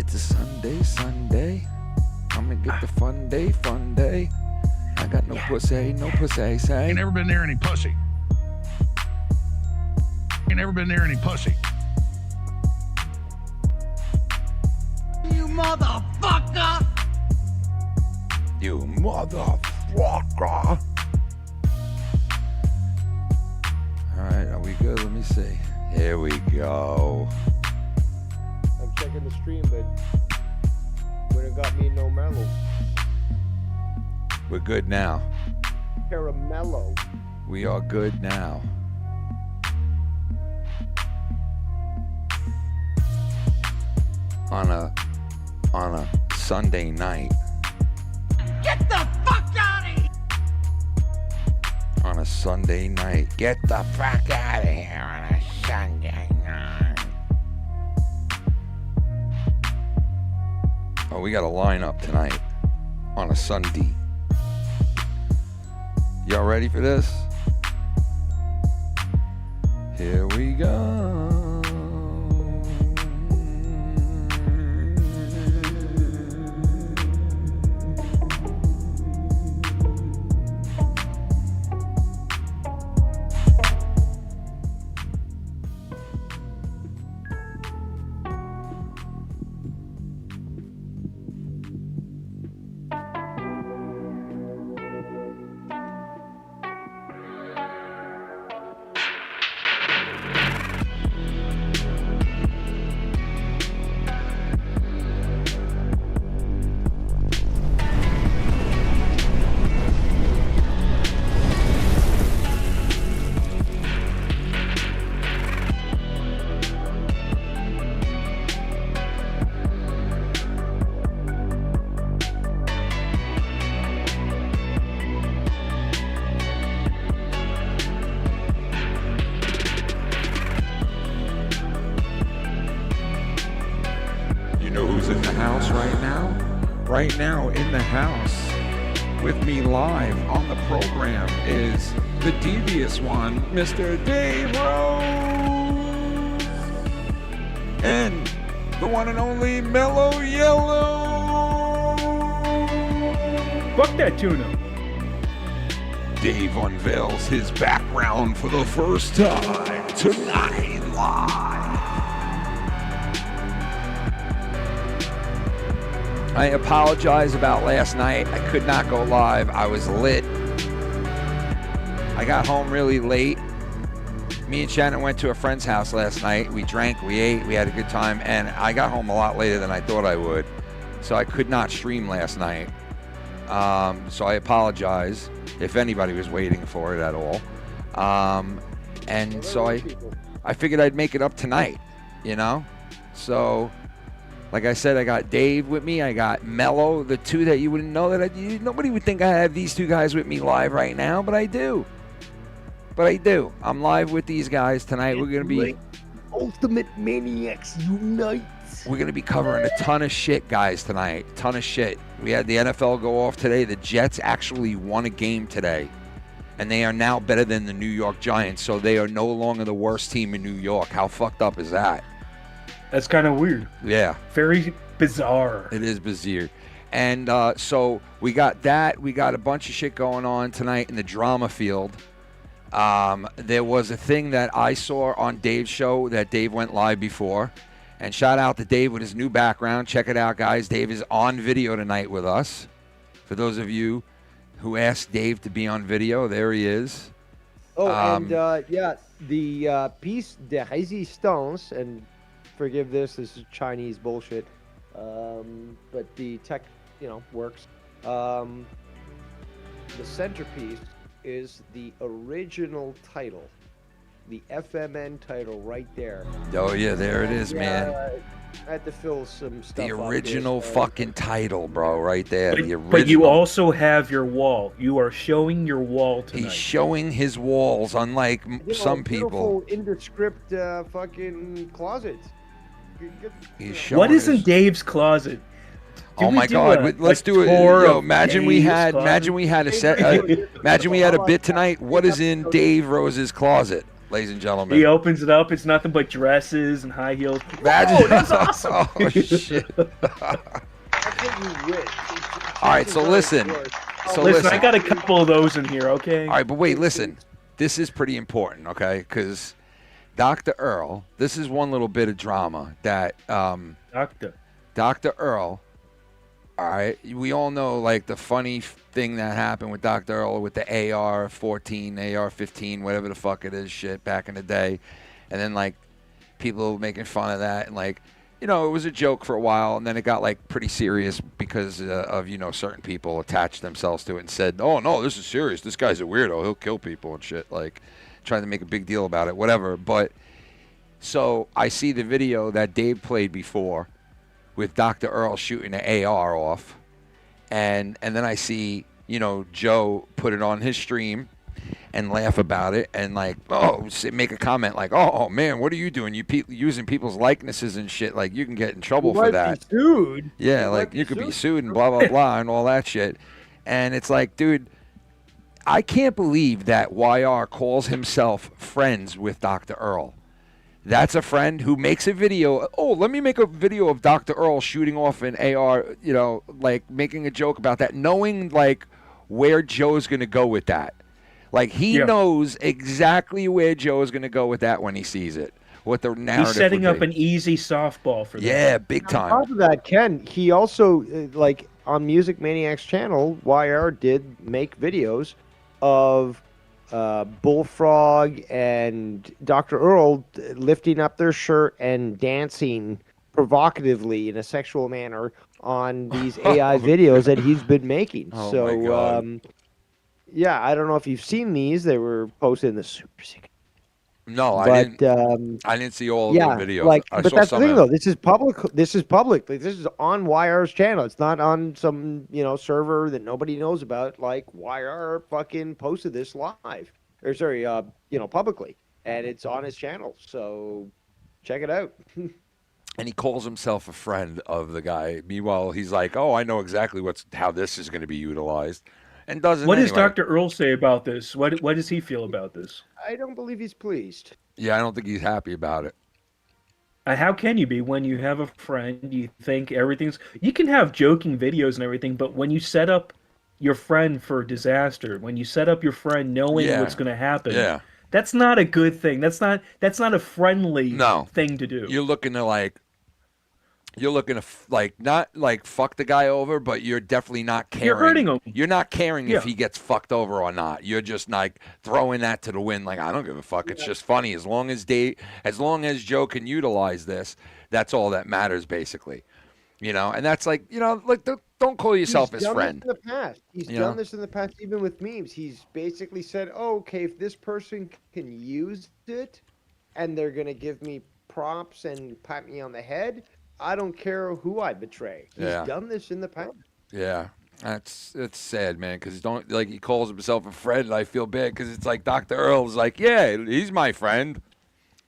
It's a Sunday, Sunday. Come and get the fun day, fun day. I got no pussy, no pussy, say. Ain't never been near any pussy. Ain't never been near any pussy. You motherfucker! You motherfucker. Alright, are we good? Let me see. Here we go. I'm checking the stream, but wouldn't got me no mellow. We're good now. Caramello. We are good now. On a Sunday night. Get the fuck out of here! On a Sunday night. Get the fuck out of here on a Sunday night. Oh, we got a lineup tonight on a Sunday. Y'all ready for this? Here we go. Right now in the house with me live on the program is the devious one, Mr. Dave Rose, and the one and only Mellow Yellow. Fuck that tuna. Dave unveils his background for the first time tonight live. I apologize about last night. I could not go live. I was lit. I got home really late. Me and Shannon went to a friend's house last night. We drank, we ate, we had a good time, and I got home a lot later than I thought I would. So I could not stream last night. So I apologize if anybody was waiting for it at all. And so I figured I'd make it up tonight, you know? So... like I said, I got Dave with me. I got Mello, the two that you wouldn't know that nobody would think I have these two guys with me live right now, but I do. But I do. I'm live with these guys tonight. We're gonna be Ultimate Maniacs Unite. We're gonna be covering a ton of shit, guys, tonight. Ton of shit. We had the NFL go off today. The Jets actually won a game today, and they are now better than the New York Giants. So they are no longer the worst team in New York. How fucked up is that? That's kind of weird. Yeah. Very bizarre. It is bizarre. And so we got that. We got a bunch of shit going on tonight in the drama field. There was a thing that I saw on Dave's show that Dave went live before. And shout out to Dave with his new background. Check it out, guys. Dave is on video tonight with us. For those of you who asked Dave to be on video, there he is. Oh, and yeah, the piece de résistance, and forgive this is Chinese bullshit, but the tech, works. The centerpiece is the original title, the FMN title right there. Oh yeah, there it is, man. I had to fill some stuff. The original fucking title, bro, right there. But, the original. But you also have your wall. You are showing your wall tonight. He's showing his walls, unlike some people. Indescript fucking closet. He's showing what is in Dave's closet? Oh my God! Let's do it. Yo, imagine we had a set. Imagine we had a bit tonight. What is in Dave Rose's closet? ladies and gentlemen. He opens it up. It's nothing but dresses and high heels. Imagine. Whoa, that's awesome. Oh, shit. That's what you wish. All right, so listen. So listen, I got a couple of those in here, okay? All right, but wait, listen. This is pretty important, okay? Because Dr. Earl, this is one little bit of drama that Dr. Earl, all right, we all know, like, the funny thing that happened with Dr. Earl with the AR-14, AR-15, whatever the fuck it is shit back in the day. And then, like, people making fun of that and, like, you know, it was a joke for a while, and then it got, like, pretty serious because of, you know, certain people attached themselves to it and said, oh, no, this is serious. This guy's a weirdo. He'll kill people and shit, like, trying to make a big deal about it, whatever. But so I see the video that Dave played before with Dr. Earl shooting an AR off, and then I see, you know, Joe put it on his stream and laugh about it and, like, make a comment like, oh man, what are you doing? You using people's likenesses and shit. Like, you can get in trouble for that. Be sued. Yeah, like, you could be sued and blah, blah, blah, and all that shit. And it's like, dude, I can't believe that YR calls himself friends with Dr. Earl. That's a friend who makes a video. Oh, let me make a video of Dr. Earl shooting off an AR, you know, like, making a joke about that, knowing, like, where Joe's going to go with that. Like, he knows exactly where Joe is going to go with that when he sees it. What the narrative He's setting would up be. an easy softball for them. Yeah, big time. On top of that, Ken, he also, like, on Music Maniac's channel, YR did make videos of Bullfrog and Dr. Earl lifting up their shirt and dancing provocatively in a sexual manner on these AI videos that he's been making. Oh, so, my God. yeah, I don't know if you've seen these. They were posted in the Super Secret. No, But, I didn't see all of the videos. Like, I but saw that's the some thing, of though. them. This is public. This is public. Like, this is on YR's channel. It's not on some, you know, server that nobody knows about. Like, YR fucking posted this live, or sorry, you know, publicly, and it's on his channel. So check it out. And he calls himself a friend of the guy. Meanwhile, he's like, oh, I know exactly how this is going to be utilized. And doesn't. What does anyway. Dr. Earl say about this? What does he feel about this? I don't believe he's pleased. Yeah, I don't think he's happy about it. How can you be when you have a friend? You think everything's... You can have joking videos and everything, but when you set up your friend for disaster, when you set up your friend knowing what's going to happen, that's not a good thing. That's not a friendly thing to do. You're looking to not like fuck the guy over, but you're definitely not caring. You're hurting him. You're not caring if he gets fucked over or not. You're just like throwing that to the wind. Like, I don't give a fuck. It's just funny. As long as Joe can utilize this, that's all that matters, basically. You know, and that's like, you know, like, don't call yourself his friend. He's done this in the past. He's done this in the past, even with memes. He's basically said, oh, okay, if this person can use it and they're going to give me props and pat me on the head, I don't care who I betray. He's done this in the past. Yeah. It's sad, man, because he calls himself a friend, and I feel bad because it's like Dr. Earl's like, yeah, he's my friend.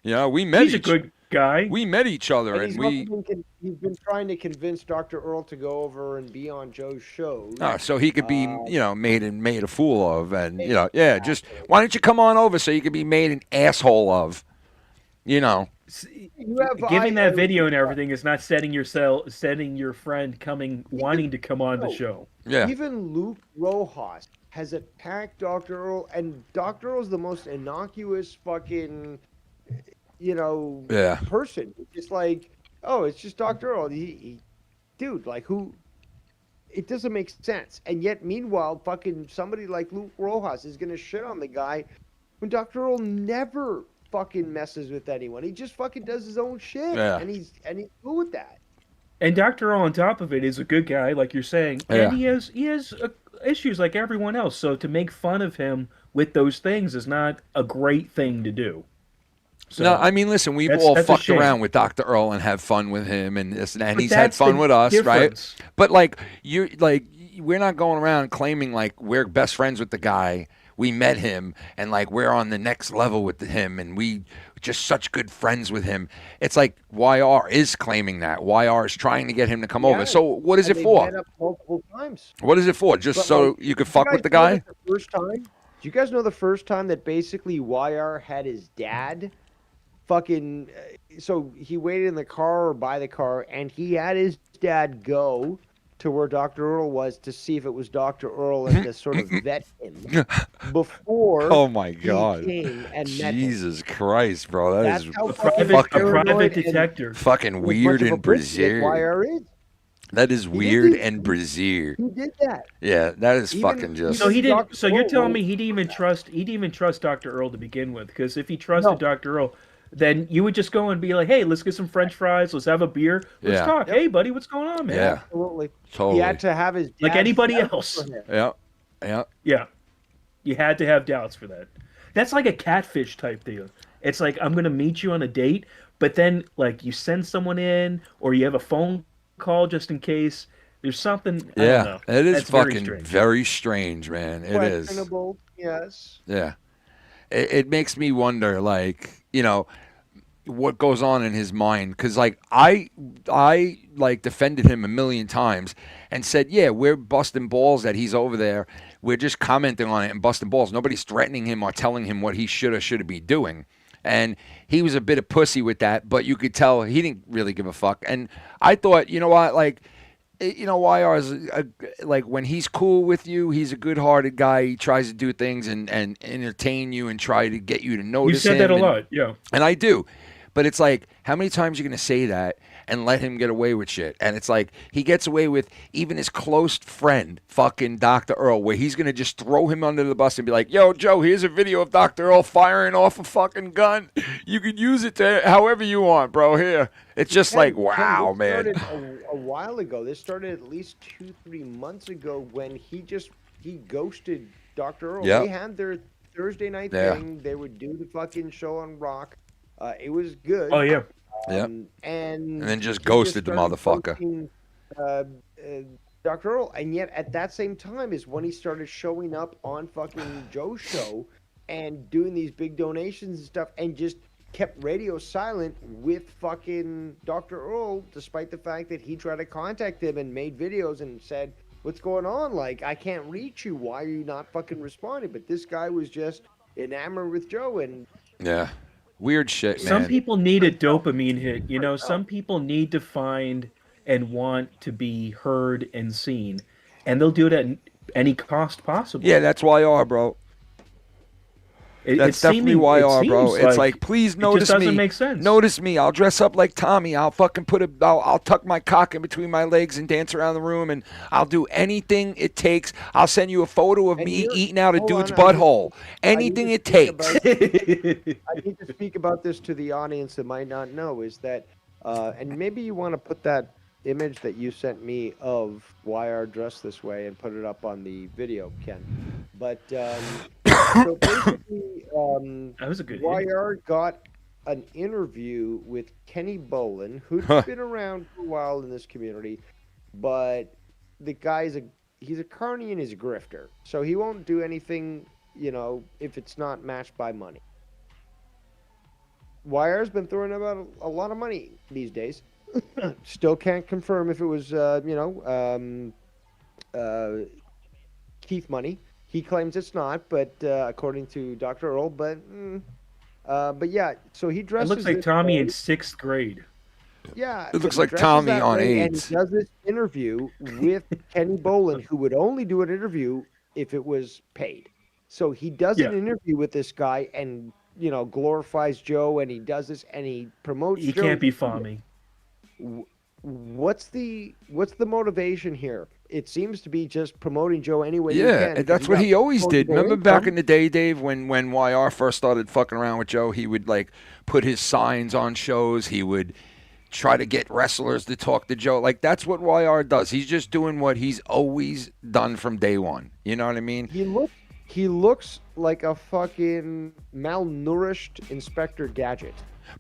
You know, we met. He's a good guy. We met each other, and he's been trying to convince Dr. Earl to go over and be on Joe's show. So he could be, you know, made a fool of, and you know, just why don't you come on over so you could be made an asshole of, you know. Giving that video and everything is not setting your friend wanting to come on the show. Yeah. Even Luke Rojas has attacked Dr. Earl, and Dr. Earl's the most innocuous fucking, you know, person. It's like, oh, it's just Dr. Earl. Dude, like, who? It doesn't make sense. And yet, meanwhile, fucking somebody like Luke Rojas is gonna shit on the guy when Dr. Earl never fucking messes with anyone. He just fucking does his own shit, and he's cool with that. And Dr. Earl, on top of it, is a good guy, like you're saying, and he has issues like everyone else. So to make fun of him with those things is not a great thing to do. So no, I mean, listen, we've all fucked around with Dr. Earl and have fun with him, and he's had fun with us, right? But we're not going around claiming like we're best friends with the guy. We met him, and like we're on the next level with him, and we just such good friends with him. It's like YR is claiming that. YR is trying to get him to come over. So what is it for? Met up multiple times. What is it for? Just so you could fuck with the guy? The first time, Do you guys know the first time that basically YR had his dad fucking... So he waited in the car or by the car, and he had his dad go to where Dr. Earl was to see if it was Dr. Earl and to sort of vet him before Oh my God. he came and met him. Jesus Christ, bro. That's That is how A fucking private paranoid and detective. fucking much weird of a and pussy that brazier. YR is. That is did weird do- and brazier. He did that. Yeah, that is Even- fucking just. So he didn't. Dr. So you're Earl telling won't- me he didn't even trust Dr. Earl to begin with? Because if he trusted No. Dr. Earl, then you would just go and be like, "Hey, let's get some French fries. Let's have a beer. Let's Yeah. talk. Yep. Hey, buddy, what's going on, man?" Yeah. Absolutely. Totally. He had to have his Like dad anybody vouch else. for him. Yeah. Yeah. Yeah. You had to have doubts for that. That's like a catfish type deal. It's like, I'm gonna meet you on a date, but then like you send someone in, or you have a phone call just in case. There's something. I don't Yeah. know. It is That's very fucking strange. very strange, man. It is. Questionable, yes. Yeah. It makes me wonder, like, you know, what goes on in his mind. Because, like, I like, defended him a million times and said, yeah, we're busting balls that he's over there. We're just commenting on it and busting balls. Nobody's threatening him or telling him what he should or shouldn't be doing. And he was a bit of pussy with that, but you could tell he didn't really give a fuck. And I thought, you know what, like, you know, YR is like, when he's cool with you, he's a good-hearted guy. He tries to do things and entertain you and try to get you to You notice him. said that a and- lot. Yeah. And I do. But it's like, how many times are you going to say that and let him get away with shit? And it's like, he gets away with even his close friend, fucking Dr. Earl, where he's going to just throw him under the bus and be like, yo, Joe, here's a video of Dr. Earl firing off a fucking gun. You can use it to however you want, bro. Here. It's just like, wow, this man. started a while ago. This started at least 2-3 months ago when he ghosted Dr. Earl. Yep. They had their Thursday night Yeah. thing. They would do the fucking show on Rock. It was good. Oh yeah. Yeah. And then just he ghosted the started motherfucker. ghosting, Dr. Earl, and yet at that same time is when he started showing up on fucking Joe's show and doing these big donations and stuff, and just kept radio silent with fucking Dr. Earl, despite the fact that he tried to contact him and made videos and said, "What's going on? Like, I can't reach you. Why are you not fucking responding?" But this guy was just enamored with Joe, and Yeah. Weird shit, man. Some people need a dopamine hit. You know, some people need to find and want to be heard and seen, and they'll do it at any cost possible. Yeah, that's YR, bro. That's definitely YR, bro. It's like, please notice it just doesn't me. make sense. Notice me. I'll dress up like Tommy. I'll fucking I'll tuck my cock in between my legs and dance around the room, and I'll do anything it takes. I'll send you a photo of And me you're- eating out a hold dude's on, I need- butthole. I need Anything to it speak takes. I need to speak about this to the audience that might not know, is that, and maybe you want to put that image that you sent me of YR dressed this way and put it up on the video, Ken. But so basically, That was a good hit. YR got an interview with Kenny Bolin, who's been around for a while in this community, but the guy's he's a carny and he's a grifter, so he won't do anything, you know, if it's not matched by money. YR's been throwing about a lot of money these days. Still can't confirm if it was, Keith money. He claims it's not, but according to Dr. Earl, but yeah. So he It dresses. looks like this Tommy way. in 6th grade. Yeah, It looks he like dresses Tommy that on way, AIDS. And he does this interview with Kenny Bolin, who would only do an interview if it was paid. So he does Yeah. an interview with this guy, and you know, glorifies Joe, and he does this, and he promotes. He Joe. can't be Fami. What's the motivation here? It seems to be just promoting Joe any way you Yeah, can. and that's what he always did. Remember back in the day, Dave, when YR first started fucking around with Joe, he would like put his signs on shows. He would try to get wrestlers to talk to Joe. Like, that's what YR does. He's just doing what he's always done from day one. You know what I mean? He looks like a fucking malnourished Inspector Gadget.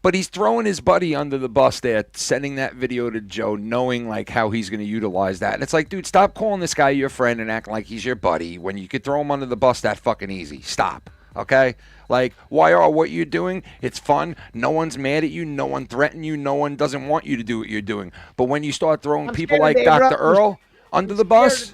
But he's throwing his buddy under the bus there, sending that video to Joe, knowing like how he's going to utilize that. And it's like, dude, stop calling this guy your friend and acting like he's your buddy when you could throw him under the bus that fucking easy. Stop, okay? Like, YR, what you're doing, it's fun. No one's mad at you. No one threatened you. No one doesn't want you to do what you're doing. But when you start throwing people scared like of Dave Dr. Rutledge. Earl under the bus,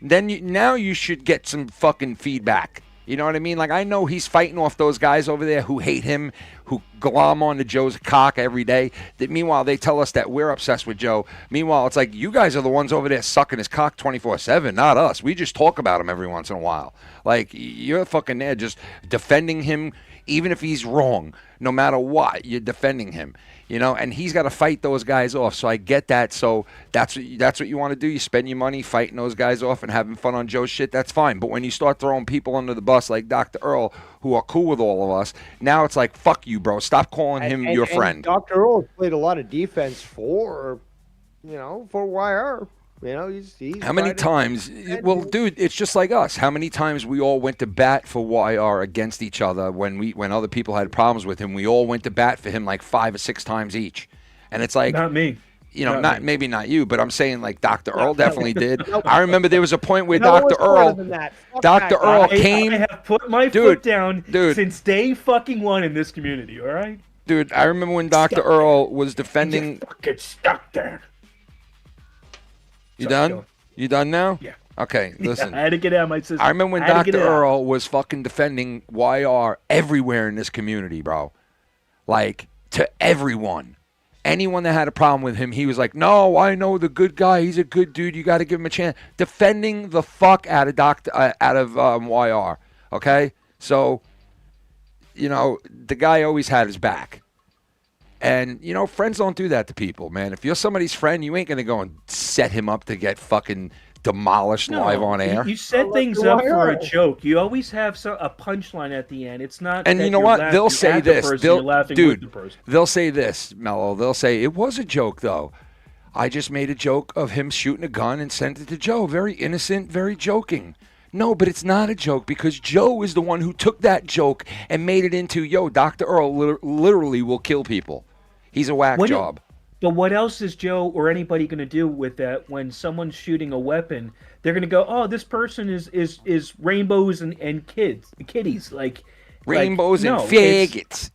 then now you should get some fucking feedback. You know what I mean? Like, I know he's fighting off those guys over there who hate him, who glom on to Joe's cock every day. That meanwhile, they tell us that we're obsessed with Joe. Meanwhile, it's like, you guys are the ones over there sucking his cock 24/7, not us. We just talk about him every once in a while. Like, you're fucking there just defending him, even if he's wrong. No matter what, you're defending him. You know, and he's got to fight those guys off. So I get that. So that's what you want to do. You spend your money fighting those guys off and having fun on Joe's shit. That's fine. But when you start throwing people under the bus like Dr. Earl, who are cool with all of us, now it's like, fuck you, bro. Stop calling him your friend. Dr. Earl played a lot of defense for YR. You know, he's how many times? Well, dude, it's just like us. How many times we all went to bat for YR against each other when other people had problems with him? We all went to bat for him like 5 or 6 times each, and it's like, not me. You know, maybe not you, but I'm saying like Dr. Earl definitely did. I remember there was a point where Dr. Earl came. I have put my foot down since day fucking one in this community. All right, dude. I remember when Dr. Earl was defending. Just fucking stuck there. You done? You done now? Yeah. Okay, listen. I had to get out of my system. I remember when Dr. Earl was fucking defending YR everywhere in this community, bro. Like, to everyone. Anyone that had a problem with him, he was like, no, I know the good guy. He's a good dude. You got to give him a chance. Defending the fuck out of YR, okay? So, you know, the guy always had his back. And, you know, friends don't do that to people, man. If you're somebody's friend, you ain't going to go and set him up to get fucking demolished live on air. You set things up for a joke. You always have a punchline at the end. It's not. And you know what? They'll say this. They'll say this, Mello. They'll say, it was a joke, though. I just made a joke of him shooting a gun and sent it to Joe. Very innocent, very joking. No, but it's not a joke because Joe is the one who took that joke and made it into, yo, Dr. Earl literally will kill people. He's a whack job. But what else is Joe or anybody going to do with that when someone's shooting a weapon? They're going to go, oh, this person is rainbows and kitties. Like rainbows and faggots.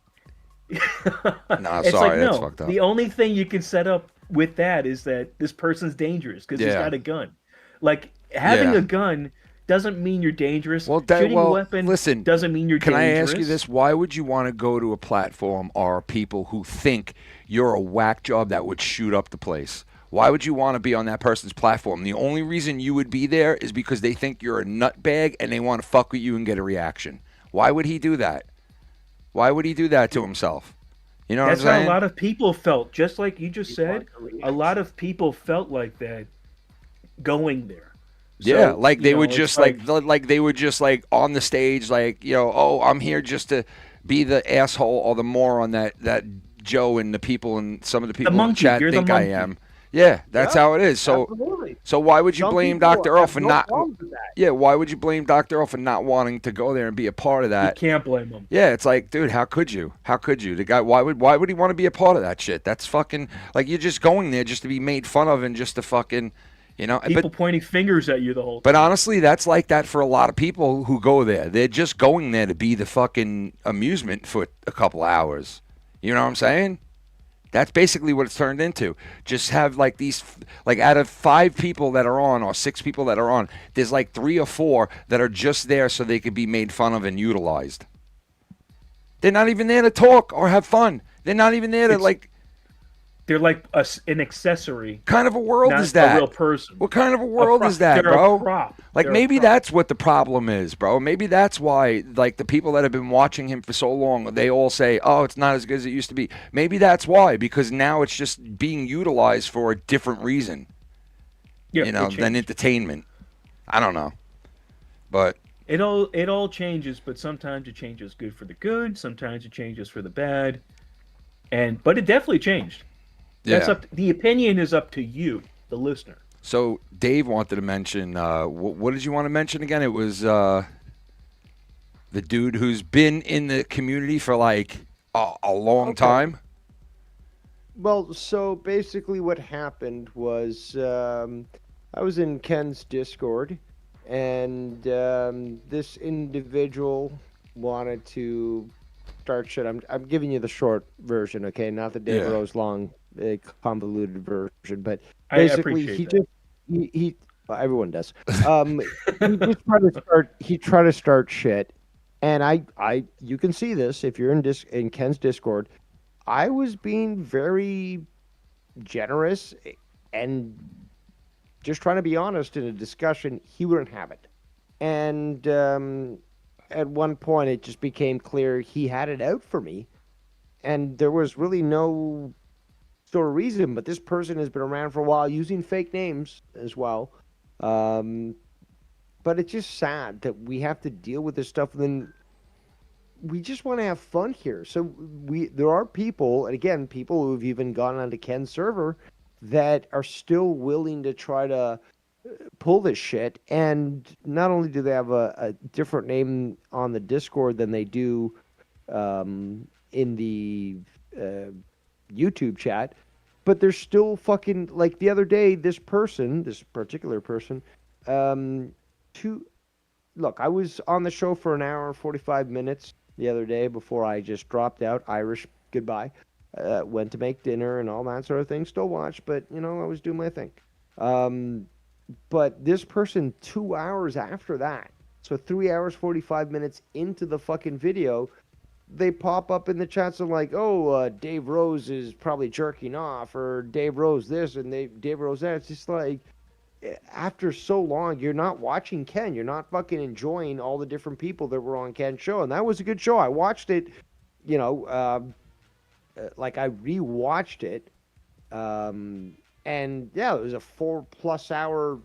No, sorry, that's fucked up. The only thing you can set up with that is that this person's dangerous because he's got a gun. Like, having a gun doesn't mean you're dangerous. Shooting a weapon doesn't mean you're dangerous. Can I ask you this? Why would you want to go to a platform or people who think you're a whack job that would shoot up the place? Why would you want to be on that person's platform? The only reason you would be there is because they think you're a nutbag and they want to fuck with you and get a reaction. Why would he do that? Why would he do that to himself? You know what I'm saying? That's how a lot of people felt. Just like you just said, a lot of people felt like that going there. Yeah, so, like they would just like they were just like on the stage, like, you know, oh, I'm here just to be the asshole or the moron that Joe and the people and some of the people in the chat think I am. Yeah, that's how it is. So, absolutely. So why would you blame Dr. Earl for not? Yeah, why would you blame Dr. Earl for not wanting to go there and be a part of that? You can't blame him. Yeah, it's like, dude, how could you? How could you? The guy, why would he want to be a part of that shit? That's fucking like you're just going there just to be made fun of and just to fucking. You know, people pointing fingers at you the whole time. But honestly, that's like that for a lot of people who go there. They're just going there to be the fucking amusement for a couple hours. You know what I'm saying? That's basically what it's turned into. Just have like these, like out of 5 people that are on or 6 people that are on, there's like 3 or 4 that are just there so they could be made fun of and utilized. They're not even there to talk or have fun. They're not even there to like... They're like an accessory. Kind of a world is that? A real person. What kind of a world is that, bro? Like maybe that's what the problem is, bro. Maybe that's why, like the people that have been watching him for so long, they all say, "Oh, it's not as good as it used to be." Maybe that's why, because now it's just being utilized for a different reason. Yeah, you know, than entertainment. I don't know, but it all changes. But sometimes it changes good for the good. Sometimes it changes for the bad. But it definitely changed. That's the opinion is up to you, the listener. So Dave wanted to mention, what did you want to mention again? It was the dude who's been in the community for like a long time. Well, so basically what happened was I was in Ken's Discord, and this individual wanted to start shit. I'm giving you the short version, okay? Not the Dave Rose long, convoluted version, but basically he well, everyone does. He tried to start shit, And you can see this if you're in Ken's Discord. I was being very generous and just trying to be honest in a discussion. He wouldn't have it. And at one point, it just became clear he had it out for me. And there was really no sort of reason, but this person has been around for a while using fake names as well. But it's just sad that we have to deal with this stuff, and then we just want to have fun here. So there are people, and again, people who've even gone onto Ken's server that are still willing to try to pull this shit. And not only do they have a different name on the Discord than they do in the YouTube chat, but they're still fucking, like the other day, this particular person, look, I was on the show for an hour and 45 minutes the other day before I just dropped out. Irish goodbye. Went to make dinner and all that sort of thing. Still watch, but, I was doing my thing. But this person, 2 hours after that, so 3 hours, 45 minutes into the fucking video, they pop up in the chats and like, Dave Rose is probably jerking off, or Dave Rose this, and Dave Rose that. It's just like, after so long, you're not watching Ken. You're not fucking enjoying all the different people that were on Ken's show. And that was a good show. I watched it, like I rewatched it. And yeah, it was a 4+ hour,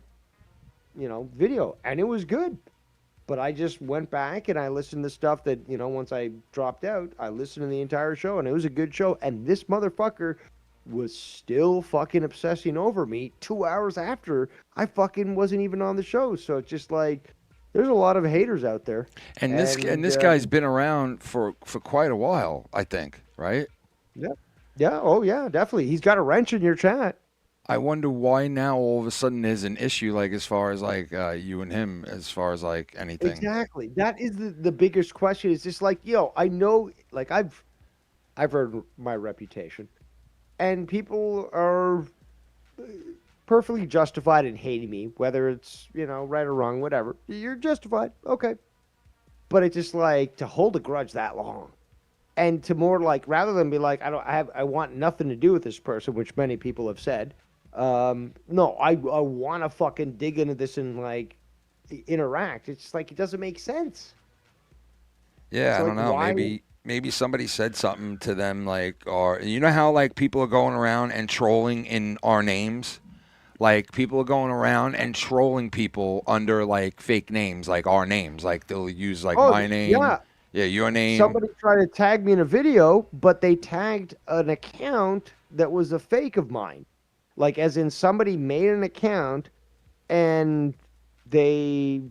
video, and it was good. But I just went back and I listened to stuff that, once I dropped out, I listened to the entire show, and it was a good show. And this motherfucker was still fucking obsessing over me 2 hours after I fucking wasn't even on the show. So it's just like, there's a lot of haters out there. And this guy's been around for quite a while, I think, right? Yeah. Yeah. Oh yeah, definitely. He's got a wrench in your chat. I wonder why now all of a sudden there's an issue, like as far as like you and him, as far as like anything. Exactly. That is the biggest question. It's just like, I know, like I've heard my reputation. And people are perfectly justified in hating me, whether it's, right or wrong, whatever. You're justified. Okay. But it's just like, to hold a grudge that long. And to more like, rather than be like, I want nothing to do with this person, which many people have said. No, I want to fucking dig into this and like interact. It's just like, it doesn't make sense. Yeah, I don't know. Maybe somebody said something to them, like, or how like people are going around and trolling in our names, like people are going around and trolling people under like fake names, like our names, like they'll use like my name, your name. Somebody tried to tag me in a video, but they tagged an account that was a fake of mine, like as in somebody made an account, and they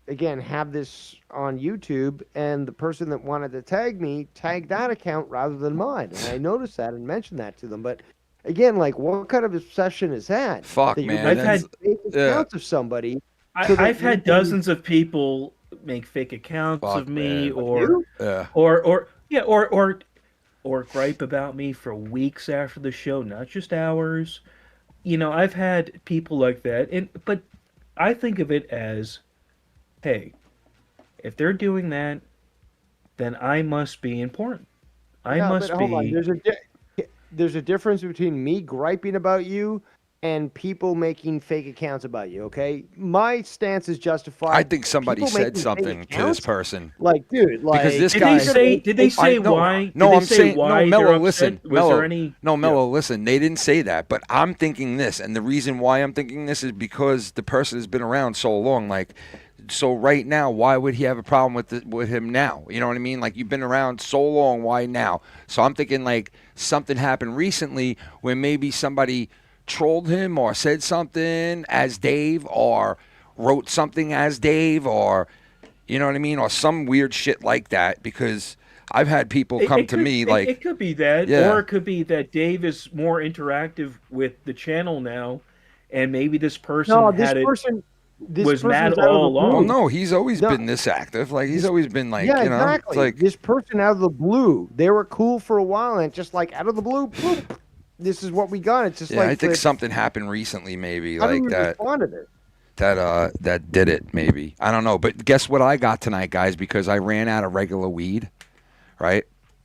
again have this on YouTube, and the person that wanted to tag me tagged that account rather than mine. And I noticed that and mentioned that to them. But again, like, what kind of obsession is that? Fuck, that man. I've had fake accounts of somebody. I've had dozens of people make fake accounts of me, or gripe about me for weeks after the show, not just hours. I've had people like that, but I think of it as, hey, if they're doing that, then I must be important. Hold on. There's a difference between me griping about you and people making fake accounts about you, okay? My stance is justified. I think somebody said something to this person. Like, dude, like... Because this guy... Did they say why? No, I'm saying... No, Mello, listen. Mello, listen. They didn't say that, but I'm thinking this. And the reason why I'm thinking this is because the person has been around so long. Like, so right now, why would he have a problem with him now? You know what I mean? Like, you've been around so long, why now? So I'm thinking, like, something happened recently where maybe somebody trolled him or said something as Dave or wrote something as Dave, or you know what I mean, or some weird shit like that, because I've had people come to me like... It could be that, or it could be that Dave is more interactive with the channel now, and maybe this person was mad all along. Well, no, he's always been this active. Like, he's always been like, exactly. It's like... This person out of the blue, they were cool for a while, and just like out of the blue, boop, this is what we got. It's just like... I think something happened recently, maybe, like that. that did it. Maybe I don't know. But guess what I got tonight, guys? Because I ran out of regular weed, right?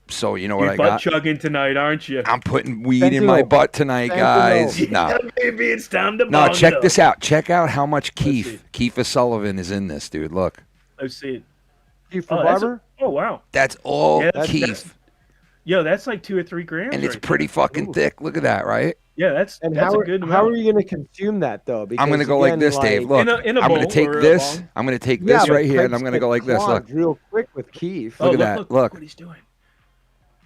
So you know what You're I butt got? chugging tonight, aren't you? I'm putting weed in my butt tonight, guys. No, Yeah, baby, it's time to no. bong Check it this up. out. Check out how much see. Kiefer Sullivan is in this, dude. Look, Let's see it. Keith Oh, for that's Barber? oh wow. that's all Yeah, that's- Keef, Yo, that's like 2 or 3 grams. and it's right pretty there. fucking Ooh. thick. Look at that, right? Yeah, that's And that's how, a good amount. how are you going to consume that, though? Because, I'm gonna go like again, this, Dave. Look, In a I'm gonna bowl take or a this. bong? I'm gonna take Yeah, this but right here, and Craig's I'm gonna go like getting this. Look, clogged real quick with Keith. Look at that, look. what he's doing.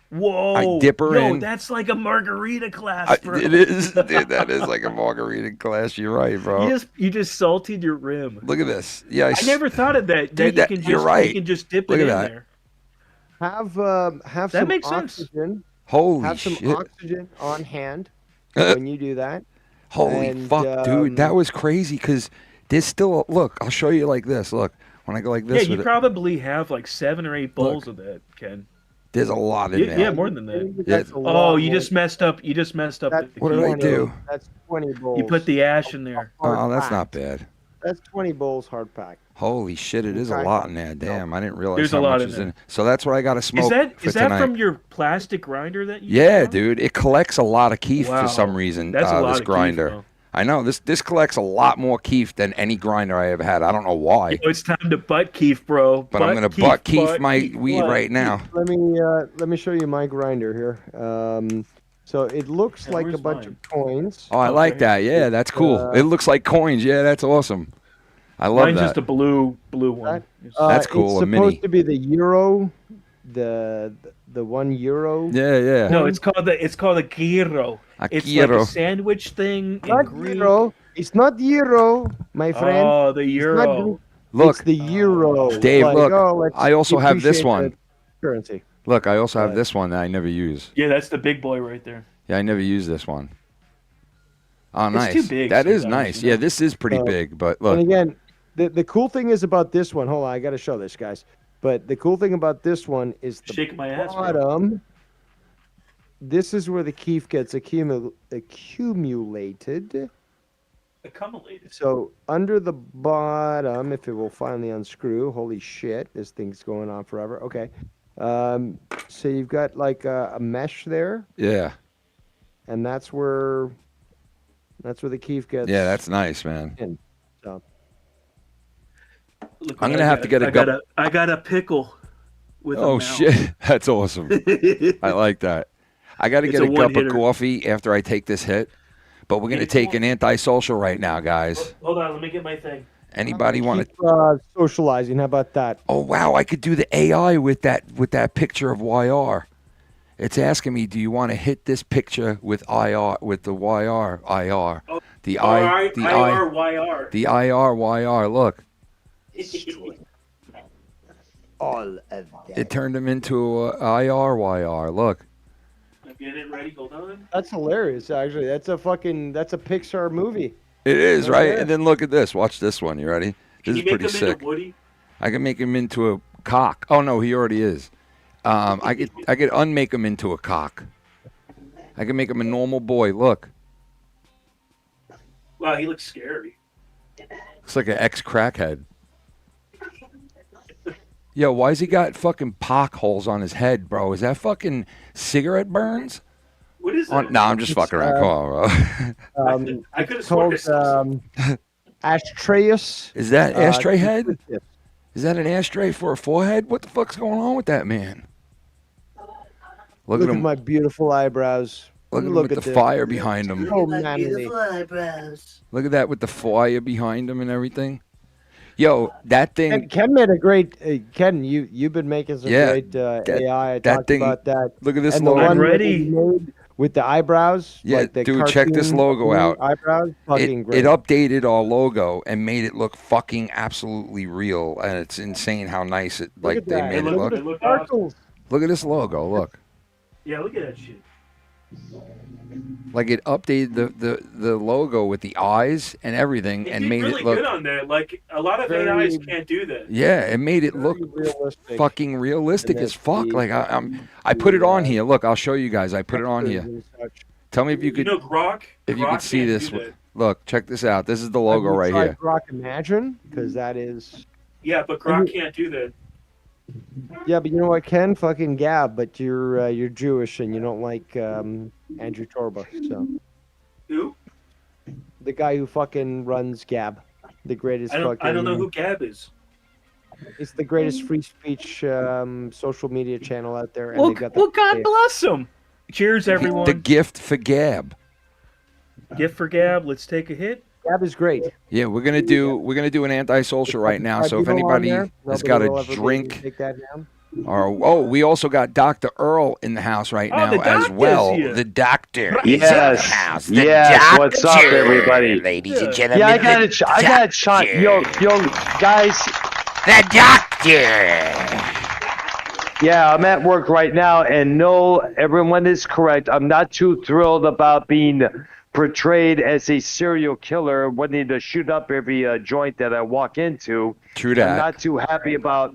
Whoa! dip her Yo, in. that's like a margarita glass, bro. it is, dude. That is like a margarita glass. You're right, bro. You just salted your rim. Look at this. Yeah, I never thought of that. Dude, you can you're just, right. You can just dip Look it in at that. there. Have That some makes sense. oxygen. Holy Have some shit. oxygen on hand when you do that. Holy And, fuck, dude. That was crazy because there's still look, I'll show you like this. Look, when I go like Yeah, this you with it, probably have like 7 or 8 bowls of that, Ken. there's a lot in there. Yeah, more than that. That's a Oh, lot you more. just messed up. You just messed up. That's the What did I key. do? That's 20 bowls. You put the ash in there. Oh, that's Hard not packed. bad. That's 20 bowls hard packed. Holy shit, it is a Okay. lot in there. Damn, I didn't realize There's how a lot much in is there. in it. So that's what I got to smoke Is that for is that tonight. from your plastic grinder that you? Yeah, got? dude, it collects a lot of keef Wow. for some reason. That's a lot this of keef, grinder. though. I know this collects a lot more keef than any grinder I ever had. I don't know why, Yo, it's time to butt keef, bro. but I'm gonna butt keef my weed right now. Let me show you my grinder here. So it looks Yeah, like a where's bunch mine? of coins. Oh, I like that. Yeah, that's cool. It looks like coins. Yeah, that's awesome. I love Mine's that. just a blue one. That's cool, It's a mini. supposed to be the euro, the 1 euro. Yeah, yeah. No, it's called a gyro. A It's like gyro. a sandwich thing in Not Greek. euro. It's not euro, my friend. Oh, the It's not euro. Greek. Look, It's the euro. Dave, look, let's I also have this depreciate one. the currency. look, I also have Right. this one that I never use. Yeah, that's the big boy right there. Yeah, I never use this one. Oh, It's nice. too big That is sometimes, nice. you know? Yeah, this is pretty big, but And look. again, the cool thing is about this one. Hold on, I got to show this, guys. But the cool thing about this one is the Shake my ass, bro. bottom. This is where the keef gets accumulated. Accumulated. So under the bottom, if it will finally unscrew, holy shit, this thing's going on forever. Okay. So you've got like a mesh there, Yeah. and that's where the keef gets. Yeah, that's nice, man. in. So Look I'm what gonna I have got. to get a I got gup- I got a pickle with a Oh, mouth. shit. That's awesome. I like that. I got to It's get a a cup of one-hitter. coffee after I take this hit. But we're going to take an antisocial right now, guys. Hold on, let me get my thing. Anybody want to? keep socializing. How about that? Oh, wow. I could do the AI with that picture of YR. It's asking me, do you want to hit this picture with IR, with the YR, IR? Oh, The IR, the I, YR. the IR, YR. Look, All of that. it turned him into a IR, YR. Look. I'm getting it ready. Hold on. That's hilarious. Actually, that's a Pixar movie. It is, Oh, right? yeah. And then look at this. Watch this one. You ready? Can This you is make pretty him sick. into Woody? I can make him into a cock. Oh no, he already is. I could unmake him into a cock. I can make him a normal boy. Look, Wow, he looks scary. looks like an ex-crackhead. Yo, why's he got fucking pock holes on his head, bro? Is that fucking cigarette burns? What is Oh, that? no, I'm just fucking around. Come on, bro. I could have It's sworn called I saw something. Astreus. Is that ashtray head? Yes. Is that an ashtray for a forehead? What the fuck's going on with that man? Look Look at at him. my beautiful eyebrows. Look at him with the this. fire behind him. Oh, manly. Look at that with the fire behind him and everything. Yo, that thing. Ken made a great. Ken, you've been making some Yeah, great AI. I that talked thing- about that. Look at this And the logo. I'm one that ready. he made with the eyebrows. Yeah, like the dude, check this cartoon logo out. Eyebrows, fucking It great. updated our logo and made it look fucking absolutely real, and it's insane how nice it Look like at they that. made it Look look. at the- Sparkles. Look at this logo. Look, Yeah, look at that shit. like it updated the logo with the eyes and everything, They and did made really it look. good on that. Like a lot of Very- AIs can't do that. Yeah, it made it Very look realistic. fucking realistic And as it's fuck. the- Like I put it on here. Look, I'll show you guys. I put it on here. and such. Tell me if you You could know, Grok. if you Grok could see can't this. do that. Look, check this out. This is the Have logo you right tried here. Grok Imagine, because that is. Yeah, but Grok can't do that. Yeah, but you know what, Ken? Fucking Gab, but you're Jewish and you don't like Andrew Torba. So Who? the guy who fucking runs Gab, the greatest. I don't know who Gab is. It's the greatest free speech social media channel out there. And they've got Well, God bless him. Cheers, everyone. The gift for Gab. Gift for Gab. Let's take a hit. Gab is great. Yeah, we're gonna do an anti-social right now. So if anybody has got a drink, take that down. or we also got Dr. Earl in the house right now the as doctor's well. here. The doctor. Yes, yes. What's up, everybody? Ladies and gentlemen. Yeah, I got a shot. Yo, guys. The doctor. Yeah, I'm at work right now, and no, everyone is correct. I'm not too thrilled about being portrayed as a serial killer wanting to shoot up every joint that I walk into. True that. I'm not too happy about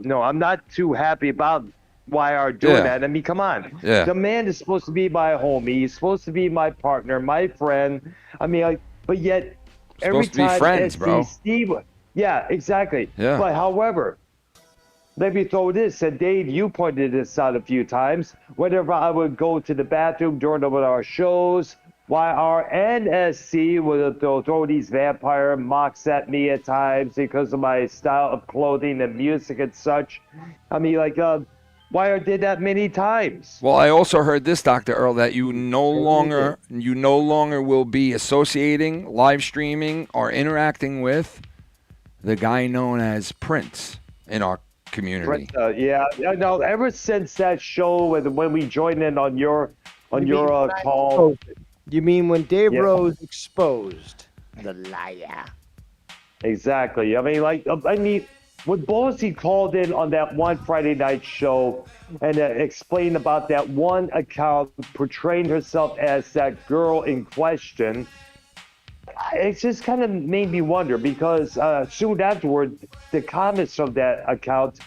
YR doing that. I mean, come on. Yeah. The man is supposed to be my homie. He's supposed to be my partner, my friend. I mean, but yet every Supposed to be time friends, bro. Steve, yeah, exactly. Yeah. But however, let me throw this, and Dave, you pointed this out a few times. Whenever I would go to the bathroom during one of our shows, YR and SC would throw these vampire mocks at me at times because of my style of clothing and music and such. I mean, like, YR did that many times. Well, I also heard this, Dr. Earl, that you no longer will be associating, live streaming, or interacting with the guy known as Prince in our community. Yeah, no. Ever since that show when we joined in on your call. You mean when Dave Rose exposed the liar? Exactly. I mean, when Bullshitin called in on that one Friday night show and explained about that one account portraying herself as that girl in question, it just kind of made me wonder because soon afterward, the comments from that account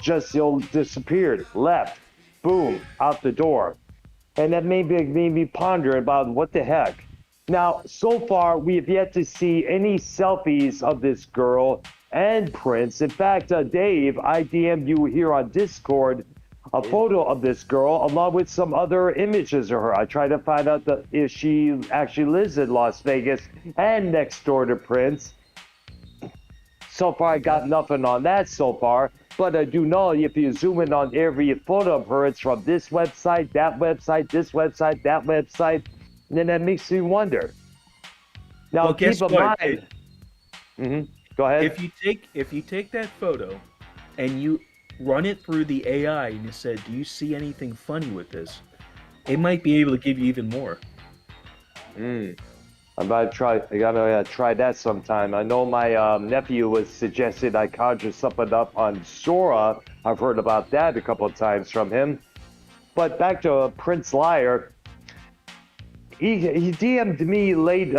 just disappeared, left, boom, out the door. And that made me ponder about what the heck. Now, so far, we have yet to see any selfies of this girl and Prince. In fact, Dave, I DM'd you here on Discord a photo of this girl along with some other images of her. I tried to find out if she actually lives in Las Vegas and next door to Prince. So far, I got nothing on that so far. But I do know if you zoom in on every photo of her, it's from this website, that website, this website, that website. And then that makes me wonder. Now, Well, keep guess in what? mind. Go ahead. If you take that photo and you run it through the AI and you said, "Do you see anything funny with this?" It might be able to give you even more. I gotta try that sometime. I know my nephew was suggested I conjure something up on Sora. I've heard about that a couple of times from him. But back to Prince Liar. He DM'd me late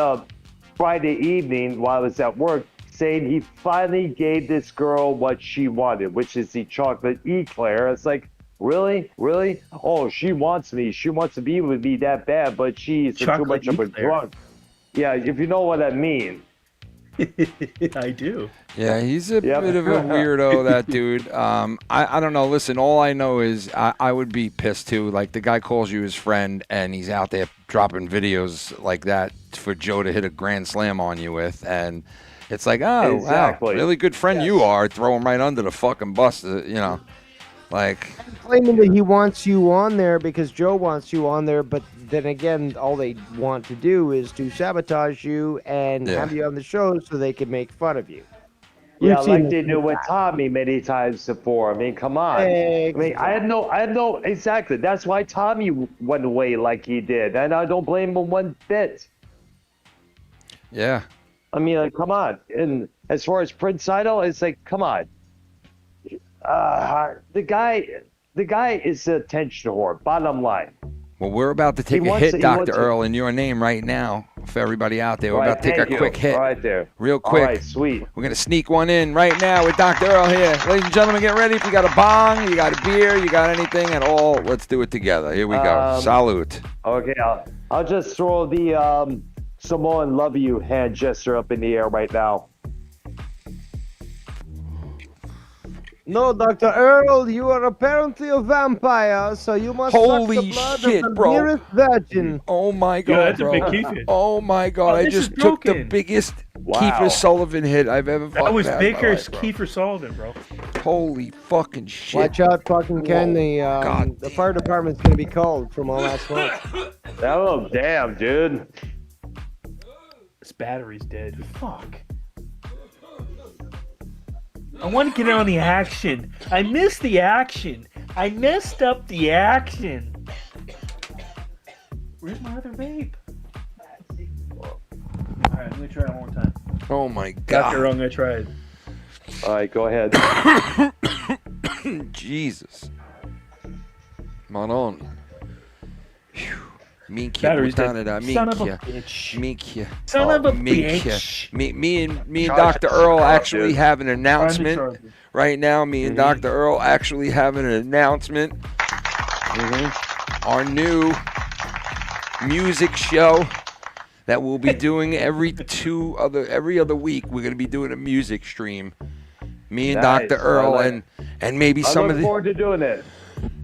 Friday evening while I was at work, saying he finally gave this girl what she wanted, which is the chocolate eclair. It's like, really? Really? Oh, she wants me. She wants to be with me that bad, but she's too much of a drunk. Yeah, if you know what I mean. I do. Yeah, he's a bit of a weirdo, that dude. I don't know. Listen, all I know is I would be pissed too. Like, the guy calls you his friend, and he's out there dropping videos like that for Joe to hit a grand slam on you with, and it's like, oh, Exactly. wow, really good friend you are. Throw him right under the fucking bus, you know. Like, Claiming that he wants you on there because Joe wants you on there, but then again, all they want to do is to sabotage you and have you on the show so they can make fun of you. Yeah, like they do with Tommy many times before. I mean, come on. Exactly. I mean, I had no, exactly. That's why Tommy went away like he did, and I don't blame him one bit. yeah. I mean, like, come on. And as far as Prince Idol, it's like, come on. The guy is a attention whore. Bottom line. Well, we're about to take a hit, Dr. Earl, in your name right now for everybody out there. We're about to take a quick hit. Right there. Real quick. All right, sweet. We're going to sneak one in right now with Dr. Earl here. Ladies and gentlemen, get ready. If you got a bong, you got a beer, you got anything at all, let's do it together. Here we go. Salute. Okay, I'll just throw the Samoan love you hand gesture up in the air right now. No, Dr. Earl, you are apparently a vampire, so you must suck Holy the blood shit, of the bro. nearest virgin. Oh my god, Yeah, that's bro. a big keyfit. Oh my god, Oh, I this just is took the broken. biggest Wow. Kiefer Sullivan hit I've ever That fucking was had in my Baker's life, bro. Kiefer Sullivan, bro. Holy fucking shit. Watch out, fucking Ken. God The fire department's gonna be called from all that smoke. Oh, damn, dude. This battery's dead. Fuck. I want to get on the action. I missed the action. I messed up the action. Where's my other vape? Alright, I'm gonna try it one more time. Oh my Dr. god. I'm gonna try it. All right, go ahead. Jesus. Manon. Phew. Minkia, Battery's dead. Butanada, Son of a Minkia. bitch. Minkia. Son of a Minkia. bitch. Me and Charge Dr. it. Earl Charge actually it. have an Find announcement the charger. right now. Me and Dr. Earl actually have an announcement. Our new music show that we'll be doing every other week. We're gonna be doing a music stream. Me and Nice. Dr. Earl I like and maybe I some look of the forward to doing it.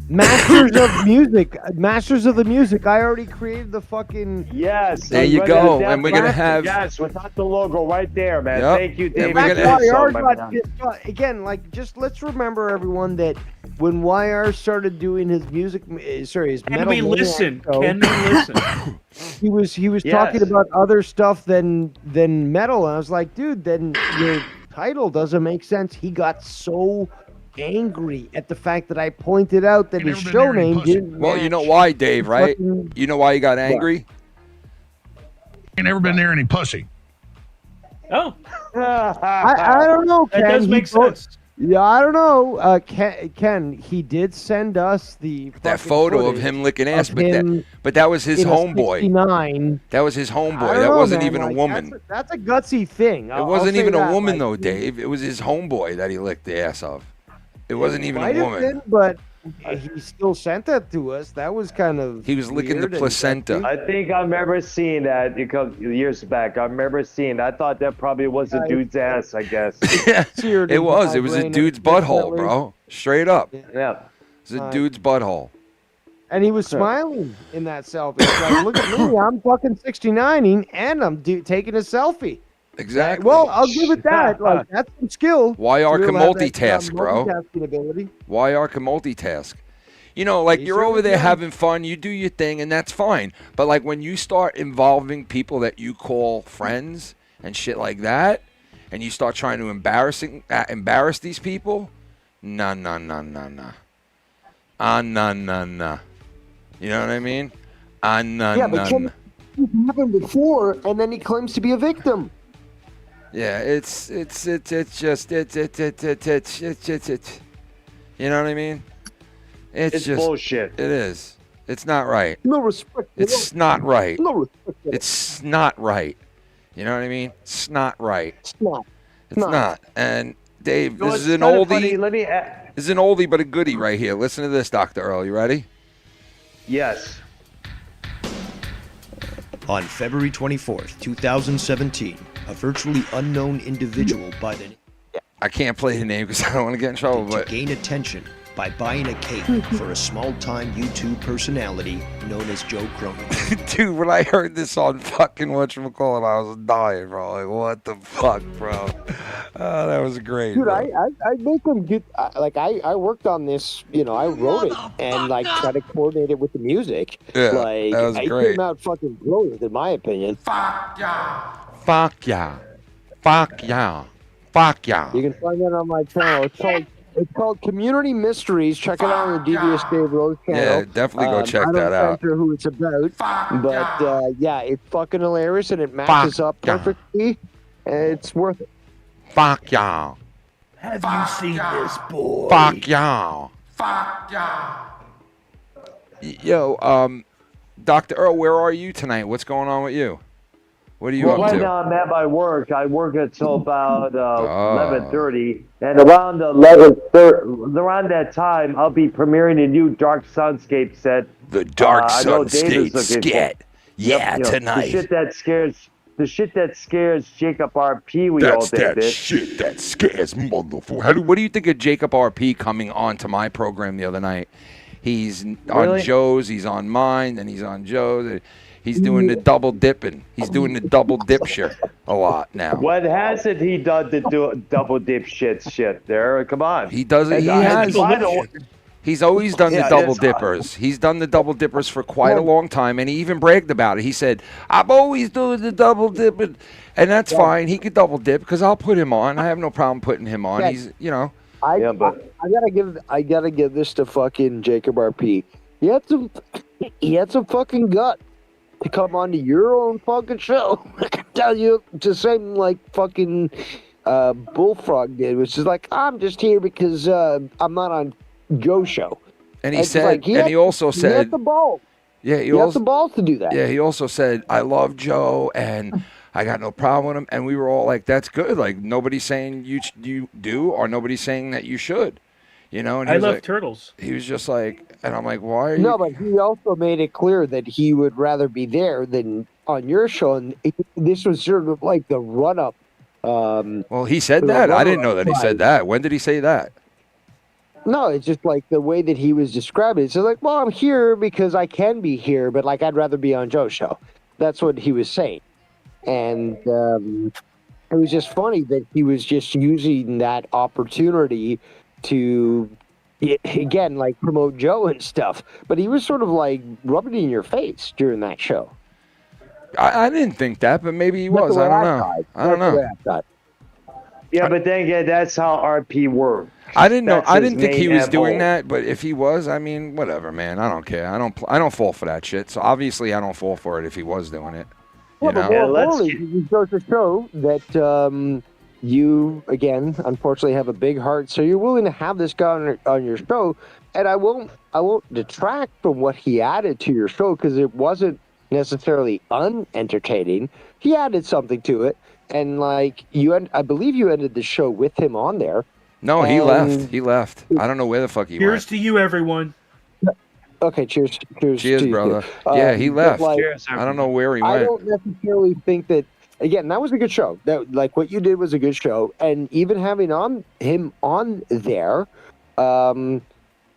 Masters of music. Masters of the music. I already created the fucking. Yes. There you Red go, Dead and we're gonna Classic. have- Yes, without the logo right there, man. Yep. Thank you, And David. we're That's gonna- why ours my got man. pissed off. Again, like, just let's remember, everyone, that when YR started doing his music, his Can metal we Maniac listen? show, Can we listen? he was Yes. talking about other stuff than metal, and I was like, dude, then your title doesn't make sense. He got so angry at the fact that I pointed out that You his never been show near any name pussy. didn't. Well, you know match why, Dave, right? fucking- You know why he got angry? Ain't never been near any pussy. Oh, I don't know, that Ken. does He make wrote- sense. Yeah, I don't know. Ken, he did send us the That fucking photo of footage him licking ass, of but him that was his in a homeboy. 69. That was his I homeboy. don't That know, wasn't man, even a like, woman. That's a gutsy thing. It wasn't even a woman though, Dave. Dave. It was his homeboy that he licked the ass of. It wasn't even Might a have woman. been, but he still sent that to us. That was kind of. He was licking the weird and placenta. gutsy. I think I remember seeing that years back. I remember seeing that. I thought that probably was a dude's ass, I guess. Seared It into was. my It was a brain, dude's butthole, unfortunately. bro. Straight up. It Yeah. was a dude's butthole. And he was smiling in that selfie. He's like, look at me, I'm fucking 69ing, and I'm taking a selfie. Exactly. Well, I'll give it that. Like, that's some skill. YR to can have that, multitask, bro. multitasking ability. YR can multitask. You know, like He you're over certainly there can. having fun, you do your thing, and that's fine. But like when you start involving people that you call friends and shit like that, and you start trying to embarrass these people, nah. Nah. You know what I mean? Yeah, but Ken, it happened before, and then he claims to be a victim. Yeah, it's just you know what I mean? It's just bullshit. It is. It's not right. No respect. It's not right. no respect. It's not right. You know what I mean? It's not right. It's not. It's not. And Dave, You know, this is it's an kinda oldie. funny. Let me. This is an oldie but a goodie right here. Listen to this, Dr. Earl. You ready? Yes. On February 24th, 2017, a virtually unknown individual by the I can't play the name because I don't want to get in trouble, to but gain attention by buying a cake for a small-time YouTube personality known as Joe Cronin. dude, when I heard this on fucking whatchamacallit, I was dying, bro. Like, what the fuck, bro? Oh, that was great. Dude, bro. I make him get I worked on this, I wrote it and like try to coordinate it with the music. Yeah, like that was it great. came out fucking brilliant in my opinion. Fuck yeah. Fuck yeah. Fuck yeah. You can find that on my channel. It's called Community Mysteries. Check it out on the Devious Dave Rose channel. Yeah, definitely go check that I out. don't censor who it's about, but yeah, it's fucking hilarious and it matches up yeah. perfectly. And it's worth it. Fuck yeah. Have you seen this boy? Fuck yeah. Yo, Dr. Earl, where are you tonight? What's going on with you? What are you Well, up right to? now I'm at my work. I work until about Oh. 11:30, and around 11:30, around that time, I'll be premiering a new Dark Sunscape set. The Dark I know Dave is Sunscape looking for- sket. Yeah, You know, tonight. the shit that scares Jacob RP. We all That's did, that bitch. shit that scares motherfucker. What do you think of Jacob RP coming on to my program the other night? He's on Really? Joe's, he's on mine, then he's on Joe's. He's doing the double dipping. He's doing the double dip shit a lot now. What hasn't he done to do double dip shit there? Come on. He does it. And He I- has. by the way- He's always done the Yeah, double that's- dippers. He's done the double dippers for quite a long time, and he even bragged about it. He said, "I'm always doing the double dip," and that's fine. He could double dip because I'll put him on. I have no problem putting him on. Yeah. He's, you know, I but- gotta give this to fucking Jacob RP. He had some fucking gut to come onto your own fucking show. I can tell you the same like fucking Bullfrog did, which is like, I'm just here because I'm not on Joe's show. and he It's said, like, and he also he said, had the balls. yeah, He had the balls to do that. Yeah, he also said, I love Joe, and I got no problem with him. And we were all like, that's good. Like, nobody's saying you do, or nobody's saying that you should. You know? And he I was love like, turtles. He was just like, and I'm like, why are you? No, but he also made it clear that he would rather be there than on your show. And this was sort of like the run-up. Well, he said that. I didn't know that he said that. When did he say that? No, it's just like the way that he was describing it. So like, well, I'm here because I can be here, but like I'd rather be on Joe's show. That's what he was saying. And it was just funny that he was just using that opportunity to, again, like promote Joe and stuff. But he was sort of like rubbing it in your face during that show. I didn't think that, but maybe he That's was. the way I don't know. I don't That's the way know. I thought. Yeah, but then again, that's how RP works. I didn't know. That's I his didn't think he main was doing MO. that, but if he was, I mean, whatever, man. I don't care. I don't fall for that shit. So obviously, I don't fall for it if he was doing it. You Well, but know? Yeah, more let's importantly, it goes to show that you, again, unfortunately have a big heart, so you're willing to have this guy on your show, and I won't detract from what he added to your show because it wasn't necessarily unentertaining. He added something to it, and like I believe you ended the show with him on there. No, he And- left. He left. I don't know where the fuck he Cheers went. to you, everyone. Okay, cheers Cheers, to you. brother. Yeah, he but, left. like, I don't know where he I went. don't necessarily think that. Again, that was a good show. That like what you did was a good show, and even having him on there, I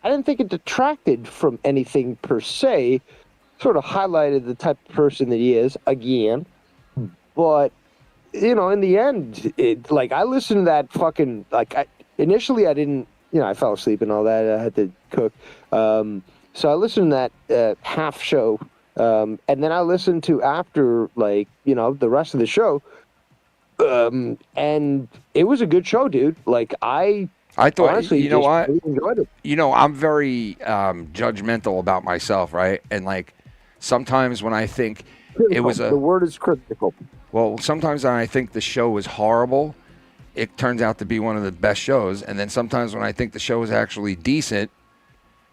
didn't think it detracted from anything per se. Sort of highlighted the type of person that he is again, but you know, in the end, like I listened to that fucking initially I didn't, you know, I fell asleep and all that. I had to cook, so I listened to that half show. And then I listened to after, like, you know, the rest of the show. And it was a good show, dude. Like, I thought, honestly you know just what? really enjoyed it. You know, I'm very judgmental about myself, right? And like sometimes when I think it was The word is critical. well, sometimes when I think the show is horrible, it turns out to be one of the best shows. And then sometimes when I think the show is actually decent,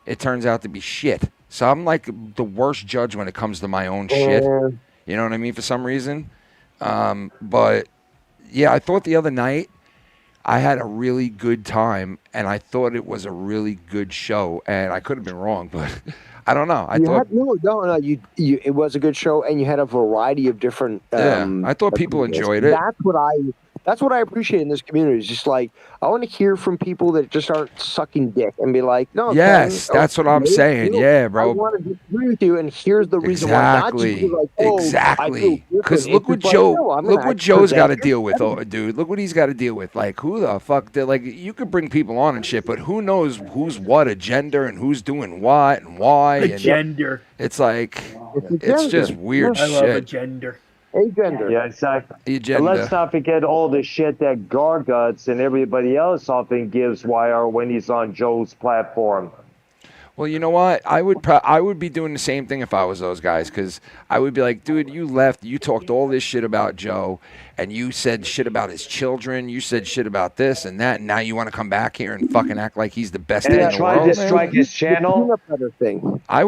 it turns out to be shit. So I'm like the worst judge when it comes to my own shit. You know what I mean? For some reason. But yeah, I thought the other night I had a really good time, and I thought it was a really good show. And I could have been wrong, but I don't know. I thought it was a good show, and you had a variety of different. I thought people enjoyed it. That's what I appreciate in this community. It's just like I want to hear from people that just aren't sucking dick and be like, no. Yes, Ken, that's what I'm saying. no, Yeah, bro. I want to agree with you, and here's the reason why. Not just be like, oh, Exactly. Because look what Joe's got to deal with, dude. Look what he's got to deal with. Like, who the fuck? Like, you could bring people on and shit, but who knows who's what agenda and who's doing what and why? Agenda. It's like, it's just weird I love shit. agenda. Agender. Yeah, exactly. Agenda. And let's not forget all the shit that Garguts and everybody else often gives YR when he's on Joe's platform. Well, you know what? I would be doing the same thing if I was those guys, because I would be like, dude, you left, you talked all this shit about Joe, and you said shit about his children, you said shit about this and that, and now you want to come back here and fucking act like he's the best And thing in then the try world, to man? strike his channel. I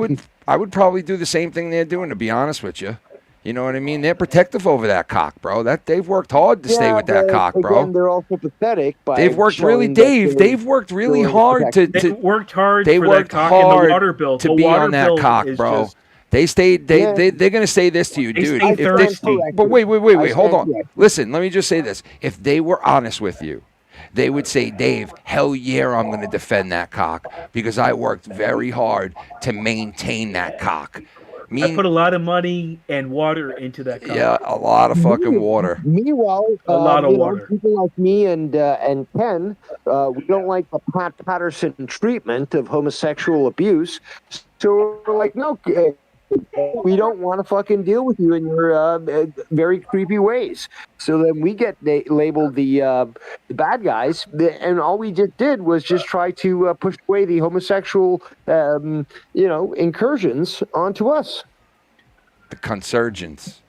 would probably do the same thing they're doing, to be honest with you. You know what I mean? They're protective over that cock, bro. They've worked hard to stay with that cock, bro. Again, they're also pathetic. They've worked really, Dave. They've worked really hard They worked hard. They for worked that cock and the hard water bill. to The be water on that bill cock, is bro. just- They stayed. Yeah. They're gonna say this to you, They dude. stay If they- thirsty. but wait. I Hold stand on. corrected. Listen. Let me just say this. If they were honest with you, they would say, Dave, hell yeah, I'm gonna defend that cock because I worked very hard to maintain that cock. I put a lot of money and water into that cock. Yeah, a lot of fucking water. Meanwhile, A lot of you know, water. people like me and Ken, we don't like the Pat Patterson treatment of homosexual abuse. So we're like, no, we don't want to fucking deal with you in your very creepy ways. So then we get labeled the bad guys, and all we just did was just try to push away the homosexual, incursions onto us. The consurgence.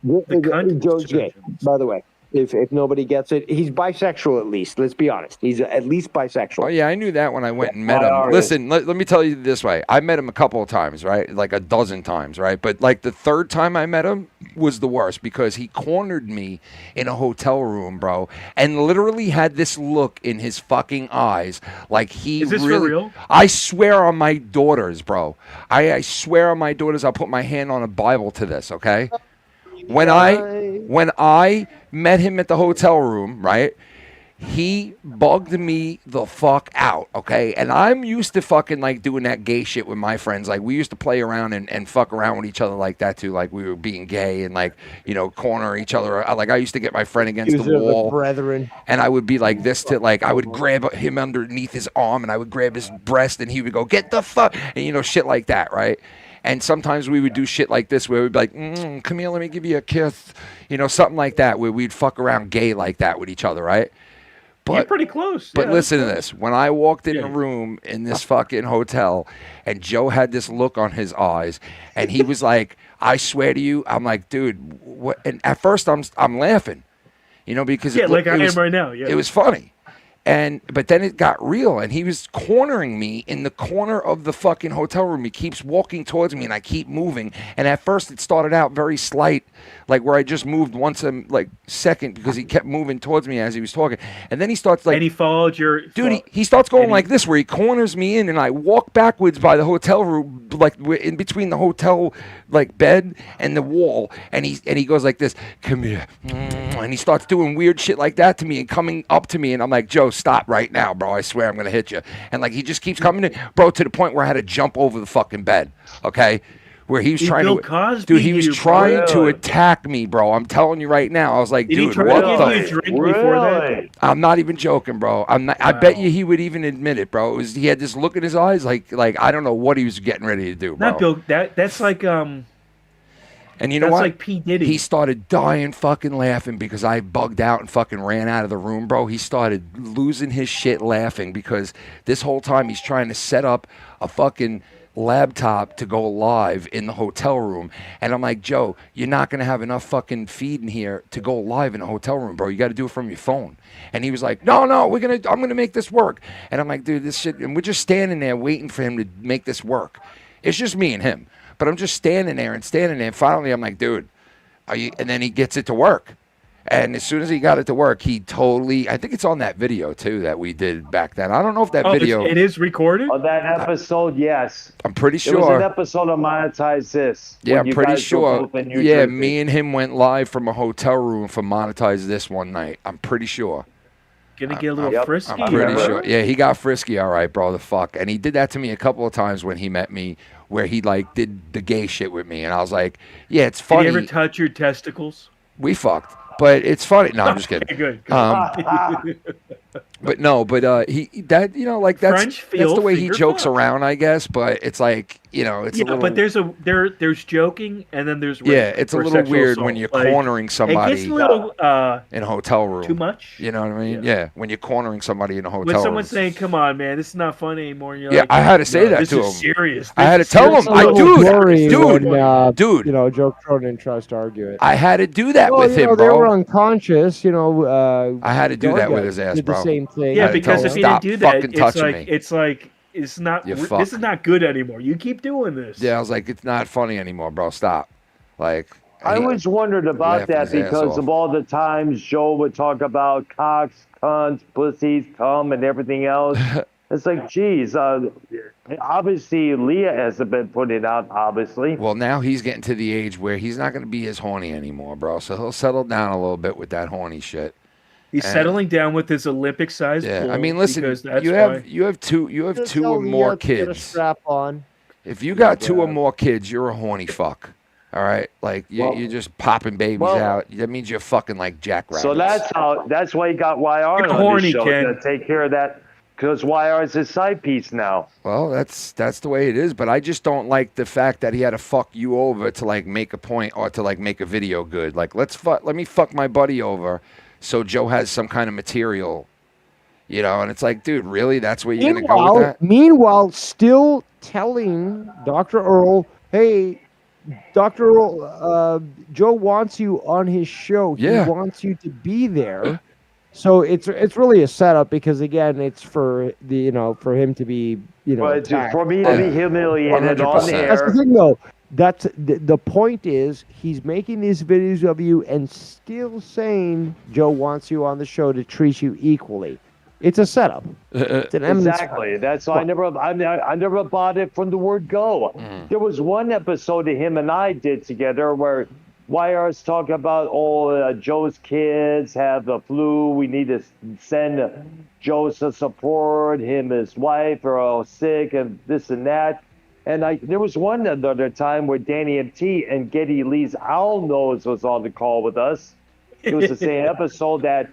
Joe's gay, by the way. If nobody gets it, he's bisexual at least. Let's be honest. He's at least bisexual. Oh yeah, I knew that when I went and met him. Listen, let me tell you this way. I met him a couple of times, right? Like a dozen times, right? But like the third time I met him was the worst because he cornered me in a hotel room, bro, and literally had this look in his fucking eyes like he Is this for really real? I swear on my daughters, bro. I swear on my daughters, I'll put my hand on a Bible to this, okay? When I met him at the hotel room, right? He bugged me the fuck out, okay? And I'm used to fucking like doing that gay shit with my friends. Like we used to play around and fuck around with each other like that too. Like we were being gay and like, corner each other. Like I used to get my friend against the wall. Brethren. And I would be like this to like, I would grab him underneath his arm and I would grab his breast and he would go, get the fuck, and shit like that, right? And sometimes we would do shit like this where we'd be like, come here, let me give you a kiss. Something like that where we'd fuck around gay like that with each other, right? But, You're pretty close. But Yeah, listen to that's this. When I walked in Yeah. the room in this fucking hotel and Joe had this look on his eyes and he was like, I swear to you, I'm like, dude, what? And at first I'm laughing, because Yeah, like I was, am right now. Yeah. it was funny. But then it got real, and he was cornering me in the corner of the fucking hotel room. He keeps walking towards me, and I keep moving. And at first, it started out very slight, like where I just moved once a second because he kept moving towards me as he was talking. And then he starts like, and he followed your dude, he starts going like this, where he corners me in, and I walk backwards by the hotel room, like in between the hotel bed and the wall, and he goes like this, come here, and he starts doing weird shit like that to me and coming up to me, and I'm like, Joe, stop right now, bro, I swear I'm gonna hit you. And like he just keeps coming in, bro, to the point where I had to jump over the fucking bed, okay? Where he was He trying Bill to, Cosby dude, he was you, trying to bro. attack me, bro. I'm telling you right now. I was like, Did he dude, try what to the? give you a drink before that? I'm not even joking, bro. I'm not. I bet you he would even admit it, bro. He had this look in his eyes, like I don't know what he was getting ready to do, bro. Not Bill. That's like And you know that's what? like P. Diddy. He started dying fucking laughing because I bugged out and fucking ran out of the room, bro. He started losing his shit laughing because this whole time he's trying to set up a fucking laptop to go live in the hotel room. And I'm like, Joe, you're not going to have enough fucking feed in here to go live in a hotel room, bro. You got to do it from your phone. And he was like, no, I'm going to make this work. And I'm like, dude, this shit, and we're just standing there waiting for him to make this work. It's just me and him. But I'm just standing there. And finally, I'm like, dude, are you? And then he gets it to work. And as soon as he got it to work, he totally, I think it's on that video, too, that we did back then. I don't know if that video. It is recorded? On that episode, yes. I'm pretty It was sure. an episode of Monetize This. Yeah, when I'm you pretty guys were sure. both in New Yeah, Jersey. me and him went live from a hotel room for Monetize This one night. I'm pretty sure. Gonna get a little frisky. I'm pretty Remember? sure. Yeah, he got frisky, all right, bro. The fuck. And he did that to me a couple of times when he met me, where he did the gay shit with me. And I was like, yeah, it's funny. Did he ever touch your testicles? We fucked. But it's funny. No, I'm just kidding. Good. But no, he that's French that's the way he finger jokes fuck. around, I guess. But it's like, it's a little. But there's joking and then there's it's a or little sexual weird assault. when you're Like, cornering somebody It gets a little in a hotel room. too much. You know what I mean? Yeah. When you're cornering somebody in a hotel When room. someone's saying, "Come on, man, this is not funny anymore," and you're Yeah, like, I had to say "No, that this to is him. Serious. I had to This is tell him, serious." dude, Joe Cronin tries to argue it. I had to do that with him, They were bro. unconscious, I had to do that with his ass, did bro. the same thing. Yeah, had to because tell if him, you didn't "Stop do that, fucking touching me." it's not. You This fuck. is not good anymore. You keep doing this. Yeah, I was like, it's not funny anymore, bro. Stop. Like, I was wondering about laughing that his ass because off. of all the times Joe would talk about cocks, cunts, pussies, cum, and everything else. It's like, geez, Obviously, Leah hasn't been putting it out, obviously. Well, now he's getting to the age where he's not going to be as horny anymore, bro. So he'll settle down a little bit with that horny shit. He's settling down with his Olympic-sized Yeah, bull. I mean, listen, because that's you have two Just or tell more Leah to get a kids. strap on. If you got two or more kids, you're a horny fuck. All right, like you're just popping babies out. That means you're fucking like jackrabbits. So that's why he got YR on horny, the show Ken. to take care of that, because YR is his side piece now. Well, that's the way it is, but I just don't like the fact that he had to fuck you over to like make a point or to like make a video good. Like let me fuck my buddy over so Joe has some kind of material. You know, and it's like, dude, really? That's where you're going to go with that? Meanwhile, still telling Dr. Earl, hey, Dr. Earl, Joe wants you on his show. He wants you to be there. So it's really a setup because, again, it's for for him to be, But for me to be humiliated on the air. That's the thing, though. That's the point is he's making these videos of you and still saying Joe wants you on the show to treat you equally. It's a setup. It's an Exactly. That's why I never bought it from the word go. There was one episode that him and I did together where YR's talking about Joe's kids have the flu. We need to send Joe some support. Him and his wife are all sick and this and that. And there was one other time where Danny MT and Geddy Lee's Owl Nose was on the call with us. It was the same episode that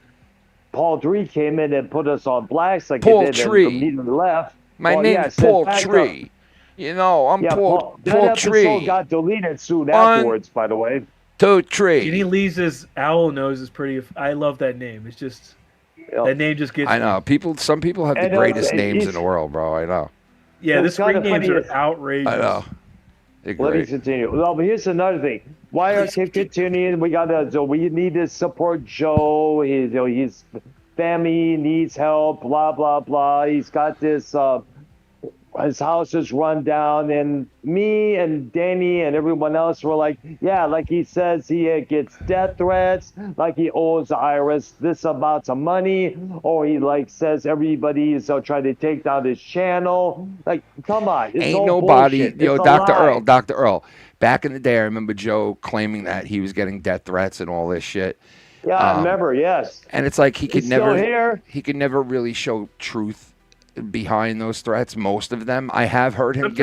Paul Tree came in and put us on blast like Paul he did Tree. and immediately left. My name's Paul Tree. You know, I'm Paul Tree. That episode got deleted soon afterwards, by the way. Tree. Jenny Lee's Owl Nose is pretty. I love that name. It's just that name just gets. I know some people have the greatest names in the world, bro. I know. Yeah, the screen names are outrageous. I know. Let me continue. Well, but here's another thing. Why are keep continuing? We need to support Joe. His family needs help. Blah blah blah. He's got this. His house is run down, and me and Danny and everyone else were like, yeah, like he says he gets death threats, like he owes the IRS this amount of money, or he like says everybody is trying to take down his channel. Like, come on, it's ain't all nobody, bullshit. yo, It's a Dr. lie. Earl. Back in the day, I remember Joe claiming that he was getting death threats and all this shit. Yeah, I remember. Yes. And it's like he could He's never, still here. he could never really show truth behind those threats. Most of them, I have heard him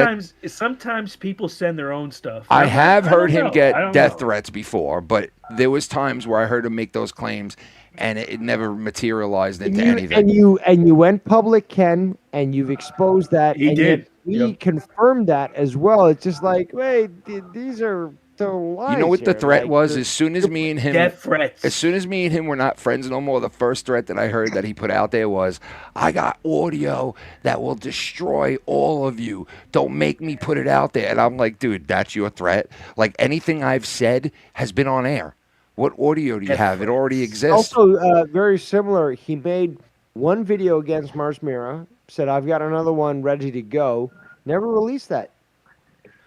Sometimes people send their own stuff. I have heard him get death know. threats before, but there was times where I heard him make those claims, and it never materialized into anything. And you went public, Ken, and you've exposed that. He and did. We confirmed that as well. It's just like, wait, these are the lies. You know what the here. threat Like, was? As soon as me and him, Death threats. as soon as me and him were not friends no more, the first threat that I heard that he put out there was, "I got audio that will destroy all of you. Don't make me put it out there." And I'm like, dude, that's your threat? Like anything I've said has been on air. What audio do you have? It already exists. Also, very similar. He made one video against Mars Mira. Said, "I've got another one ready to go." Never released that.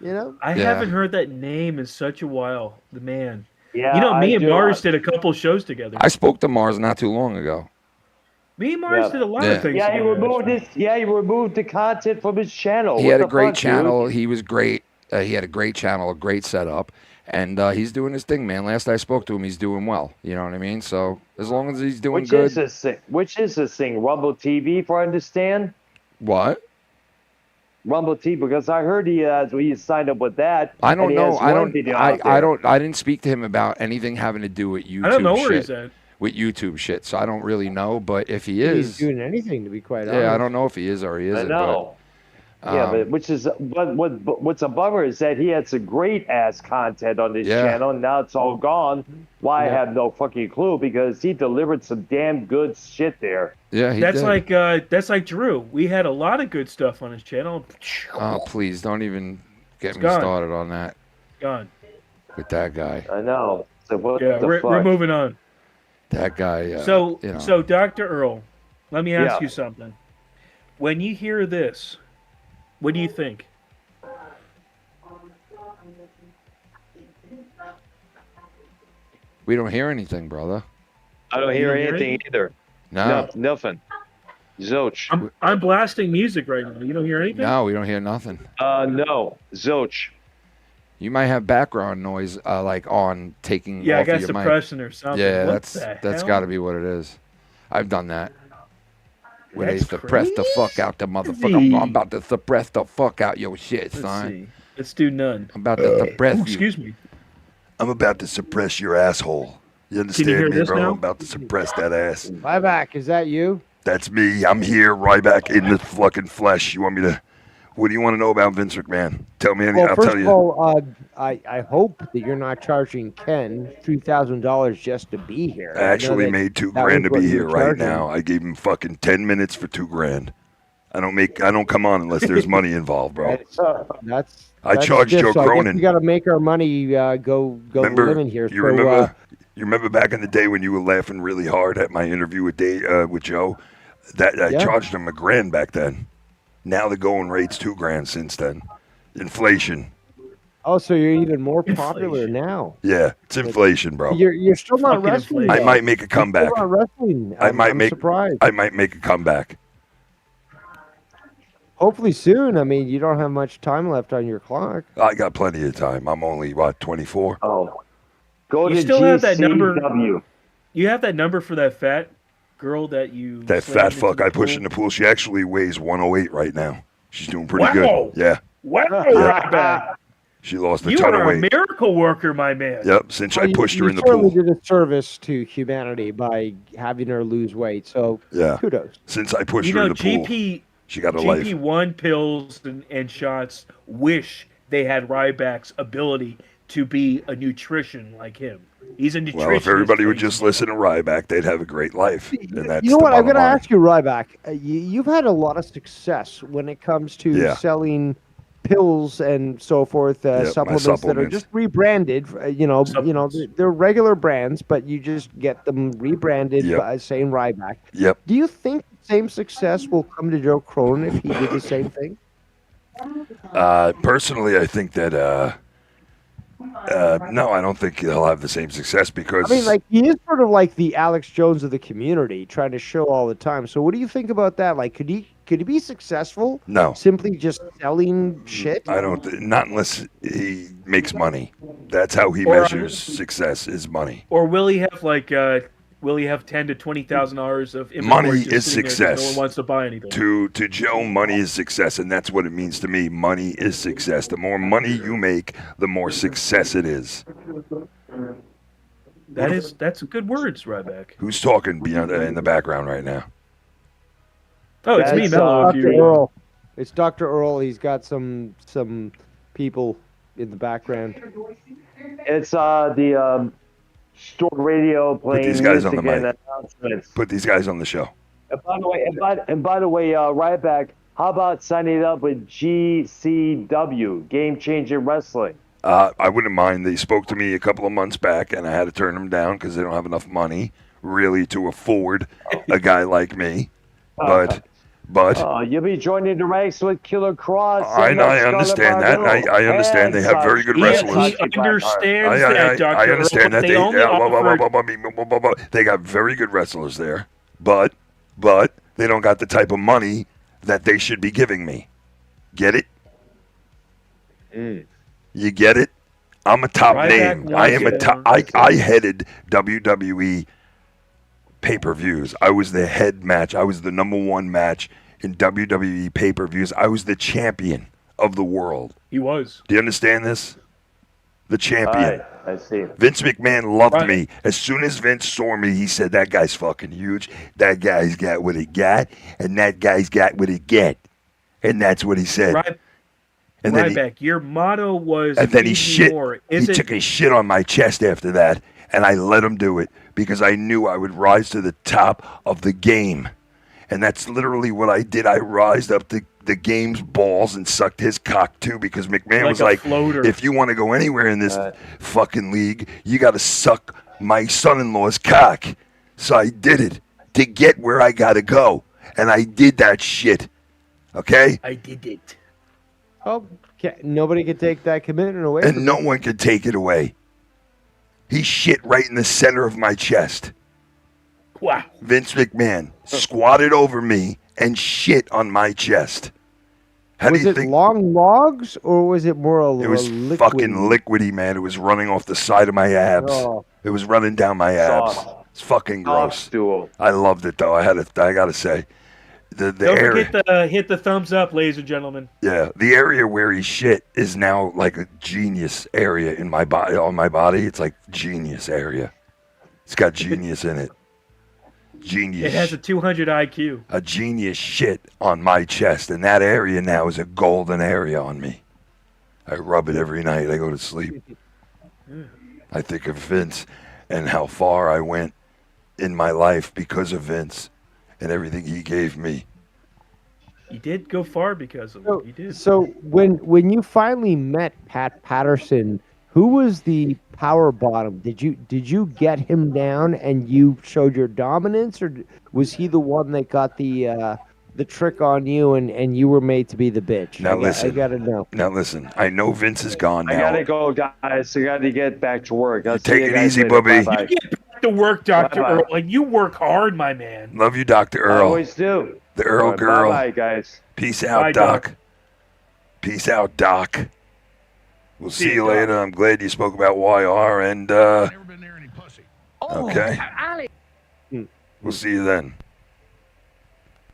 You know, I haven't heard that name in such a while. The man. Yeah, You know, me and Mars did a couple shows together. I spoke to Mars not too long ago. Me and Mars did a lot of things. Yeah, he together. removed his. Yeah, he removed the content from his channel. He What had a the great fuck, channel. dude? He was great. He had a great channel, a great setup, and he's doing his thing, man. Last I spoke to him, he's doing well. You know what I mean? So as long as he's doing good. Which is this thing? Rumble TV, if I understand. What? Rumble TV, because I heard he signed up with that. I don't and he know. has I one don't. video out I there. don't. I didn't speak to him about anything having to do with YouTube. I don't know where shit, he's at. with YouTube shit. So I don't really know. But if he he's is, doing anything to be quite honest. yeah, I don't know if he is or he isn't. I know. Yeah, but what's a bummer is that he had some great ass content on his channel, and now it's all gone. Why I have no fucking clue, because he delivered some damn good shit there. Yeah, he That's did. that's like Drew. We had a lot of good stuff on his channel. Oh, please don't even get me gone. started on that Gone. with that guy. I know. So what Yeah, the we're fuck? moving on. That guy. So, you know. so Dr. Earl, let me ask Yeah. you something. When you hear this, what do you think? We don't hear anything, brother. I don't hear You don't hear anything either. No. Nothing. Zilch. I'm blasting music right now. You don't hear anything? No, we don't hear nothing. No. Zilch. You might have background noise, like on taking Yeah, off I got of your mic. suppression or something. Yeah, What that's got to be what it is. I've done that. Where they That's suppress the fuck out the motherfucker. I'm about to suppress the fuck out your shit, Let's son. see. Let's do none. I'm about to suppress Ooh, you. excuse me. I'm about to suppress your asshole. You understand hear me, this bro? now? I'm about to suppress that ass. Ryback, is that you? That's me. I'm here, Ryback, in the fucking flesh. You want me to... What do you want to know about Vince McMahon? Tell me anything. Well, I'll first tell of you. all, I hope that you're not charging Ken $2,000 just to be here. I actually made $2,000 to be here right now. I gave him fucking 10 minutes for $2,000. I don't come on unless there's money involved, bro. I charged Joe Cronin. We got to make our money go live in here. You remember back in the day when you were laughing really hard at my interview with Joe? That I charged him $1,000 back then. Now the going rate's $2,000 since then. Inflation. Oh, so you're even more popular now. Yeah, it's inflation, bro. You're still not wrestling. I might make a comeback. You're still not wrestling. I'm surprised. I might make a comeback. Hopefully soon. I mean, you don't have much time left on your clock. I got plenty of time. I'm only 24. Oh, go You to still have that number. GCW. You have that number for that fat girl that you. That slammed fat into fuck the I pushed pool? in the pool. She actually weighs 108 right now. She's doing pretty Wow. good. Yeah. Wow, Yeah. Ryback. She lost a You ton are of a weight. miracle worker, my man. Yep. Since I pushed her in the certainly pool. did a service to humanity by having her lose weight. So Yeah. kudos. Since I pushed You her know, in the pool, GP. she got a life. GP1 pills and shots wish they had Ryback's ability to be a nutrition like him. He's a nutritionist. Well, if everybody would basically. just listen to Ryback, they'd have a great life. And that's You know the what? I'm bottom going to line. ask you, Ryback. You've had a lot of success when it comes to selling pills and so forth, my supplements that are supplements. just rebranded. They're regular brands, but you just get them rebranded by saying Ryback. Yep. Do you think the same success will come to Joe Cronin if he did the same thing? Personally, I think that no, I don't think he'll have the same success because I mean, like, he is sort of like the Alex Jones of the community, trying to show all the time. So what do you think about that? Like, could he be successful? No. Simply just selling shit? I don't. Not unless he makes money. That's how he measures success is money. Or will he have will he have $10,000 to $20,000 of inventory Money just is sitting there 'cause success. No one wants to buy anything. To Joe, money is success, and that's what it means to me. Money is success. The more money you make, the more success it is. That's good words, Ryback. Who's talking beyond in the background right now? Oh, it's me, Mello. Dr. Earl. It's Dr. Earl. He's got some people in the background. It's the store radio playing Put these guys on the music and mic. announcements. Put these guys on the show. And by the way, Ryback, how about signing up with GCW, Game Changer Wrestling? I wouldn't mind. They spoke to me a couple of months back, and I had to turn them down because they don't have enough money really to afford a guy like me. But you'll be joining the ranks with Killer Cross. I understand that. I understand they have very good wrestlers. He understands that, Dr. I understand Earl, that they they got very good wrestlers there, but they don't got the type of money that they should be giving me. Get it? You get it? I'm a top name. I am a top. I headed WWE pay-per-views. I was the head match. I was the number one match in WWE pay-per-views. I was the champion of the world. He was. Do you understand this? The champion. I see. Vince McMahon loved me. As soon as Vince saw me, he said, that guy's fucking huge. That guy's got what he got, and that guy's got what he get. And that's what he said. And then Ryback, your motto was and then he "Feed me shit. more." He took a shit on my chest after that, and I let him do it because I knew I would rise to the top of the game. And that's literally what I did. I rised up the game's balls and sucked his cock too, because McMahon was like, if you want to go anywhere in this fucking league, you got to suck my son-in-law's cock. So I did it to get where I got to go. And I did that shit. Okay? I did it. Oh, nobody can take that commitment away. And no one can take it away. He shit right in the center of my chest. Wow. Vince McMahon squatted over me and shit on my chest. How Was do you it think? long logs or was it more It was liquid? fucking liquidy, man. It was running off the side of my abs. Oh. It was running down my abs. Soft. It's fucking gross. Stool. I loved it though. I gotta say, the Don't area. forget to hit the thumbs up, ladies and gentlemen. Yeah, the area where he shit is now like a genius area in my body. On my body, it's like genius area. It's got genius in it. Genius. It has a 200 IQ. A genius shit on my chest, and that area now is a golden area on me. I rub it every night. I go to sleep. I think of Vince and how far I went in my life because of Vince and everything he gave me. You did go far because of it. You did. So when you finally met Pat Patterson, who was the power bottom? Did you get him down and you showed your dominance, or was he the one that got the trick on you and you were made to be the bitch? Now listen. I gotta know. Now listen. I know Vince is gone now. I gotta go, guys. I gotta get back to work. I'll see Take you it guys easy, later. Bubby. Bye-bye. You get back to work, Dr. Bye-bye. Earl. Like, you work hard, my man. Love you, Dr. I Earl. always do. The Earl All right, girl. Bye, guys. Peace out, Bye, Doc. Doc. Peace out, Doc. We'll see you Doc. later. I'm glad you spoke about YR, and Never been near any pussy. okay. We'll see you then.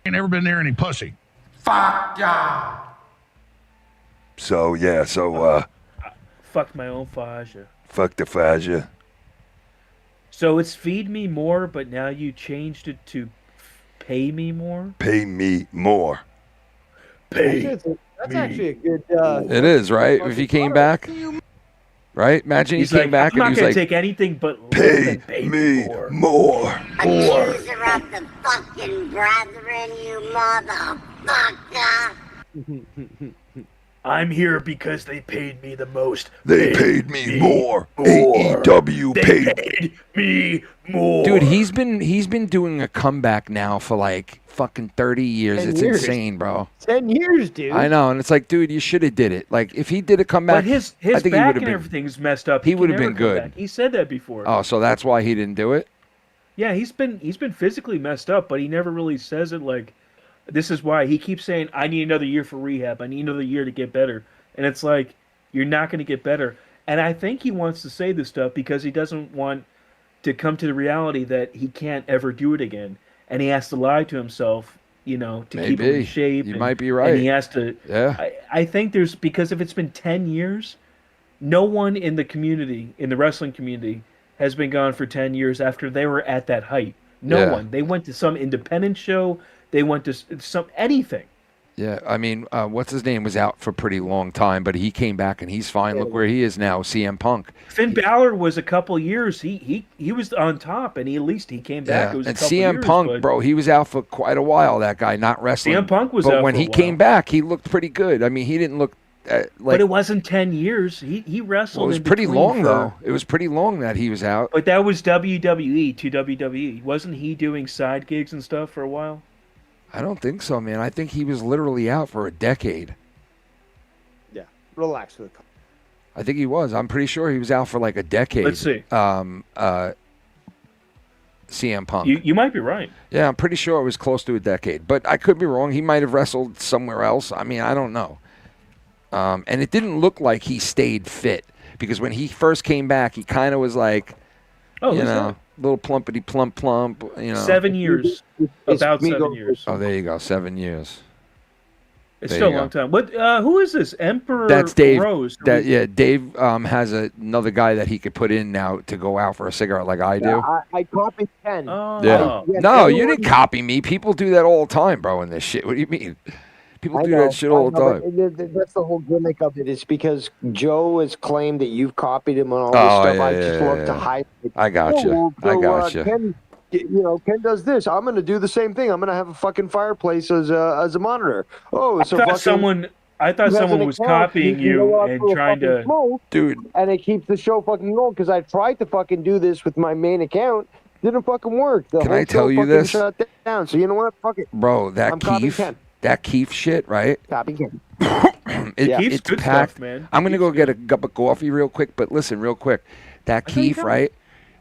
Ain't never been near any pussy. Fuck y'all. So yeah, Fuck my own Faja. fuck the Faja. So it's feed me more, but now you changed it to pay me more? Pay me more. That's actually a good. It is, right? If he came back, right? Imagine he He's came like, back I'm not and he going was to like, take anything but less Pay than pay me more. more. Accuser of the fucking brethren, you motherfucker! I'm here because they paid me the most. They paid me more. more. AEW They paid. paid me more. dude, he's been doing a comeback now for like fucking 30 years. 10 It's years. insane, bro. 10 years, dude. I know, and it's like, dude, you should have did it. Like, if he did a comeback, But his I think he back would have and been. everything's messed up. He can would have never been come good. back. He said that before. Oh, so that's why he didn't do it. Yeah, he's been physically messed up, but he never really says it like, this is why. He keeps saying, I need another year for rehab. I need another year to get better. And it's like, you're not going to get better. And I think he wants to say this stuff because he doesn't want to come to the reality that he can't ever do it again. And he has to lie to himself, you know, to keep him in Maybe. shape. You and, might be right. And he has to... Yeah. I think there's... Because if it's been 10 years, no one in the community, in the wrestling community, has been gone for 10 years after they were at that height. No Yeah. one. They went to some independent show. They went to some... Anything. Yeah, I mean, what's his name was out for a pretty long time, but he came back and he's fine. Look where he is now, CM Punk. Finn Balor was a couple years. He was on top, and at least he came back. Yeah, It was and a couple CM years, Punk, but bro, he was out for quite a while. That guy, not wrestling. CM Punk was but out when for a he came while. back, he looked pretty good. I mean, he didn't look like. But it wasn't 10 years. He wrestled. Well, it was in pretty between long for- though. It was pretty long that he was out. But that was WWE to WWE. Wasn't he doing side gigs and stuff for a while? I don't think so, man. I think he was literally out for a decade. Yeah, relax with it. I think he was. I'm pretty sure he was out for like a decade. Let's see. CM Punk. You might be right. Yeah, I'm pretty sure it was close to a decade, but I could be wrong. He might have wrestled somewhere else. I mean, I don't know. And it didn't look like he stayed fit because when he first came back, he kind of was like, Oh, you who's know, that? little plumpity plump, you know. 7 years. It's About me 7 going- years. Oh, there you go, 7 years. It's there still a you long go. time. What? Who is this? Emperor That's Dave. Rose. Dave has another guy that he could put in now to go out for a cigarette like I do. Yeah, I copied Ken. Oh. Yeah. Yeah, No, you everyone- didn't copy me. People do that all the time, bro, in this shit. What do you mean? People I do know, that shit all the I know, time. but that's the whole gimmick of it. Is because Joe has claimed that you've copied him on all Oh, this stuff. I yeah, just yeah, love yeah. to hide it. I got you. Oh, I well, got you. Ken, Ken does this. I'm going to do the same thing. I'm going to have a fucking fireplace as a monitor. Oh, so I fucking. thought someone who has someone an was account, copying can you go out and for a trying fucking to. smoke, Dude, and it keeps the show fucking going because I tried to fucking do this with my main account. Didn't fucking work. The Can whole I tell show you fucking this? Shut down. So you know what? Fuck it. bro, that I'm copying Keith, Ken. that Keith shit, right? Copy Ken. It, Keith's it's good packed. stuff, man. I'm gonna Keith's go get a cup of coffee real quick, but listen, real quick. That thought you Keith, got it. right?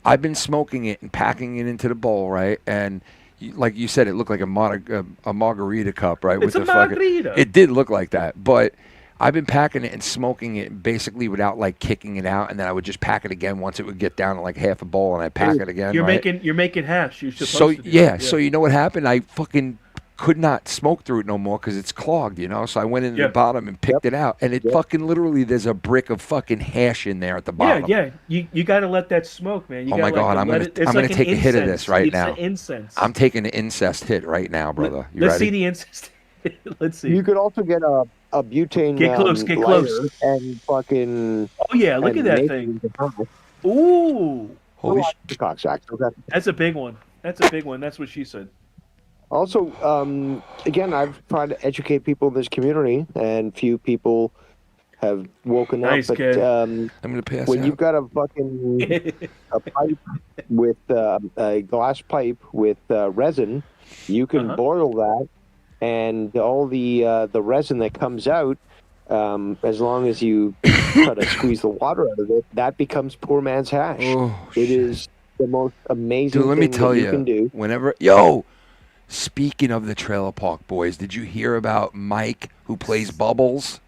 I've been smoking it and packing it into the bowl, right? And like you said, it looked like a margarita cup, right? It's with a the margarita. It did look like that, but I've been packing it and smoking it basically without like kicking it out, and then I would just pack it again once it would get down to like half a bowl, and I pack it again. You're right? making hash. You're supposed So to do yeah, that, so you know what happened? I fucking could not smoke through it no more because it's clogged, you know. So I went into the bottom and picked it out, and it fucking literally there's a brick of fucking hash in there at the bottom. Yeah. You got to let that smoke, man. You Oh my God, I'm gonna take a hit of this right now. It's incense. I'm taking an incest hit right now, brother. You Let's ready? see the incest. Let's see. You could also get a butane. Get close. lighter and fucking. Oh yeah, look at that thing. Ooh. Holy shit. That's a big one. That's what she said. Also, again, I've tried to educate people in this community, and few people have woken up. But I'm gonna pass when out. you've got a fucking a pipe with a glass pipe with resin, you can boil that, and all the resin that comes out, as long as you try to squeeze the water out of it, that becomes poor man's hash. It is the most amazing Dude, let me thing tell that you can do. Whenever speaking of the Trailer Park Boys, did you hear about Mike who plays Bubbles?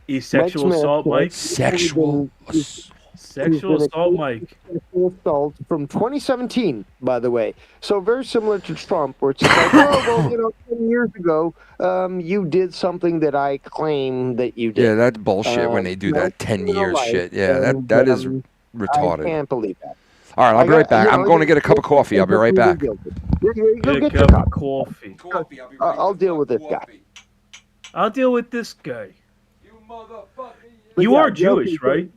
He's sexual assault Mike. Sexual assault Mike. Sexual assault from 2017, by the way. So very similar to Trump, where it's like, oh, well, 10 years ago, you did something that I claim that you did. Yeah, that's bullshit when they do that 10 years shit. Yeah, that is retarded. I can't believe that. All right, I'll be right back. I'm going to get a cup of coffee. I'll be right back. Go get your cup. Coffee. I'll deal with this guy. I'll deal with this guy. You are Jewish, right?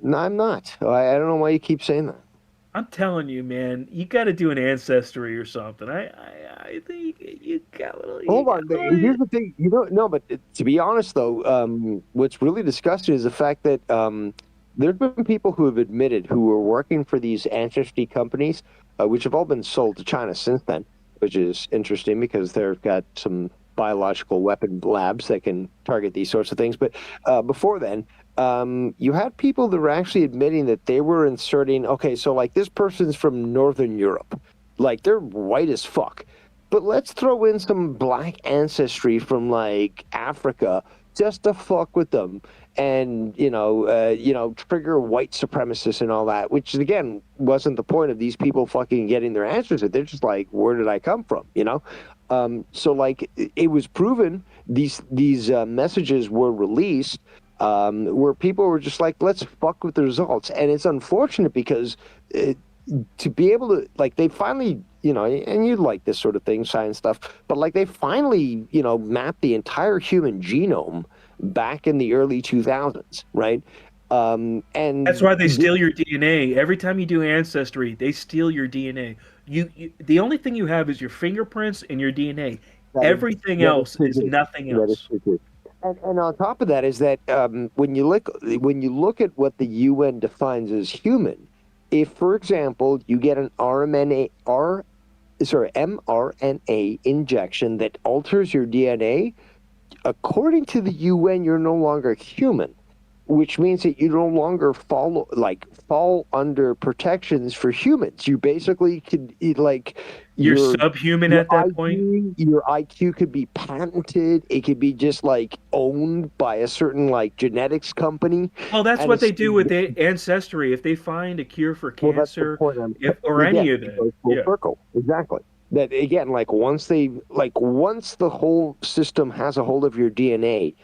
No, I'm not. I don't know why you keep saying that. I'm telling you, man, you got to do an ancestry or something. I think you got to. Hold on. Here's the thing. But to be honest, though, what's really disgusting is the fact that there's been people who have admitted who were working for these ancestry companies, which have all been sold to China since then, which is interesting because they've got some biological weapon labs that can target these sorts of things. But before then, you had people that were actually admitting that they were inserting, okay, so like this person's from Northern Europe. Like they're white as fuck. But let's throw in some black ancestry from like Africa just to fuck with them and, trigger white supremacists and all that, which again wasn't the point of these people fucking getting their answers. They're just like, where did I come from? So like it was proven these messages were released where people were just like, let's fuck with the results. And it's unfortunate because to be able to, like, they finally, and you like this sort of thing, science stuff, but like they finally, mapped the entire human genome back in the early 2000s, right? And that's why they steal your DNA. Every time you do ancestry, they steal your DNA. You the only thing you have is your fingerprints and your DNA. Everything else is nothing else. And on top of that is that when you look at what the UN defines as human, if, for example, you get an mRNA injection that alters your DNA, according to the UN, you're no longer human, which means that you no longer fall under protections for humans. You basically could you're subhuman at that point. Your IQ could be patented. It could be just like owned by a certain like genetics company. Well, that's what they do with ancestry. If they find a cure for cancer, or any of that, circle. Exactly. That again, once the whole system has a hold of your DNA,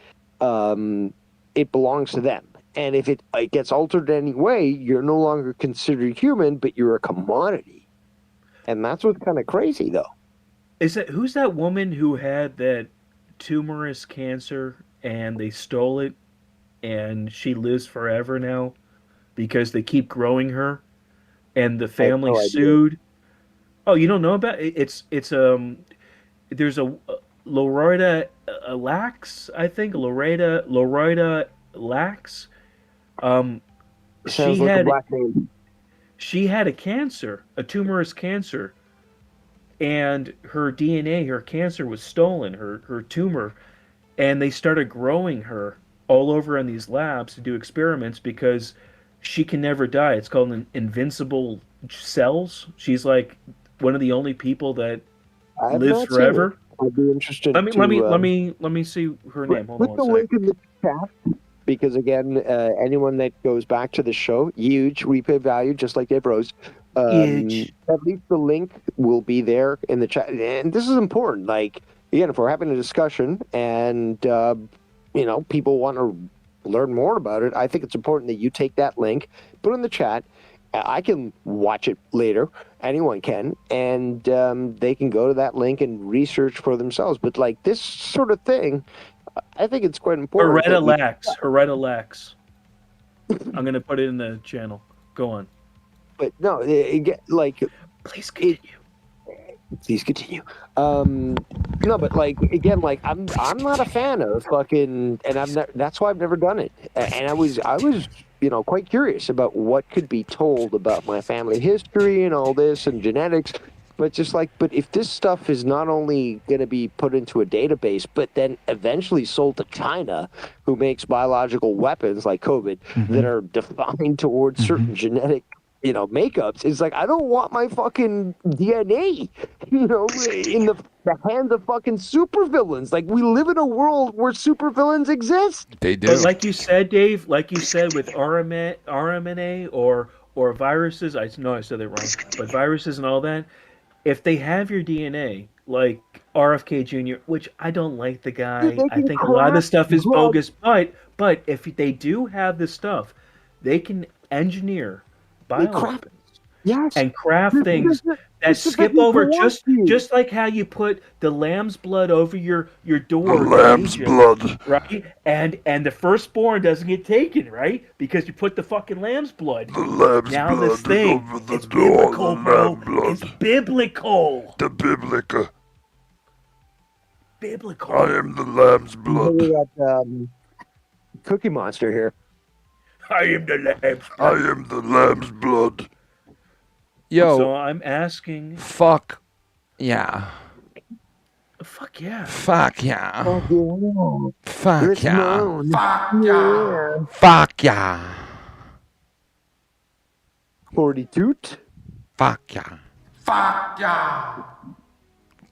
it belongs to them. And if it gets altered in any way, you're no longer considered human, but you're a commodity. And that's what's kind of crazy, though. Who's that woman who had that tumorous cancer and they stole it, and she lives forever now because they keep growing her, and the family sued? Oh, you don't know about it? There's a Loretta Lax, I think. Loretta Lax. Sounds like a black name. She had a cancer, a tumorous cancer, and her DNA, her cancer was stolen, her tumor, and they started growing her all over in these labs to do experiments because she can never die. It's called invincible cells. She's like one of the only people that I've lives not seen forever. it. I'd be interested Let me to. let me see her name. Hold Put on the one link in the chat because again, anyone that goes back to the show, huge replay value, just like Dave Rose. Huge. At least the link will be there in the chat, and this is important. Like again, if we're having a discussion and people want to learn more about it, I think it's important that you take that link, put it in the chat. I can watch it later. Anyone can, and they can go to that link and research for themselves. But like this sort of thing, I think it's quite important. Heretta Lax. I'm gonna put it in the channel. Go on. But no, Please continue. Please continue. No, but like again, like I'm not a fan of fucking, and that's why I've never done it. And I was quite curious about what could be told about my family history and all this and genetics. But but if this stuff is not only going to be put into a database, but then eventually sold to China, who makes biological weapons like COVID that are defined towards certain genetic makeups, it's like I don't want my fucking DNA, in the hands of fucking supervillains. Like we live in a world where supervillains exist. They do. But like you said, Dave, with RMNA or viruses, I know I said it wrong, but viruses and all that, if they have your DNA, like RFK Jr., which I don't like the guy, I think a lot of the stuff is bogus, but if they do have this stuff, they can engineer bioweapons. Yes. And craft things that skip over, just like how you put the lamb's blood over your door. The lamb's blood. Right? And the firstborn doesn't get taken, right? Because you put the fucking lamb's blood. The lamb's now blood this thing, over the it's door. biblical, The bro. lamb blood. It's biblical. The biblical. Biblical. I am the lamb's blood. We got Cookie Monster here. I am the lamb's blood. I am the lamb's blood. Yo. So I'm asking. Fuck. Yeah. Fuck yeah. Fuck yeah. Fuck It's yeah. known. Fuck yeah. Fuck yeah. 42. Fuck yeah. Fuck yeah.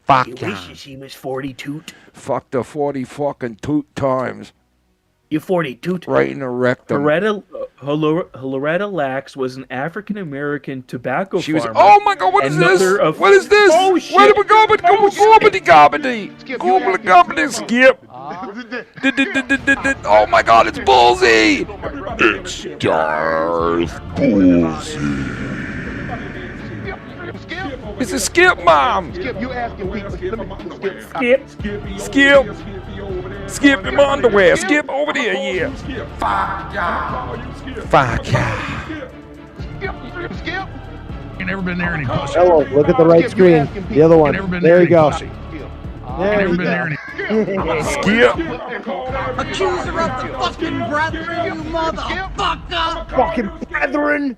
Fuck He yeah. wishes he was 42. Fuck the 40 fucking toot times. You 42. Right in the rectum. Loretta Lax was an African-American tobacco She was. farmer. Oh my god, what is this? What is this? Oh, shit. Where did we go? Gobbity gobbity. Gobbity gobbity skip. Oh my god, it's Bullsy. It's Darth Bullsy. It's a skip, mom. Skip, you asking weak. Skip. Skip in my underwear. Skip over there, yeah. Fuck yeah. Fuck yeah. Skip. You never been there any pussy. Hello, look at the right screen. The other one. Never been There you any go. pussy. There Never you been there go. any. Skip. Accuser of the fucking brethren, you motherfucker. Fucking brethren.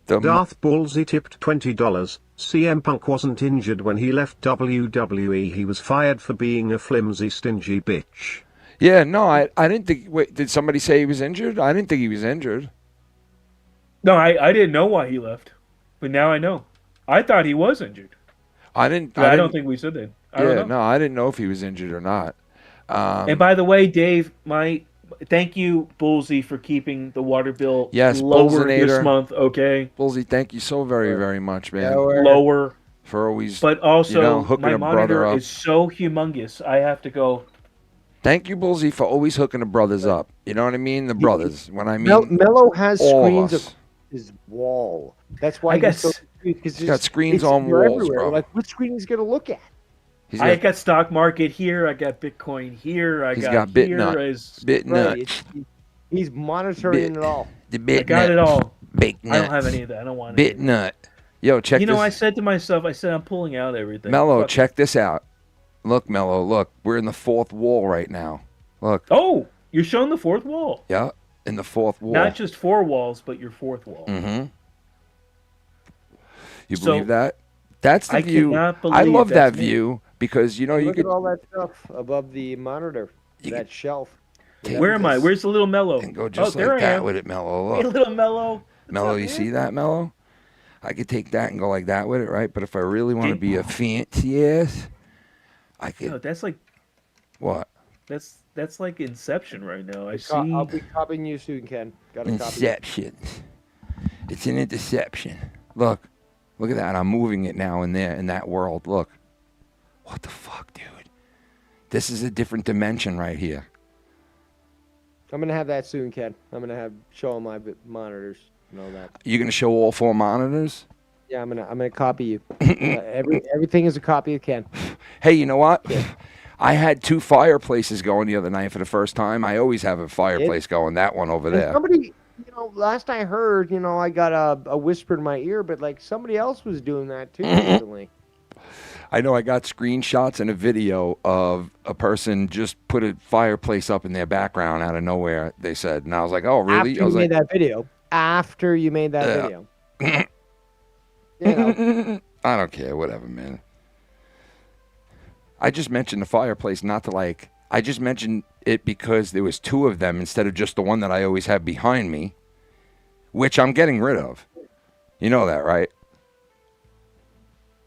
Darth Bullsy tipped $20. CM Punk wasn't injured when he left WWE. He was fired for being a flimsy, stingy bitch. Yeah, no, I didn't think. Wait, did somebody say he was injured? I didn't think he was injured. No, I didn't know why he left, but now I know. I thought he was injured. I don't think we said that. I don't know. No, I didn't know if he was injured or not. And by the way, Dave, thank you, Bullsy, for keeping the water bill lower this month. Okay, Bullsy, thank you so very, very much, man. Lower for always. But also, hooking my a brother monitor up. is so humongous. I have to go. Thank you, Bullsy, for always hooking the brothers up. You know what I mean? The brothers. When I mean Mello has all screens of us. of his wall. That's why I guess he's got screens on they're walls, everywhere. bro. Like, what screen he's gonna look at? I got stock market here. I got Bitcoin here. He's got BitNut. Right, he's monitoring it all. The BitNut. I got it all. Big I nut. don't have any of that. I don't want it. BitNut. Yo, check this. I said to myself, I'm pulling out everything. Mello, check this out. Look, Mello, look. We're in the fourth wall right now. Look. Oh, you're showing the fourth wall. Yeah, in the fourth wall. Not just four walls, but your fourth wall. Mm-hmm. You believe that? That's the I view. cannot believe I love that that's me. view because you Look could at all that stuff above the monitor. That shelf. Where am I? Where's the little Mello? and go just there like I that am. with it, Mello. Hey, Look. little Mello. Mello, you see that, Mello? I could take that and go like that with it, right? But if I really want to be a fancy ass, I could. No, that's like What? that's like Inception right now. I see. I'll be copying you soon, Ken. Got to copy. Inception. It's an interception. Look at that. I'm moving it now in there in that world. Look. What the fuck, dude? This is a different dimension right here. I'm gonna have that soon, Ken. I'm gonna show all my monitors and all that. You're gonna show all 4 monitors? Yeah, I'm gonna copy you. Everything is a copy of Ken. Hey, you know what? I had 2 fireplaces going the other night for the first time. I always have a fireplace going. That one over there. Somebody, last I heard, I got a whisper in my ear, but like somebody else was doing that too recently. I know I got screenshots and a video of a person just put a fireplace up in their background out of nowhere, they said. And I was like, oh, really? After you made that video. After you made that video. I don't care. Whatever, man. I just mentioned the fireplace not to like... I just mentioned it because there was 2 of them instead of just the one that I always have behind me, which I'm getting rid of. You know that, right?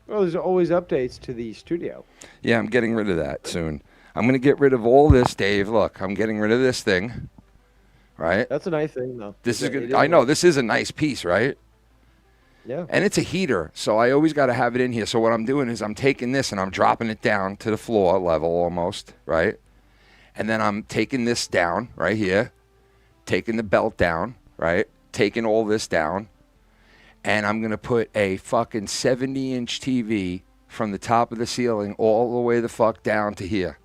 Well, there's always updates to the studio. Yeah, I'm getting rid of that soon. I'm going to get rid of all this, Dave. Look, I'm getting rid of this thing, right? That's a nice thing, though. This is good. I know, this is a nice piece, right? Yeah. And it's a heater, so I always got to have it in here. So what I'm doing is I'm taking this and I'm dropping it down to the floor level almost, right? And then I'm taking this down right here, taking the belt down, right? Taking all this down. And I'm going to put a fucking 70-inch TV from the top of the ceiling all the way the fuck down to here.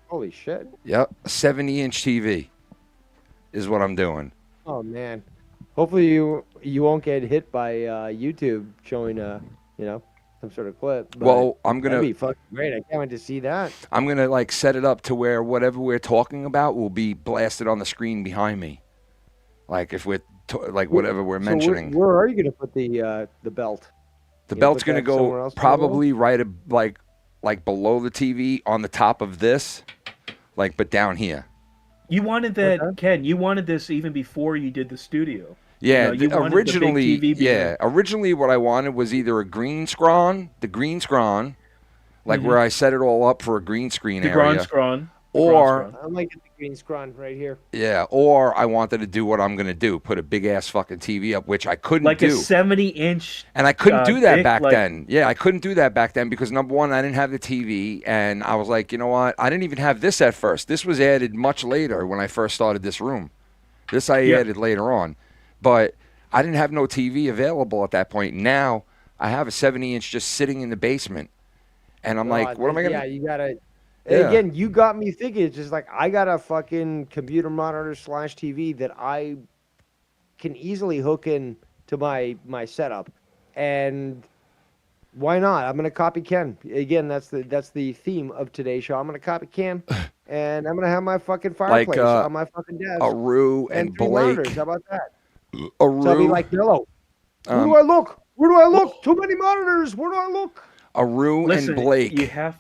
Holy shit. Yep, a 70-inch TV is what I'm doing. Oh, man. Hopefully you won't get hit by YouTube showing, some sort of clip. But well, I'm going to... That'd be fucking great. I can't wait to see that. I'm going to, like, set it up to where whatever we're talking about will be blasted on the screen behind me. Like, if we're... whatever we're mentioning. Where are you going to put the belt? The belt's going to go probably right, like below the TV on the top of this, but down here. You wanted that, Ken. You wanted this even before you did the studio. Yeah, originally, originally what I wanted was either a green scron, where I set it all up for a green screen area. Or I might get the green scron right here. Yeah, or I wanted to do what I'm going to do, put a big-ass fucking TV up, which I couldn't do. Like a 70-inch And I couldn't do that back then. Yeah, I couldn't do that back then because, number one, I didn't have the TV, and I was like, you know what? I didn't even have this at first. This was added much later when I first started this room. This I added later on. But I didn't have no TV available at that point. Now, I have a 70-inch just sitting in the basement. And I'm like, what am I going to... Yeah, you got to... Yeah. Again, you got me thinking. It's just like I got a fucking computer monitor / TV that I can easily hook in to my setup, and why not? I'm gonna copy Ken again. That's the theme of today's show. I'm gonna copy Ken, and I'm gonna have my fucking fireplace on my fucking desk. Aru and 3 Blake. monitors. How about that? Aru. So I'll be like, Mello. Where do I look? Where do I look? Too many monitors. Where do I look? Aru and Blake. You have.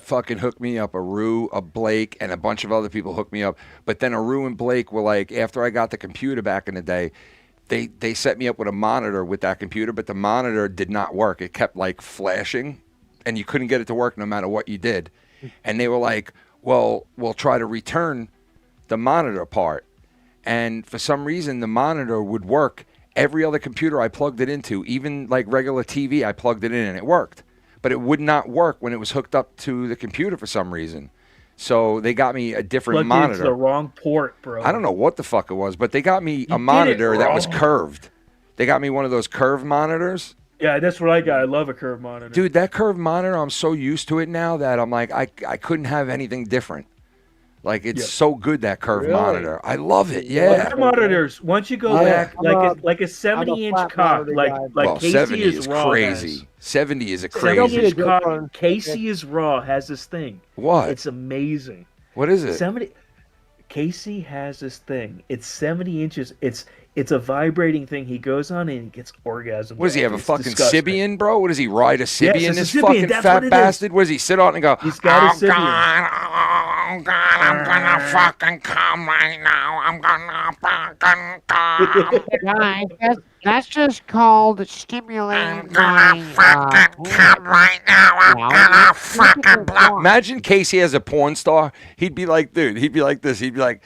Fucking hooked me up. Aru, a Blake, and a bunch of other people hooked me up. But then Aru and Blake were like, after I got the computer back in the day, they set me up with a monitor with that computer, but the monitor did not work. It kept like flashing, and you couldn't get it to work no matter what you did. And they were like, well, we'll try to return the monitor part. And for some reason, the monitor would work. Every other computer I plugged it into, even like regular TV, I plugged it in and it worked. But it would not work when it was hooked up to the computer for some reason. So they got me a different monitor. Into the wrong port, bro. I don't know what the fuck it was, but they got me a monitor that was curved. They got me one of those curved monitors. Yeah, that's what I got. I love a curved monitor. Dude, that curved monitor, I'm so used to it now that I'm like, I couldn't have anything different. Like, it's so good, that curved monitor. I love it, yeah. Curved monitors, once you go back, like a 70-inch cock, like Casey 70 is raw crazy. has. 70 is a crazy. 70-inch cock, Casey is raw has this thing. What? It's amazing. What is it? Casey has this thing. It's 70 inches. It's a vibrating thing. He goes on and he gets orgasm. What does he have, a fucking Sibian, bro? What does he ride a Sibian? Yes, this Sibian. fucking That's fat what it bastard? What does he sit on and go, he's got a Sibian. Oh God, I'm gonna fucking come right now. I'm gonna fucking come. Guys, that's just called stimulating I'm gonna fucking come right now. I'm gonna fucking blow. Imagine Casey as a porn star. He'd be like, dude, he'd be like this. He'd be like,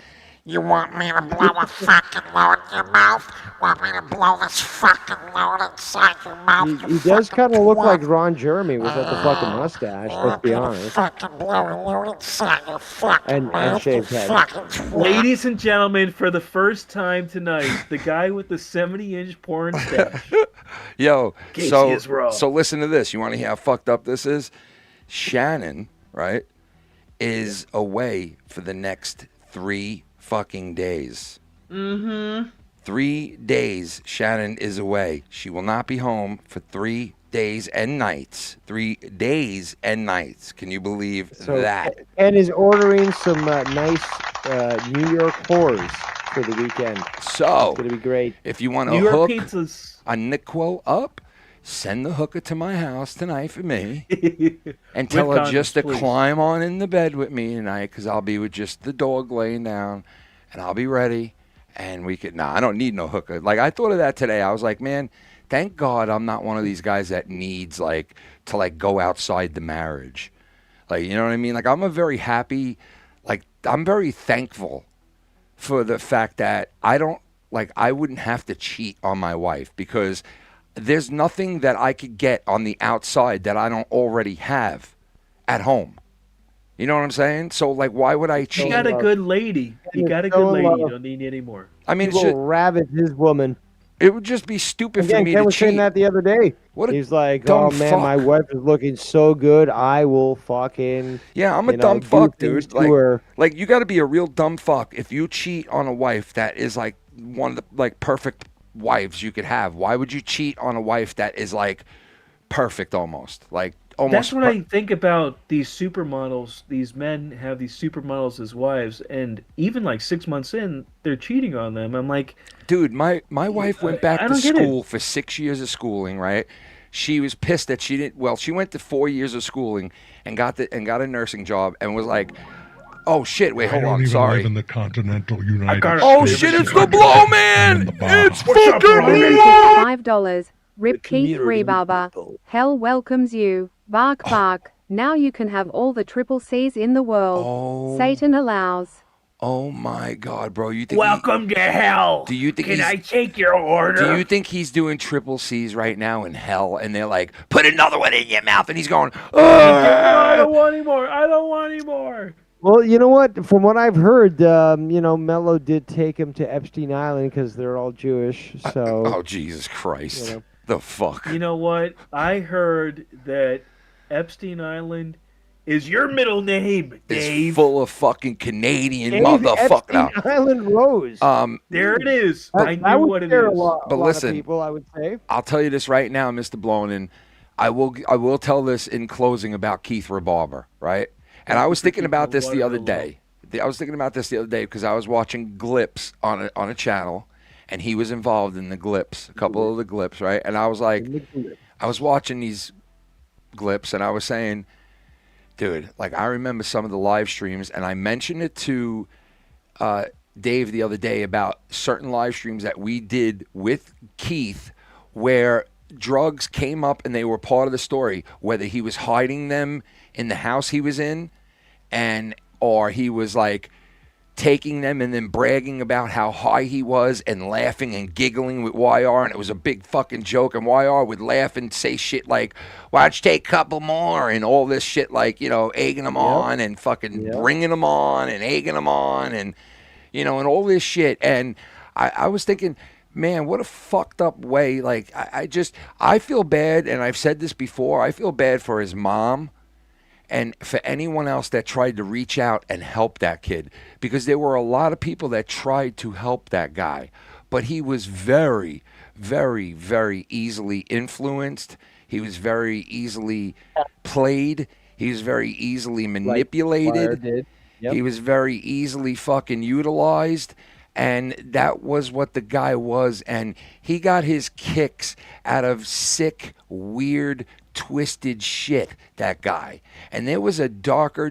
You want me to blow a fucking load in your mouth? Want me to blow this fucking load inside your mouth? He does kind of look like Ron Jeremy without the fucking mustache, let's be honest. Fucking blow a load inside your fucking And shaved head. Ladies and gentlemen, for the first time tonight, the guy with the 70-inch porn stash. yo, Casey so, is wrong. so listen to this. You want to hear how fucked up this is? Shannon, right, is away for the next 3 fucking days. Mm-hmm. 3 days Shannon is away. She will not be home for 3 days and nights. 3 days and nights. Can you believe that? And is ordering some nice New York whores for the weekend. So, it's going to be great. If you want to New York hook pizzas. a Nico up, send the hooker to my house tonight for me. And tell With her just condoms, to please. climb on in the bed with me tonight, because I'll be with just the dog laying down, and I'll be ready. And we could, I don't need no hooker. Like, I thought of that today. I was like, man, thank God I'm not one of these guys that needs, like, to, like, go outside the marriage. Like, you know what I mean? Like, I'm a very happy, like, I'm very thankful for the fact that I don't, like, I wouldn't have to cheat on my wife, because there's nothing that I could get on the outside that I don't already have at home. You know what I'm saying? So, like, why would I cheat? You got a good lady. You got a good lady. You don't need any more. I mean, He will ravage his woman. it would just be stupid for Again, me Ken to was saying cheat. that the other day. What a He's like, dumb oh man, my fuck." wife is looking so good. I will fucking. Yeah, I'm a you know, dumb do fuck, things dude. to her. Like, you got to be a real dumb fuck if you cheat on a wife that is, like, one of the, like, perfect wives you could have. Why would you cheat on a wife that is, like, perfect almost? Like, almost. That's what I think about these supermodels. These men have these supermodels as wives, and even like 6 months in, they're cheating on them. I'm like, dude, my wife went back I to don't get it. school for 6 years of schooling, right? She was pissed that she didn't. Well, she went to 4 years of schooling and got a nursing job, and was like, "Oh shit! Wait, hold I don't on, even sorry." live in the continental United Oh States. shit! It's the blow man! It's fucking $5. Rip Keith Rebarber. Hell welcomes you. Bark bark. Now you can have all the triple C's in the world. Oh. Satan allows. Oh my God, bro! You think? welcome to hell. Do you think? Can he's- I take your order? Do you think he's doing triple C's right now in hell, and they're like, "Put another one in your mouth," and he's going, I "Ah!" don't want any more. I don't want any more. Well, you know what? From what I've heard, you know, Mello did take him to Epstein Island because they're all Jewish. So. Oh Jesus Christ! You know. The fuck? You know what? I heard that Epstein Island is your middle name, Dave. It's full of fucking Canadian Dave motherfucker. Epstein Island Rose. There it is. That- I that knew would what it scare is. A lot, But a lot listen, of people, I would say. I'll tell you this right now, Mr. Blonin. I will tell this in closing about Keith Rebarber, right? And I was thinking about this the other day. I was thinking about this the other day because I was watching Glips on a channel, and he was involved in the Glips, a couple of the Glips, right? And I was like, I was watching these Glips, and I was saying, dude, like, I remember some of the live streams, and I mentioned it to Dave the other day about certain live streams that we did with Keith where drugs came up and they were part of the story, whether he was hiding them in the house he was in, or he was like taking them and then bragging about how high he was and laughing and giggling with YR, and it was a big fucking joke, and YR would laugh and say shit like, why don't you take a couple more, and all this shit, like, you know, egging them on and fucking bringing them on and egging them on, and, you know, and all this shit. And I was thinking, man, what a fucked up way. Like, I feel bad, and I've said this before, I feel bad for his mom and for anyone else that tried to reach out and help that kid, because there were a lot of people that tried to help that guy, but he was very, very, very easily influenced. He was very easily played. He was very easily manipulated. did. Yep. He was very easily fucking utilized. And that was what the guy was. And he got his kicks out of sick, weird, twisted shit, that guy. And there was a darker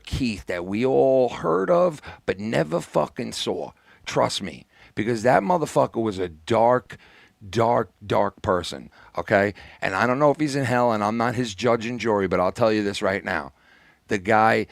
Keith that we all heard of but never fucking saw. Trust me. Because that motherfucker was a dark person, okay? And I don't know if he's in hell, and I'm not his judge and jury, but I'll tell you this right now. The guy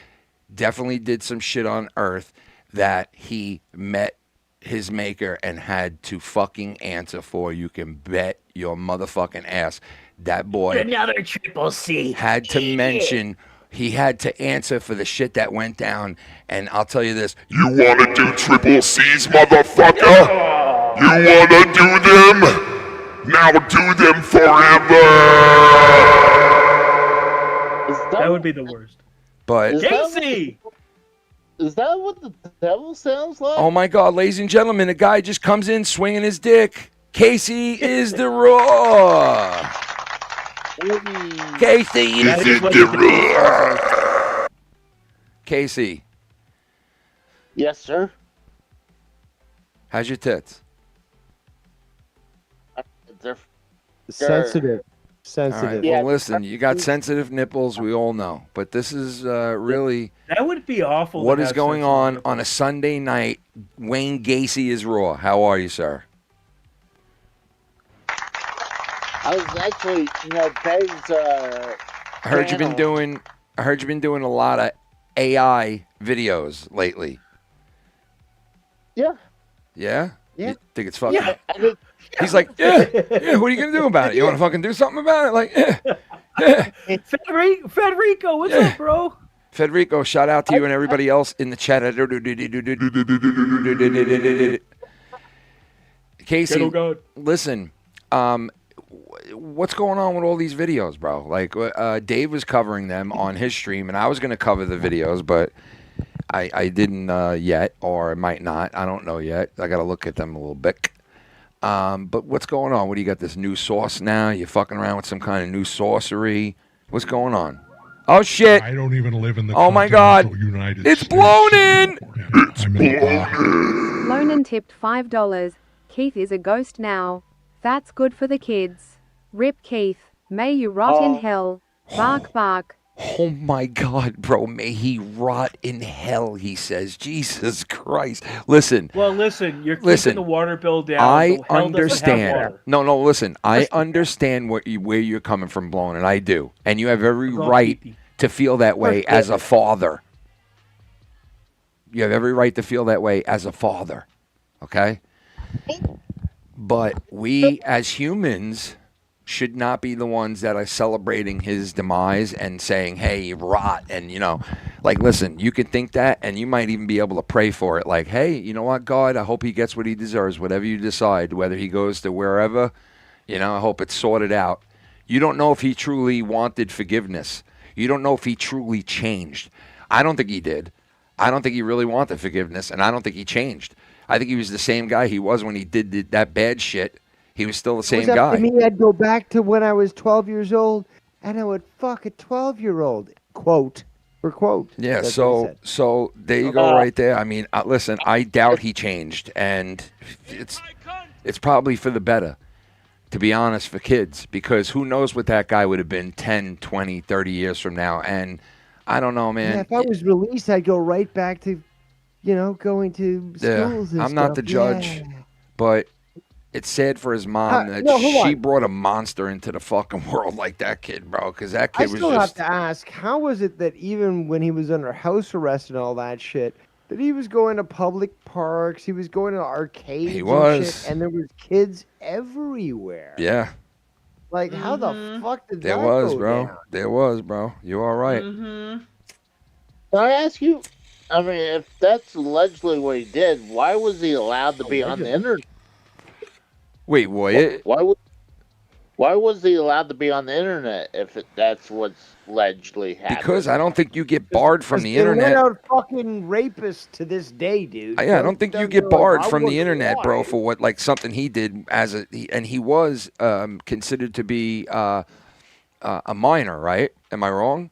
definitely did some shit on Earth that he met his maker and had to fucking answer for. You can bet your motherfucking ass that boy Another triple C. had to mention, he had to answer for the shit that went down. And I'll tell you this. You wanna do triple C's, motherfucker? You wanna do them? Now do them forever! That would be the worst. But Casey! Is that what the devil sounds like? oh my God, ladies and gentlemen, a guy just comes in swinging his dick. Casey is the Raw. Casey is the Raw. Casey, Yes, sir. how's your tits? They're Sensitive. All right, well, listen, you got sensitive nipples, we all know. But this is really That would be awful. what to is have going sensitive on a Sunday night. Wayne Gacy is Raw. How are you, sir? I was actually, Dave's, I heard you've been channel. doing a lot of AI videos lately. Yeah. Yeah? Yeah. You think it's fucking... Yeah. I did. He's like, yeah, what are you going to do about it? You want to fucking do something about it? Like, yeah. Federico, what's up, bro? Federico, shout out to you and everybody else in the chat. Casey, listen, what's going on with all these videos, bro? Like, Dave was covering them on his stream, and I was going to cover the videos, but I didn't yet, or I might not. I don't know yet. I got to look at them a little bit. But what's going on? What do you got, this new sauce now? You fucking around with some kind of new sorcery? What's going on? Oh, shit. I don't even live in the oh, my God. United It's States. blown in. Lonan tipped $5. Keith is a ghost now. That's good for the kids. Rip Keith. May you rot in hell. Bark bark. Oh, my God, bro. May he rot in hell, he says. Jesus Christ. Listen. Well, listen, you're keeping the water bill down. I so hell doesn't have understand. water. No, listen. I understand where you're coming from, Blown, and I do. And you have every right to feel that way as a father. You have every right to feel that way as a father. Okay? But we, as humans, should not be the ones that are celebrating his demise and saying, hey, rot. And, like, listen, you could think that, and you might even be able to pray for it. Like, hey, you know what, God, I hope he gets what he deserves, whatever you decide, whether he goes to wherever, I hope it's sorted out. You don't know if he truly wanted forgiveness. You don't know if he truly changed. I don't think he did. I don't think he really wanted forgiveness, and I don't think he changed. I think he was the same guy he was when he did that bad shit. He was still the same guy. To me, I'd go back to when I was 12 years old, and I would fuck a 12-year-old. Quote for quote. Yeah, That's so there you go right there. I mean, listen, I doubt he changed, and it's probably for the better, to be honest, for kids, because who knows what that guy would have been 10, 20, 30 years from now, and I don't know, man. Yeah, if I was released, I'd go right back to, going to schools and I'm not stuff. the judge, but it's sad for his mom that she brought a monster into the fucking world like that kid, bro, because that kid I was still just... have to ask, how was it that even when he was under house arrest and all that shit, that he was going to public parks, he was going to arcades and shit, and there was kids everywhere? Yeah. Like, how the fuck did There that was, go bro. down? There was, bro. You all right. Can I ask you, I mean, if that's allegedly what he did, why was he allowed to be on the internet? Wait, what? Why was he allowed to be on the internet if that's what's allegedly happened? Because I don't think you get barred from the They internet. went out fucking rapists to this day, dude. Yeah, I don't think you get barred from the internet, bro, for what something he did and he was considered to be a minor, right? Am I wrong?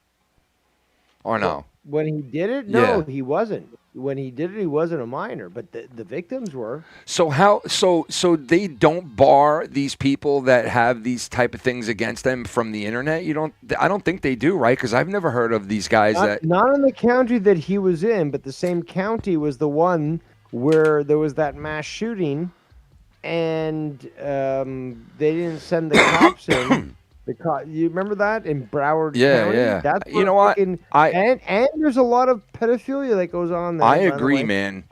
Or no? When he did it? No, Yeah. he wasn't. when he did it, he wasn't a minor, but the victims were. So how? So they don't bar these people that have these type of things against them from the internet. You don't. I don't think they do, right? Because I've never heard of these guys Not in the county that he was in, but the same county was the one where there was that mass shooting, and they didn't send the cops in. You remember that in Broward County? Yeah. That's You know what? and there's a lot of pedophilia that goes on there. I by the agree, way. man.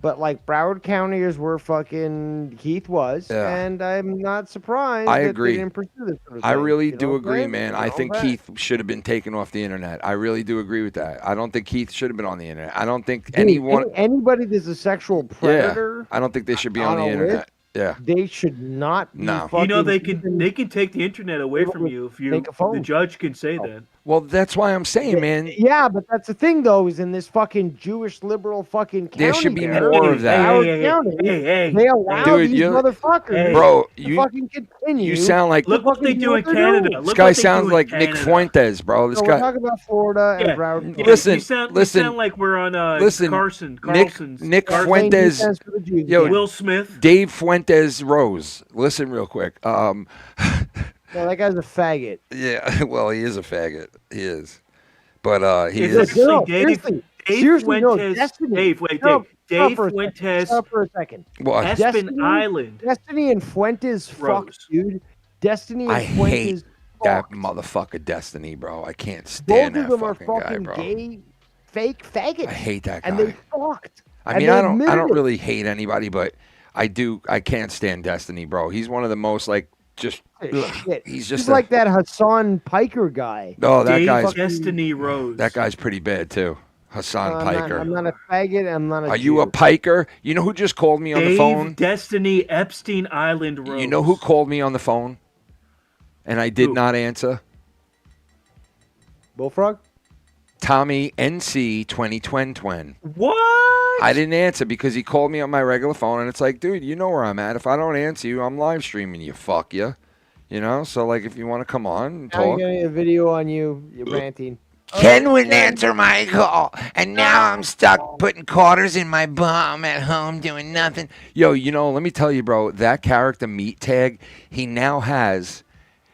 But like Broward County is where fucking Keith was, and I'm not surprised. I that agree. They didn't pursue this sort of I thing, really you know do what I'm agree, saying? man. You I know think that. Keith should have been taken off the internet. I really do agree with that. I don't think Keith should have been on the internet. I don't think Dude, anyone. anybody that's a sexual predator, I don't think they should be on the a internet. list, Yeah. they should not. Be No. You know, fucking they can take the internet away from you if you the judge can say that. Well, that's why I'm saying, man. Yeah, but that's the thing, though, is in this fucking Jewish liberal fucking county. There should be there, more of that. Broward County, they allow Dude, these motherfuckers bro, to fucking continue. You sound like Look what they do in what they're Canada. doing. this guy sounds like Nick Fuentes, bro. This So guy. we're talking about Florida and Yeah. Broward. Yeah, Listen, you sound listen, like we're on listen, Carlson's. Nick Carson. Fuentes, yo, Will Smith, Dave Fuentes Rose. Listen real quick. No, that guy's a faggot. Yeah, well, he is a faggot. He is, but he It's is. actually No, Dave seriously, no, Fuentes. Destiny. Dave, wait, Stop, Dave. stop Dave for a Fuentes. second. Stop for a second. What? Aspen Destiny, Island. Destiny and Fuentes fuck, Rose. dude. Destiny and I Fuentes hate that motherfucker Destiny, bro. I can't both stand of that them are fucking guy, fucking bro. gay, fake faggots. I hate that guy. And they fucked. I And mean, they I don't admitted it. really hate anybody, but I do. I can't stand Destiny, bro. He's one of the most like just. Shit. He's just He's like that Hassan Piker guy. Oh, that Dave guy's Destiny Rose. That guy's pretty bad too. Hassan Piker. I'm not a faggot. I'm not a Are you a Jew. piker? You know who just called me on the Dave phone? Destiny Epstein Island Rose. You know who called me on the phone? And I did Who? not answer. Bullfrog? Tommy NC 2020. What? I didn't answer because he called me on my regular phone, and it's like, dude, you know where I'm at. If I don't answer you, I'm live streaming you. Fuck you. You know? So, like, if you want to come on and Now you're talk. getting a video on you. You're ranting. Ken wouldn't answer my call, and now I'm stuck putting quarters in my bum at home doing nothing. Yo, you know, let me tell you, bro, that character Meat Tag, he now has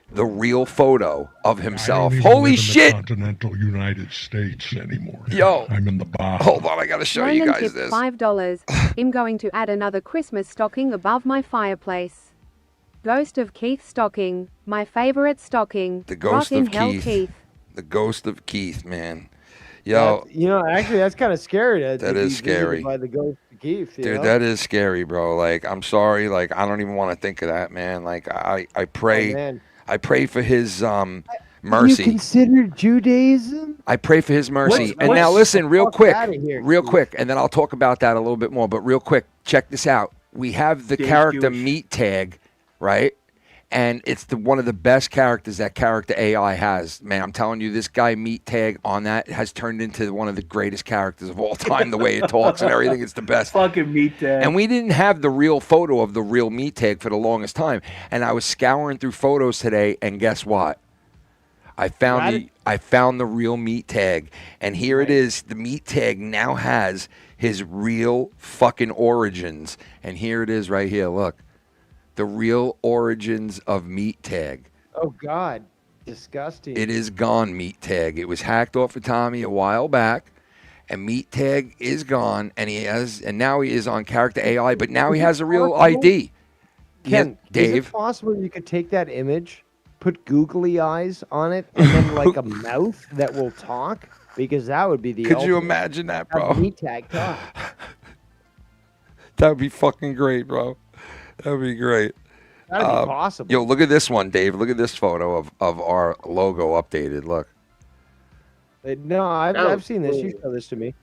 the real photo of himself. I don't even Holy live in shit! the continental United States anymore. Yo. I'm in the Baja. Hold on, I gotta show you Roland guys tipped this. $5. I'm going to add another Christmas stocking above my fireplace. Ghost of Keith stocking, my favorite stocking. The ghost Rockin' of hell, Keith. The ghost of Keith, man. Yo, You know, actually, that's kind of scary. That is scary. By the ghost of Keith, you dude, know? that is scary, bro. Like, I'm sorry. Like, I don't even want to think of that, man. Like, I pray. Oh, man. I pray for his You mercy. consider Judaism? I pray for his mercy. What's- And now what's listen, the real fuck quick, outta here, real Keith? quick, and then I'll talk about that a little bit more. But real quick, check this out. We have the Dave's character Jewish. Meat Tag, right? And it's one of the best characters that character AI has. Man, I'm telling you, this guy Meat Tag on that has turned into one of the greatest characters of all time. The way it talks and everything, it's the best. Fucking Meat Tag. And we didn't have the real photo of the real Meat Tag for the longest time. And I was scouring through photos today, and guess what? I found the real Meat Tag, and here it is. The Meat Tag now has his real fucking origins, and here it is right here. Look, the real origins of Meat Tag. Oh, God. Disgusting. It is gone, Meat Tag. It was hacked off of Tommy a while back, and Meat Tag is gone, and now he is on character AI, but now he has a real ID. Ken, Dave. is it possible you could take that image, put googly eyes on it, and then like a mouth that will talk? Because that would be the Could you ultimate. imagine that, Have bro? Meat Tag talk. That would be fucking great, bro. That would be great. That'd be possible. Yo, look at this one, Dave. Look at this photo of our logo updated. Look. No, I've seen this. You show this to me.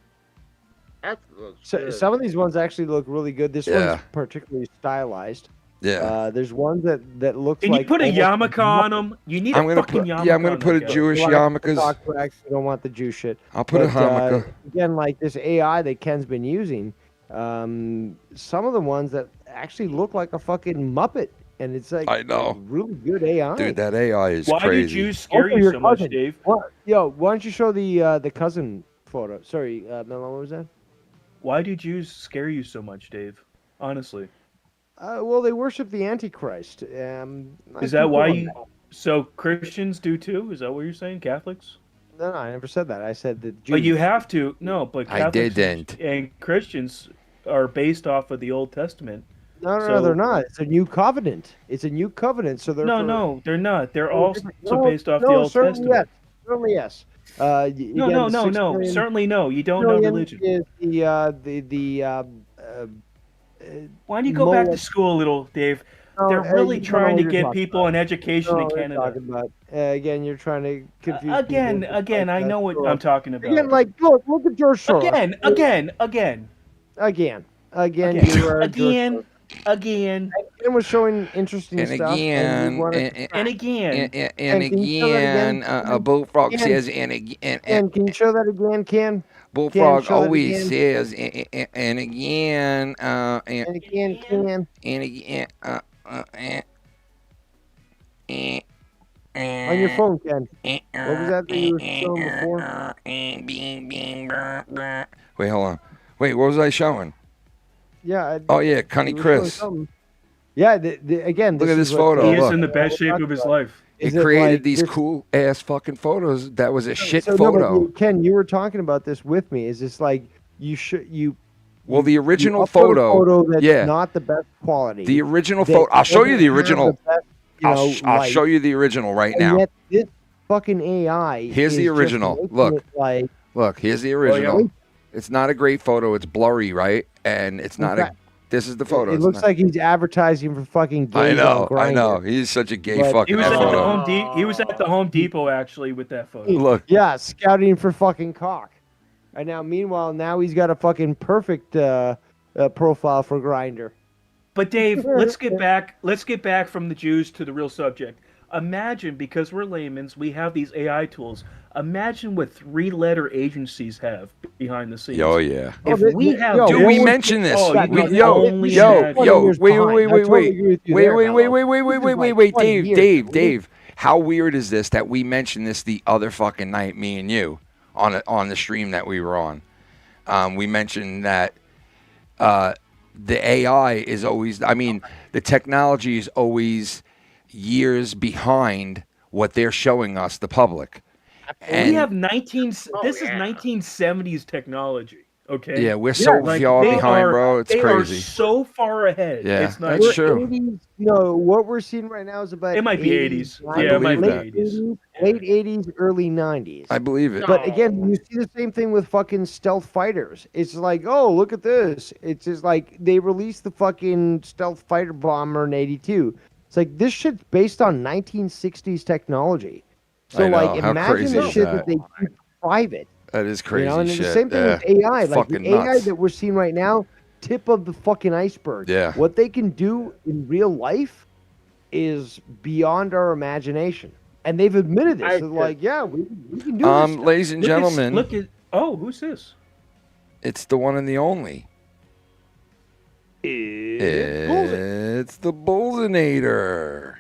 Some of these ones actually look really good. This Yeah. one's particularly stylized. Yeah. There's one that looks Can like. you put a almost yarmulke on them? You need a fucking yarmulke. I'm gonna put a Jewish yarmulke. You don't want the Jew shit. I'll put a But, yarmulke. Again, like this AI that Ken's been using, some of the ones that actually look like a fucking Muppet, and it's like I know. really good AI. Dude, that AI is Why crazy. did you scare Also, you your so much, cousin. Dave? Yo, why don't you show the cousin photo? Sorry, Mello, what was that? Why do Jews scare you so much, Dave? Honestly. Well, they worship the Antichrist. Is that why you... So Christians do too? Is that what you're saying? Catholics? No, I never said that. I said that Jews. But you have to. No, but Catholics I didn't. And Christians are based off of the Old Testament. No, they're not. It's a new covenant. It's a new covenant. So they're no, they're not. They're also based off the Old Testament. Yes. Certainly yes. No. Certainly no. You don't know religion. Is Why don't you go back to school a little, Dave? They're really trying to get people an education in Canada. Again, you're trying to confuse Again, I know what I'm talking about. Again, like, look at George Soros. Again. And was showing interesting stuff. And again, a bullfrog says, and can you show that again, Ken? Bullfrog always says, and again, and again, Ken. And again, on your phone, Ken. What was that you were showing before? Wait, hold on. Wait, what was I showing? Yeah. Oh yeah, Cunny Chris. Yeah. Again, look at this photo. He is in the best shape of his life. He created these cool ass fucking photos. That was a shit photo. No, Ken, you were talking about this with me. Is this like you? Well, the original photo that's not the best quality. The original photo. I'll show you the original. I'll show you the original right now. Yet this fucking AI. Here's the original. Look. Look. Here's the original. Oh, yeah. It's not a great photo. It's blurry, right? And it's not a. This is the photo. It looks like he's advertising for fucking gays. I know. He's such a gay fucking. He was at the Home Depot actually with that photo. Look. Yeah, scouting for fucking cock. And now he's got a fucking perfect profile for Grindr. But Dave, let's get back from the Jews to the real subject. Imagine, because we're laymen, we have these AI tools. Imagine what 3-letter agencies have behind the scenes. Oh yeah. If we have, do we mention this? Wait, Dave. How weird is this that we mentioned this the other fucking night, me and you, on the stream that we were on? We mentioned that the AI is always, the technology is always years behind what they're showing us, the public. And we have 1970s technology. Okay. Yeah, we're so far behind, bro. It's crazy. They are so far ahead. Yeah, it's not that's true. 80s, what we're seeing right now is about. It might be 80s. Yeah, it might be 80s. Late 80s, early 90s. I believe it. But again, you see the same thing with fucking stealth fighters. It's like, oh, look at this. It's just like they released the fucking stealth fighter bomber in '82. It's like this shit's based on 1960s technology. So like, imagine the shit that they keep private. That is crazy and shit. The same thing with AI. Like the AI that we're seeing right now, tip of the fucking iceberg. Yeah. What they can do in real life is beyond our imagination. And they've admitted this. They're like, yeah, we can do this. Ladies and gentlemen. Who's this? It's the one and the only. It's the Bullsinator.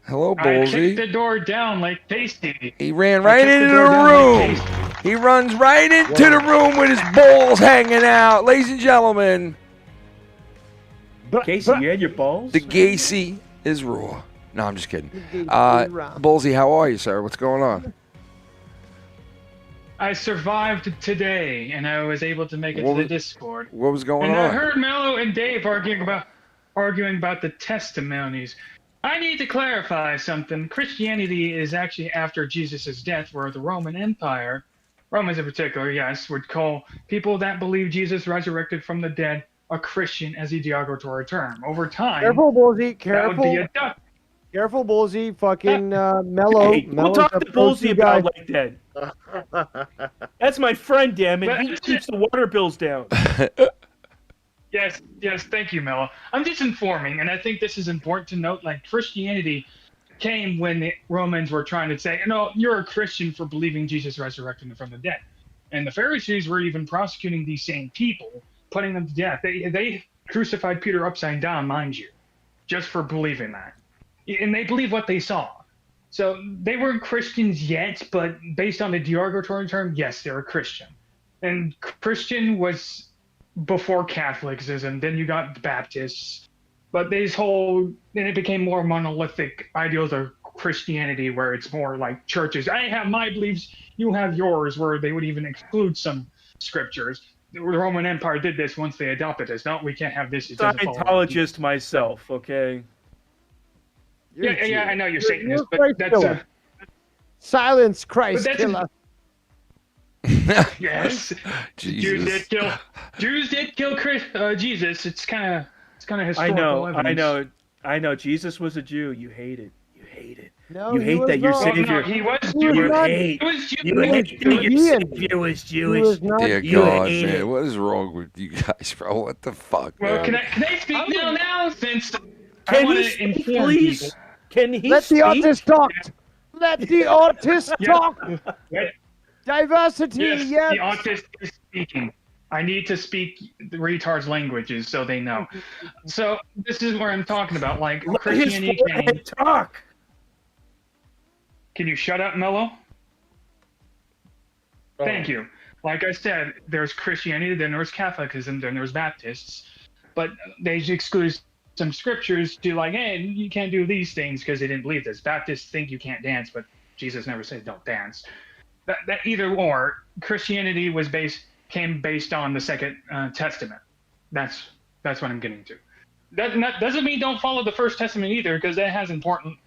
Hello, Bullsy. I kicked the door down like Tasty. He ran right into the room. He runs right into the room with his balls hanging out. Ladies and gentlemen. Casey, you had your balls? The Gacy is raw. No, I'm just kidding. Bullsy, how are you, sir? What's going on? I survived today, and I was able to make it to the Discord. What was going on? And I heard Mello and Dave arguing about the testimonies. I need to clarify something. Christianity is actually after Jesus' death, where the Roman Empire, Romans in particular, yes, would call people that believe Jesus resurrected from the dead a Christian as a derogatory term. Over time, careful, Bullsy, careful. That would be a Careful, Bullsy, fucking Mello. Hey, we'll talk to Bullsy about like that. That's my friend, damn it. He keeps the water bills down. Yes, thank you, Mello. I'm just informing, and I think this is important to note. Like, Christianity came when the Romans were trying to say, no, you're a Christian for believing Jesus resurrected from the dead. And the Pharisees were even prosecuting these same people, putting them to death. They crucified Peter upside down, mind you, just for believing that. And they believe what they saw. So they weren't Christians yet, but based on the derogatory term, yes, they're a Christian. And Christian was before Catholicism. Then you got the Baptists. But then it became more monolithic ideals of Christianity, where it's more like churches. I have my beliefs, you have yours, where they would even exclude some scriptures. The Roman Empire did this once they adopted this. No, we can't have this. It doesn't follow. Scientologist myself, okay? Yeah, I know you're Satanist, but Christ that's killer. Silence, Christ that's killer. Yes, Jesus. Jews did kill Jesus. It's kind of historical evidence. I know. Jesus was a Jew. You hate it. You hate it. No, you he hate was that your not. savior. No, he was He was Jewish. not. He was Jewish. You hate that your savior was Jewish. Dear You God, hate man, it. what is wrong with you guys, bro? What the fuck, Well, man? can I speak now? Since I Can want he to speak, inform please? people. Can he Let the speak? artist talk. Let the artist Yeah. talk. Yes, Diversity, yes. the autist is speaking. I need to speak the retards' languages so they know. So this is where I'm talking about. Like Let his Christianity came. forehead talk. Can you shut up, Mello? Thank you. Like I said, there's Christianity, then there's Catholicism, then there's Baptists, but they exclude some scriptures to like, hey, you can't do these things because they didn't believe this. Baptists think you can't dance, but Jesus never said don't dance. That either or, Christianity came based on the Second Testament. That's what I'm getting to. That doesn't mean don't follow the First Testament either, because that has important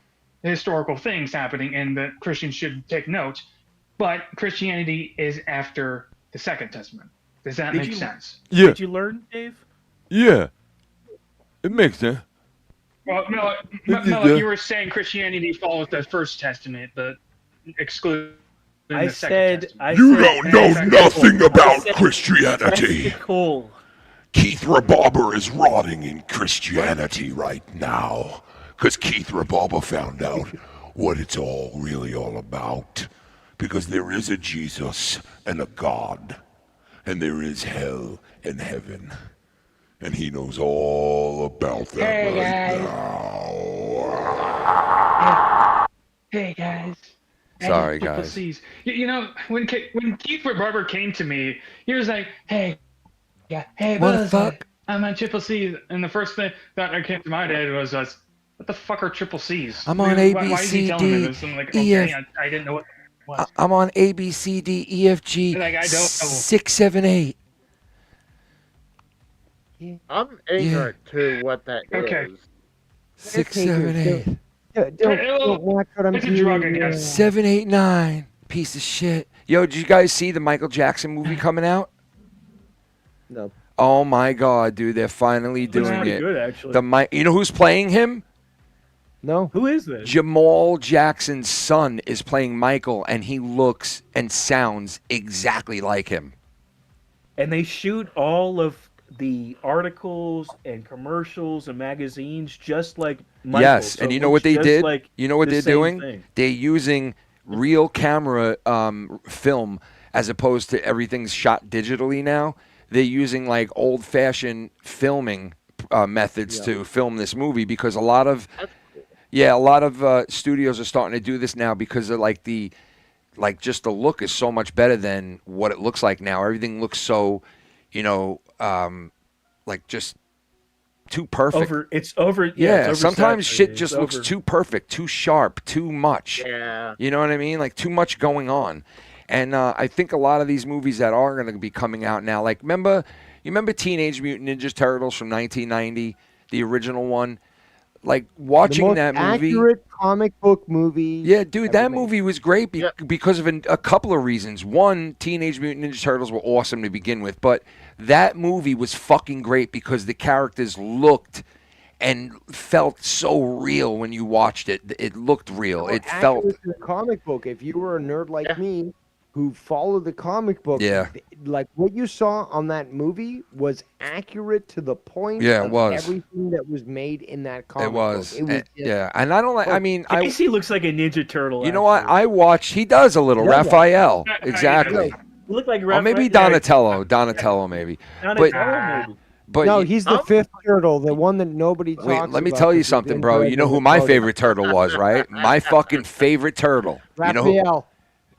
historical things happening, and that Christians should take note. But Christianity is after the Second Testament. Does that make sense? Yeah. Did you learn, Dave? Yeah. It makes sense. Well, Mello, you were saying Christianity follows the First Testament, but exclude. I said. You don't know nothing about Christianity. Cool. Keith Rebarber is rotting in Christianity right now. Because Keith Rebarber found out what it's really all about. Because there is a Jesus and a God. And there is hell and heaven. And he knows all about that now. Hey guys. Sorry, Triple guys. C's. You know, when Keith Barber came to me, he was like, hey, What the Buzz, fuck? I'm on Triple C. And the first thing that came to my head was, what the fuck are Triple C's? I'm on Why is he ABCD, telling me this? I'm like, okay, I didn't know what it was. I'm on ABCDEFG Like, I don't know. 678. I'm ignorant to what that is. Okay. 678. Don't watch what I'm It's a drug, I doing. guess. 789. Piece of shit. Yo, did you guys see the Michael Jackson movie coming out? No. Oh my God, dude! They're finally Looks doing pretty it. good, actually. You know who's playing him? No. Who is this? Jamal Jackson's son is playing Michael, and he looks and sounds exactly like him. And they shoot all of the articles and commercials and magazines just like Michael. Yes, So and it you know what looks they just did? like You know what the they're same doing? thing. They're using real camera film as opposed to everything's shot digitally now. They're using like old-fashioned filming methods to film this movie because a lot of studios are starting to do this now because of just the look is so much better than what it looks like now. Everything looks so, just too perfect. It's oversaturated. Sometimes shit just It's looks over- too perfect, too sharp, too much. Yeah. You know what I mean? Like too much going on. And I think a lot of these movies that are going to be coming out now, like you remember Teenage Mutant Ninja Turtles from 1990, the original one? Like watching the most that movie. accurate comic book movie. Yeah, dude, that movie was great because of a couple of reasons. One, Teenage Mutant Ninja Turtles were awesome to begin with, but that movie was fucking great because the characters looked and felt so real when you watched it. It looked real. It felt Accurate to the comic book. If you were a nerd like me, who followed the comic book, like what you saw on that movie was accurate to the point. Yeah, it of was. Everything that was made in that comic it was. book. It was just, Yeah, and I don't like. I mean, Casey looks like a Ninja Turtle. You know what? I watched. He does a little. He does that. Raphael, exactly. You look like Or maybe Raphael. Donatello. Donatello, maybe. Donatello, maybe. But no, he's the fifth turtle, the one that nobody talks about. wait, let me tell you something, bro. You know who my favorite turtle was, right? My fucking favorite turtle. You know who? Raphael.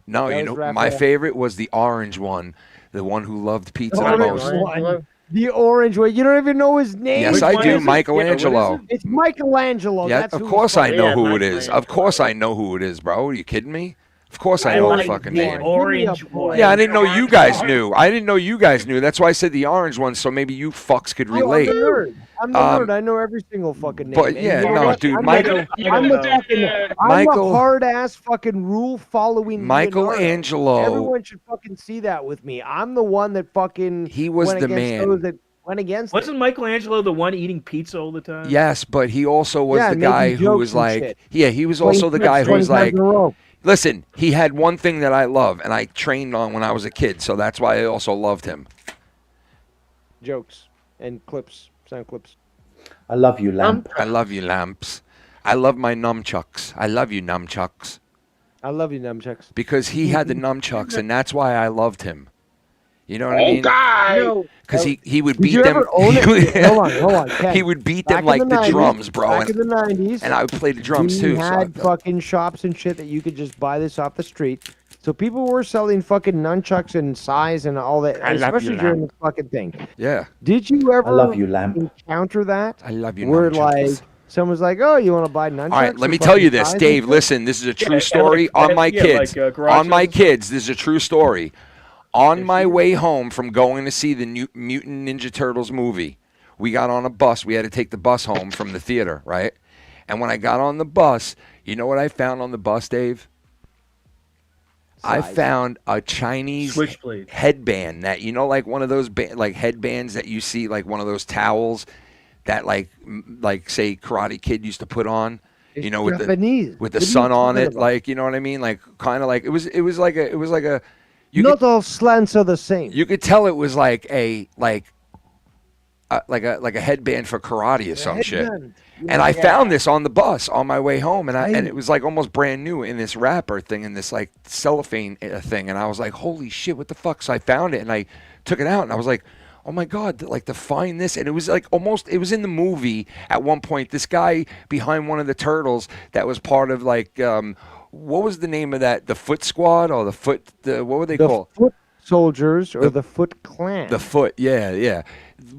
No, That you was know my Raphael. favorite was the orange one, The one who loved pizza the Orange most. one. The orange one. You don't even know his name. Yes, I do. Michelangelo. It's Michelangelo. Yeah, That's of who course it's I from. know who it is. Of course I know who it is, bro. Are you kidding me? Of course I know the fucking name. Orange one. Yeah, I didn't know you guys knew. I didn't know you guys knew. That's why I said the orange one, so maybe you fucks could relate. I'm the nerd. I'm the nerd. I know every single fucking name. But And yeah, you know no, what? dude, I'm Michael. I'm a hard ass fucking rule following. Michelangelo. Everyone should fucking see that with me. I'm the one that fucking. He was went the against man. those that went against. Wasn't Michelangelo the one eating pizza all the time? Yes, but he also was Yeah, the making guy who jokes was and like, shit. yeah, he was also the guy who was like, listen, he had one thing that I love, and I trained on when I was a kid, so that's why I also loved him. Jokes and clips, sound clips. I love you, Lamp. I love you, lamps. I love my nunchucks. I love you, nunchucks. I love you, nunchucks. Because he had the nunchucks, and that's why I loved him. You know what I mean? Okay. Because he would Did beat you them. ever own it? Hold on, Ken. He would beat Back them like in the 90s, drums, bro. Back in the 90s. And I would play the drums we too. So had fucking shops and shit that you could just buy this off the street. So people were selling fucking nunchucks and size and all that, I love especially you, during Lamp. the fucking thing. Yeah. Did you ever love you, Lamp. encounter that? I love you, Where nunchucks. like someone's like, oh, you want to buy nunchucks? All right, let or me tell you fucking this, size and Dave. shit? Listen, this is a true Yeah, story like- on my yeah, kids. like, garage On my sales. kids, this is a true story. On my way home from going to see the Mutant Ninja Turtles movie, we got on a bus. We had to take the bus home from the theater, right? And when I got on the bus, you know what I found on the bus, Dave? I found a Chinese Switchblade. headband that, you know, like one of those like headbands that you see, like one of those towels that like say Karate Kid used to put on. It's You know, with Japanese. the What are you sun on talking it, about? like, you know what I mean, like kind of like it was like a you Not all slants are the same. you could tell it was like a headband for karate or some shit. headband. And I Yeah. found this on the bus on my way home, and it was like almost brand new in this wrapper thing, in this like cellophane thing, and I was like, holy shit, what the fuck? So I found it and I took it out, and I was like, oh my god, like to find this, and it was like almost, it was in the movie at one point. This guy behind one of the turtles that was part of like what was the name of that? The Foot Squad or what were they called? Foot soldiers or the Foot Clan. The Foot, yeah.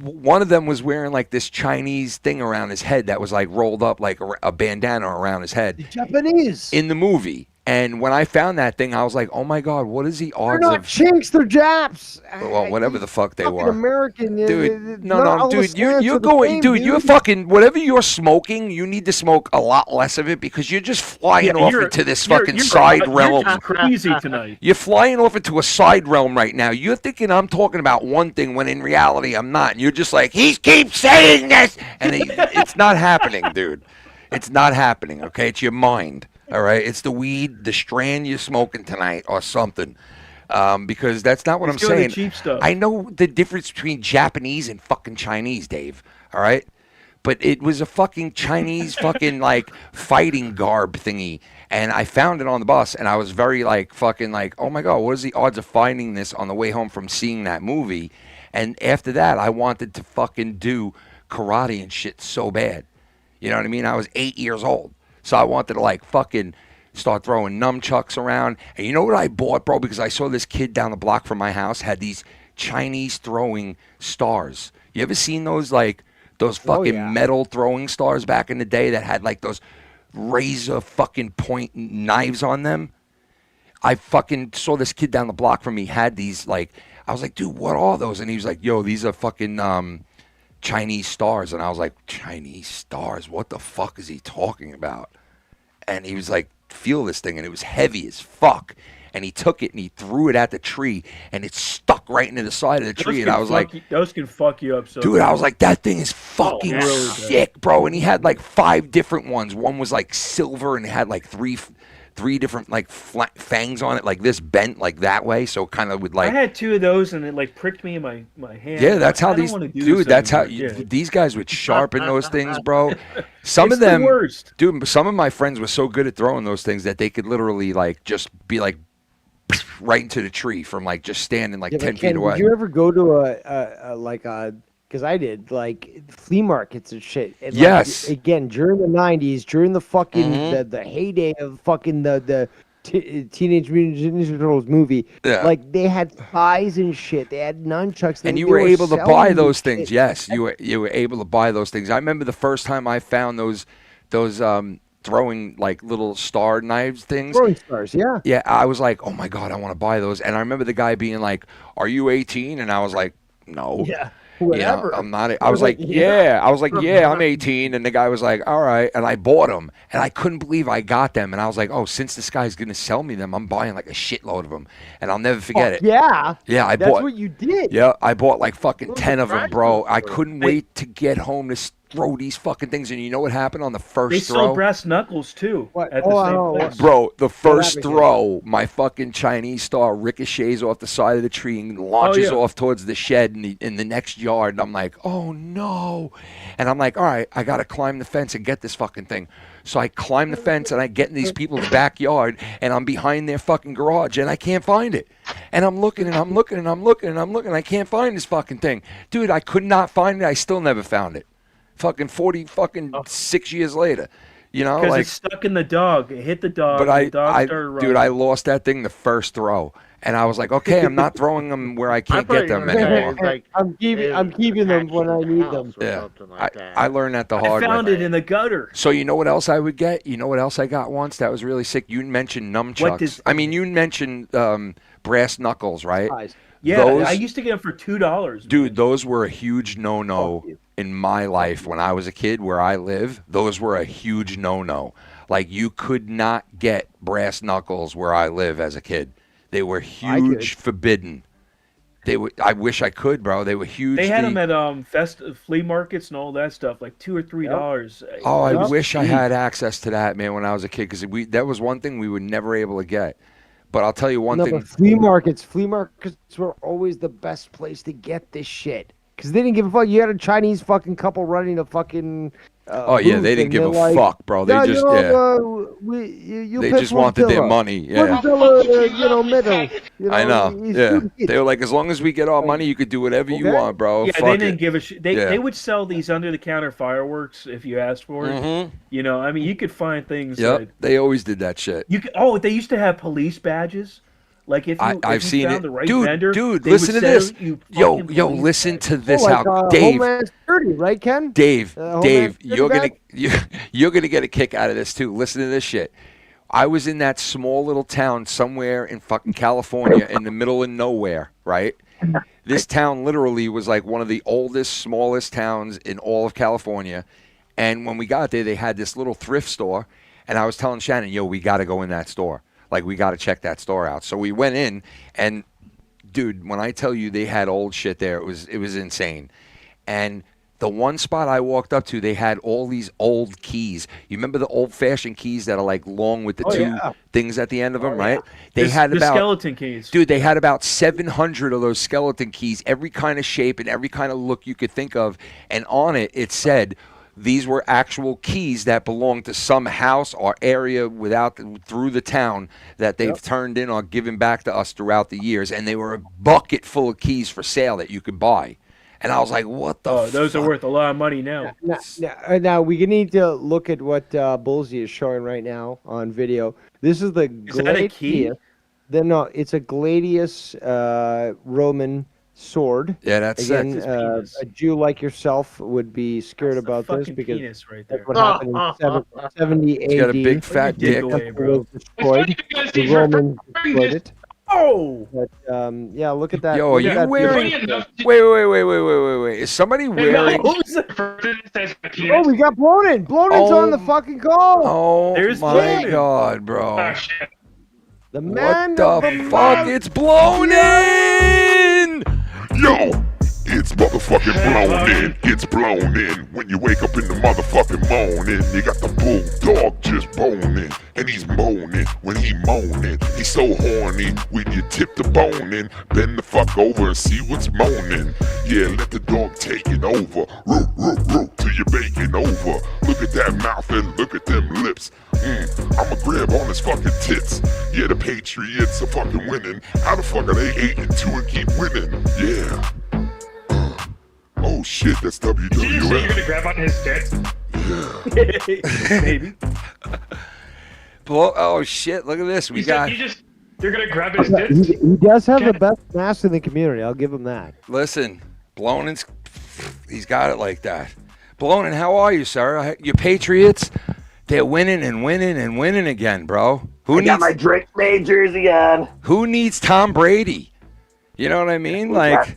One of them was wearing like this Chinese thing around his head that was like rolled up like a bandana around his head. Japanese. In the movie. And when I found that thing, I was like, oh my God, what is the They're odds not of... Chinks, they're Japs. Well, whatever the fuck they Fucking were. American. Dude, not all the dude, you're slants are the going, same, dude, you're fucking, whatever you're smoking, you need to smoke a lot less of it because you're just flying off into this fucking side realm. You're crazy tonight. You're flying off into a side realm right now. You're thinking I'm talking about one thing when in reality I'm not. And you're just like, he keeps saying this. And it's not happening, dude. It's not happening, okay? It's your mind, all right? It's the weed, the strand you're smoking tonight or something. Because that's not what He's I'm doing saying. the cheap stuff. I know the difference between Japanese and fucking Chinese, Dave, all right? But it was a fucking Chinese fucking like fighting garb thingy. And I found it on the bus and I was very like fucking like, oh my God, what is the odds of finding this on the way home from seeing that movie? And after that, I wanted to fucking do karate and shit so bad. You know what I mean? I was 8 years old. So I wanted to like fucking start throwing nunchucks around. And you know what I bought, bro? Because I saw this kid down the block from my house had these Chinese throwing stars. You ever seen those like those fucking metal throwing stars back in the day that had like those razor fucking point knives on them? I fucking saw this kid down the block from me had these like, I was like, dude, what are those? And he was like, yo, these are fucking Chinese stars. And I was like, Chinese stars? What the fuck is he talking about? And he was like, feel this thing. And it was heavy as fuck. And he took it and he threw it at the tree and it stuck right into the side of the tree. And I was like, those can fuck you up so dude, bad. I was like, that thing is fucking really sick, bro. And he had like 5 different ones. One was like silver and it had like three different like fangs on it, like this bent like that way. So kind of would like. I had 2 of those and it like pricked me in my hand. Yeah, that's how I don't these wanna do dude. this That's how anymore. Yeah. these guys would sharpen those things, bro. Some It's of the them, worst. dude. Some of my friends were so good at throwing those things that they could literally like just be like right into the tree from like just standing like 10 feet away. Did you ever go to a like a? Because I did, like flea markets and shit. And like, Yes. again, during the '90s, during the fucking the heyday of fucking the Teenage Mutant Ninja Turtles movie. Yeah. Like they had thighs and shit. They had nunchucks. And they you were able to buy selling those this things. shit. Yes, you were able to buy those things. I remember the first time I found those throwing like little star knives things. Throwing stars, yeah. Yeah, I was like, oh my God, I want to buy those. And I remember the guy being like, are you 18? And I was like, no. Yeah. Whatever. I'm not. I was like, yeah. I was like, yeah, I'm 18. And the guy was like, all right. And I bought them. And I couldn't believe I got them. And I was like, oh, since this guy's going to sell me them, I'm buying like a shitload of them. And I'll never forget it. Yeah. Yeah, I That's bought. what you did. Yeah, I bought like fucking 10 of them, bro. I couldn't wait to get home to throw these fucking things. And you know what happened on the first They throw? sold brass knuckles too at the same place. Bro, the first happened? throw, my fucking Chinese star ricochets off the side of the tree and launches off towards the shed in the next yard. And I'm like, oh no. And I'm like, all right, I got to climb the fence and get this fucking thing. So I climb the fence and I get in these people's backyard and I'm behind their fucking garage and I can't find it. And I'm looking and I'm looking and I'm looking and I'm looking. I can't find this fucking thing. Dude, I could not find it. I still never found it. Fucking 6 years later. You know, Because like, it's stuck in the dog. It hit the dog. but and the dog started running. dude, I lost that thing the first throw. And I was like, okay, I'm not throwing them where I can't get them anymore. I'm keeping them when I need them. Yeah, I learned that the hard I found way. it in the gutter. So you know what else I would get? You know what else I got once that was really sick? You mentioned nunchucks. I mean, you mentioned brass knuckles, right? Yeah, Those, I used to get them for $2. dude, those were a huge no-no in my life when I was a kid where I live. Those were a huge no-no. Like, you could not get brass knuckles where I live as a kid. They were huge, forbidden. They were. I wish I could, bro. They were huge. They had them at flea markets and all that stuff, like $2 or $3. Oh, I wish I had access to that, man, when I was a kid, because that was one thing we were never able to get. But I'll tell you one thing. But flea markets were always the best place to get this shit. Because they didn't give a fuck. You had a Chinese fucking couple running a fucking oh, yeah, they didn't give a fuck, bro. They just, they just wanted their money. Yeah. Middle. I know. Yeah. They were like, as long as we get our money, you could do whatever you want, bro. Yeah, Fuck they didn't it. give a shit. They would sell these under-the-counter fireworks if you asked for it. Mm-hmm. You know, I mean, you could find things. Yep, they always did that shit. They used to have police badges. Like if you, I've seen found it, the right dude. vendor, Dude, they listen would to this. sell you Yo, fucking yo, police listen badges. to this. like, How Dave, Homeland Security, right, Ken? Dave, Homeland you're gonna Security you're gonna get a kick out of this too. Listen to this shit. I was in that small little town somewhere in fucking California, in the middle of nowhere, right? This town literally was like one of the oldest, smallest towns in all of California. And when we got there, they had this little thrift store, and I was telling Shannon, yo, we got to go in that store. Like, we got to check that store out. So we went in, and dude, when I tell you they had old shit there, it was insane. And the one spot I walked up to, they had all these old keys. You remember the old-fashioned keys that are like long with the two things at the end of them, right? They had the about skeleton keys. Dude, they had about 700 of those skeleton keys, every kind of shape and every kind of look you could think of. And on it, it said these were actual keys that belonged to some house or area through the town that they've turned in or given back to us throughout the years. And they were a bucket full of keys for sale that you could buy. And I was like, what the fuck? Those are worth a lot of money now. Now we need to look at what bullzi is showing right now on video. This is the that a key? No, it's a gladius Roman sword. Yeah, that's again. A Jew like yourself would be scared about this because penis right there. that's what happened in 70 AD. He's got a big fat dick. Was destroyed. The Romans destroyed it. Oh! But, yeah, look at that. Yo, are look at you that wearing... Wait. Is somebody wearing... Oh, we got Blonin. Blonin's on the fucking call. Oh, There's my Blonin. God, bro. Oh, shit. The man What of the the fuck? month. It's blown in! Yo, it's motherfucking blown in. It's blown in. When you wake up in the motherfucking morning, you got the bulldog just boning. And he's moaning when he moaning. He's so horny when you tip the bone in. Bend the fuck over and see what's moaning. Yeah, let the dog take it over. Root, root, root till you're baking over. Look at that mouth and look at them lips. I'ma grab on his fucking tits. Yeah, the Patriots are fucking winning. How the fuck are they 8-2 and keep winning? Yeah. Oh shit, that's WWF. Did you say you're gonna grab on his tits? Maybe. Oh shit! Look at this. We got. You're gonna grab his He, tits. he does have the best mask in the community. I'll give him that. Listen, Blonen's. He's got it like that. Blonen, how are you, sir? Your Patriots, they're winning and winning and winning again, bro. I got my Drake May jersey on. Who needs Tom Brady? You know what I mean? Like,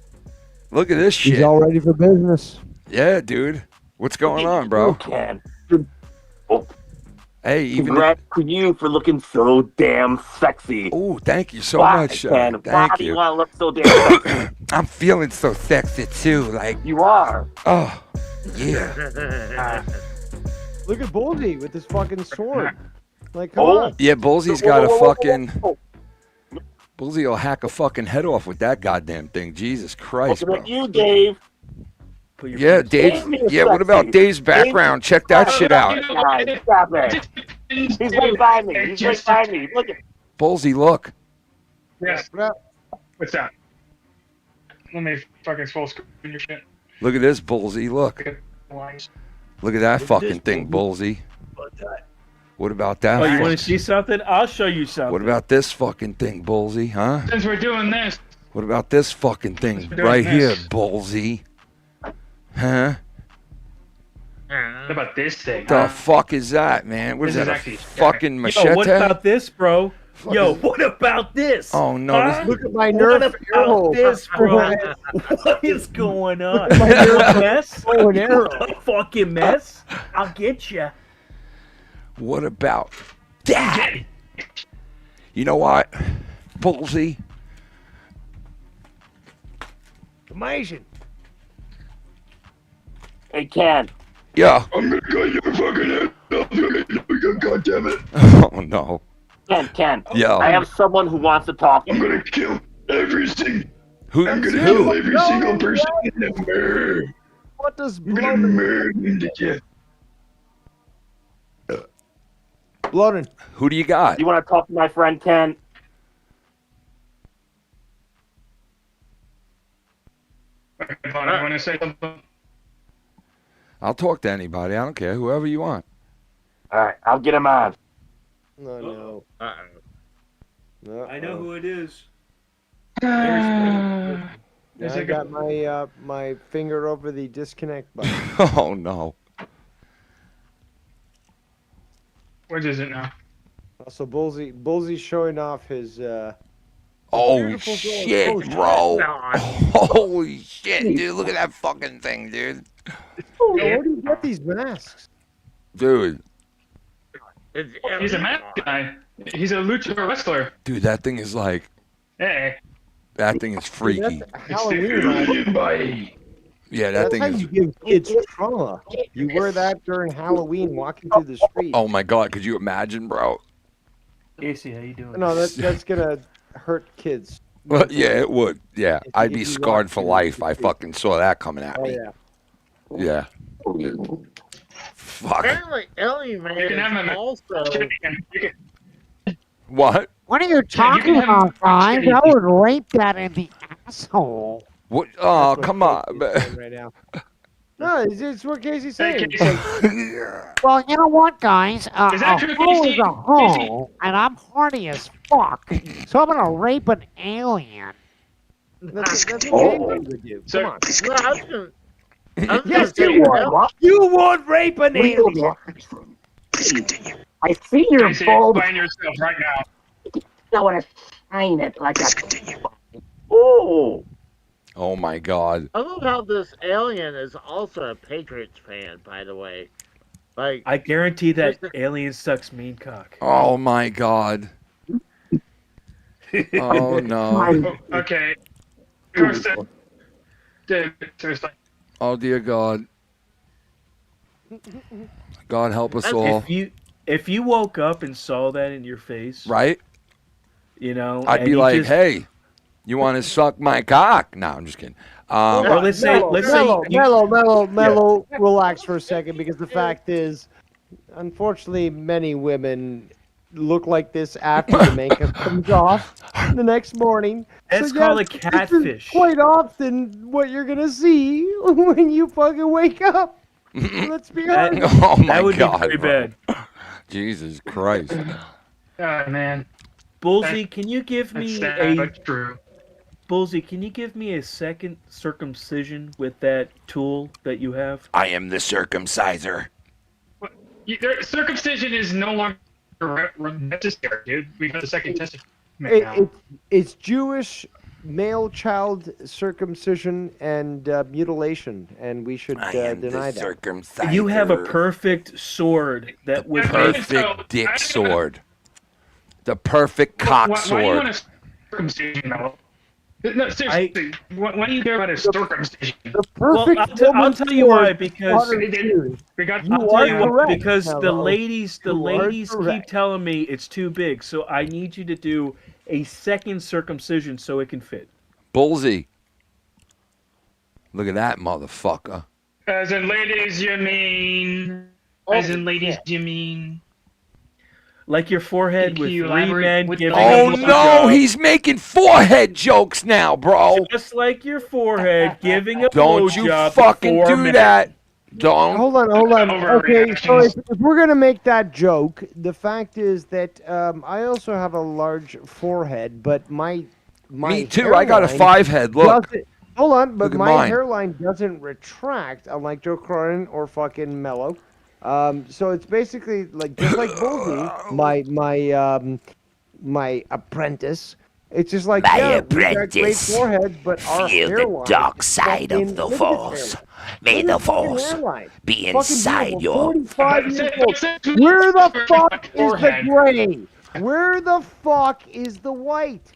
look at this shit. He's all ready for business. Yeah, dude. What's going on, bro? Ken. Hey, even congrats to you for looking so damn sexy. Oh, thank you so Why, much, sir. Ken? Thank Why do you. you want to look so damn sexy? I'm feeling so sexy too. Like you are. Oh, yeah. Look at Bullsy with his fucking sword. Like, come on. Yeah, Bullsy's got a fucking. Bullsy will hack a fucking head off with that goddamn thing. Jesus Christ, Looking bro. at you, Dave. Yeah, Dave. Yeah, what about Dave's background? Check that shit out. Stop it. He's right by me. He's right by me. Look at. Bullsy, look. Yes. What's that? Let me fucking full screen your shit. Look at this, Bullsy. Look. Look at that fucking thing, Bullsy. What about that? Oh, you want to see something? I'll show you something. What about this fucking thing, Bullsy, huh? Since we're doing this. What about this fucking thing We're doing right here, this. Bullsy? Huh? What about this thing? The fuck is that, man? What is This is that, a actually- fucking machete? Yo, what about this, bro? Yo, what about this? Oh, no. Huh? This... Look at my What nerf about arrow. this, bro? What is going on? My You nerf a mess? bow and arrow. A fucking mess? I'll get you. What about that? You know what, Bullsy? Amazing. Hey, Ken. Yeah. I'm gonna cut your fucking head off. God damn it. Oh, no. Ken. Yeah. I have someone who wants to talk. I'm gonna kill every single. Who? I'm gonna Who? kill every single person in the world. What does I'm gonna murder you. Bloated. Who do you got? You want to talk to my friend Ken? You want to say something? I'll talk to anybody. I don't care. Whoever you want. All right, I'll get him on. No. I know who it is. I got my my finger over the disconnect button. Oh, no. What is it now? So Bullsy's showing off his. Oh, beautiful shit, gold. bro. Holy shit, dude. Look at that fucking thing, dude. Where do you get these masks? Dude. He's a mask guy. He's a lucha wrestler. Dude, that thing is like. Hey. That thing is freaky. Halloween. Yeah, that That's thing how is. you give kids trauma. You wear that during Halloween, walking through the street. Oh, my God. Could you imagine, bro? Casey, how you doing? No, that's gonna hurt kids. Well, yeah, it would. Yeah, I'd be you scarred walk for through life. the I street. fucking saw that coming at Oh me. yeah. Yeah. Fuck. Apparently, Ellie Man You can have him. is also. What? What are you talking about, guys? I would rape that in the asshole. What? Oh, That's what come on. Casey's saying right now. No, it's what Casey's saying. Well, you know what, guys? Is that A true, hoe Casey? is a hoe, and I'm horny as fuck. So I'm gonna rape an alien. That's what Casey would do. So- Come on. No, I was gonna Yes, say, you no. would. You would rape an alien. I see your Casey, bulb. explain yourself right now. I want to shine it like a. Oh. Oh, my God. I love how this alien is also a Patriots fan, by the way. Like, I guarantee that alien sucks mean cock. Oh, my God. Oh, no. Okay. First, Dude, seriously. Oh, dear God. God help us all. If you woke up and saw that in your face, Right? you know, I'd and be you like, just- hey, you want to suck my cock? No, I'm just kidding. Well, let's say Mellow, relax for a second, because the fact is, unfortunately, many women look like this after the makeup comes off the next morning. That's So, called a this is catfish. quite often what you're gonna see when you fucking wake up. Let's be honest. Oh, my that would God. be pretty bro. bad. Jesus Christ. Man. Bullsy, can you give That's me sad, but true. Bullsy, can you give me a second circumcision with that tool that you have? I am the circumciser. Circumcision is no longer necessary, dude. We've got the second testicle now. It's Jewish male child circumcision and mutilation, and we should deny that. Circumciser. You have a perfect sword that would perfect dick sword. The perfect cock Why do you sword. want a circumcision, Mello? No, seriously. Why do you care about a circumcision? Well, I'll tell you why, because because the Hello. ladies keep correct. telling me it's too big, so I need you to do a second circumcision so it can fit. Bullsy. Look at that motherfucker. As in ladies, you mean? As in ladies, you mean? Like your forehead with you three elaborate men with giving Oh a no, blowjob. he's making forehead jokes now, bro. Just like your forehead giving a Don't you blowjob fucking for do men. that. Don't. Hold on. Okay, so if we're gonna make that joke, the fact is that I also have a large forehead, but my Me too. I got a hairline 5-head. Look. Hold on, but Look at my mine. hairline doesn't retract, unlike Joe Cronin or fucking Mello. So it's basically like just like Bullsy, my apprentice. It's just like My we got great apprentice. forehead, but our Feel the hairline dark is side fucking- of the look at this force. hairline. May Look the at this fucking force hairline. be Fucking inside beautiful. your 45 years old. Where the fuck is the gray? Where the fuck is the white?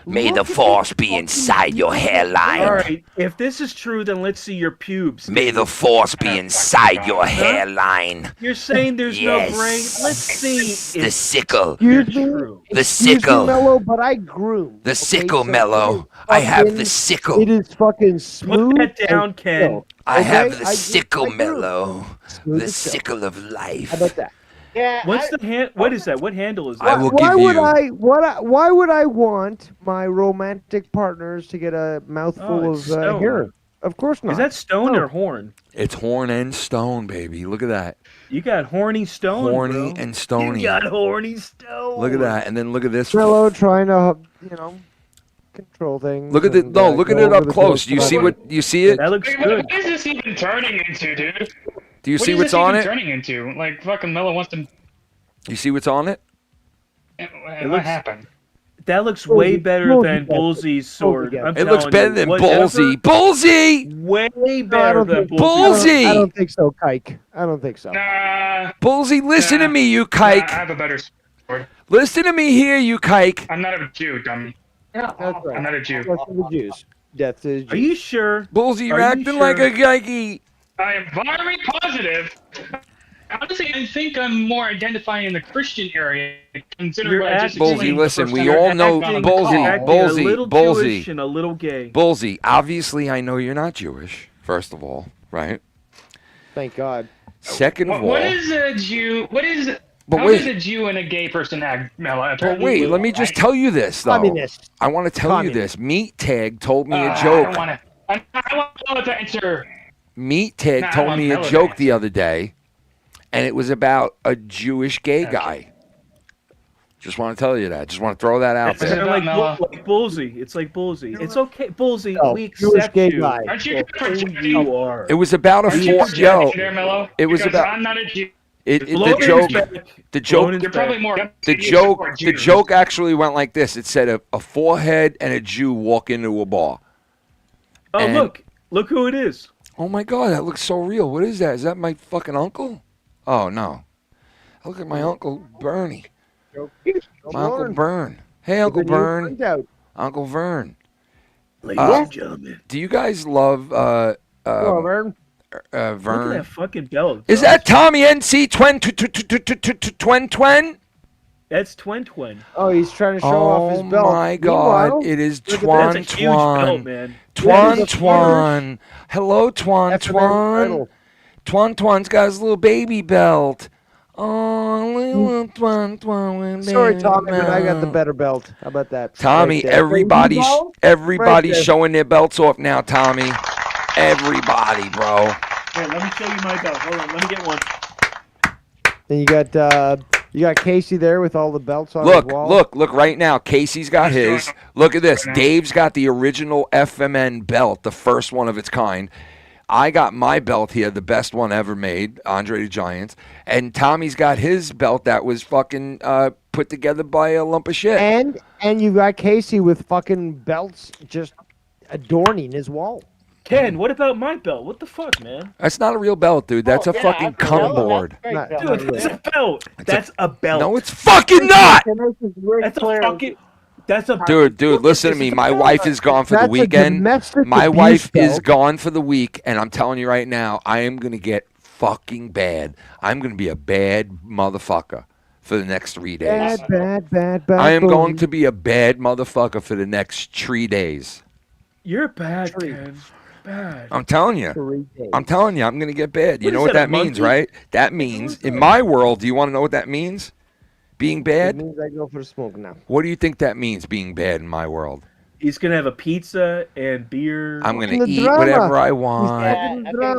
May the force be inside your hairline. All right, if this is true, then let's see your pubes. May the force be inside your hairline. You're saying there's Yes. no brain? Let's see. The if sickle. Excuse me, The excuse me, sickle. Mello, but I grew. The sickle, Mello. I have the sickle. It is fucking smooth. Put that down, and Ken. chill, I have okay? the sickle, I grew. Mello. Smooth The as chill. sickle of life. How about that? Yeah. What's the hand? What is that? What handle is that? I will Why give would you. why would I want my romantic partners to get a mouthful Oh, of it's stone. hair? Of course not. Is that stone No. or horn? It's horn and stone, baby. Look at that. You got horny stone, Horny bro. and stony. You got horny stone. Look at that. And then look at this. Mello trying to, control things? Look at it. and, No, look at go it up over the close. jokes Do you about see it. what? You see it? That looks Wait, good. what is this even turning into, dude? Do you see What what's is this on even it? turning into? Like, fucking Mello wants to... You see what's on it? What looks- happened? That looks way better Bullsy than gets it. Bullsy's sword. gets I'm It looks telling better you, than whatever- Bullsy. Bullsy! Way I better don't than think- Bullsy. I don't think so, Kike. I don't think so. Nah, Bullsy, listen to me, you I kike. have a better sword. Listen to me here, you kike. I'm not a Jew, dummy. That's right. I'm not a Jew. Death to the Jews. Death to the Jews. Are you sure? Bullsy, you're Are you acting like sure? a kikey. I am very positive. Honestly, I think I'm more identifying in the Christian area, considering You're what I just acting- explained. Bullsy, listen, the we first all time. know Acting Bullsy, calm. Acting Bullsy, a little Bullsy. Jewish and a little gay. Bullsy, obviously I know you're not Jewish, first of all, right? Thank God. Second of all, What is a Jew? What is? But how wait. does a Jew and a gay person act, Mello? but Apparently wait, you let me don't, just right? tell you this, though. Communist. I want to tell you Communist. this. Meat Tag told me a I joke. don't want to. I want Mello to answer. Meat Tag Nah, I told want me a Mello to joke answer. the other day, and it was about a Jewish gay guy. Just want to tell you that. Just want to throw that out It's Is it there. like, Mello? like Bullsy. It's like Bullsy. It's okay, Bullsy. Oh, we Jewish accept gay you. guy. Aren't you for who projecting? you are. It was about a Aren't you four. Yo, projecting there, Mello? it was Because about- I'm not a Jew. the Logan's joke. back. The joke. Logan's You're probably back. more. The you joke. support The Jews. joke actually went like this. It said a forehead and a Jew walk into a bar. Oh, And- look who it is. Oh my God, that looks so real. What is that? Is that my fucking uncle? Oh no. Look at my uncle Bernie. My Uncle Vern. Hey, Uncle Vern. Uncle Vern. Ladies and gentlemen. Do you guys love Vern. Look at Vern? that fucking belt. Is that Tommy NC Twen? That's Twin. Oh, he's trying to show off his belt. Oh my God! Meanwhile, It is That's a Twan huge belt, Twan. man. Twan. Hello, Twan That's an Twan. idol. Twan's got his little baby belt. Oh, little Twan. Sorry, Tommy, but I got the better belt. How about that? Tommy, Right there. everybody's Right there. showing their belts off now, Tommy. Everybody, bro. Here, let me show you my belt. Hold on, let me get one. Then you got You got Casey there with all the belts on Look, his wall. look right now. Casey's got his. Look at this. Dave's got the original FMN belt, the first one of its kind. I got my belt here, the best one ever made, Andre the Giant. And Tommy's got his belt that was fucking put together by a lump of shit. And you got Casey with fucking belts just adorning his wall. Ken, what about my belt? What the fuck, man? That's not a real belt, dude. That's a fucking cum board. Dude, it's a belt. That's a belt. No, it's fucking not. That's a fucking. That's a Dude, listen to me. My wife is gone for the weekend. My wife is gone for the week, and I'm telling you right now, I am gonna get fucking bad. I'm gonna be a bad motherfucker for the next 3 days. Bad. I am going to be a bad motherfucker for the next 3 days. You're bad, Ken. Bad. I'm telling you. I'm telling you, I'm going to get bad. You What know is what that, that a means, monkey? right? That means, in my world, do you want to know what that means? Being It bad? means I go for a smoke now. What do you think that means, being bad in my world? He's gonna have a pizza and beer. I'm going to eat whatever I want.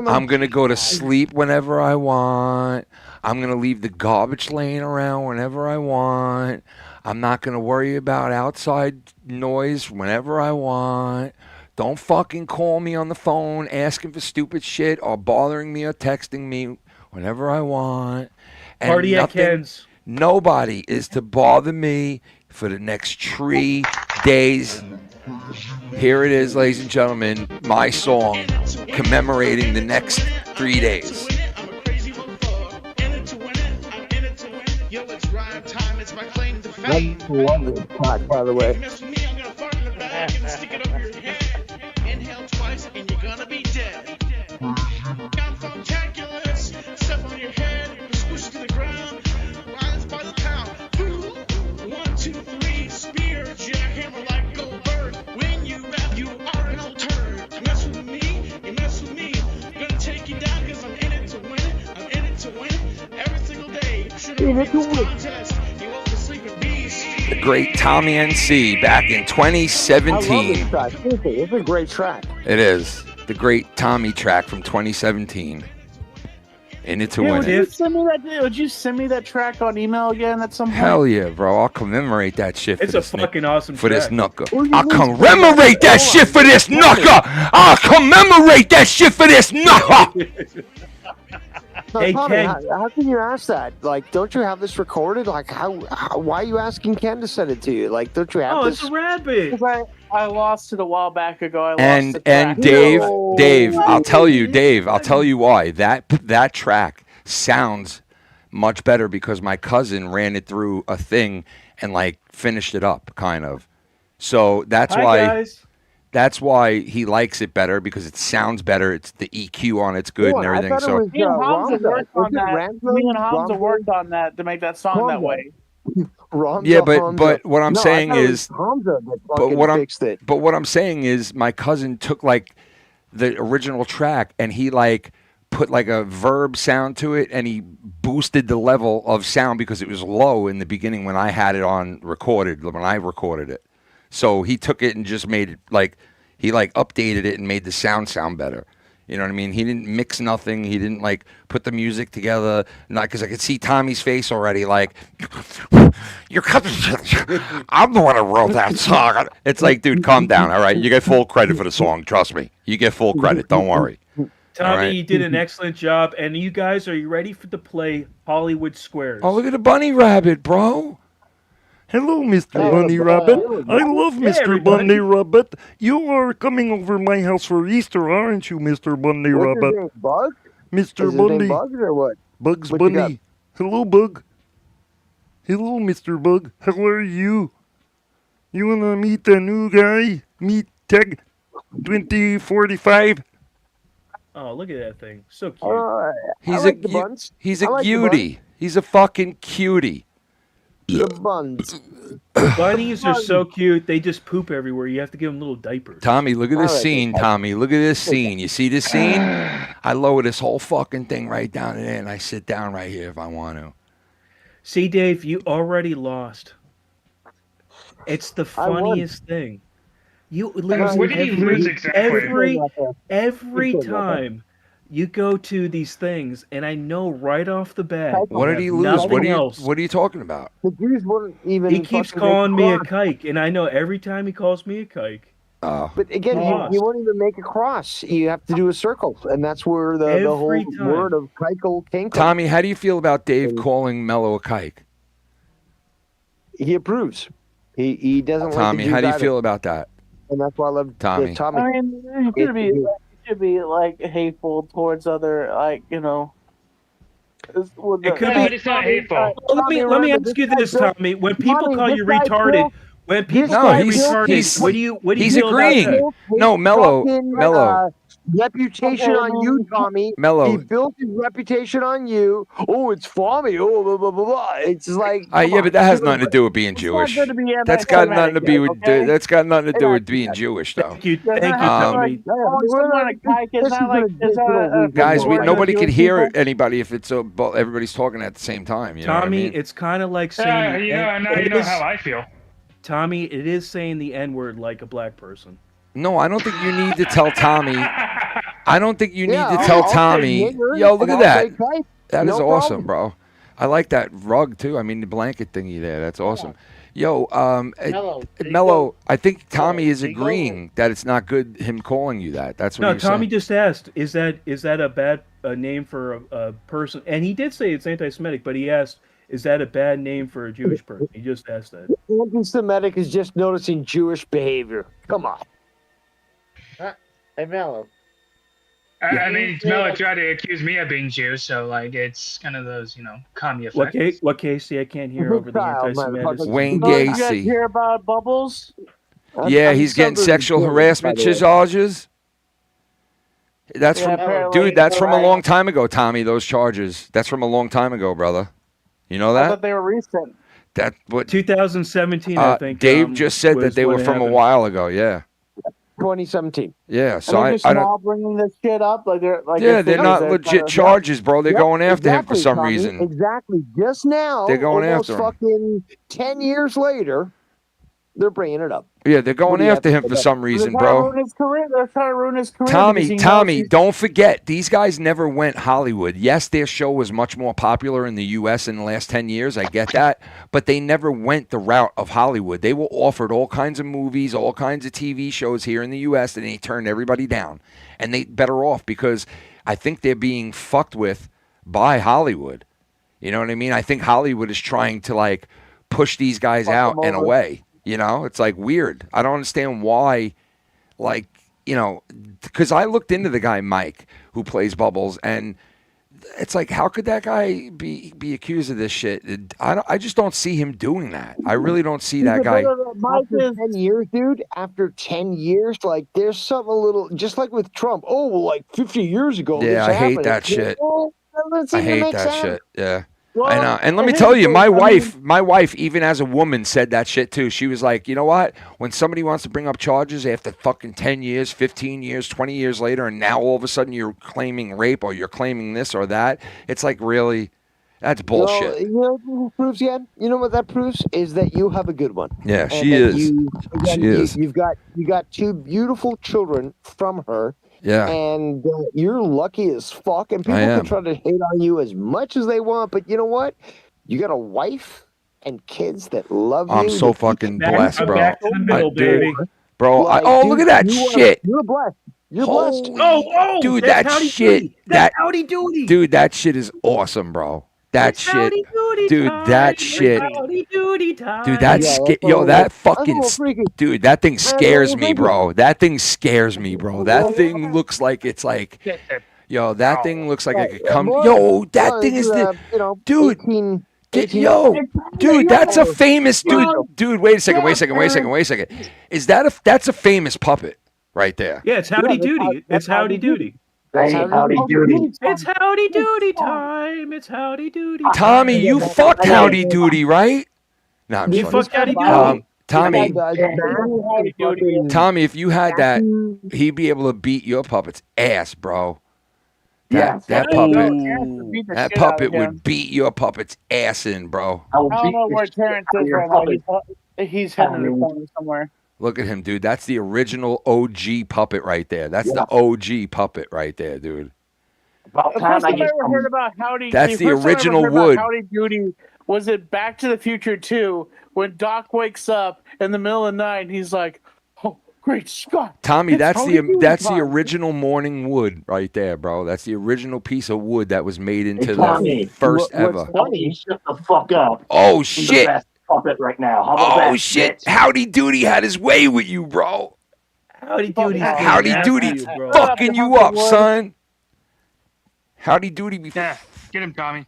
I'm going to go to sleep whenever I want. I'm going to leave the garbage laying around whenever I want. I'm not going to worry about outside noise whenever I want. Don't fucking call me on the phone asking for stupid shit or bothering me or texting me whenever I want. And Cardiac Kens. nobody is to bother me for the next 3 days. Here it is, ladies and gentlemen, my song commemorating the next 3 days. That's lovely track, by the way. The great Tommy NC back in 2017. I love this track. Seriously, it's a great track. It is. The great Tommy track from 2017. In it to win would it. you send me that track on email again at some point? Hell yeah, bro. I'll commemorate that shit for It's a this fucking awesome for this track. knucker. I'll commemorate that shit for this knucker. I'll commemorate that shit for this knucker. No, Hey, Tommy, Ken. how can you ask that? Like, don't you have this recorded? Like, why are you asking Ken to send it to you? Like, don't you have Oh, this? it's a rabbit. I lost it a while back ago. I lost And the track. Dave, I'll tell you why. That track sounds much better because my cousin ran it through a thing and like finished it up, kind of. So that's Hi, why. guys. That's why he likes it better because it sounds better. It's the EQ on it's good and everything. So Me and Hamza worked on that. Me and Hamza worked on that to make that song that way. yeah, but what I'm saying is, but what I'm saying is, my cousin took like the original track and he like put like a verb sound to it and he boosted the level of sound because it was low in the beginning when I had it on recorded, when I recorded it. So he took it and just made it like, he like updated it and made the sound better. You know what I mean? He didn't mix nothing. He didn't like put the music together. Not because I could see Tommy's face already. Like, you're I'm the one who wrote that song. It's like, dude, calm down. All right, you get full credit for the song. Trust me, you get full credit. Don't worry. Tommy, right. you did an excellent job. And you guys, are you ready to play Hollywood Squares? Oh, look at the bunny rabbit, bro. Hello, Mr. Bunny Rabbit. I love Hey, Mr. everybody. Bunny Rabbit. You are coming over my house for Easter, aren't you, Mr. Bunny Rabbit? Bug? Mr. Is his Bunny. name Bug or what? Bugs What you got? Bunny. Hello, Bug. Hello, Mr. Bug. How are you? You wanna meet a new guy? Meet Teg 2045? Oh, look at that thing. So cute. He's a cutie. He's a fucking cutie. The buns. Bunnies are so cute. They just poop everywhere. You have to give them little diapers. Tommy, look at this I like scene, it. Tommy. Look at this scene. You see this scene? I lower this whole fucking thing right down in there, and I sit down right here if I want to. See, Dave, you already lost. It's the I won. funniest thing. You lose What did he lose exactly? every time You go to these things, and I know right off the bat. What did he lose? What are you talking about? The Jews wouldn't even. He keeps fucking calling make me a cross. kike, and I know every time he calls me a kike. But again, he won't even make a cross. You have to do a circle, and that's where the whole Every time. word of kike came from. Tommy, how do you feel about Dave calling Mello a kike? He approves. He doesn't. Tommy, like the how do you Jews feel either. about that? And that's why I love Tommy. Tommy. I mean, it should be like hateful towards other, like, you know. It could No, be. it's not hateful. Let me ask you this, Tommy. When people call you retarded, when people No, call you he's- retarded, he's- what do you he's feel about agreeing. that? No, Mello, Fucking, Mello. Reputation on you, Tommy. Mello. He built his reputation on you. Oh, it's Tommy. Oh, blah, blah, blah, blah. It's just like. Yeah, come but that has on. nothing to do with being Jewish. good to be That's got nothing to anti-Semitic, be with. okay? That's got nothing to do with being Jewish, though. Thank you, Calling someone a kike is not like is a Guys, nobody could Jewish hear people? anybody if it's everybody's talking at the same time. You know what I Tommy, mean? it's kind of like saying. the yeah, N- now it you know is- how I feel. Tommy, it is saying the N-word like a black person. No, I don't think you need to tell Tommy. I don't think you need Yeah, to tell I'll say Tommy. nigger, Yo, look and at I'll that. say kike. That is No awesome, problem. bro. I like that rug too. I mean, the blanket thingy there. That's awesome. Yo, Mello, I think Tommy is agreeing that it's not good him calling you that. That's what No, he was Tommy saying. just asked, is that a bad name for a person? And he did say it's anti-Semitic, but he asked, is that a bad name for a Jewish person? He just asked that. Anti-Semitic is just noticing Jewish behavior. Come on. Hey, Mello. I mean, Mello tried to accuse me of being Jewish, so like it's kind of those, you know, commie effects. What Casey? I can't hear over the anti-Semitism. Wayne So, you guys Gacy. hear about Bubbles? Yeah, he's getting sexual harassment charges. That's Yeah, from apparently- dude. That's from a long time ago, Tommy. Those charges. That's from a long time ago, brother. You know I that? thought they were recent. That what? 2017, I think. Dave just said that was they when were it from a happened. while ago. Yeah. 2017. Yeah. So And they're I just don't. now bringing this shit up, like they're like. Yeah, it's they're because not they're legit kind of- charges, bro. They're Yep, going after him for exactly, some Tommy. reason. Exactly. Just now, They're going almost after him. fucking 10 years later, they're bringing it up. Yeah, they're going What do you after have him to for say? some They're reason, trying to bro. ruin his career. They're trying to ruin his career. because he knows Tommy, he's- don't forget, these guys never went Hollywood. Yes, their show was much more popular in the U.S. in the last 10 years. I get that. But they never went the route of Hollywood. They were offered all kinds of movies, all kinds of TV shows here in the U.S., and they turned everybody down. And they better off because I think they're being fucked with by Hollywood. You know what I mean? I think Hollywood is trying to, like, push these guys out and away. You know, it's like weird. I don't understand why, like, you know, because I looked into the guy Mike who plays Bubbles, and it's like, how could that guy be accused of this shit? I just don't see him doing that. I really don't see that guy. After 10 years, dude, after 10 years, like, there's something a little, just like with Trump. Oh, well, like 50 years ago. Yeah, this I hate happened. that It's like, shit. well, that doesn't I seem to hate make that sense. shit. Yeah. Well, I know. And let me here's tell you, the my thing, wife, even as a woman, said that shit too. She was like, you know what? When somebody wants to bring up charges after fucking 10 years, 15 years, 20 years later, and now all of a sudden you're claiming rape or you're claiming this or that, it's like, really? That's bullshit. You know what that proves, Yen? You know what that proves? Is that you have a good one. Yeah, And she that is. again, She is. You got two beautiful children from her. Yeah. And you're lucky as fuck. And people am. can try to hate on you as much as they want, but you know what? You got a wife and kids that love you. I'm so that fucking Back- blessed, I'm bro. back to the middle, baby. Bro, Like, oh, dude, look at that you are- shit. You're blessed. You're blessed. Dude, that's that howdy shit. doody. That That's howdy doody. Dude, that shit is awesome, bro. That It's shit. howdy doody Dude, time. that It's shit. howdy doody time. Dude, that Yeah, sca- that's a yo, little- that that's a fucking little freaky. dude, that thing That's a scares little me, freaky. bro. That thing scares me, bro. That thing looks like it's like, yo, that thing looks like I could come. Yo, that thing is the dude. 18, Dude, that's a famous dude. Dude, wait a second. Is that's a famous puppet right there? Yeah, it's howdy doody. It's howdy doody. Hey, howdy doody. It's howdy doody time. It's howdy doody. Tommy, you fucked Howdy Doody, right? No, I'm You just fucked Howdy fucking- Doody. Tommy, Howdy doody. Tommy, if you had that, he'd be able to beat your puppet's ass, bro. That That puppet would beat your puppet's ass in, bro. I don't know where Terrence is right now. He's heading to the corner somewhere. Look at him, dude. That's the original OG puppet right there. That's the OG puppet right there, dude. About The time first I time I get ever heard about Howdy. That's the first time I ever original heard about wood. Howdy Doody was it Back to the Future 2 when Doc wakes up in the middle of the night and he's like, "Oh, great Scott, Tommy, it's that's Howdy the Doody that's the time." original morning wood right there, bro. That's the original piece of wood that was made into Hey, the Tommy, first what's ever. funny? Shut the fuck up. Oh I'm shit! the best puppet right now. How about Oh that, shit! bitch? Howdy Doody had his way with you, bro. Howdy Doody's Howdy getting Doody after you, bro. fucking you up, son. Howdy Doody be Yeah, get him, Tommy.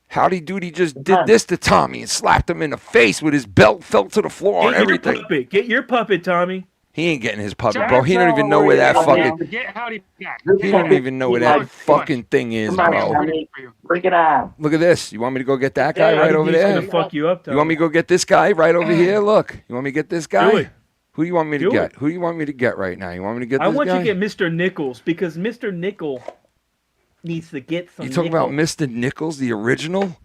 Howdy Doody just did this to Tommy and slapped him in the face with his belt, fell to the floor and Get your everything. puppet. Get your puppet, Tommy. He ain't getting his puppet, bro. He don't even know where that fucking. Get Howdy back. He don't even know where that fucking thing is, Come on, bro. Tommy. Bring it on. Look at this. You want me to go get that guy Yeah, right over he's there? gonna fuck you up, You want me to go get this guy right over here? Look. You want me to get this guy? Do it. Who do you want me to Do get? it. Who do you want me to get right now? You want me to get this I want guy? you to get Mr. Nichols because Mr. Nickel needs to get some. You talking about Mr. Nichols, the original?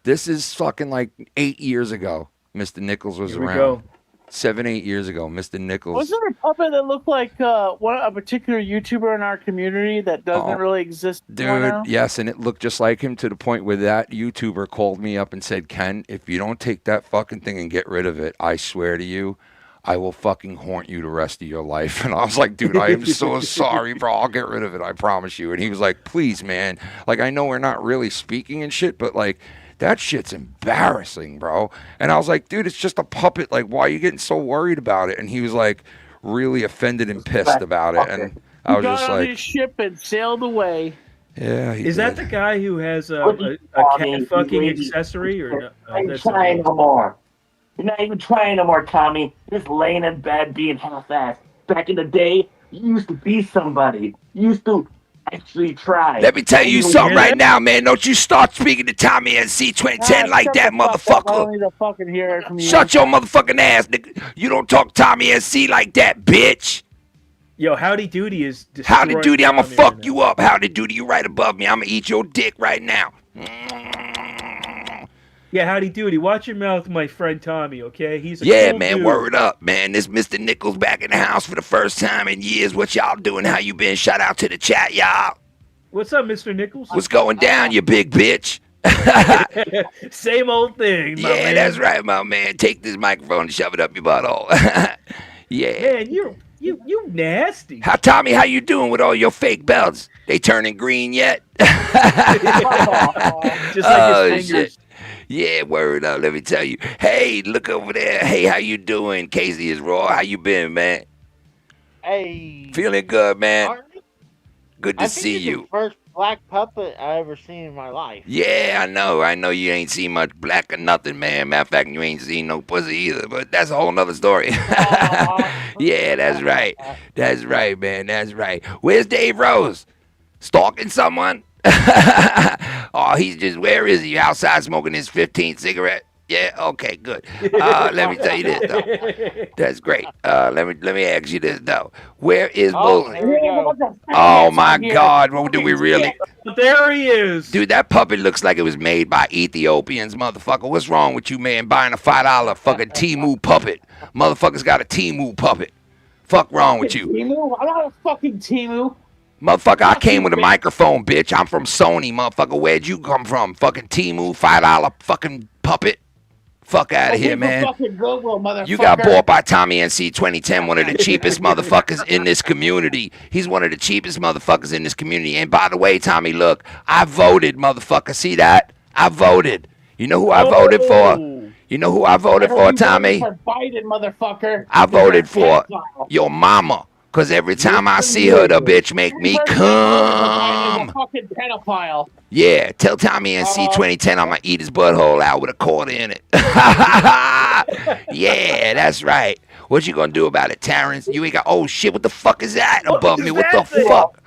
This is fucking like 8 years ago. Mr. Nichols was Here we around. go. 7, 8 years ago, Mr. Nichols. Was there a puppet that looked like a particular YouTuber in our community that doesn't really exist anymore Dude, now? yes, and it looked just like him to the point where that YouTuber called me up and said, Ken, if you don't take that fucking thing and get rid of it, I swear to you, I will fucking haunt you the rest of your life. And I was like, dude, I am so sorry, bro. I'll get rid of it. I promise you. And he was like, please, man. Like, I know we're not really speaking and shit, but like, that shit's embarrassing, bro. And I was like, dude, it's just a puppet. Like, why are you getting so worried about it? And he was like, really offended and pissed about it. And I was got just on like, his ship and sailed away. yeah. He Is that did. the guy who has a Tommy, cat fucking you accessory or no? You're Oh, not that's trying no more. You're not even trying no more, Tommy. Just laying in bed being half-assed. Back in the day, you used to be somebody. You used to actually try. Let me tell you And something hear right it? now, man. Don't you start speaking to Tommy and C2010 like shut that, the fuck up. I motherfucker. don't need to fucking hear it from you. Shut your motherfucking ass, nigga. You don't talk Tommy and C like that, bitch. Yo, Howdy Doody is. Howdy destroying Doody, I'ma Tommy fuck right you up. Howdy Doody, you right above me. I'ma eat your dick right now. now. Yeah, Howdy Doody, watch your mouth, my friend Tommy. Okay, he's a Yeah, cool man, dude. word up, man. This Mr. Nichols back in the house for the first time in years. What y'all doing? How you been? Shout out to the chat, y'all. What's up, Mr. Nichols? What's going down, you big bitch? Same old thing, my Yeah, man. that's right, my man. Take this microphone and shove it up your butthole. Yeah. Man, you nasty. How Tommy, how you doing with all your fake belts? They turning green yet? Just like his fingers. Shit. Yeah, word up. Let me tell you. Hey, look over there. Hey, how you doing? Casey is raw. How you been, man? Hey. Feeling good, man. Good to I think see it's you. the first black puppet I ever seen in my life. Yeah, I know. I know you ain't seen much black or nothing, man. Matter of fact, you ain't seen no pussy either, but that's a whole nother story. Yeah, that's right. That's right, man. That's right. Where's Dave Rose? Stalking someone? Oh, he's just, where is he? Outside smoking his 15th cigarette? Yeah, okay, good. Let me tell you this, though. That's great. Let me ask you this, though. Where is Bull? Oh, my God. Well, do we really? There he is. Dude, that puppet looks like it was made by Ethiopians, motherfucker. What's wrong with you, man, buying a $5 fucking Temu puppet? Motherfucker's got a Temu puppet. Fuck wrong with you? Temu? I'm not a fucking Temu. Motherfucker, I came with a microphone, bitch. I'm from Sony, motherfucker. Where'd you come from? Fucking Temu, $5 fucking puppet. Fuck out of here, man. You got bought by Tommy NC 2010, one of the cheapest motherfuckers in this community. He's one of the cheapest motherfuckers in this community. And by the way, Tommy, look, I voted, motherfucker. See that? I voted. You know who I voted for? You know who I voted for, Tommy? For Biden, motherfucker. I voted for your mama. Because every time I see her, the bitch make me come. Fucking pedophile. Yeah, tell Tommy NC 2010 I'm going to eat his butthole out with a quarter in it. Yeah, that's right. What you going to do about it, Terrence? You ain't got, oh shit, what the fuck is that above me? What the fuck?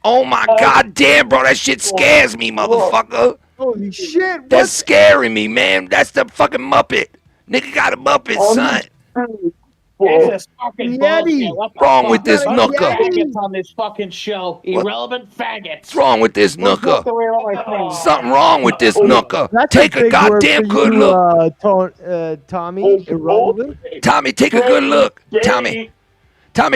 Oh my god damn, bro, that shit scares me, motherfucker. Holy shit. That's scaring me, man. That's the fucking Muppet. Nigga got a Muppet, son. This is fucking bullshit. What the Wrong fuck? with this Bunch of nooker? Faggots on this fucking show. Irrelevant faggots. What's wrong with this nooker? Something wrong with this nooker. That's Take a big word goddamn for good you, look. Tommy. Irrelevant. Tommy, take a good look. Tommy,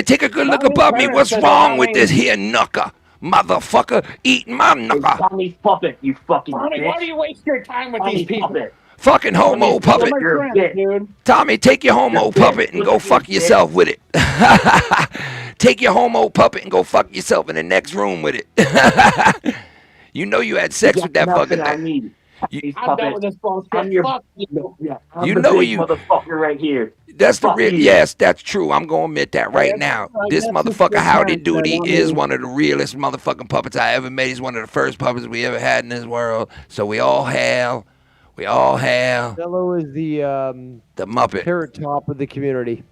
take a good look above me. What's wrong with this here nooker? motherfucker, eating my knuckle. Tommy's puppet, you fucking Tommy, bitch. why do you waste your time with these people? Puppet. Fucking homo puppet. You're my friend, dude. Tommy, take your homo puppet and go fuck yourself with it. Take your homo puppet and go fuck yourself in the next room with it. You know you had sex with that fucking thing. I'm done with this bullshit. Fuck you. I'm You the know big you- motherfucker right here. That's the Fuck real. you. Yes, that's true. I'm gonna admit that right now. This that's motherfucker the Howdy difference, Doody man. I is mean- one of the realest motherfucking puppets I ever made. He's one of the first puppets we ever had in this world. So we all hail. We all hail Mello is the Muppet. carrot top of the community.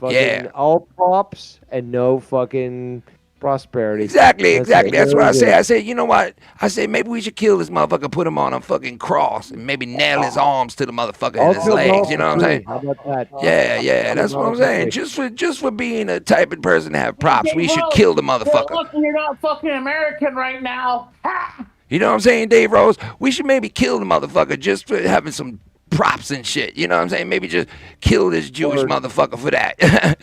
Fucking Yeah. all props and no fucking prosperity. Exactly, exactly. That's what I say. Very I say, you know what? I say maybe we should kill this motherfucker, put him on a fucking cross, and maybe nail his arms to the motherfucker and his kill legs. golf You know what I'm for saying? free. How about that? Yeah, yeah. That's what I'm saying. Just for being a type of person to have props, we should kill the motherfucker. Look, you're not fucking American right now. Ha! You know what I'm saying, Dave Rose? We should maybe kill the motherfucker just for having some props and shit. You know what I'm saying? Maybe just kill this Jewish motherfucker for that. You know what I'm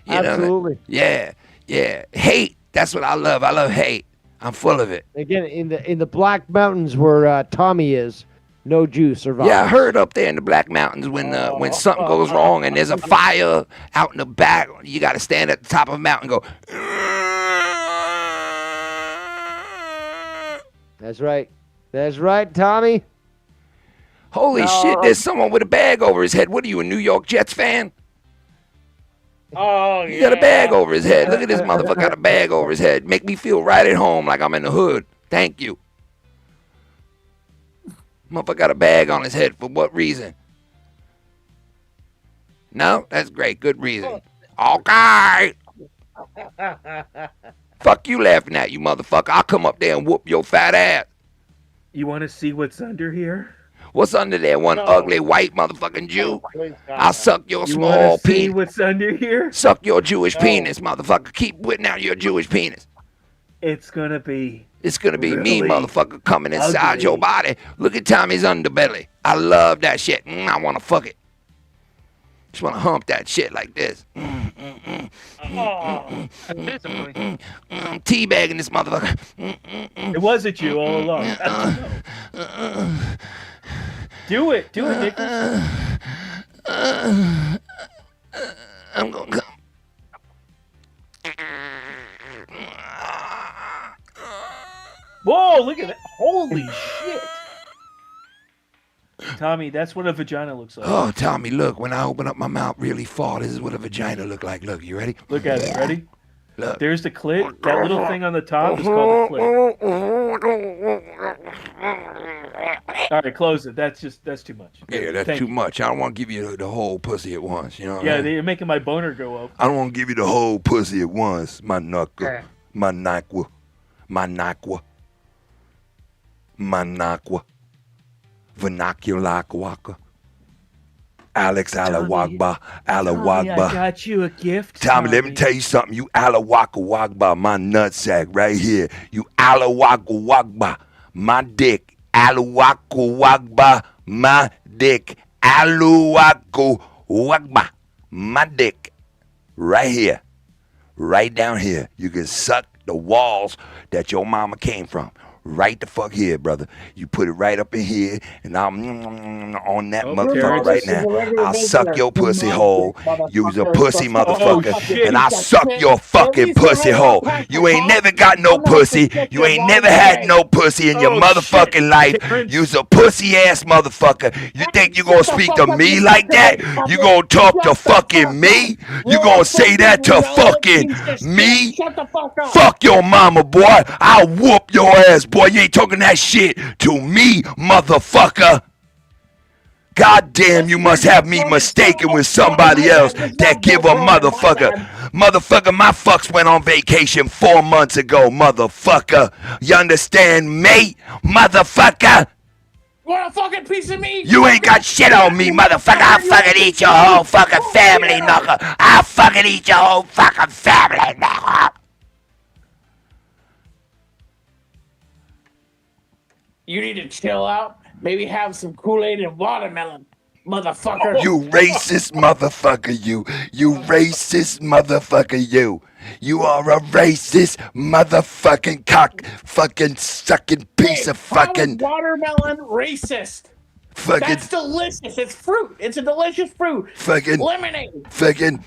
saying? Absolutely. Yeah, yeah. Hate. That's what I love. I love hate. I'm full of it. Again, in the Black Mountains where Tommy is, no Jew survives. Yeah, I heard up there in the Black Mountains when something goes wrong and there's a fire out in the back, you got to stand at the top of a mountain and go. That's right. That's right, Tommy. Holy shit! There's someone with a bag over his head. What are you, a New York Jets fan? Oh, He got a bag over his head. Look at this motherfucker got a bag over his head. Make me feel right at home like I'm in the hood. Thank you. Motherfucker got a bag on his head for what reason? No? That's great. Good reason. Okay. Fuck you laughing at, you motherfucker. I'll come up there and whoop your fat ass. You want to see what's under here? What's under there? One ugly white motherfucking Jew? I'll suck your You small want to see penis. what's under here? Suck your Jewish penis, motherfucker. Keep whipping out your Jewish penis. It's gonna be. It's gonna be me, really motherfucker, coming inside ugly. your body. Look at Tommy's underbelly. I love that shit. I wanna fuck it. Just wanna hump that shit like this. Teabagging this motherfucker. It wasn't you all along. Do it, Nicholas. I'm gonna come. Whoa! Look at that! Holy shit! Tommy, that's what a vagina looks like. Oh, Tommy, look, when I open up my mouth really far, this is what a vagina look like. Look, you ready? Look at it. Ready? Look. There's the clit. That little thing on the top is called the clit. All right, close it. That's too much. Yeah, that's Thank too you. much. I don't want to give you the whole pussy at once. You know what I Yeah, mean? you're making my boner go up. I don't want to give you the whole pussy at once. My knuckle. My nakwa. My nakwa. My nakwa. Vernacular waka. Alex Alawagba. Tommy, I Alawagba. got you a gift. Tommy, let me tell you something. You Alawaka Wagba, my nutsack right here. You Alawaka Wagba, my dick. Alawaka Wagba, my dick. Alawaka Wagba, my dick. Right here. Right down here. You can suck the walls that your mama came from. Right the fuck here, brother. You put it right up in here, and I'm on that motherfucker right now. I'll suck your pussy hole. You's a pussy motherfucker, and I'll suck your fucking pussy hole. You ain't never got no pussy. You ain't never had no pussy in your motherfucking life. You's a pussy ass motherfucker. You think you gonna speak to me like that? You gonna talk to fucking me? You gonna say that to fucking me? Fuck your mama, boy. I'll whoop your ass, boy. You ain't talking that shit to me, motherfucker. God damn, you must have me mistaken with somebody else that give a motherfucker. Motherfucker, my fucks went on vacation 4 months ago, motherfucker. You understand me, motherfucker? You want a fucking piece of me? You ain't got shit on me, motherfucker. I'll fucking eat your whole fucking family, knuckle. I'll fucking eat your whole fucking family, knuckle. You need to chill out. Maybe have some Kool-Aid and watermelon. motherfucker. You racist motherfucker, you. You racist motherfucker, you. You are a racist motherfucking cock fucking sucking piece of fucking Watermelon racist. fucking That's delicious. It's fruit. It's a delicious fruit. fucking Lemonade. fucking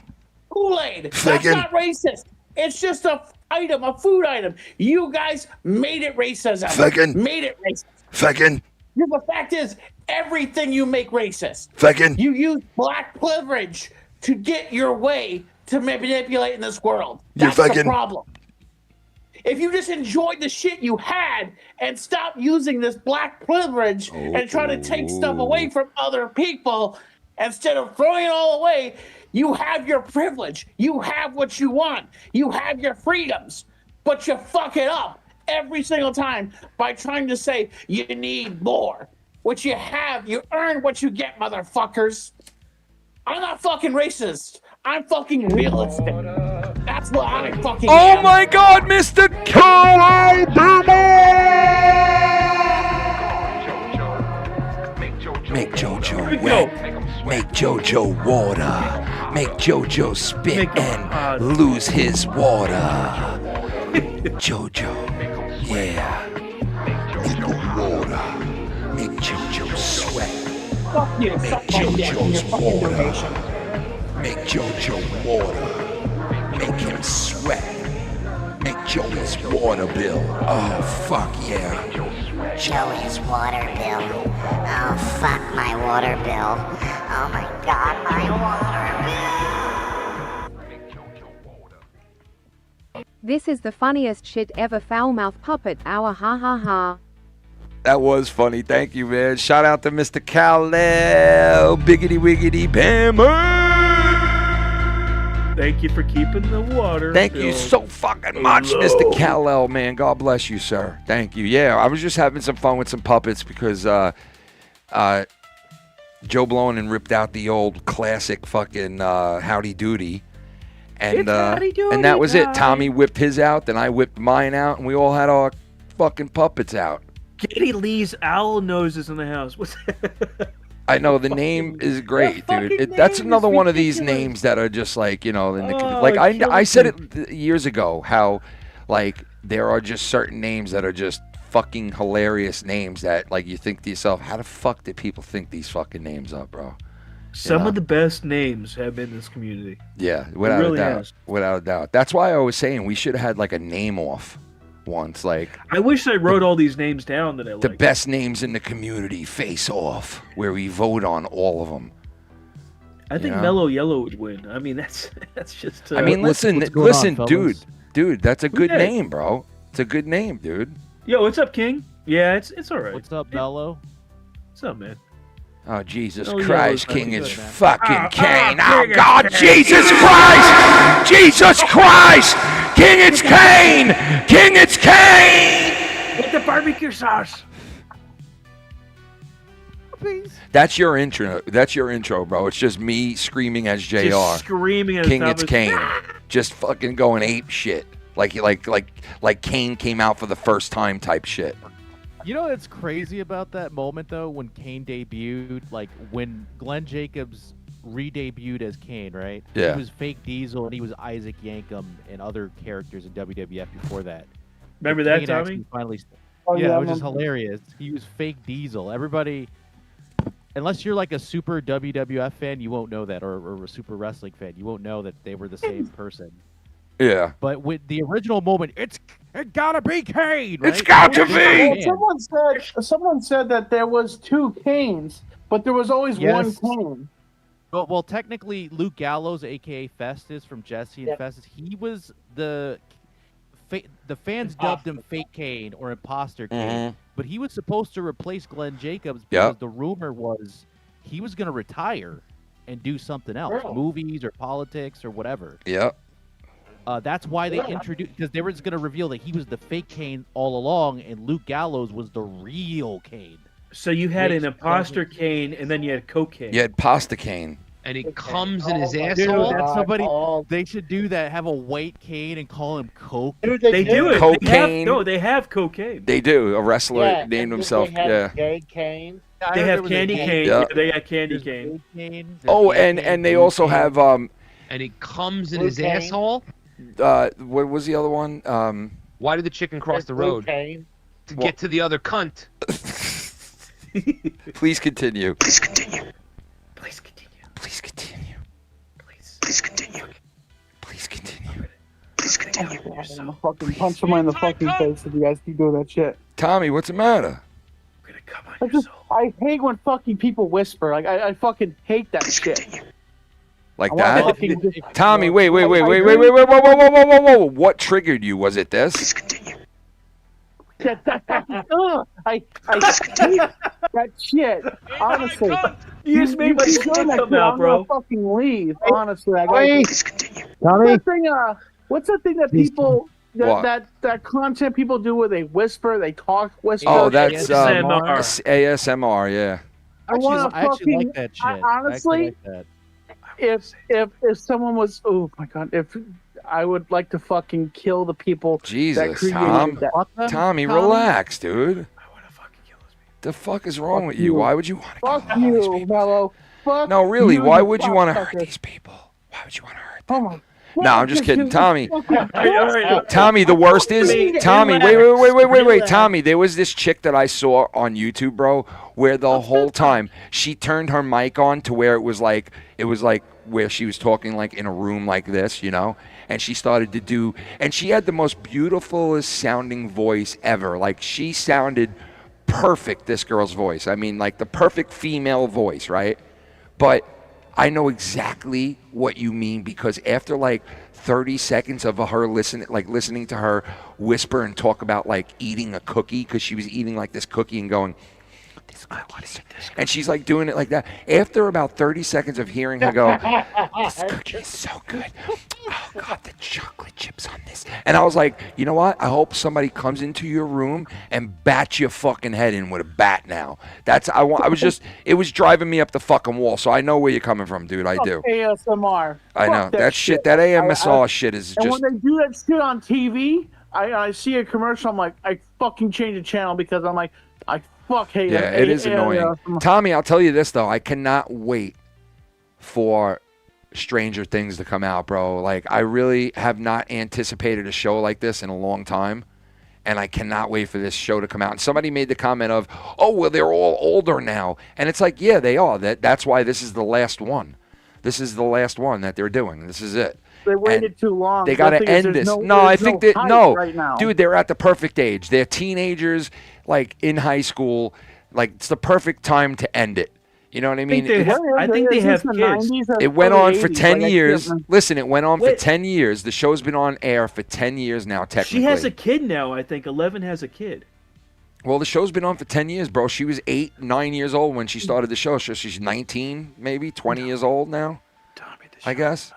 Kool-Aid. That's Fucking- not racist. It's just a item, a food item. You guys made it racism. Fucking- Made it racist. fucking The fact is, everything you make racist. Fucking- You use black privilege to get your way to manipulate in this world. You're That's the fucking- problem. If you just enjoyed the shit you had and stop using this black privilege and try to take stuff away from other people instead of throwing it all away, you have your privilege. You have what you want. You have your freedoms. But you fuck it up every single time by trying to say you need more. What you have, you earn what you get, motherfuckers. I'm not fucking racist. I'm fucking realistic. That's what I fucking Oh am. my God, Mr. Calabama! Make JoJo wet. Make JoJo water. Make JoJo spit and lose his water. JoJo, yeah. Make the water. Make JoJo sweat. Fuck you. Make Suck my dick in your JoJo's fucking water. donation. Make JoJo water. Make him sweat. Make Joey's water bill. Oh, fuck yeah. Joey's water bill. Oh, fuck my water bill. Oh my god, my water bill. This is the funniest shit ever. Foul-mouth puppet hour. Ha ha ha. That was funny. Thank you, man. Shout out to Mr. Kal-El. Biggity wiggity bammer. Thank you for keeping the water. Thank you so fucking much, Mr. Kal-El, man. God bless you, sir. Thank you. Yeah, I was just having some fun with some puppets because Joe Blonin ripped out the old classic fucking Howdy Doody. And, It's Howdy Doody and that was it. time. Tommy whipped his out, then I whipped mine out, and we all had our fucking puppets out. Katie Lee's owl noses in the house. What's that? I know the name is great, dude. That's another one of these names that are just like, you know, in the, like I said it years ago how like there are just certain names that are just fucking hilarious names that like you think to yourself, how the fuck did people think these fucking names up, bro? Some of the best names have been in this community. Yeah, without really a doubt. has. Without a doubt. That's why I was saying we should have had like a name off once, like I wish I wrote all these names down that I the like. best names in the community face off, where we vote on all of them. I think know? Mellow Yellow would win. I mean, that's just. I mean, listen, dude, that's a good Okay. name, bro. It's a good name, dude. Yo, what's up, King? Yeah, it's all right. What's up, Mello? What's up, man? Oh, Jesus Oh, yeah, Christ, it's King good, is man. fucking Kane. King Oh, is God, Kane. Jesus Christ! Jesus Christ! King, it's Kane! King, it's Kane! With the barbecue sauce. That's your intro. That's your intro, bro. It's just me screaming as JR. Just screaming at the King, top it's of- Kane. Just fucking going ape shit. Like Kane came out for the first time type shit. You know what's crazy about that moment though, when Kane debuted, like when Glenn Jacobs re-debuted as Kane, right? Yeah. He was Fake Diesel and he was Isaac Yankem and other characters in WWF before that. Remember But that, Kane Tommy? actually Finally, Oh, yeah, yeah, I which is remember. hilarious. He was Fake Diesel. Everybody, unless you're like a super WWF fan, you won't know that, or a super wrestling fan, you won't know that they were the same person. Yeah. But with the original moment, it gotta be Kane. It's right? got to Man. be! Someone said that there was two Canes, but there was always one Yes. Kane. Well, technically, Luke Gallows, aka Festus from Jesse and Festus, he was the fans dubbed him Fake Kane or Imposter Kane, Mhm. but he was supposed to replace Glenn Jacobs Yep. because the rumor was he was going to retire and do something else, Really? movies or politics or whatever. Yep. That's why they introduced, because they were going to reveal that he was the fake Kane all along, and Luke Gallows was the real Kane. So you had Which an imposter Kane, and then you had cocaine. You had Pasta Kane. And he comes in his Dude, asshole. that's somebody. They should do that. Have a white Kane and call him Coke. Dude, They do it. Cocaine. They have cocaine. They do. A wrestler named and himself. they had Yeah. Gay Kane. I They heard have there was a candy vape cane. Yeah. Yeah, they got candy There's cane. vape cane, there's Oh, vape and cane, they blue also cane. have And it comes in Blue his cane. asshole. what was the other one? Why did the chicken cross the road? Cane. To get to the other cunt. Please continue. Please continue. Please continue. Please continue. Please continue. I'm gonna fucking punch somebody in the fucking face if you guys keep doing that shit. Tommy, what's the matter? I hate when fucking people whisper. Like I fucking hate that shit. Like I wanna that? fucking- Tommy, wait, whoa, whoa. What triggered you? Was it this? I hate that shit. Honestly. You just made my keep shit doing that come shit, out, I'm bro. gonna fucking leave. Honestly, I Tommy. gotta. What's that thing that people What? that content people do where they whisper, they talk whisper? Oh, that's ASMR. ASMR, yeah. I want to I actually fucking. like that shit. I, honestly, I actually like that. if someone was, oh my god, if I would like to fucking kill the people that Jesus, created Tom. that. Tommy, relax, dude. The fuck is wrong with you? Why would you want to Fuck you, Mello. Fuck No, really, you, why you would you want to hurt cocksucker. these people? Why would you want to hurt them? Oh my. No, I'm just kidding. Tommy. Tommy, Tommy, the worst is Tommy. Wait. Relax. Tommy, there was this chick that I saw on YouTube, bro, where the whole time she turned her mic on to where it was like where she was talking like in a room like this, you know, and she started to do, and she had the most beautiful sounding voice ever. Like she sounded perfect. This girl's voice. I mean, like the perfect female voice, right? But I know exactly what you mean because after like 30 seconds of her listening to her whisper and talk about like eating a cookie because she was eating like this cookie and going, and she's like doing it like that. After about 30 seconds of hearing her go, this cookie is so good. Oh God, the chocolate chips on this. And I was like, you know what? I hope somebody comes into your room and bats your fucking head in with a bat now. It was driving me up the fucking wall. So I know where you're coming from, dude. I do. ASMR. I know. Fuck That shit, that AMSR shit is And just. when they do that shit on TV, I see a commercial. I'm like, I fucking change the channel because I'm like, I fuck hate Yeah, it is annoying. Tommy, I'll tell you this though, I cannot wait for Stranger Things to come out, bro. Like I really have not anticipated a show like this in a long time, and I cannot wait for this show to come out. And somebody made the comment of, "Oh, well, they're all older now," and it's like, yeah, they are. That's why this is the last one. This is the last one that they're doing. This is it. They waited too long. They got to end this. No, I think that hype right now. dude, they're at the perfect age. They're teenagers, like in high school. Like it's the perfect time to end it. You know what I mean? I think they have kids. It went on for 10 years. Listen, it went on for 10 years. The show's been on air for 10 years now, technically. She has a kid now, I think. 11 has a kid. Well, the show's been on for 10 years, bro. She was 8, 9 years old when she started the show. So she's 19, maybe 20 years old now. I guess.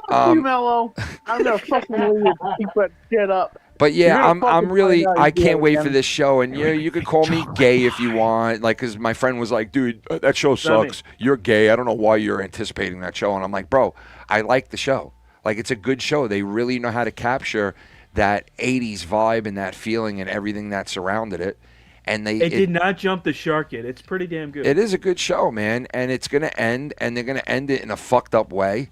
Fuck you, Mello. I'm gonna fucking leave and keep that shit up. But yeah, You're gonna I'm fucking really, find out I you do can't it wait again. for this show. And you could call me gay if you want, like, because my friend was like, dude, that show sucks. You're gay. I don't know why you're anticipating that show. And I'm like, bro, I like the show. Like, it's a good show. They really know how to capture that 80s vibe and that feeling and everything that surrounded it. And It did not jump the shark yet. It's pretty damn good. It is a good show, man. And it's going to end, and they're going to end it in a fucked up way,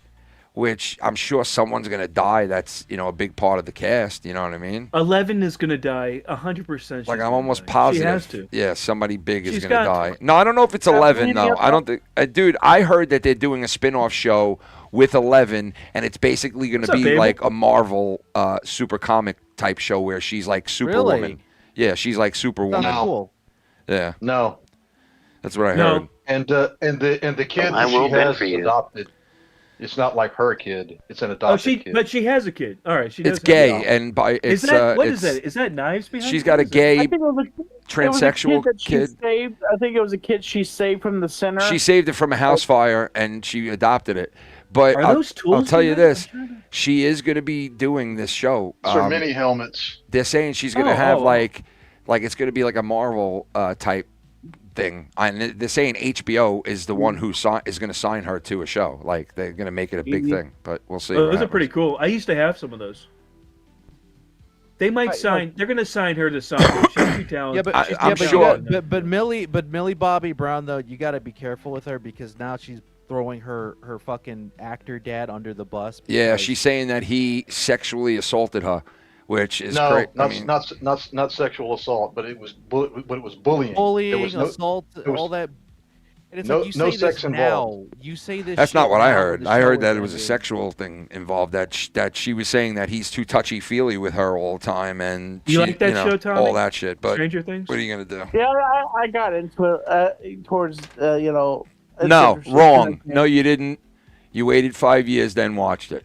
which I'm sure someone's going to die. That's, a big part of the cast. You know what I mean? 11 is going to die 100%. Like, I'm almost positive. She has to. Yeah, somebody big is She's going to got die. to. No, I don't know if it's 11, though. I don't think... dude, I heard that they're doing a spin-off show with 11, and it's basically going to be baby? like a Marvel super comic type show where she's like Superwoman. Really? Yeah, she's like Superwoman. Sounds cool. Yeah. No. That's what I heard. And the kid that she has adopted, it's not like her kid. It's an adopted kid. But she has a kid. All right, she does. It's gay, and by it's what it's, is that? Is that knives behind? She's it? got a What is gay I think it was transsexual a kid that she kid. saved. I think it was a kid she saved from the center. She saved it from a house fire, and she adopted it. But Are I'll, those tools I'll tell you you have? this: she is going to be doing this show. These are mini helmets. They're saying she's going to have like it's going to be like a Marvel type thing. And they're saying HBO is the one who is going to sign her to a show. Like they're going to make it a big thing. But we'll see. Oh, what those are happens. pretty cool. I used to have some of those. They might sign. They're going to sign her to something. She's too talented. Yeah, but I'm sure. But Millie Bobby Brown though, you got to be careful with her because now she's throwing her fucking actor dad under the bus. Yeah, she's saying that he sexually assaulted her, which is No, great. not sexual assault, but it was bullying. Bullying, There was no, assault, there was all that. And it's no, like you no say sex this involved. now. You say this. That's not shit what I now, heard. the I show heard is that it was a ended. sexual thing involved. That she was saying that he's too touchy feely with her all the time, and You she, like that show, Tommy? all that shit. But Stranger Things? what are you gonna do? Yeah, I got into it towards you know. it's No, interesting. wrong. No, you didn't. You waited 5 years, then watched it.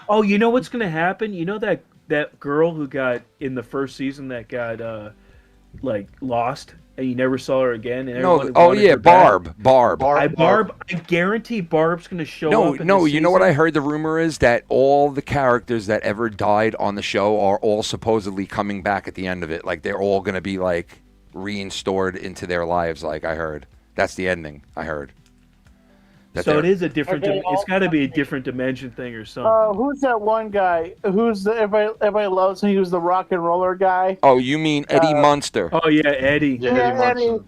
Oh, you know what's going to happen? You know that girl who got in the first season that got like lost and you never saw her again. And No, everyone oh wanted yeah, her back? Barb. I guarantee Barb's going to show up. In No, this you know what season. I heard? The rumor is that all the characters that ever died on the show are all supposedly coming back at the end of it. Like they're all going to be like reinstored into their lives. Like I heard, that's the ending. I heard. So it is a different. Okay, It's got to be a different dimension thing or something. Who's that one guy? Who's the everybody loves him? He was the rock and roller guy. Oh, you mean Eddie Munster? Oh yeah, Eddie. Eddie.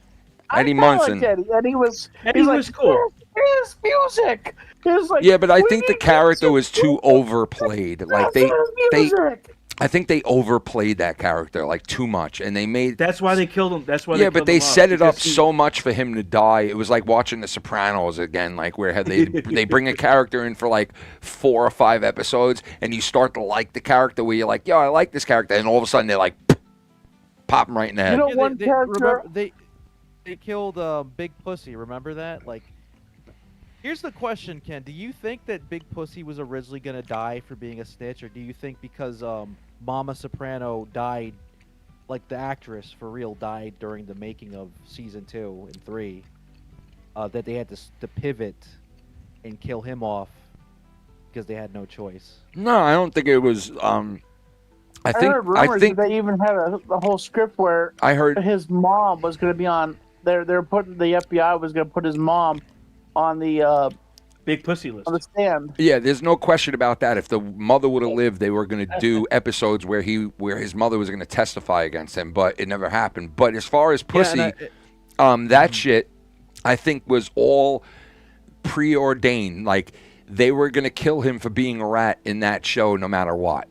Eddie I Munson. liked Eddie. Eddie was. Eddie he's was like, cool. His music. He was like, Yeah, but I "We think the need character was too overplayed. Like they, music." I think they overplayed that character like too much, and they made. That's why they killed him. That's why. Yeah, they but killed they him off, set it up because he- so much for him to die. It was like watching The Sopranos again, like where they bring a character in for like 4 or 5 episodes, and you start to like the character. Where you're like, yo, I like this character, and all of a sudden they're like, pop him right in the head. You know, Yeah, one character. remember, they killed Big Pussy. Remember that? Like, here's the question, Ken. Do you think that Big Pussy was originally gonna die for being a snitch, or do you think because Mama Soprano died, like the actress for real died during the making of season 2 and 3, that they had to pivot and kill him off because they had no choice? No, I don't think it was. I heard rumors that they even had a whole script where I heard his mom was going to be on. They're putting the FBI was going to put his mom on the Big Pussy list. on the stand. Yeah, there's no question about that. If the mother would have lived, they were going to do episodes where his mother was going to testify against him, but it never happened. But as far as Pussy, that shit, I think was all preordained. Like they were going to kill him for being a rat in that show, no matter what.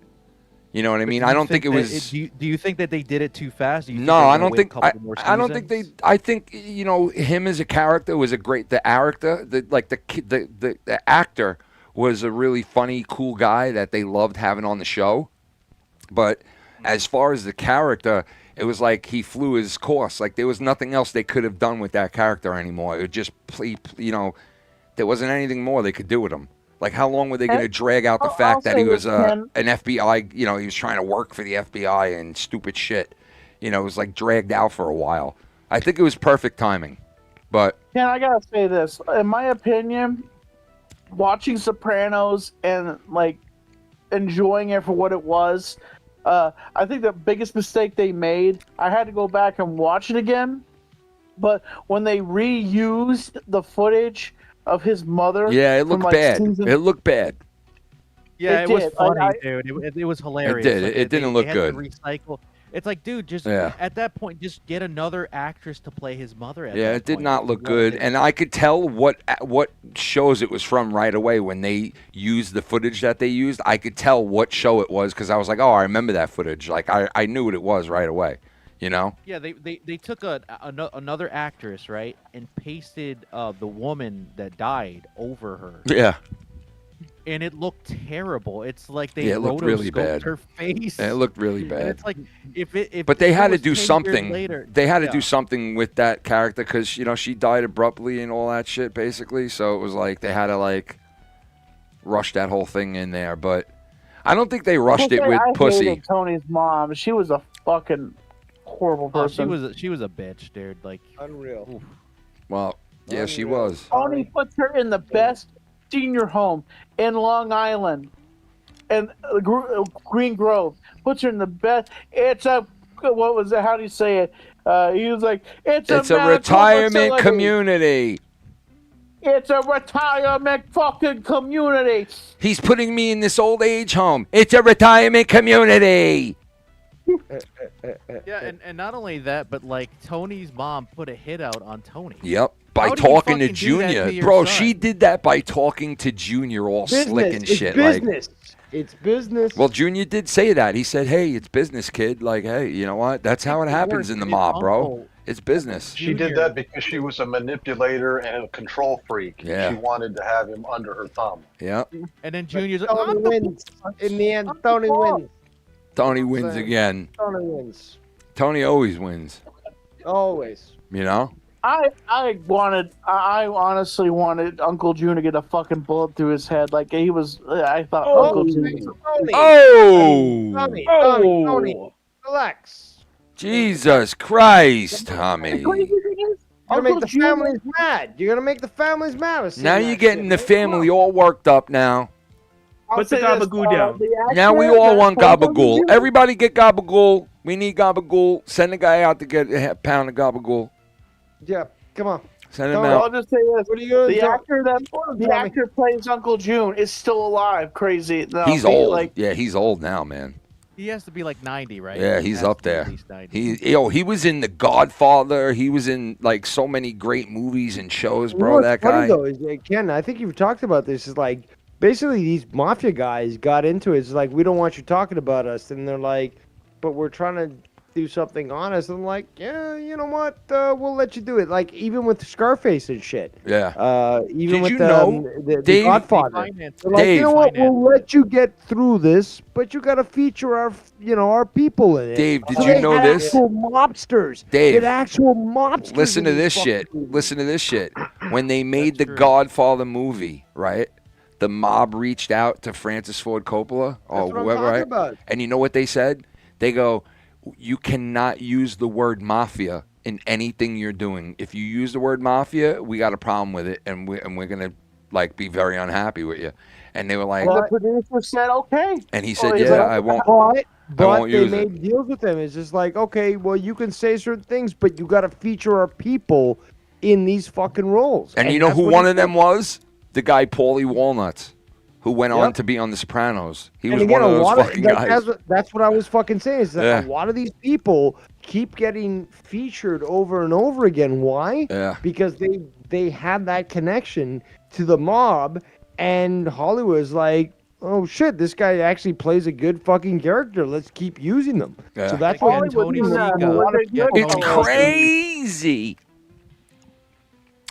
You know what I mean? I don't think it was. Do you think that they did it too fast? Do you think No, they were I gonna don't wait a think. couple more I don't think they. seasons? I think him as a character was a great. The character, the actor was a really funny, cool guy that they loved having on the show. But as far as the character, it was like he flew his course. Like there was nothing else they could have done with that character anymore. It would just there wasn't anything more they could do with him. Like, how long were they going to drag out the fact that he was an FBI, he was trying to work for the FBI and stupid shit. It was like dragged out for a while. I think it was perfect timing. But Ken, I gotta say this. In my opinion, watching Sopranos and like enjoying it for what it was, I think the biggest mistake they made. I had to go back and watch it again, but when they reused the footage of his mother, yeah, it looked bad. It looked bad. Yeah, it was did. funny, dude. It was hilarious. It did. Like, It didn't look had good. to recycle. It's like, dude, just Yeah. at that point, just get another actress to play his mother. Yeah, it did not look good, and I could tell what shows it was from right away when they used the footage that they used. I could tell what show it was because I was like, oh, I remember that footage. Like I knew what it was right away. Yeah, they took another actress, right, and pasted the woman that died over her. Yeah. And it looked terrible. It's like they Yeah, it looked really rotoscoped bad. her face. It looked really And bad. it's like if But they if it had to was do 10 years something. later- They had to Yeah. do something with that character because she died abruptly and all that shit, basically. So it was like they had to rush that whole thing in there. But I don't think they rushed it with I Pussy. hated Tony's mom. She was a fucking horrible Oh, person. she was a bitch, dude. Like unreal. Well, yeah, she was. Tony puts her in the best senior home in Long Island, and Green Grove. Puts her in the best. It's a what was it? How do you say it? He was like, it's a It's a medical retirement facility." community. It's a retirement fucking community. He's putting me in this old age home. It's a retirement community. Yeah, and not only that, but like Tony's mom put a hit out on Tony. Yep. By How do you talking to fucking do that Junior. to your Bro, son? she did that by talking to Junior all slick and shit. Business. It's business. Well, Junior did say that. He said, hey, it's business, kid. Like, hey, you know what? That's how it happens in the mob, bro. It's business. She did that because she was a manipulator and a control freak. Yeah. She wanted to have him under her thumb. Yeah. And then Junior's like, Tony wins. In the end, Tony wins. Tony wins again. Tony wins. Tony always wins. Always. You know? I honestly wanted Uncle June to get a fucking bullet through his head. Like he was, I thought Uncle June. Tony, relax. Jesus Christ, Tommy. You're gonna make the families mad. You're gonna make the families mad. Now you're getting the family all worked up now. Put the gabagool down. Now we all want gabagool. Everybody get gabagool. We need gabagool. Send a guy out to get a pound of gabagool. Yeah, come on. Send him I'll out. just say this: What are you gonna the do? actor plays Uncle June is still alive. Crazy. No, He's old. Yeah, he's old now, man. He has to be like 90, right? Yeah, He he's has up to be at there. least 90. He was in The Godfather. He was in like so many great movies and shows, bro. What's That funny, guy. though, is, Ken, I think you've talked about this. Is like basically these mafia guys got into it. It's like, we don't want you talking about us, and they're like, but we're trying to do something honest. And I'm like, yeah, you know what? We'll let you do it. Like even with Scarface and shit. Yeah. Even Did with you know, the Dave- Godfather. They're like, you know what? We'll let you get through this, but you got to feature our, our people in it. Dave, did So you they know had this? Actual mobsters. Dave. They had actual mobsters. Listen to in this these shit. fucking movies. Listen to this shit. When they made the Godfather movie, right? The mob reached out to Francis Ford Coppola or what I'm whoever, talking right? about. And you know what they said? They go, you cannot use the word mafia in anything you're doing. If you use the word mafia, we got a problem with it, and we're gonna like be very unhappy with you. And they were like, And the producer said, "Okay." and he said, he's yeah, like, I won't. But I won't they use made it. deals with them. It's just like, okay, well, you can say certain things, but you got to feature our people in these fucking roles. And you know that's who what one he of them did. was? The guy Paulie Walnuts, who went on Yep. to be on The Sopranos. He And was again, one of a those lot fucking like, guys. that's what I was fucking saying. Is that Yeah. a lot of these people keep getting featured over and over again. Why? Yeah. Because they had that connection to the mob, and Hollywood's like, oh shit, this guy actually plays a good fucking character. Let's keep using them. Yeah. So that's Like what Tony Hollywood does. Seagal. A lot of Yeah, people- It's crazy.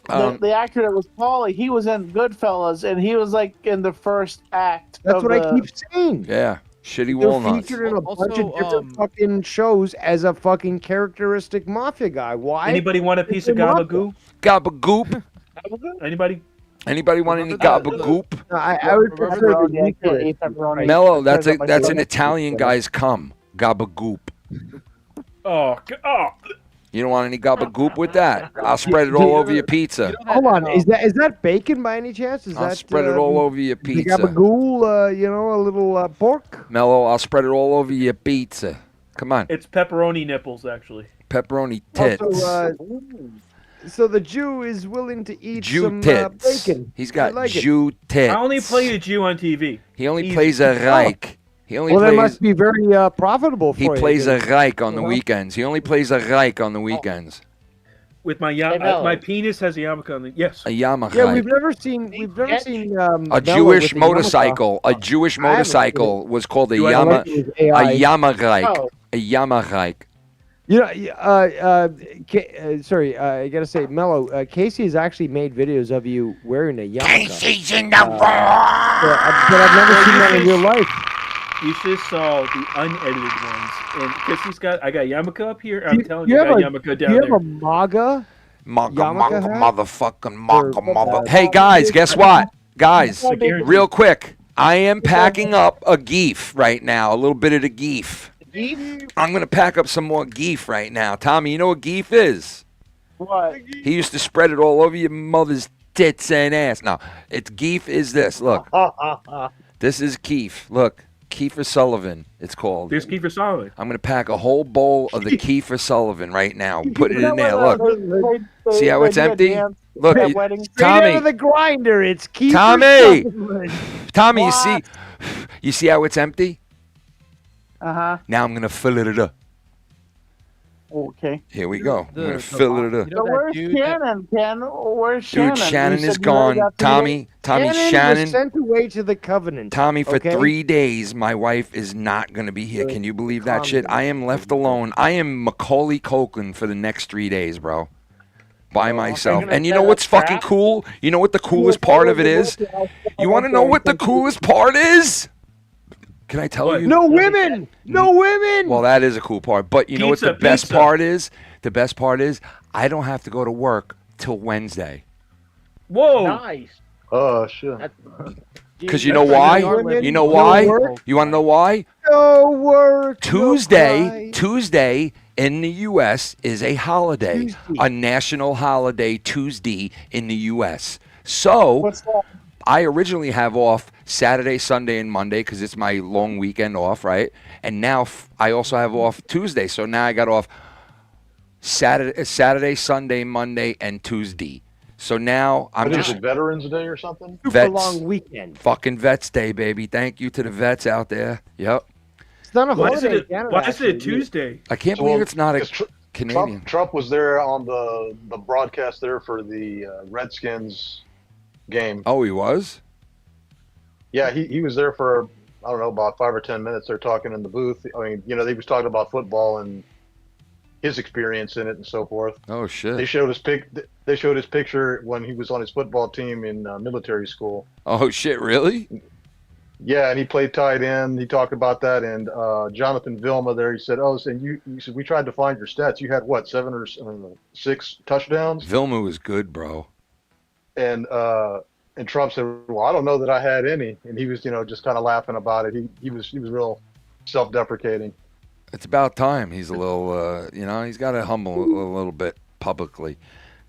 The actor that was Paulie, he was in Goodfellas, and he was like in the first act. That's of what I the- keep saying. Yeah. Shitty They're Walnuts. featured in a bunch Also, of different fucking shows as a fucking characteristic mafia guy. Why? Anybody want a piece of It's a mafia. gabagool? Gabagoop. Anybody? Anybody want any gabagoop? I would prefer the Eucharist. Mello, that's an Italian guy's cum. Gabagoop. Oh. You don't want any gabagoop with that? I'll spread it all over your pizza. Hold on, is that bacon by any chance? Is I'll that spread it all over your the pizza. gabagool? A little pork. Mello, I'll spread it all over your pizza. Come on. It's pepperoni nipples, actually. Pepperoni tits. Also, so the Jew is willing to eat Jew some tits. bacon. He's got I like it. Jew tits. I only play a Jew on TV. He only Easy. plays a Reich. He only Well, that plays. must be very profitable for He you. plays a 'cause- Reich on the weekends. He only plays a Reich on the weekends. With my Mello. my penis has a yarmulke on it. Yes. A Yamaha. Yeah, we've never seen a Mello Jewish with a yarmulke. motorcycle. A Jewish I haven't motorcycle was called a Do I Yama. like it with AI? A Yamareich. Oh. A Yamareich. You know, sorry, I gotta say, Mello, Casey has actually made videos of you wearing a yarmulke. Casey's in the room. But I've never seen that in real life. You just saw the unedited ones. And Kissy's I got yarmulke up here. I'm telling You you, I have got a, yarmulke do down you have there. a MAGA? Maka, Yarmulke maka, hat? motherfucking maka, mother. Hey guys, guess what? Guys, real quick. I am packing up a geef right now. A little bit of the geef. I'm gonna pack up some more geef right now. Tommy, you know what geef is? What? He used to spread it all over your mother's tits and ass. No, it's geef is this. Look, this is keef. Look, Kiefer Sullivan, it's called. There's Kiefer Sullivan. I'm going to pack a whole bowl of the Kiefer Sullivan right now. Put it in there. Look. See how it's empty? Look, Straight out of the grinder. It's Kiefer Tommy. Sullivan. Tommy, you see how it's empty? Uh-huh. Now I'm going to fill it up. Okay. Here we go. I'm going to fill it up. So where's Shannon, Ken? Where's Shannon? Dude, Shannon You is said you never gone. got to Tommy, Shannon was sent away to the Covenant. Tommy, for okay? 3 days, my wife is not going to be here. Can you believe that shit? I am left alone. I am Macaulay Culkin for the next 3 days, bro. By myself. And you know what's fucking cool? You know what the coolest part of it is? You want to know what the coolest part is? Can I tell you? No women! No women! Well, that is a cool part. But you know what the best part is? The best part is I don't have to go to work till Wednesday. Whoa! Nice. Oh, shit. Because you know why? You know why? You want to know why? No work. Tuesday in the U.S. is a holiday, a national holiday Tuesday in the U.S. So I originally have off Saturday, Sunday, and Monday because it's my long weekend off, right? And now I also have off Tuesday. So now I got off Saturday, Sunday, Monday, and Tuesday. So now I'm What is just it, Veterans Day or something? Super long weekend. Fucking Vets Day, baby. Thank you to the vets out there. Yep. It's not a Why holiday. is it a Tuesday? I can't believe it's not a Canadian. Trump was there on the broadcast there for the Redskins game. Oh, he was? Yeah, he was there for, I don't know, about 5 or 10 minutes. They're talking in the booth. I mean, you know, they was talking about football and his experience in it and so forth. Oh shit! They showed his picture when he was on his football team in military school. Oh shit! Really? Yeah, and he played tight end. He talked about that, and Jonathan Vilma there. He said, "Oh, and you said we tried to find your stats. You had what, 7 or 6 touchdowns?" Vilma was good, bro. And Trump said, "Well, I don't know that I had any," and he was, just kind of laughing about it. He was real self-deprecating. It's about time. He's a little, he's got to humble a little bit publicly,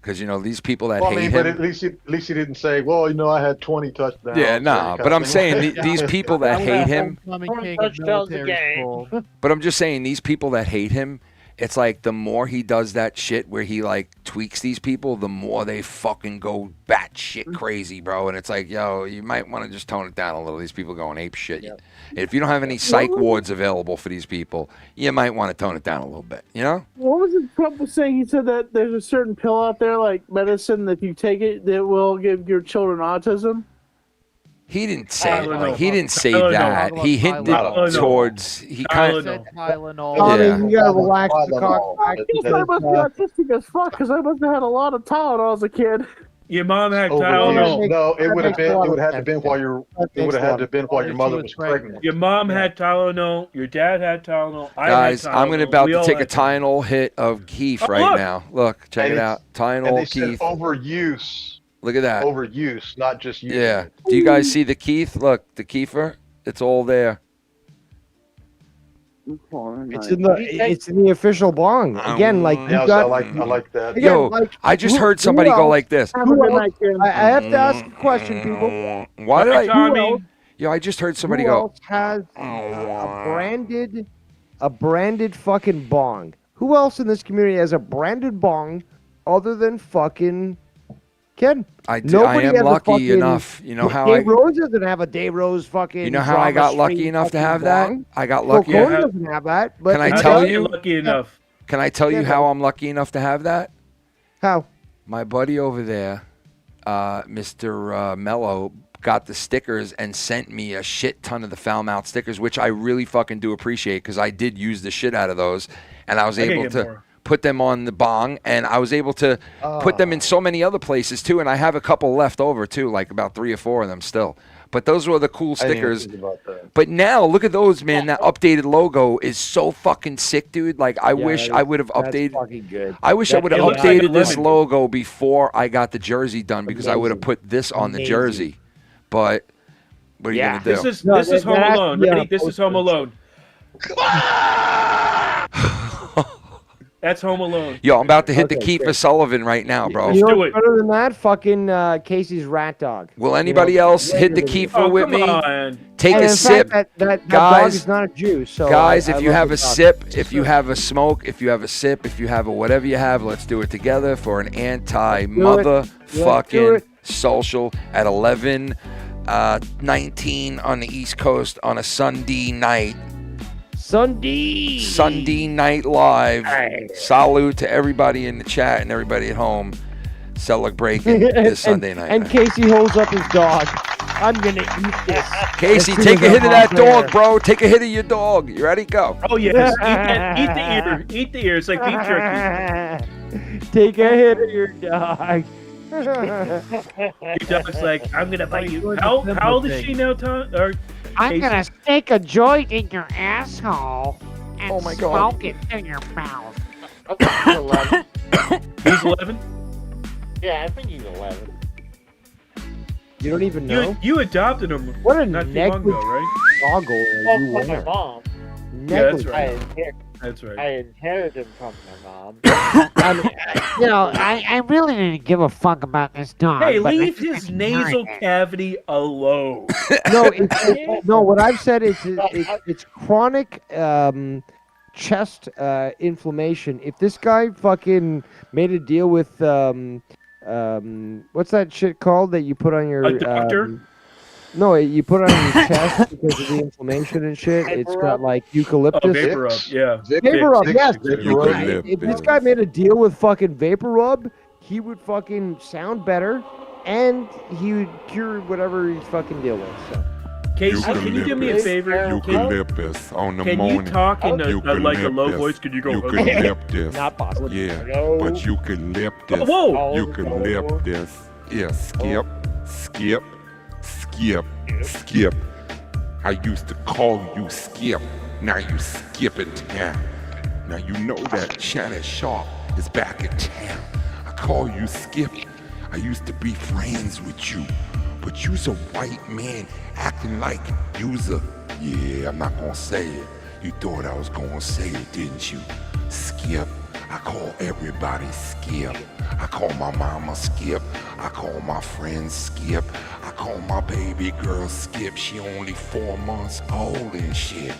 because these people that hate him. But at least he didn't say, "Well, I had 20 touchdowns." Yeah, nah. But I'm saying these people that hate him. But I'm just saying these people that hate him. It's like the more he does that shit where he like tweaks these people, the more they fucking go batshit crazy, bro. And it's like, yo, you might want to just tone it down a little. These people going ape shit. Yep. If you don't have any psych wards available for these people, you might want to tone it down a little bit, What was it Trump was saying? He said that there's a certain pill out there, like medicine, that if you take it, that will give your children autism. He didn't say that. He hinted towards. He kind of. Tommy, you gotta relax the cock back. I must be autistic as fuck because I must have had a lot of Tylenol as a kid. Your mom had Tylenol. No, it would have had to been while your mother was pregnant. Your mom had Tylenol. Your dad had Tylenol. Guys, I'm about to take a Tylenol hit of Keith right now. Look, check it out. Tylenol Keith. Overuse. Look at that. Overuse, not just use. Yeah. Do you guys see the Keith? Look, the Kiefer. It's all there. It's in the official bong. Again, like you got. I like that. Again, Yo, I just heard somebody go like this. I have to ask a question, people. Why did Tommy? Yo, I just heard somebody Who go. else has a branded fucking bong? Who else in this community has a branded bong other than fucking Ken? I am lucky enough. You know how Dave Rose doesn't have a Dave Rose fucking. You know how I got lucky enough to have that? I got lucky. Doesn't have that. But can I tell you? Lucky enough. Can I tell you how I'm lucky enough to have that? How? My buddy over there, Mr. Mello, got the stickers and sent me a shit ton of the foul mouth stickers, which I really fucking do appreciate because I did use the shit out of those, and I was able to put them on the bong, and I was able to put them in so many other places too, and I have a couple left over too, like about 3 or 4 of them still. But those were the cool stickers. But now look at those, man. That updated logo is so fucking sick, dude. Like I wish I would have updated. Fucking good. I wish I would have updated this logo before I got the jersey done because I would have put this on the jersey. But what are you gonna do? This is Home Alone. Ready? This is Home Alone. That's Home Alone. Yo, I'm about to hit the Okay, Kiefer great. Sullivan right now, bro. You know do what's it. better than that? Fucking Casey's Rat Dog. Will anybody else way hit the better than Kiefer Oh, with come me? on. Take And a in sip. fact, that dog Guys, is not a Jew. So guys, I if you love have the a dog. sip, if you have a smoke, if you have a sip, if you have a whatever you have, let's do it together for an anti-motherfucking social at 11:19 on the East Coast on a Sunday night. Sunday night live. Salute to everybody in the chat and everybody at home celebrating this Sunday night. And Casey holds up his dog. I'm gonna eat this. Casey, As soon take as a hit I'm of that off air. dog, bro. Take a hit of your dog. You ready? Go. Oh yes, eat the ear. Eat the ear. It's like beef jerky. Take a hit of your dog. Your dog's like, I'm gonna bite you. How old is she now, Tom? Or I'm Casey? gonna stick a joint in your asshole and Oh my God. smoke it in your mouth. He's 11. He's 11. Yeah, I think he's 11. You don't even know? You adopted him. What a not too long ago, negligent right? doggle you Well, from my are. mom. Yeah, that's Negligent. right. That's I right. inherited him from my mom. You know, I really didn't give a fuck about this dog. Hey, but I leave just his inherited nasal it. cavity alone. No, no. What I've said is it's chronic chest inflammation. If this guy fucking made a deal with what's that shit called that you put on your A doctor? no, you put it on your chest because of the inflammation and shit. It's got like eucalyptus. Oh, vapor rub. Yeah. Vapor rub, yes. Eucalyptus. If this guy made a deal with fucking vapor rub, he would fucking sound better, and he would cure whatever he's fucking deal with. So. Casey, can you do me a favor? Eucalyptus on the Can morning. you talk in like a low voice? Could you go? Eucalyptus. Not possible. Yeah, No. but eucalyptus. Whoa! Eucalyptus. Yeah, skip. I used to call you Skip. Now you skip it town. Now you know that Shannon Sharpe is back in town. I call you Skip. I used to be friends with you, but you's a white man acting like you's a... Yeah, I'm not gonna say it. You thought I was gonna say it, didn't you? Skip. I call everybody Skip. I call my mama Skip. I call my friends Skip. I call my baby girl Skip. She only 4 months old and shit.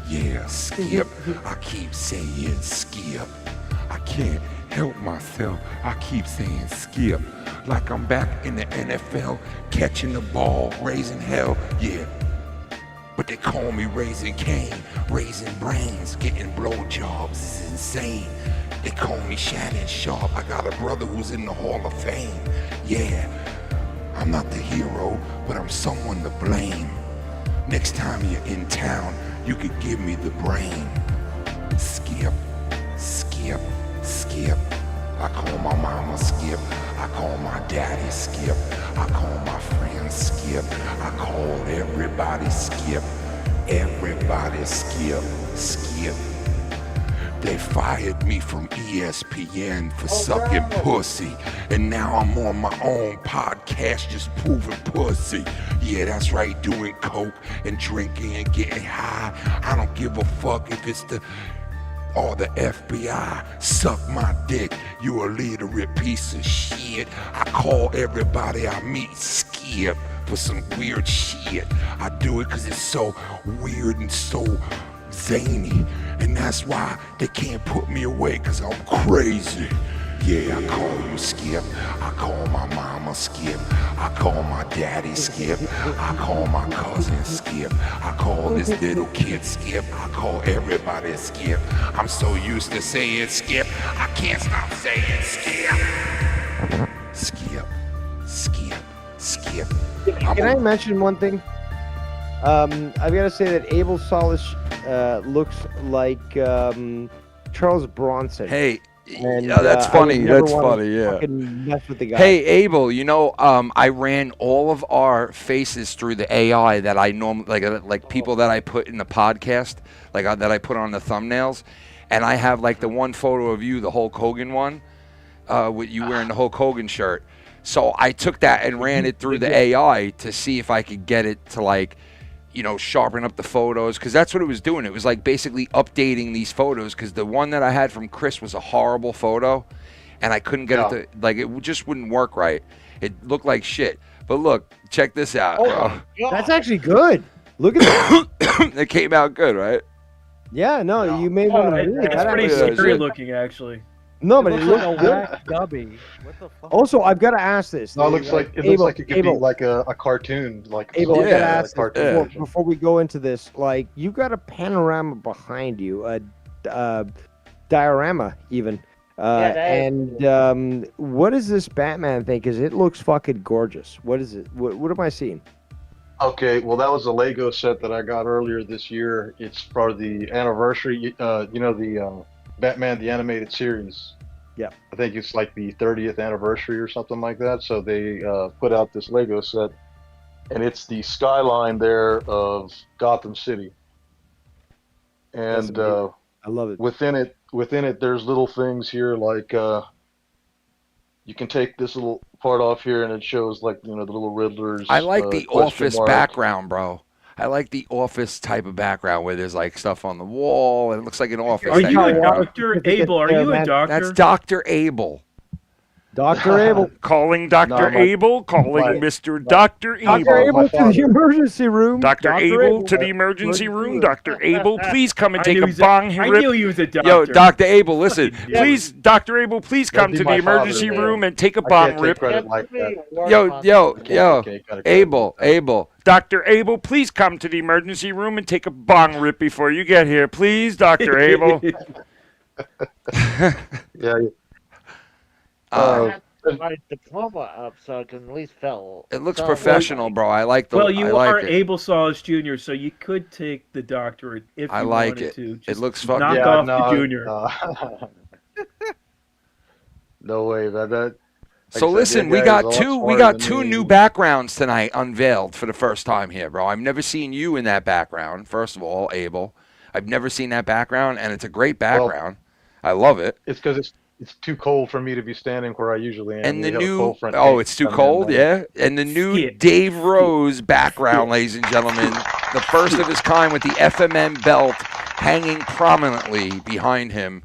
Yeah, Skip. I keep saying Skip. I can't help myself. I keep saying Skip. Like I'm back in the NFL, catching the ball, raising hell. Yeah. But they call me Raising Cane, raising brains, getting blowjobs is insane. They call me Shannon Sharpe. I got a brother who's in the Hall of Fame. Yeah, I'm not the hero, but I'm someone to blame. Next time you're in town, you could give me the brain. Skip. I call my mama Skip. I call my daddy Skip. I call my friends Skip. I call everybody Skip. Everybody Skip. They fired me from ESPN for sucking pussy. And now I'm on my own podcast just proving pussy. Yeah, that's right, doing coke and drinking and getting high. I don't give a fuck if it's the FBI. Suck my dick, you illiterate piece of shit. I call everybody I meet Skip for some weird shit. I do it cause it's so weird and so zany. And that's why they can't put me away cause I'm crazy. Yeah, I call you Skip. I call my mama Skip. I call my daddy Skip. I call my cousin Skip. I call this little kid Skip. I call everybody Skip. I'm so used to saying Skip, I can't stop saying Skip. Skip. Can I mention one thing? I've got to say that Abel Solace looks like Charles Bronson. Hey, And, yeah, that's I funny. would never That's wanna funny. Yeah. fucking mess with the guy. Hey, Abel. You know, I ran all of our faces through the AI that I normally like people that I put in the podcast, that I put on the thumbnails, and I have like the one photo of you, the Hulk Hogan one, with you wearing the Hulk Hogan shirt. So I took that and ran it through the AI to see if I could get it to like you know, sharpen up the photos, because that's what it was doing. It was like basically updating these photos, because the one that I had from Chris was a horrible photo, and I couldn't get it to, like, it just wouldn't work right. It looked like shit. But look, check this out, bro. That's actually good. Look at that. It came out good, right? Yeah, no, you made one. It's pretty scary looking, actually. No, but it it looks looks like a good. whack gubby. What the fuck? Also, I've got to ask this. No, it looks like it looks like it could be like a cartoon, like Abel, I gotta ask like this before we go into this. Like, you got a panorama behind you, a diorama even. What is this Batman thing? Because it looks fucking gorgeous. What is it? What am I seeing? Okay, well, that was a Lego set that I got earlier this year. It's for the anniversary. You know, the Batman the Animated Series. Yeah. I think it's like the 30th anniversary or something like that. So they put out this Lego set, and it's the skyline there of Gotham City. And I love it. Within it, there's little things here like you can take this little part off here, and it shows like, you know, the little Riddlers. I like the question office mark. background, bro. I like the office type of background where there's like stuff on the wall and it looks like an office. Are you a doctor, Abel? Are you a doctor? That's Dr. Abel. Dr. Abel. Calling Dr. Abel. Calling Mr. Dr. Abel. Dr. Abel to the emergency room. Dr. Abel to the emergency room. Dr. Abel, please come and take a bong rip. I knew he was a doctor. Yo, Dr. Abel, listen. Please, Dr. Abel, please come to the emergency room and take a bong rip. Yo, Abel. Dr. Abel, please come to the emergency room and take a bong rip before you get here. Please, Dr. Abel. Yeah. My diploma up so I can at least fill. It looks professional, bro. I like the. Well, you I are like it. Abel Solace Jr., so you could take the doctorate if you I like wanted it. to. It Just looks fucking. knock off the junior. No way, man. So listen, we got two new backgrounds tonight unveiled for the first time here, bro. I've never seen you in that background. First of all, Abel, I've never seen that background, and it's a great background. I love it. It's because it's too cold for me to be standing where I usually am. And the We have a new cold front it's too coming cold, in. yeah. And the new Dave Rose background, ladies and gentlemen, the first of his kind with the FMM belt hanging prominently behind him.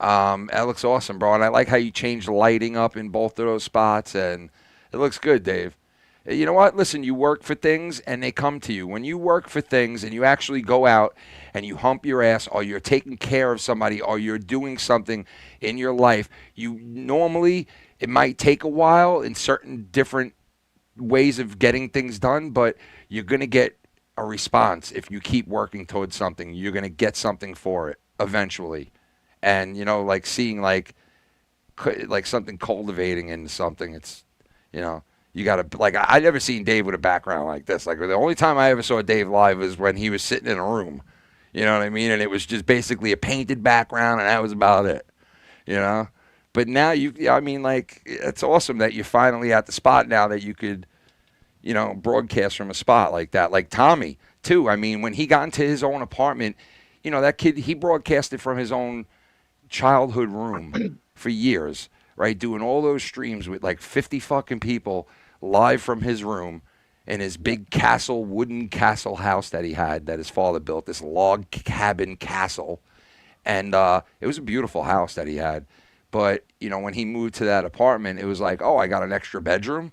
That looks awesome, bro. And I like how you changed the lighting up in both of those spots, and it looks good, Dave. You know what? Listen, you work for things, and they come to you. When you work for things and you actually go out and you hump your ass, or you're taking care of somebody, or you're doing something in your life, you normally, it might take a while in certain different ways of getting things done, but you're going to get a response. If you keep working towards something, you're going to get something for it eventually. And, you know, like seeing like something cultivating into something, it's, you know, you got to, like, I never seen Dave with a background like this. Like, the only time I ever saw Dave live was when he was sitting in a room. You know what I mean? And it was just basically a painted background, and that was about it. You know? But now I mean, like, it's awesome that you're finally at the spot now that you could, you know, broadcast from a spot like that. Like Tommy, too. I mean, when he got into his own apartment, you know, that kid, he broadcasted from his own childhood room for years, right? Doing all those streams with like 50 fucking people live from his room in his big castle, wooden castle house that he had, that his father built, this log cabin castle. And it was a beautiful house that he had. But, you know, when he moved to that apartment, it was like, oh, I got an extra bedroom.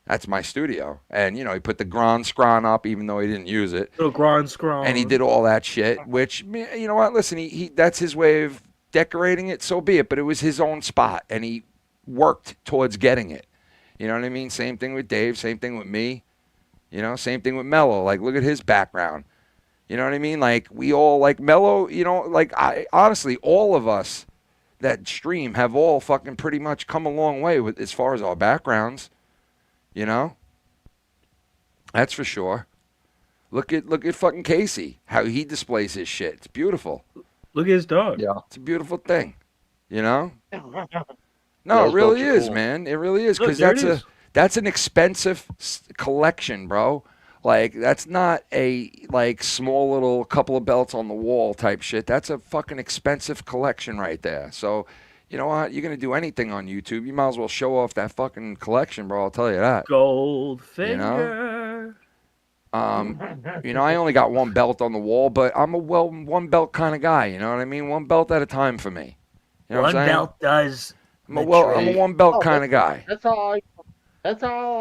That's my studio. And, you know, he put the grand scron up, even though he didn't use it. Little grand scron. And he did all that shit, which, you know what, listen, he that's his way of decorating it, so be it. But it was his own spot, and he worked towards getting it. You know what I mean? Same thing with Dave, same thing with me. You know, same thing with Mello. Like, look at his background. You know what I mean? Like, we all, like, Mello, you know, like, honestly, all of us that stream have all fucking pretty much come a long way with as far as our backgrounds. You know? That's for sure. Look at fucking Casey, how he displays his shit. It's beautiful. Look at his dog. Yeah. It's a beautiful thing. You know? No, Yeah, it really those dogs are is, cool. man. It really is, Look, because there that's an expensive collection, bro. Like, that's not a, like, small little couple of belts on the wall type shit. That's a fucking expensive collection right there. So, you know what? You're going to do anything on YouTube, you might as well show off that fucking collection, bro. I'll tell you that. Goldfinger. You know? You know, I only got one belt on the wall, but I'm a one belt kind of guy. You know what I mean? One belt at a time for me. You know what I'm saying? belt does. I'm a one belt Oh, kind of guy. That's all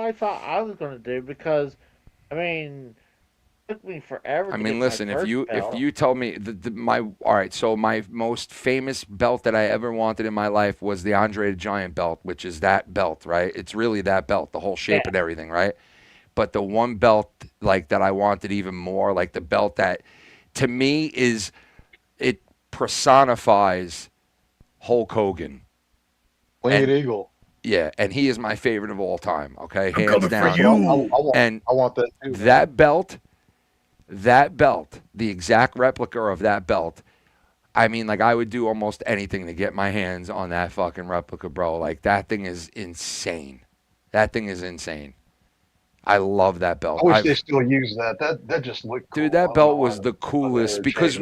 I thought I was gonna do because, I mean, it took me forever. I to mean, get listen, my if first you belt. tell me all right, so my most famous belt that I ever wanted in my life was the Andre the Giant belt, which is that belt, right? It's really that belt, the whole shape and everything, right? But the one belt like that I wanted even more, like the belt that to me it personifies Hulk Hogan. Winged Eagle. Yeah, and he is my favorite of all time. Okay, I'm hands coming for down. you. I want that too. That belt, the exact replica of that belt. I mean, like I would do almost anything to get my hands on that fucking replica, bro. Like that thing is insane. That thing is insane. I love that belt. I wish they still use that. That just looked cool. Dude, that belt was the coolest because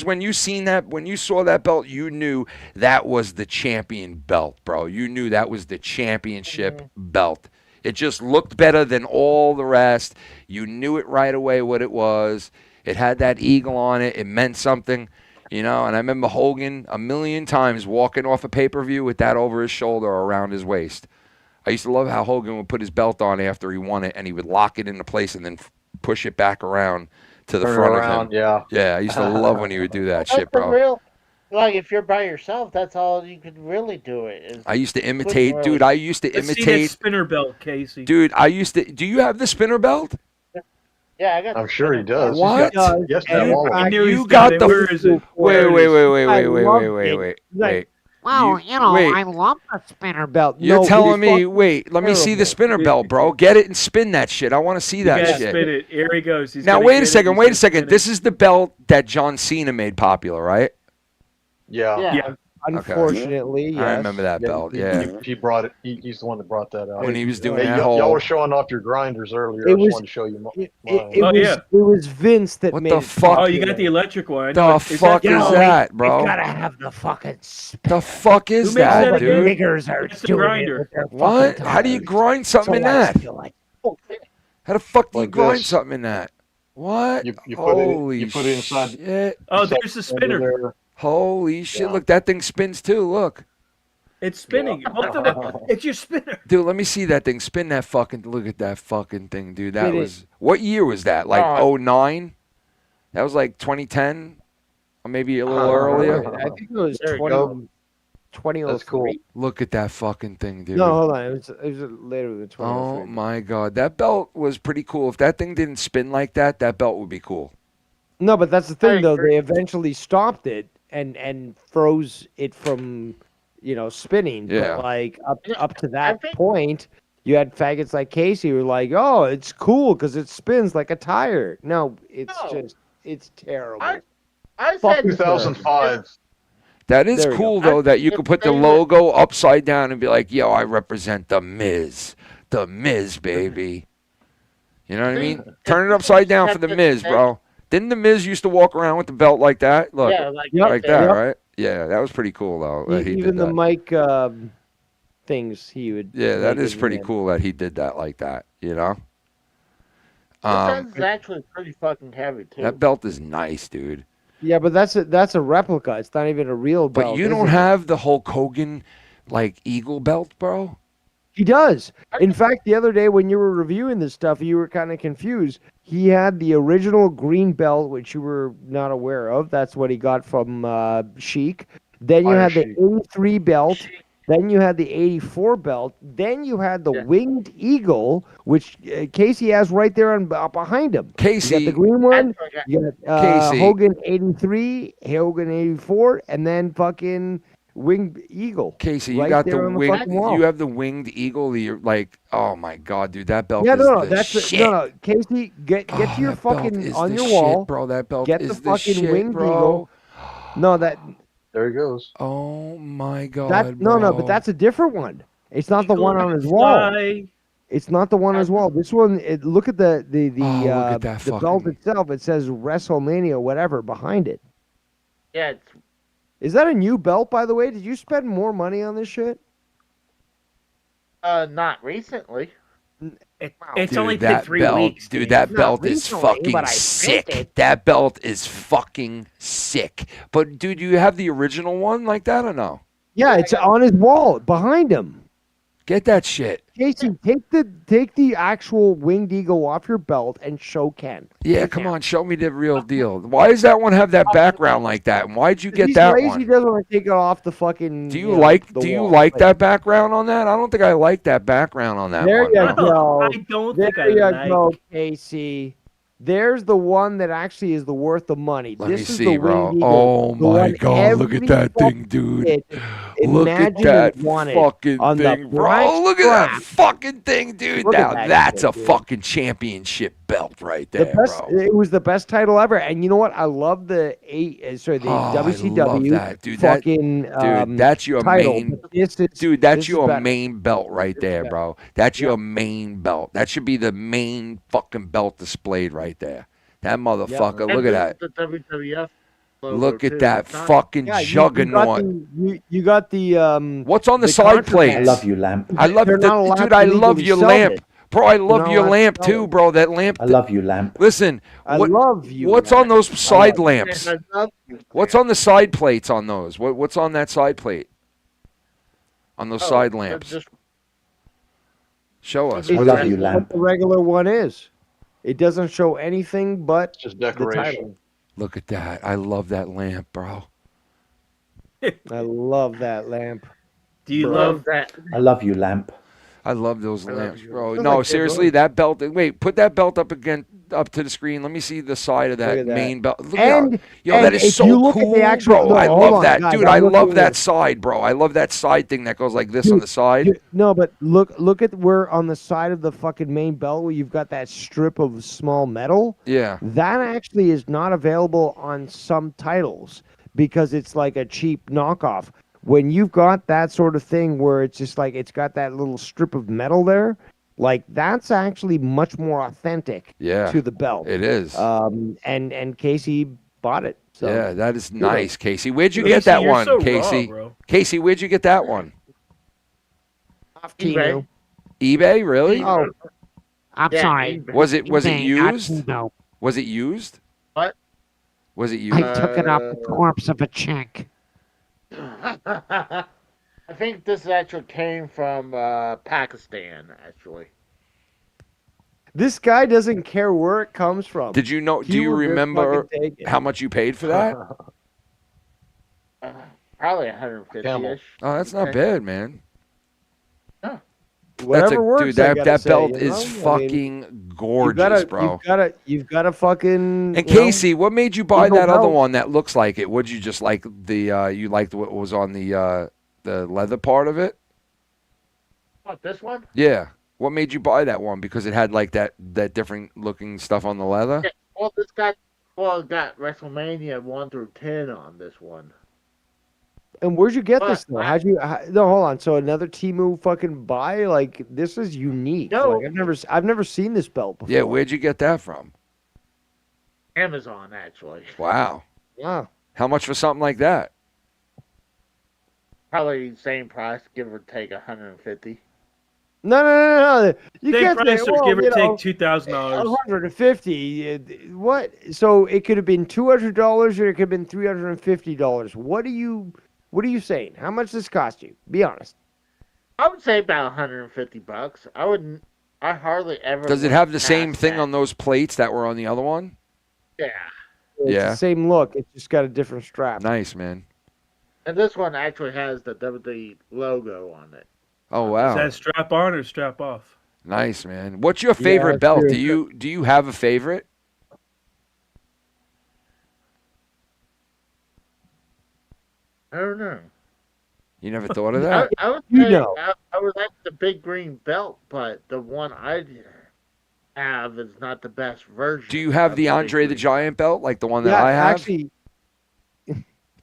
when you saw that belt, you knew that was the champion belt, bro. You knew that was the championship belt. It just looked better than all the rest. You knew it right away what it was. It had that eagle on it. It meant something, you know. And I remember Hogan a million times walking off a pay-per-view with that over his shoulder or around his waist. I used to love how Hogan would put his belt on after he won it, and he would lock it into place and then push it back around to the front of him. Yeah. Yeah, I used to love when he would do that shit, That's the bro. real. Like if you're by yourself, that's all you could really do it. Is I used to imitate, really- dude. I used to Let's see that imitate. spinner belt, Casey. Dude, I used to. Do you have the spinner belt? Yeah, I got. I'm sure he does. What? Yes, You got the. Where is it? Wait. Wow, you know, wait. I love the spinner belt. You're No, telling it's me, wait, let me see the terrible. spinner belt, bro. Get it and spin that shit. I want to see You that gotta shit. spin it. Here he goes. He's Now, gonna wait get a it. second, He's wait gonna a second. spin it. This is the belt that John Cena made popular, right? Yeah. Yeah. Unfortunately, yes. I remember that belt, yeah. He brought it. He's the one that brought that out. When he was doing Hey, that y'all whole. were showing off your grinders earlier. It I was- just wanted to show you mine. It was Vince that What made the it fuck? Oh, you got the electric one. I The know it. fuck that is the- that, bro? You gotta have the fucking The fuck is Who makes that, that, dude? niggers are It's the doing grinder. it with their What? fucking How do you tongues. grind something in So let's that? do it. How the fuck do you Like grind this. something in that? What? You put Holy it inside. shit. Oh, inside there's the spinner. there. Holy shit. Yeah. Look, that thing spins too. Look. It's spinning. It's your spinner. Dude, let me see that thing. Spin that fucking. Look at that fucking thing, dude. That It was. is. What year was that? Like 09? That was like 2010? Or maybe a little earlier? I think it was There you 20, go. 2003. That's cool. Look at that fucking thing, dude. No, hold on. It was later than 2003. Oh my god. That belt was pretty cool. If that thing didn't spin like that, that belt would be cool. No, but that's the thing, though. agree. They eventually stopped it and froze it from, spinning. Yeah. But like up to that think- point, you had faggots like Casey who were like, "Oh, it's cool because it spins like a tire." No, it's terrible. I Fuck said 2005. That is There we cool, go. though, that you If could put the they logo upside down and be like, yo, I represent the Miz. The Miz, baby. You know what I mean? Turn it upside down for the Miz, bro. Didn't the Miz used to walk around with the belt like that? Look, Yeah, like like that. that, Yep. right? Yeah, that was pretty cool, though, that he Even did the that. mic things he would. Yeah, that make is it pretty in. cool that he did that like that, you know? This is actually pretty fucking heavy too. That belt is nice, dude. Yeah, but that's a replica. It's not even a real belt. But you is don't it? have the Hulk Hogan, like, eagle belt, bro? He does. In fact, the other day when you were reviewing this stuff, you were kind of confused. He had the original green belt, which you were not aware of. That's what he got from Sheik. Then you Iron had the Sheik. 83 belt. Then you had the 84 belt. Then you had the winged eagle, which Casey has right there on behind him. You Casey. got the green one. That's okay. You got Casey. Hogan 83, Hogan 84, and then fucking winged eagle. Casey, you right got there the on the winged. fucking wall. You have the winged eagle. You're like, oh my god, dude, that belt Yeah, is no, the that's shit. no. Casey, get to your that belt fucking is on the your shit, wall, bro. That belt Get is the the fucking shit, winged bro. eagle. No, that There he goes. Oh my god, no, bro. but that's a different one. It's not the one on his wall. Fly. It's not the one on his wall. This one, look at the look at that the belt fucking- itself. It says WrestleMania whatever behind it. Yeah, it's Is that a new belt, by the way? Did you spend more money on this shit? not recently. It's Dude, only been that 3 belt, weeks. dude, Steve. that Not belt is recently, fucking but I sick. felt it. That belt is fucking sick. But dude, you have the original one like that or no? Yeah, it's on his wall behind him. Get that shit. Casey, take the actual winged eagle off your belt and show Ken. Yeah, come on, show me the real deal. Why does that one have that background like that? And why'd you get He's that lazy, one? He doesn't want to take it off the fucking. Do you like that background on that? I don't think I like that background on that There one. you no. go. I don't there think I you like. go, Casey. There's the one that actually is the worth the money. Let this me is see, the bro. winged eagle, Oh the my one God, look at that thing, dude. Look at imagined that and wanted fucking on the thing, bro. black Look at that strap. fucking thing, dude. Look Now at that that's shit, a dude. fucking championship belt right The there, best. bro. It was the best title ever, and you know what? I love the WCW I love that, dude. fucking Dude, that's your title. main. but this is, Dude, that's this is your better. main belt right there, bro. That's your main belt. That should be the main fucking belt displayed right there. That motherfucker. Look at that. The WWF. Logo Look at too. that It's not- fucking Yeah, juggernaut. You got the What's on the, side contraband. plates? I love you, lamp. I love They're not allowed dude. to I love legally your sell lamp, it. bro. I They're love not your allowed to lamp sell too, it. bro. That lamp. I love you, lamp. Listen, I what, love you. what's man. on those side lamps? I love you. What's on the side plates on those? What's on that side plate? On those side Oh, lamps. just- Show us. I It's love just you, what lamp. the regular one is. It doesn't show anything but Just the decoration. title. Look at that. I love that lamp, bro. I love that lamp. Do you Bro. love that? I love you, lamp. I love those lamps, bro. Looks No, like seriously, that belt. Wait, put that belt up again, up to the screen. Let me see the side of Look that at that. main belt. Look And- at yo, and that is if so you look at cool, the actual- bro. no, I hold love on, that, guys, dude. I'm I looking love at that this. side, bro. I love that side thing that goes like this on the side. No, but look at where on the side of the fucking main belt where you've got that strip of small metal. Yeah. That actually is not available on some titles because it's like a cheap knockoff. When you've got that sort of thing where it's just like it's got that little strip of metal there, like that's actually much more authentic Yeah. to the belt. It is. And Casey bought it. So. Yeah, that is nice, Casey. Where'd you Casey, get that you're one, so raw, Casey? bro. Casey, where'd you get that one? Off eBay. eBay, really? Oh, I'm Yeah, sorry. eBay. Was it eBay, not used? Timo. Was it used? What? Was it used? I took it off the corpse of a chick. I think this actually came from Pakistan, actually. This guy doesn't care where it comes from. Did you know? Do He you will just remember fucking take it. how much you paid for that? Probably 150-ish. Oh, that's not Okay. bad, man. Whatever works. dude. I That gotta say, belt you is know? I mean, fucking gorgeous, bro. You've got to fucking. And you know, Casey, what made you buy Eagle that other belt. one that looks like it? Would you just like the you liked what was on the leather part of it? What, this one? Yeah. What made you buy that one? Because it had like that different looking stuff on the leather? Yeah, well, it got WrestleMania 1 through 10 on this one. And where'd you get But this though? No, hold on. So another Temu fucking buy? Like this is unique. No. Like, I've never seen this belt before. Yeah, where'd you get that from? Amazon, actually. Wow. Wow. How much for something like that? Probably same price, give or take 150. No. You Same can't price say, or well, give or you take know, $2,000. 150. What? So it could have been $200 or it could have been $350. What are you saying? How much does this cost you? Be honest. I would say about 150 bucks. I hardly ever. Does it went have the past same thing that. on those plates that were on the other one? Yeah. It's Yeah. the same look. It's just got a different strap. Nice, man. And this one actually has the WWE logo on it. Oh wow. Is that strap on or strap off? Nice, man. What's your favorite that's belt? true. Do you have a favorite? I don't know. You never thought of that? I would You say know. I would like the big green belt, but the one I have is not the best version. Do you have of the big Andre the green. Giant belt like the one that Yeah, I have? actually,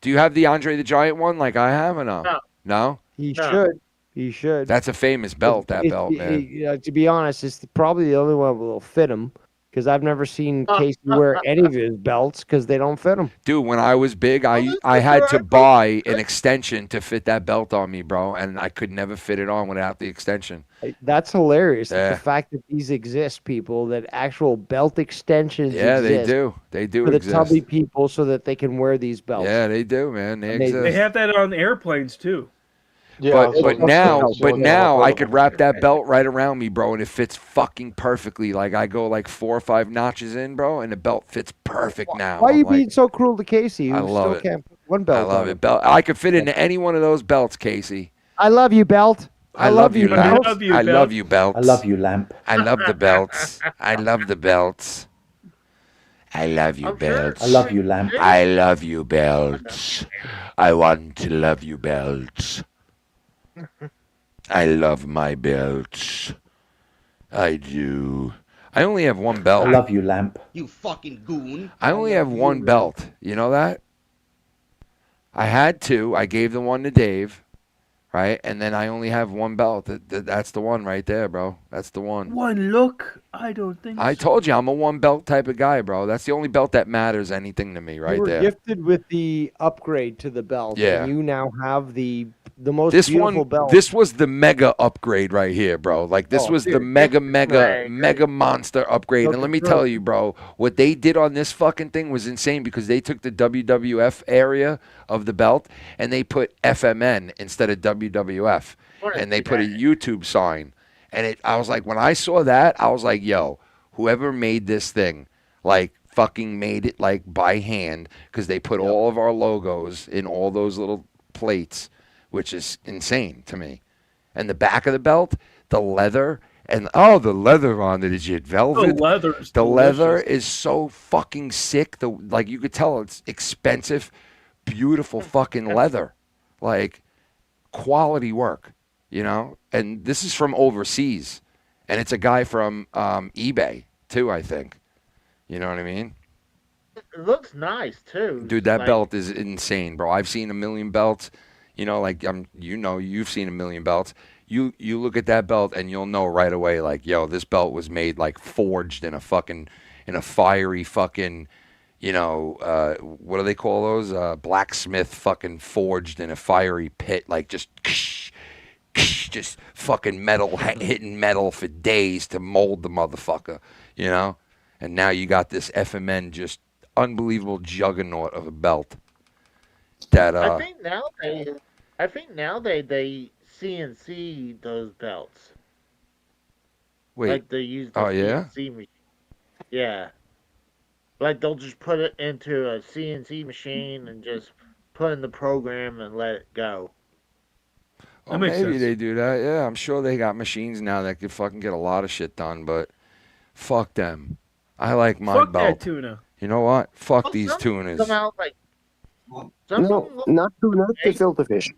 Do you have the Andre the Giant one like I have or no? No. No? he No. should. He should. That's a famous belt, that belt, man. To be honest, it's probably the only one that will fit him because I've never seen Casey wear any of his belts because they don't fit him. Dude, when I was big, I had to buy an extension to fit that belt on me, bro, and I could never fit it on without the extension. That's hilarious. Yeah. The fact that these exist, people, that actual belt extensions Yeah, they exist do. They do for the exist. tubby people so that they can wear these belts. Yeah, they do, man. They Amazing. exist. They have that on airplanes too. Yeah, but now I could wrap that belt right around me, bro, and it fits fucking perfectly. Like I go like 4 or 5 notches in, bro, and the belt fits perfect now. Why are I'm you like, being so cruel to Casey? Who I love still it. can't put one belt I love on it. him? Belt. I could fit into any one of those belts, Casey. I love you, belt. I love you, belt. Lamp. I love you, belts. I love you, Lamp. I love the belts. I love the belts. I love you, belts. I love you, Lamp. I love you, belts. I want to love you, belts. I love my belts. I do. I only have one belt. I love you, Lamp. You fucking goon. I only have one belt. You know that? I had 2. I gave the one to Dave, right? And then I only have one belt. That's the one right there, bro. That's the one. One look? I don't think I told you I'm a one belt type of guy, bro. That's the only belt that matters anything to me right you were there. gifted with the upgrade to the belt. Yeah. And you now have the most This beautiful one, belt. this was the mega upgrade right here, bro. Like this Oh, was the dude, mega right. monster upgrade. And let me tell you, bro, what they did on this fucking thing was insane because they took the WWF area of the belt and they put FMN instead of WWF, and they put a YouTube sign. And I was like, when I saw that, I was like, yo, whoever made this thing, like fucking made it like by hand because they put all of our logos in all those little plates, which is insane to me. And the back of the belt, the leather, and the leather on it is yet velvet. The leather is so fucking sick. Like you could tell it's expensive, beautiful fucking leather, like quality work, you know. And this is from overseas, and it's a guy from eBay too, I think. You know what I mean? It looks nice too. Dude, that Like, belt is insane, bro. I've seen a million belts. You know, like you've seen a million belts. You look at that belt and you'll know right away, like, yo, this belt was made like forged in a fiery fucking, you know, what do they call those? Blacksmith fucking forged in a fiery pit, like just fucking metal hitting metal for days to mold the motherfucker, you know. And now you got this FMN just unbelievable juggernaut of a belt. That I think now they CNC those belts. Wait. Like they use the Oh, yeah? CNC machine. Yeah. Like they'll just put it into a CNC machine and just put in the program and let it go. Well, maybe they do that. Yeah, I'm sure they got machines now that could fucking get a lot of shit done, but fuck them. I like my Fuck belt. that tuna. You know what? Fuck these tunas. Come out like No, not tuna, gefilte fish.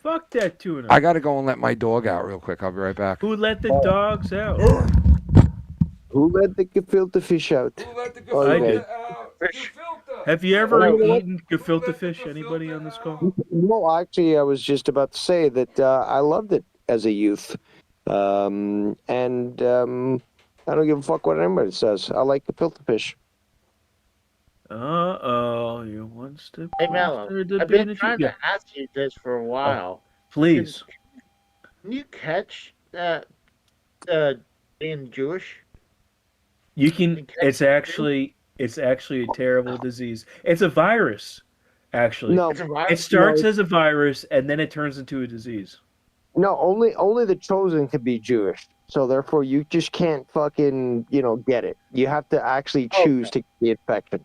Fuck that tuna. I gotta go and let my dog out real quick. I'll be right back. Who let the dogs out? Who let the gefilte fish out? I did. Have you ever Oh, what? eaten gefilte fish? Anybody on this call? No, actually, I was just about to say that I loved it as a youth. I don't give a fuck what anybody says. I like gefilte fish. You wants to. Hey Mello, I've been trying to ask you this for a while. Please. Can you catch being Jewish? You can. It's actually a terrible disease. It's a virus, actually. No, it's a virus? It starts No. as a virus and then it turns into a disease. No, only the chosen can be Jewish. So therefore, you just can't fucking get it. You have to actually choose to get the infection.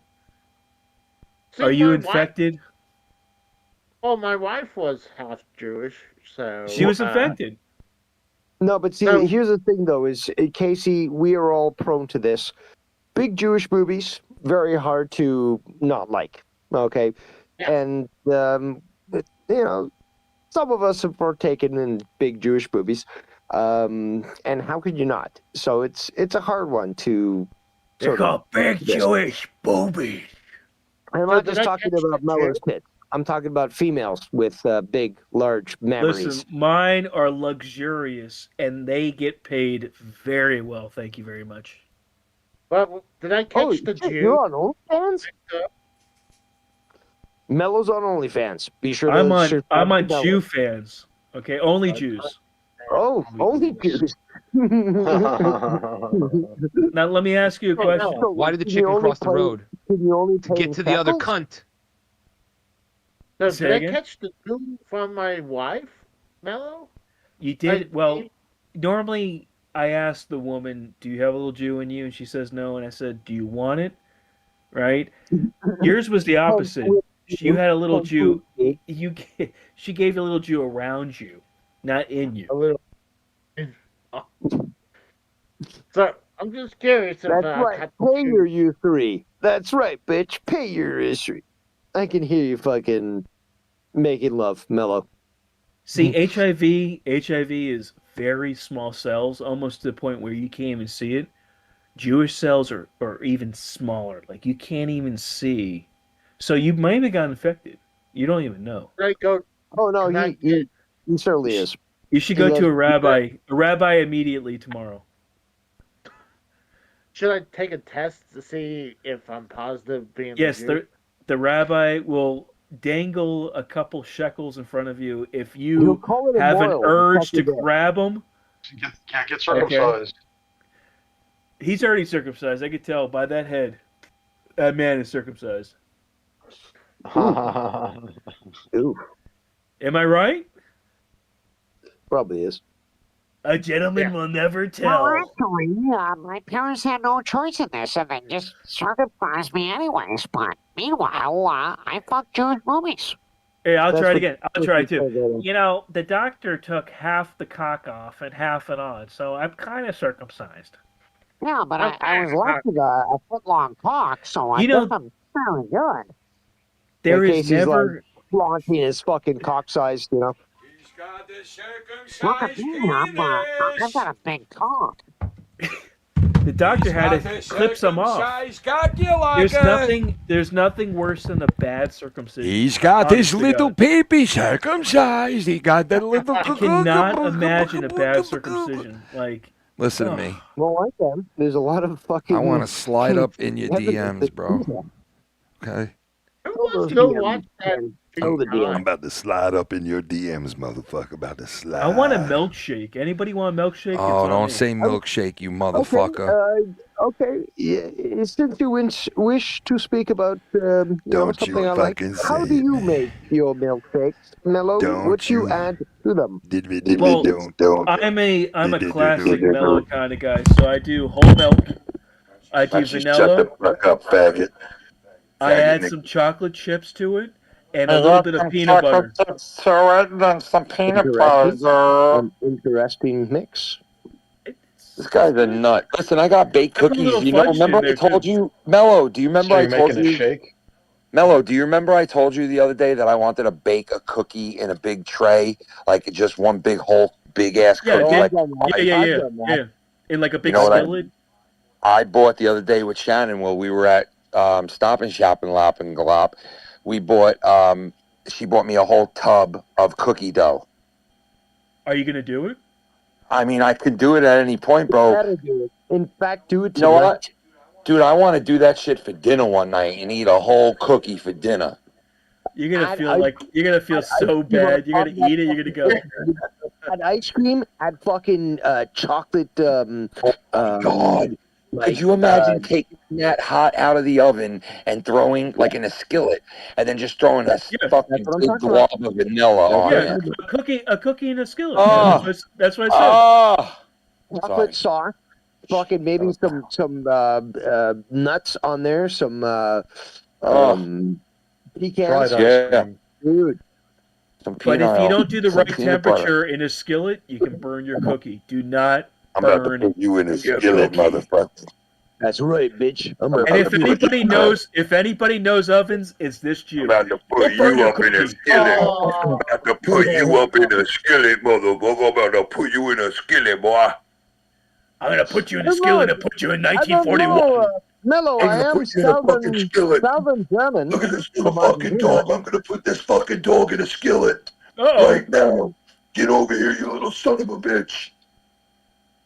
Are you infected? Well, my wife was half Jewish, so She was infected. No, but see, here's the thing, though, is, Casey, we are all prone to this. Big Jewish boobies, very hard to not like, okay? And, some of us have partaken in big Jewish boobies, and how could you not? So it's a hard one to... They're called big Jewish boobies. I'm not just talking about Mello's tits. I'm talking about females with big, large memories. Listen, mine are luxurious, and they get paid very well. Thank you very much. But did I catch the Jew? You're on OnlyFans? Mello's on OnlyFans. Be sure to. I'm on Mello. Jew fans. Okay, only Jews. Oh, only Jews. Now let me ask you a question. Why did the chicken cross the road? To get to the other cunt. So Say did I again? catch the Jew from my wife, Mello? You did well. Normally, I ask the woman, "Do you have a little Jew in you?" And she says no. And I said, "Do you want it?" Right? Yours was the opposite. You had a little Jew. She gave you a little Jew around you, not in you. A little. So I'm just curious if That's right. Pay your U3. That's right, bitch. Pay your history. I can hear you fucking making love, Mello. See, HIV is very small cells, almost to the point where you can't even see it. Jewish cells are even smaller. Like, you can't even see. So you might have gotten infected. You don't even know. Oh, no, he certainly is. You should go to a rabbi immediately tomorrow. Should I take a test to see if I'm positive being Yes, the Jew? the rabbi will dangle a couple shekels in front of you. If He'll you call it have an immoral. urge to Fuck you, grab them, Can't get circumcised. he's already circumcised. I could tell by that head. That man is circumcised. Ooh. Am I right? Probably is. A gentleman will never tell. Well, actually, my parents had no choice in this, and they just circumcised me anyways. But meanwhile, I fucked Jewish movies. Hey, I'll try it again. I'll try it too. You know, the doctor took half the cock off and half it on, so I'm kind of circumcised. Yeah, but I was left with a foot-long cock, so I You guess know- I'm fairly good. There In is case he's, never. like, flaunting his fucking cock sized, you know. Look at me, I've got a big cock. The doctor had to clip some off. There's nothing worse than a bad circumcision. He's got his Honest to little God. peepee circumcised. He got that little. I cannot imagine a bad circumcision. Like, Listen to me. Well, I can. There's a lot of fucking. I want to slide up in your DMs, bro. Okay. Go watch that. I'm about to slide up in your DMs, motherfucker. About to slide. I want a milkshake. Anybody want a milkshake? It's Oh, on don't me. say milkshake, you motherfucker. Okay. Yeah, since you wish to speak about Don't something you I like, fucking how say do you make your milkshakes, Mello? Don't What you you- add to them? Well, don't. I'm a classic mellow kind of guy, so I do whole milk. I do Shut the vanilla. fuck up, faggot. I add nigga. some chocolate chips to it and a little bit of peanut butter. To it, then some peanut butter. Interesting mix. This guy's a nut. Listen, I got baked Have a little cookies. You know, fudge remember in I there, told too. you, Mello, do you remember So I you're told making a you? shake? Mello, do you remember I told you the other day that I wanted to bake a cookie in a big tray, like just one big whole big ass Yeah, cookie? yeah, Like, yeah. In like a big You know what I- skillet. I bought the other day with Shannon while we were at Stop and Shop and Lop and Glop. We bought, she bought me a whole tub of cookie dough. Are you gonna do it? I mean, I could do it at any point, bro. Better do it. In fact, do it You know tonight. what? Dude, I want to do that shit for dinner one night and eat a whole cookie for dinner. You're gonna feel so bad. You're gonna eat it. You're gonna go. Add ice cream, add fucking chocolate. God. Could you imagine taking that hot out of the oven and throwing, like in a skillet, and then just throwing a fucking big glob of vanilla on Yeah, it? a cookie in a skillet. Oh. That's what I said. Chocolate sauce. Fucking maybe some nuts on there. Some pecans. Yeah. Dude. But if you don't do the right temperature in a skillet, you can burn your cookie. Do not I'm about to burn put you in a your skillet, cookie. motherfucker. That's right, bitch. And if anybody knows ovens, it's this Jew. I'm about to put you up in a skillet. I'm about to put you up in a skillet, motherfucker. I'm about to put you in a skillet, boy. I'm gonna put you in a skillet and put you in 1941. Mello, I am Southern German. Look at this little fucking dog. I'm gonna put this fucking dog in a skillet Uh-oh. right now. Get over here, you little son of a bitch.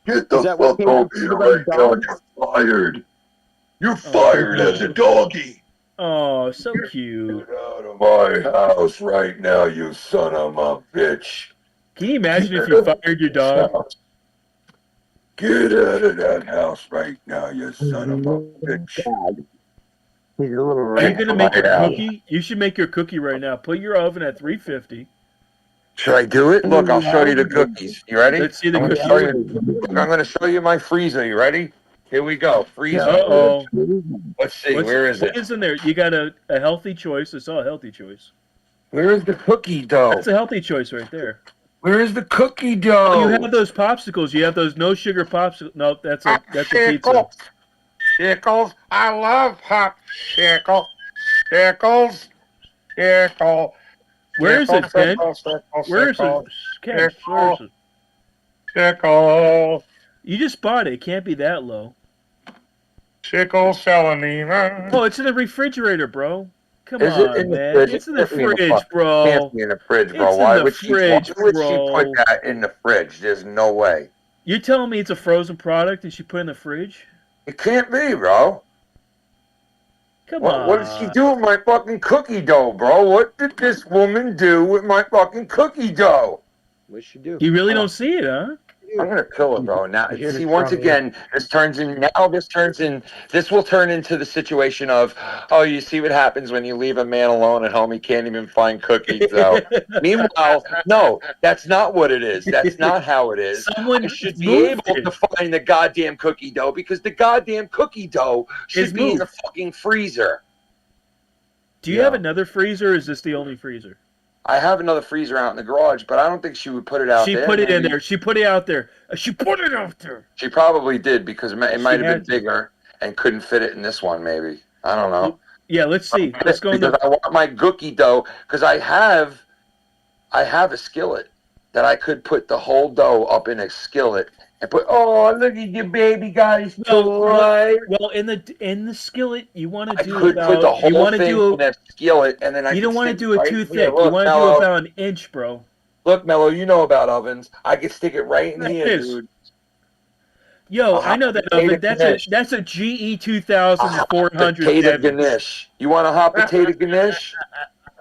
Get the Is that what fuck came over from here the right now. dog? You're fired. You're fired as a doggy. Oh, so cute. Get out of my house right now, you son of a bitch. Can you imagine if you fired your dog? Get out of that house right now, you son of a bitch. Are you gonna make your cookie? You should make your cookie right now. Put your oven at 350. Should I do it? Look, I'll show you the cookies. You ready? Let's see the I'm gonna cookies. show you- I'm going to show you my freezer. You ready? Here we go. Freezer. Uh-oh. Let's see. Where is What it? is in there? You got a healthy choice. I saw a healthy choice. Where is the cookie dough? That's a healthy choice right there. Where is the cookie dough? Oh, you have those popsicles. You have those no sugar popsicles. No, that's a pizza. Pickles. I love popsicles. Pickles. Pickle. Where is it, Ken? Where is it? Ken, where is it? Pickle. You just bought it. It can't be that low. Pickle Salamina. Oh, it's in the refrigerator, bro. Come Is on, it in the man. fridge? It's in the Can't be in the fridge, fuck- bro. Can't be in the fridge, bro. It's in Why the would fridge, she put bro. that in the fridge? There's no way. You're telling me it's a frozen product and she put it in the fridge? It can't be, bro. Come What, on. what did she do with my fucking cookie dough, bro? What did this woman do with my fucking cookie dough? What she do? You really don't see it, huh? I'm gonna kill her, bro. Now, Here's see, the once strong again, this will turn into the situation of, oh, you see what happens when you leave a man alone at home. He can't even find cookies, though. Meanwhile, no, that's not what it is. That's not how it is. Someone I should be able to find the goddamn cookie dough because the goddamn cookie dough should be in the fucking freezer. Do you have another freezer, or is this the only freezer? I have another freezer out in the garage, but I don't think she would put it out She there. put it in Maybe- there. She put it out there. She put it out there. She probably did because it might have been had to. bigger and couldn't fit it in this one. Maybe I don't know. Yeah, let's see. Let's go in Because the... I want my cookie dough because I have a skillet that I could put the whole dough up in a skillet and put. Oh, look at your baby got his toy. Well, in the skillet, you want to do Could about... put the you whole want to thing do... in that skillet and then You don't want to do it too thick. Yeah, look, You want to Mello. do about an inch, bro. Look, Mello, you know about ovens. I could stick it right in Like here, this. dude. Yo, I know that oven. That's a GE 2400. Potato Ganesh. You want a hot potato Ganesh?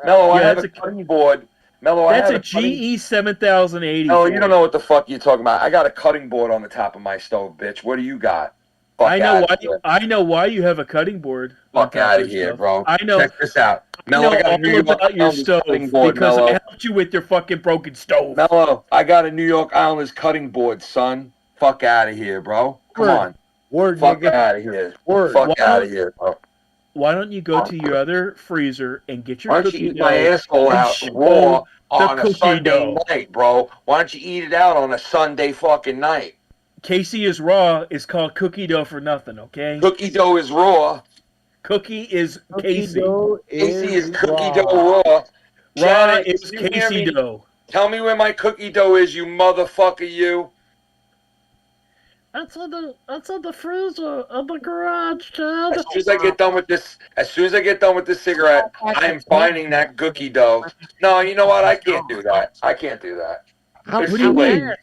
Mello, I Yeah, have that's a cutting board. Mello, I That's have a GE 7080. No, you don't know what the fuck you're talking about. I got a cutting board on the top of my stove, bitch. What do you got? Fuck I know outta why. here. I know why you have a cutting board. Fuck out of here, bro. I know. Check this out. I Mello, know I got a New all York about your Islanders stove cutting board, because Mello. I helped you with your fucking broken stove. Mello, I got a New York Islanders cutting board, son. Fuck out of here, bro. Come Word. on. Word, Fuck nigga. out of here. Word. Fuck Why out don't- of here, bro. Why don't you go to your other freezer and get your Why don't cookie you eat dough my asshole and out show raw the on a cookie Sunday dough? night, bro? Why don't you eat it out on a Sunday fucking night? Casey is raw is called cookie dough for nothing, okay? Cookie dough is raw. Cookie is Casey. Casey is cookie dough raw. Raw Shannon, is can you hear Casey me? dough. Tell me where my cookie dough is, you motherfucker, you. That's in the freezer in the garage, Dad. As soon as I get done with this cigarette, I am finding that cookie dough. No, you know what? I can't do that. I can't do that. It's What do too you late. mean?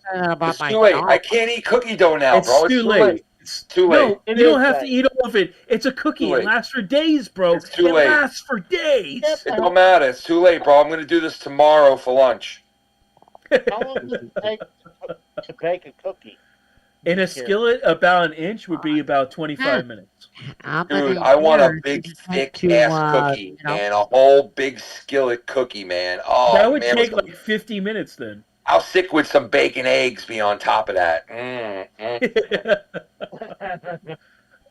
It's too late. I can't eat cookie dough now, It's bro. It's too late. It's too late. No, you don't have to eat all of it. It's a cookie. Too It late. lasts for days, bro. It's too it late. lasts for days. It don't matter. It's too late, bro. I'm gonna do this tomorrow for lunch. How long does it take to bake a cookie? In a skillet, about an inch would be about 25 minutes. Dude, I want a big, thick ass cookie, man. A whole big skillet cookie, man. Oh, That would man, take like 50 minutes then. I'll stick with some bacon eggs be on top of that.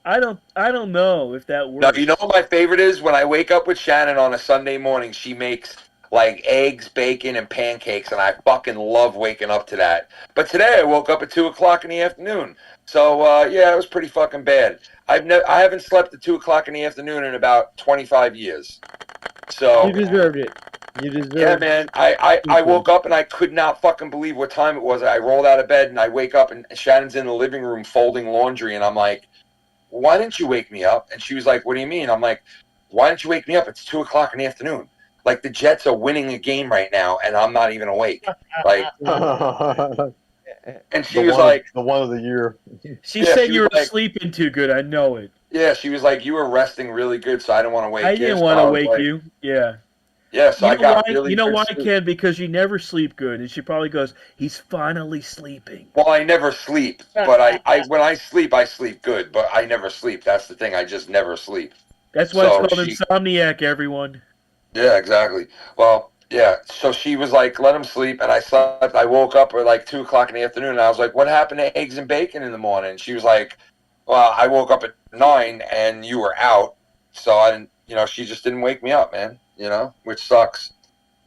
I don't know if that No, works. you know what my favorite is? When I wake up with Shannon on a Sunday morning, she makes like eggs, bacon, and pancakes, and I fucking love waking up to that. But today I woke up at 2 o'clock in the afternoon. So, yeah, it was pretty fucking bad. I haven't slept at 2 o'clock in the afternoon in about 25 years. So You deserved it. You deserved it. yeah, man. I woke up and I could not fucking believe what time it was. I rolled out of bed and I wake up and Shannon's in the living room folding laundry, and I'm like, why didn't you wake me up? And she was like, what do you mean? I'm like, why didn't you wake me up? It's 2 o'clock in the afternoon. Like, the Jets are winning a game right now, and I'm not even awake. Like, and she was like, the one of the year. She Yeah, said she you was were like- sleeping too good. I know it. Yeah, she was like, you were resting really good, so I didn't want to wake I you. didn't So want I to was wake like, you. Yeah. Yeah, so I got why? really You know good why, sleep. Ken? Because you never sleep good, and she probably goes, "He's finally sleeping." Well, I never sleep, but I when I sleep good, but I never sleep. That's the thing. I just never sleep. That's why it's So called insomniac, everyone. Yeah, exactly. Well, yeah. So she was like, "Let him sleep," and I slept. I woke up at like 2 o'clock in the afternoon, and I was like, "What happened to eggs and bacon in the morning?" And she was like, "Well, I woke up at 9, and you were out, so I didn't. You know, she just didn't wake me up, man. You know, which sucks."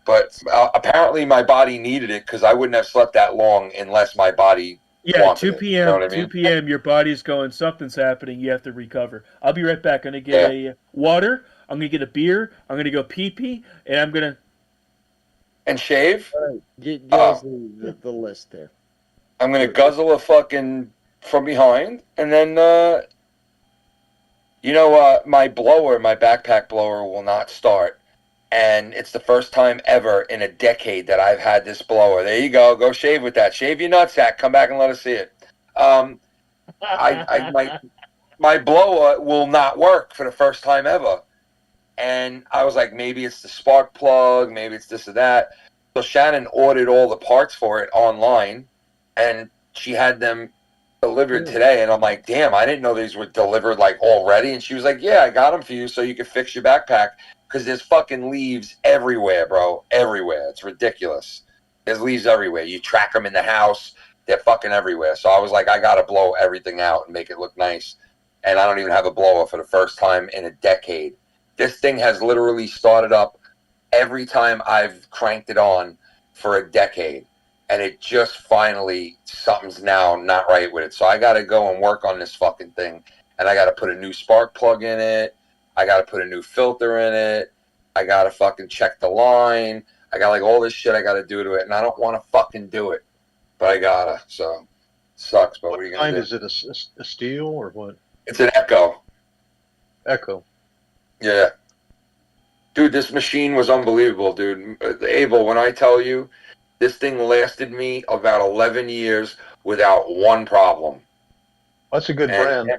But apparently, my body needed it because I wouldn't have slept that long unless my body Yeah, wanted 2 it. p.m. You know what I 2 mean? p.m. Your body's going, something's happening. You have to recover. I'll be right back. I'm gonna get a water. I'm gonna get a beer. I'm gonna go pee, and I'm gonna And shave. All right, give us the list there. I'm gonna guzzle a fucking from behind, and then my blower, my backpack blower, will not start, and it's the first time ever in a decade that I've had this blower. There you go. Go shave with that. Shave your nutsack. Come back and let us see it. My blower will not work for the first time ever, and I was like, maybe it's the spark plug, maybe it's this or that. So Shannon ordered all the parts for it online, and she had them delivered today, and I'm like, damn, I didn't know these were delivered like already. And she was like, yeah, I got them for you so you can fix your backpack, because there's fucking leaves everywhere, bro, everywhere. It's ridiculous. There's leaves everywhere. You track them in the house, they're fucking everywhere. So I was like, I gotta blow everything out and make it look nice, and I don't even have a blower for the first time in a decade. This thing has literally started up every time I've cranked it on for a decade, and it just finally, something's now not right with it. So I got to go and work on this fucking thing, and I got to put a new spark plug in it. I got to put a new filter in it. I got to fucking check the line. I got like all this shit I got to do to it, and I don't want to fucking do it, but I gotta. So sucks, but what are you gonna do? Is it a steel or what? It's an Echo. Echo. Yeah. Dude, this machine was unbelievable, dude. Abel, when I tell you, this thing lasted me about 11 years without one problem. That's a good brand.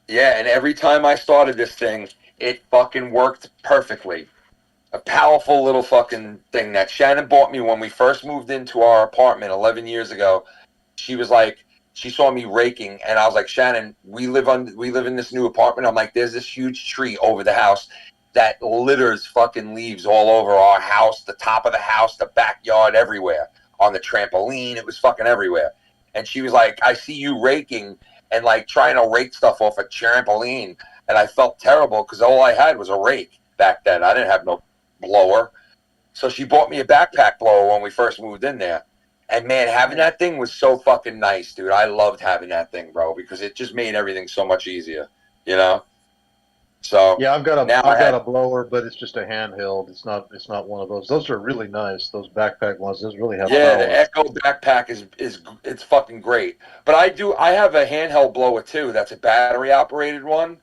Yeah, and every time I started this thing, it fucking worked perfectly. A powerful little fucking thing that Shannon bought me when we first moved into our apartment 11 years ago. She was like, she saw me raking, and I was like, Shannon, we live in this new apartment. I'm like, there's this huge tree over the house that litters fucking leaves all over our house, the top of the house, the backyard, everywhere. On the trampoline, it was fucking everywhere. And she was like, I see you raking and like trying to rake stuff off a trampoline. And I felt terrible because all I had was a rake back then. I didn't have no blower. So she bought me a backpack blower when we first moved in there. And man, having that thing was so fucking nice, dude. I loved having that thing, bro, because it just made everything so much easier, you know? So yeah, I've got a blower, but it's just a handheld. It's not one of those. Those are really nice. Those backpack ones. Those really have yeah, power. the Echo backpack is it's fucking great. But I have a handheld blower too. That's a battery operated one,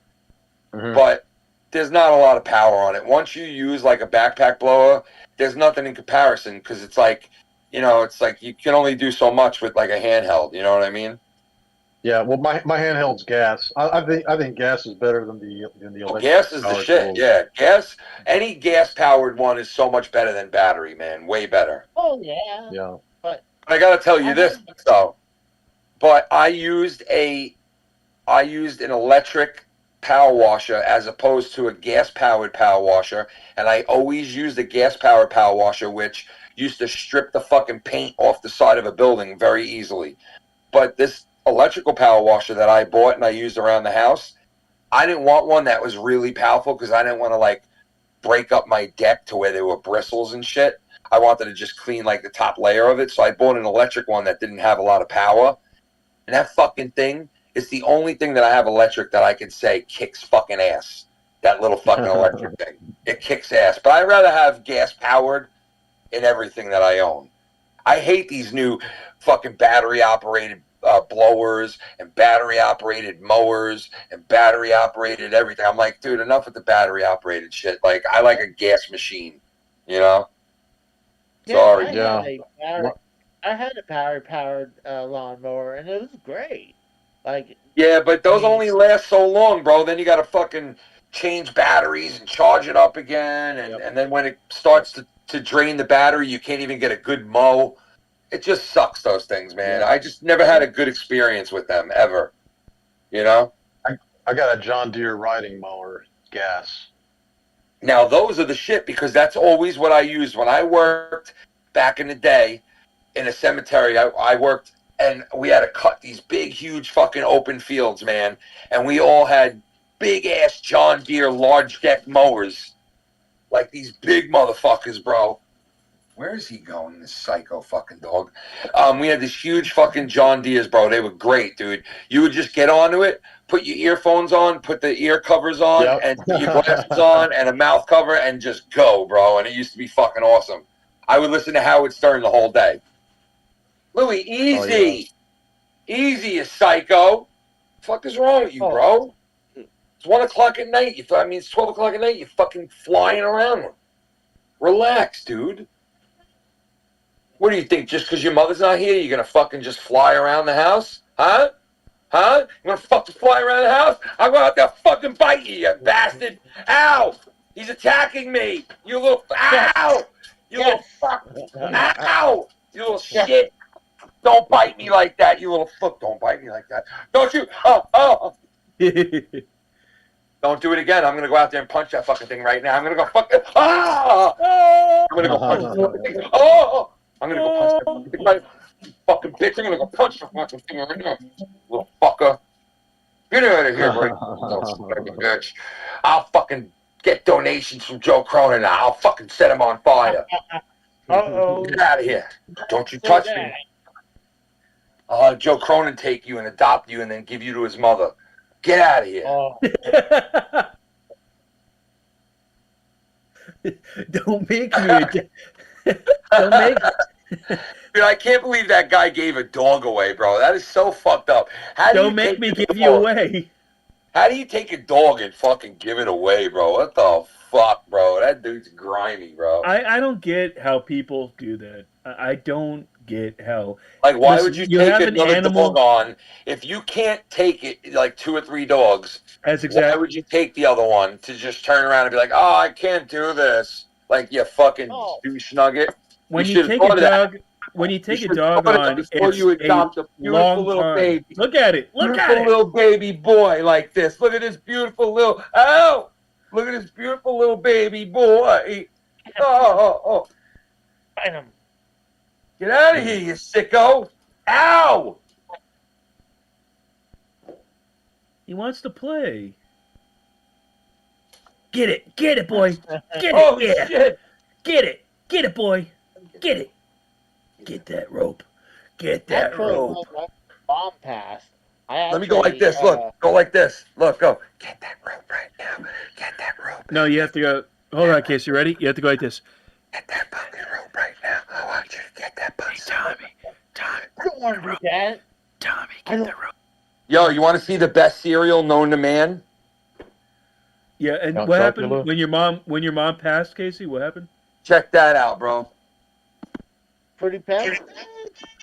but there's not a lot of power on it. Once you use like a backpack blower, there's nothing in comparison because it's like, it's like you can only do so much with like a handheld. You know what I mean? Yeah, well, my handheld's gas. I think gas is better than the electric. Gas is the shit. Yeah, gas. Any gas powered one is so much better than battery, man. Way better. Oh yeah. Yeah. But I gotta tell you this though. But I used an electric power washer as opposed to a gas powered power washer, and I always used a gas powered power washer, which used to strip the fucking paint off the side of a building very easily. But this electrical power washer that I bought and I used around the house, I didn't want one that was really powerful because I didn't want to like break up my deck to where there were bristles and shit. I wanted to just clean like the top layer of it, so I bought an electric one that didn't have a lot of power. And that fucking thing is the only thing that I have electric that I can say kicks fucking ass. That little fucking electric thing. It kicks ass. But I'd rather have gas powered in everything that I own. I hate these new fucking battery operated blowers and battery operated mowers and battery operated everything. I'm like, dude, enough with the battery operated shit. Like, I like a gas machine, you know? Sorry. I had a battery powered lawnmower, and it was great. Like, yeah, but those only last so long, bro. Then you got to fucking change batteries and charge it up again. And then when it starts to drain the battery, you can't even get a good mow. It just sucks, those things, man. I just never had a good experience with them, ever. You know? I got a John Deere riding mower, gas. Now, those are the shit, because that's always what I used. When I worked back in the day in a cemetery, I worked, and we had to cut these big, huge fucking open fields, man. And we all had big-ass John Deere large deck mowers. Like these big motherfuckers, bro. Where is he going, this psycho fucking dog? We had this huge fucking John Deere's, bro. They were great, dude. You would just get onto it, put your earphones on, put the ear covers on, and put your glasses on, and a mouth cover, and just go, bro. And it used to be fucking awesome. I would listen to Howard Stern the whole day. Louis, easy. Easy, you psycho. The fuck is wrong with you, bro? It's 1 o'clock at night. It's 12 o'clock at night. You're fucking flying around. Relax, dude. What do you think? Just because your mother's not here, you're going to fucking just fly around the house? Huh? Huh? You want to fucking fly around the house? I'm going to have to fucking bite you, you bastard. Ow! He's attacking me. You little... Ow! You little fuck. Ow! You little shit. Don't bite me like that, you little fuck. Don't bite me like that. Don't you... Oh. Don't do it again. I'm going to go out there and punch that fucking thing right now. I'm going to go fucking... Ah! I'm going to go punch the fucking thing. Oh! I'm going to go punch that fucking thing right now. Fucking bitch, I'm going to go punch the fucking thing right now. Little fucker. Get out of here, right now, bitch. I'll fucking get donations from Joe Cronin now. I'll fucking set him on fire. Uh-oh. Get out of here. Don't you touch me. I'll have Joe Cronin take you and adopt you and then give you to his mother. Get out of here. Don't make me. Don't make. Dude, I can't believe that guy gave a dog away, bro. That is so fucked up. Don't make me give you away. How do you take a dog and fucking give it away, bro? What the fuck, bro? That dude's grimy, bro. I don't get how people do that. I don't get how. Like, why Listen, would you take an another animal dog on if you can't take it, like 2 or 3 dogs? That's exactly. Why would you take the other one to just turn around and be like, oh, I can't do this? Like, you fucking douche nugget. When you take a dog, when you take a dog on, before it's you adopt a beautiful long little time. baby. Look at it. Look at Beautiful it. little baby boy like this. Look at this beautiful little. Ow! Look at this beautiful little baby boy. Oh. Fight him. Get out of here, you sicko. Ow! He wants to play. Get it, boy. Get Oh, it, yeah. shit. Get it, boy. Get it. Get that rope. Get that Actually, rope. when my mom passed, Let me go like this. Look. Go like this. Look, go. Get that rope right now. Get that rope. No, you have to go. Hold on, Case. You ready? You have to go like this. Get that fucking rope right now. I want you to get that fucking Tommy. I don't want to do that. Tommy, get the rope. Yo, you want to see the best cereal known to man? Yeah, and Count what happened Chocula? when your mom passed, Casey? What happened? Check that out, bro. Fruity Pebbles?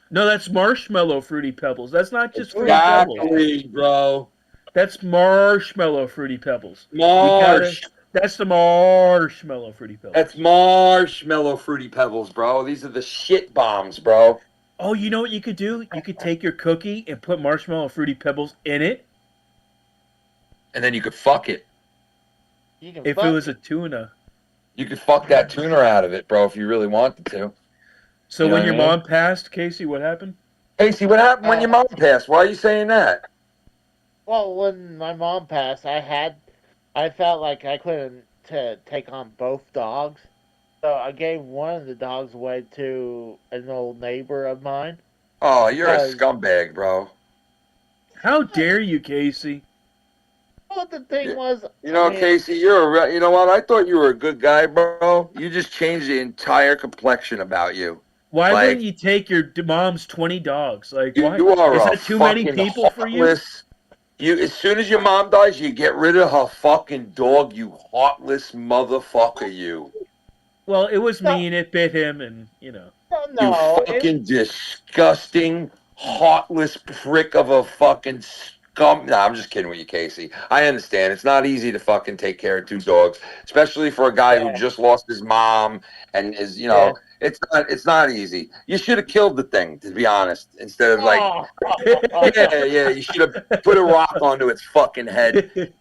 No, that's marshmallow Fruity Pebbles. That's not just Fruity Pebbles. Exactly, bro. That's marshmallow Fruity Pebbles. Marsh. That's the marshmallow Fruity Pebbles. That's marshmallow Fruity Pebbles, bro. These are the shit bombs, bro. Oh, you know what you could do? You could take your cookie and put marshmallow Fruity Pebbles in it. And then you could fuck it. If it was a tuna. You could fuck that tuna out of it, bro, if you really wanted to. So You know when what your I mean? mom passed, Casey, what happened? Casey, what happened when your mom passed? Why are you saying that? Well, when my mom passed, I felt like I couldn't take on both dogs. So I gave one of the dogs away to an old neighbor of mine. Oh, you're a scumbag, bro. How dare you, Casey? Well, the thing was... You know, Casey, you know what? I thought you were a good guy, bro. You just changed the entire complexion about you. Why Like, wouldn't you take your mom's 20 dogs? Like, why? You are Is a that too many fucking people for you? heartless- As soon as your mom dies, you get rid of her fucking dog, you heartless motherfucker, you. Well, it was me and it bit him, and, you know. You fucking disgusting, heartless prick of a fucking scum. Nah, I'm just kidding with you, Casey. I understand. It's not easy to fucking take care of two dogs, especially for a guy who just lost his mom and is, you know, it's not easy. You should have killed the thing, to be honest, instead of like, yeah, you should have put a rock onto its fucking head,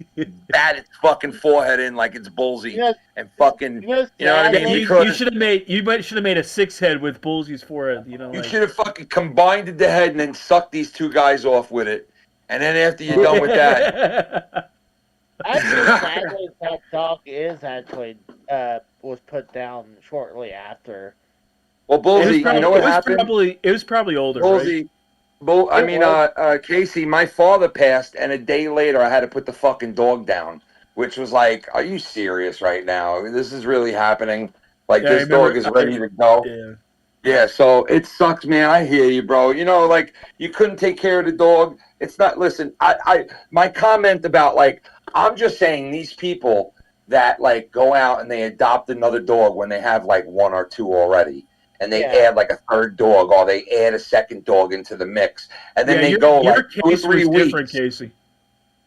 bat its fucking forehead in like it's bullsy, and fucking, you know what I mean? You should have made a 6 head with Bullsy's forehead. You know, You like... should have fucking combined the head and then sucked these two guys off with it. And then after you're done with that, Actually, that dog is actually was put down shortly after. well, Bullsy, you know what happened? It was probably older, Bullsy, right? Casey, my father passed, and a day later I had to put the fucking dog down, which was like, are you serious right now? I mean, this is really happening. Like, Yeah, this dog is ready to go. Yeah, so it sucks, man. I hear you, bro. You know, like, you couldn't take care of the dog. It's not, listen, my comment about, like, I'm just saying these people that, like, go out and they adopt another dog when they have, like, one or two already. And they add, like, a third dog, or they add a second dog into the mix. And then they go, like, 2 or 3 weeks. Different, Casey.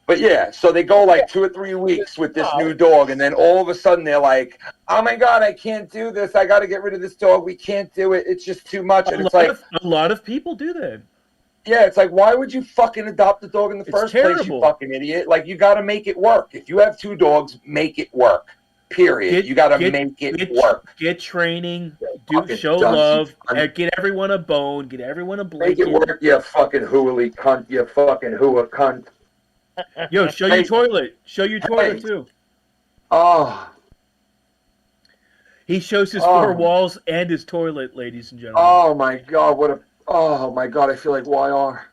But yeah, so they go like 2 or 3 weeks with this new dog, and then all of a sudden they're like, "Oh my god, I can't do this! I got to get rid of this dog. We can't do it. It's just too much." And it's like a lot of people do that. Yeah, it's like, why would you fucking adopt the dog in the first place, you fucking idiot? Like, you got to make it work. If you have 2 dogs, make it work. Period. You got to make it work. Get training. Show love. Get everyone a bone. Get everyone a blanket. Make it work, you fucking hooly cunt. You fucking hooah cunt. Yo, show your toilet. Show your toilet too. Oh. He shows his 4 walls and his toilet, ladies and gentlemen. Oh my god, oh my god, I feel like YR.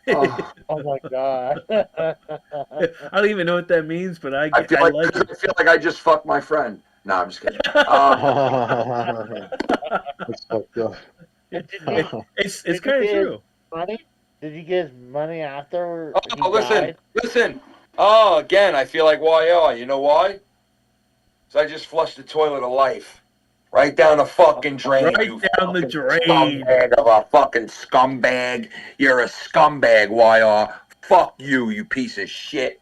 Oh, oh my god. I don't even know what that means, but I feel like I just fucked my friend. No, I'm just kidding. That's fucked up. It's kind of true. Money? Did you get his money after? Oh, listen. Oh, again, I feel like YR. You know why? So I just flushed the toilet of life. Right down the fucking drain. Right down the drain. Scumbag of a fucking scumbag. You're a scumbag, YR. Fuck you, you piece of shit.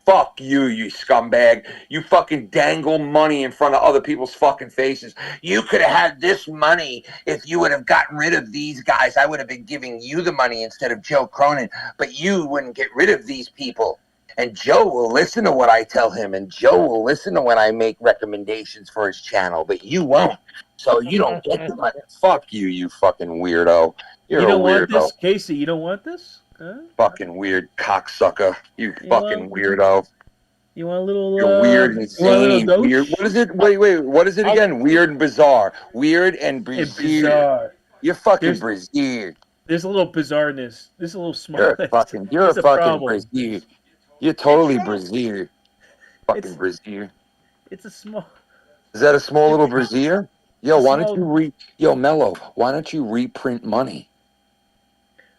Fuck you, you scumbag. You fucking dangle money in front of other people's fucking faces. You could have had this money if you would have gotten rid of these guys. I would have been giving you the money instead of Joe Cronin. But you wouldn't get rid of these people. And Joe will listen to what I tell him. And Joe will listen to when I make recommendations for his channel. But you won't. So you don't get the money. Fuck you, you fucking weirdo. You're you don't a weirdo. Want this, Casey? You don't want this? Huh? Fucking weird cocksucker. You fucking weirdo. You want a little... You're weird and zany. Weird. What is it? Wait. What is it again? Weird and bizarre. Weird and bizarre. You're fucking bizarre. There's a little bizarreness. There's a little smart. You're a fucking bizarre. You're totally brazier. Fucking brazier. It's a small... Is that a small little brazier? Yo, why don't you Yo, Mello, why don't you reprint money?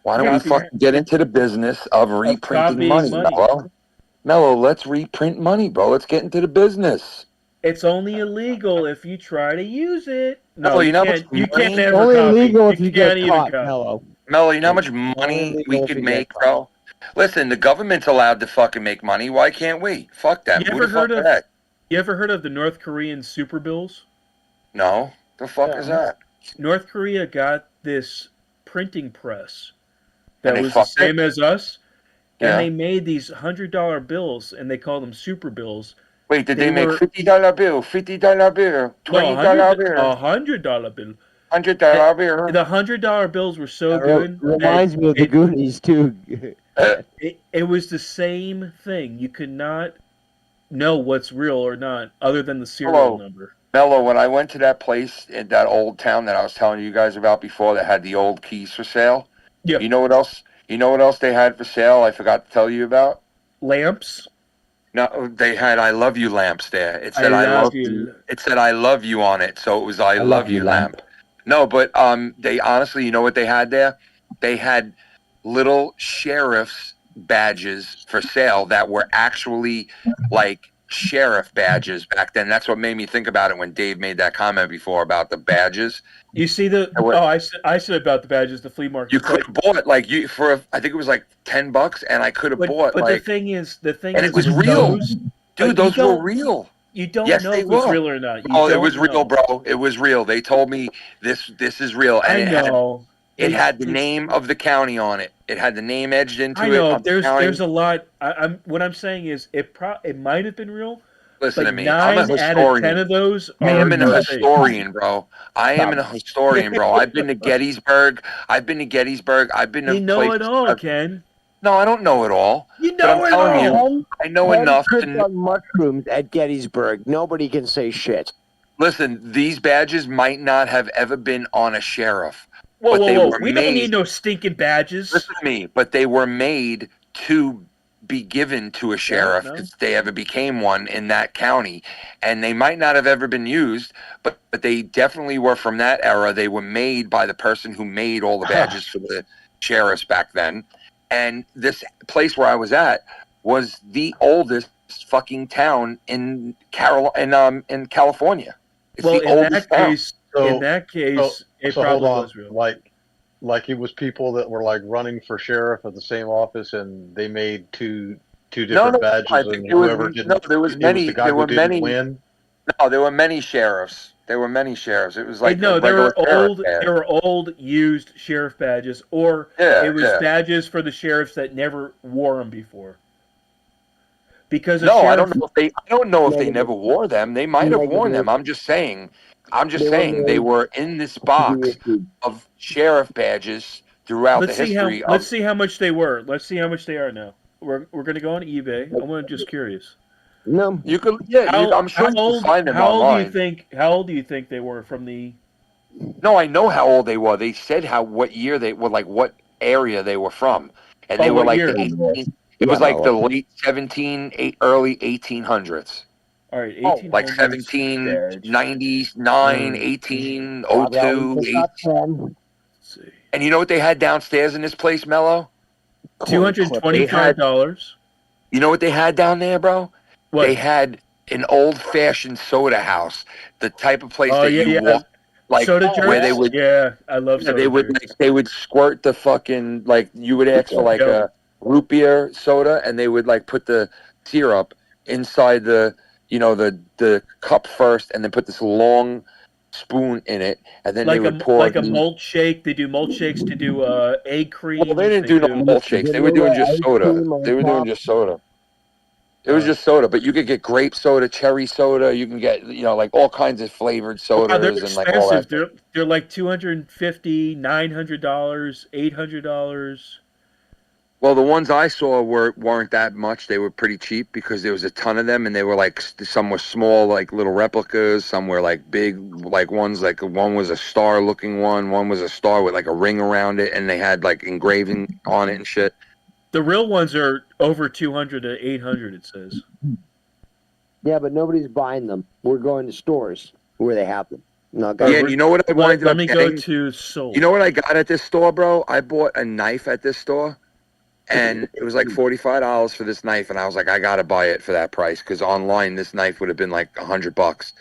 Why don't we fucking get into the business of reprinting money, Mello? Mello, let's reprint money, bro. Let's get into the business. It's only illegal if you try to use it. No, you know how much you can't money- ever Only copy. illegal if you can't get even caught, copy. Mello. Mello, you know how much money we could make, bro? Listen, the government's allowed to fucking make money. Why can't we? Fuck them. You Who ever the fuck heard is of? that? You ever heard of the North Korean super bills? No. The fuck is that? North Korea got this printing press And that they was the fucked it? same as us, and Yeah. they made these $100 bills, and they call them super bills. Wait, did they make $50 bill, $50 bill, $20 bill, $100 bill. $100 bill? The $100 bills were so That good. reminds me of the Goonies too. It was the same thing. You could not know what's real or not, other than the serial number. Mello, when I went to that place in that old town that I was telling you guys about before that had the old keys for sale. Yeah. You know what else? You know what else they had for sale? I forgot to tell you about. Lamps. No, they had "I love you" lamps there. It said "I love you." It said "I love you" on it, so it was "I love you" lamp. No, but they honestly, you know what they had there? They had little sheriff's badges for sale that were actually like sheriff badges back then. That's what made me think about it when Dave made that comment before about the badges. You see the? I said about the badges, the flea market. You could have bought like I think it was like $10, and I could have bought But like. the thing is, and it was real, dude. Those were real. You don't Yes, know they if it's were. real or not. Oh, it was real, bro. It was real. They told me this is real, and it had the name of the county on it. It had the name edged into it. I know. Of the There's county. a lot. What I'm saying is, it might have been real. Listen but to me. I'm a 9 out historian. of 10 of those I are am a fake. historian, bro. I am a historian, bro. I've been to Gettysburg. I've been to You know it all, Ken. No, I don't know it all. You but I'm know it telling all. you, I know Ken enough tripped to on mushrooms at Gettysburg. Nobody can say shit. listen. These badges might not have ever been on a sheriff, Whoa, but they whoa, whoa. were We made. don't need no stinking badges. Listen to me, but they were made to be given to a sheriff if they ever became one in that county, and they might not have ever been used, but they definitely were from that era. They were made by the person who made all the badges for the sheriffs back then, and this place where I was at was the oldest fucking town in California. It's Well, the in oldest that case, it so probably hold on. was real. Like it was people that were like running for sheriff at the same office, and they made two different badges, and whoever didn't. No, there was it many. Was the guy there who were didn't many. win. No, there were many sheriffs. There were many sheriffs. It was like no, a there regular were sheriff old, badge. there were old used sheriff badges, or Yeah, it was yeah. badges for the sheriffs that never wore them before. Because No, I sheriff, don't know if they. I don't know if they never wore them. They might have worn them. I'm just saying. They were in this box of sheriff badges throughout the history of. let's see how much they were. Let's see how much they are now. We're gonna go on eBay. I'm just curious. No, you could. Yeah, I'm sure you can find them how old online. do you think? How old do you think they were from the? No, I know how old they were. They said what year they were, like what area they were from, and they were what like year? the 18. It was like the late early 1800s. All right, 1800s. Like 1799, 1802. And you know what they had downstairs in this place, Mello? $225. You know what they had down there, bro? What? They had an old-fashioned soda house, the type of place walk, like soda where they would. Yeah, I love soda. They would squirt the fucking, like, you would ask for like a root beer soda, and they would like put the syrup inside the cup first, and then put this long spoon in it, and then they would pour like a malt shake. They do malt shakes to do egg cream. Well, they didn't do no malt shakes. They were doing just soda. They were doing just soda. It was just soda, but you could get grape soda, cherry soda. You can get like all kinds of flavored sodas They're and like all that. expensive. They're like $250, $900, $800. Well, the ones I saw weren't that much. They were pretty cheap because there was a ton of them, and they were like some were small, like little replicas. Some were like big, like ones. Like one was a star-looking one. One was a star with like a ring around it, and they had like engraving on it and shit. The real ones are over 200 to 800. It says. Yeah, but nobody's buying them. We're going to stores where they have them. No, Yeah, you know what I wanted Let me go getting? to Soul. You know what I got at this store, bro? I bought a knife at this store. And it was like $45 for this knife, and I was like, I gotta buy it for that price because online this knife would have been like $100.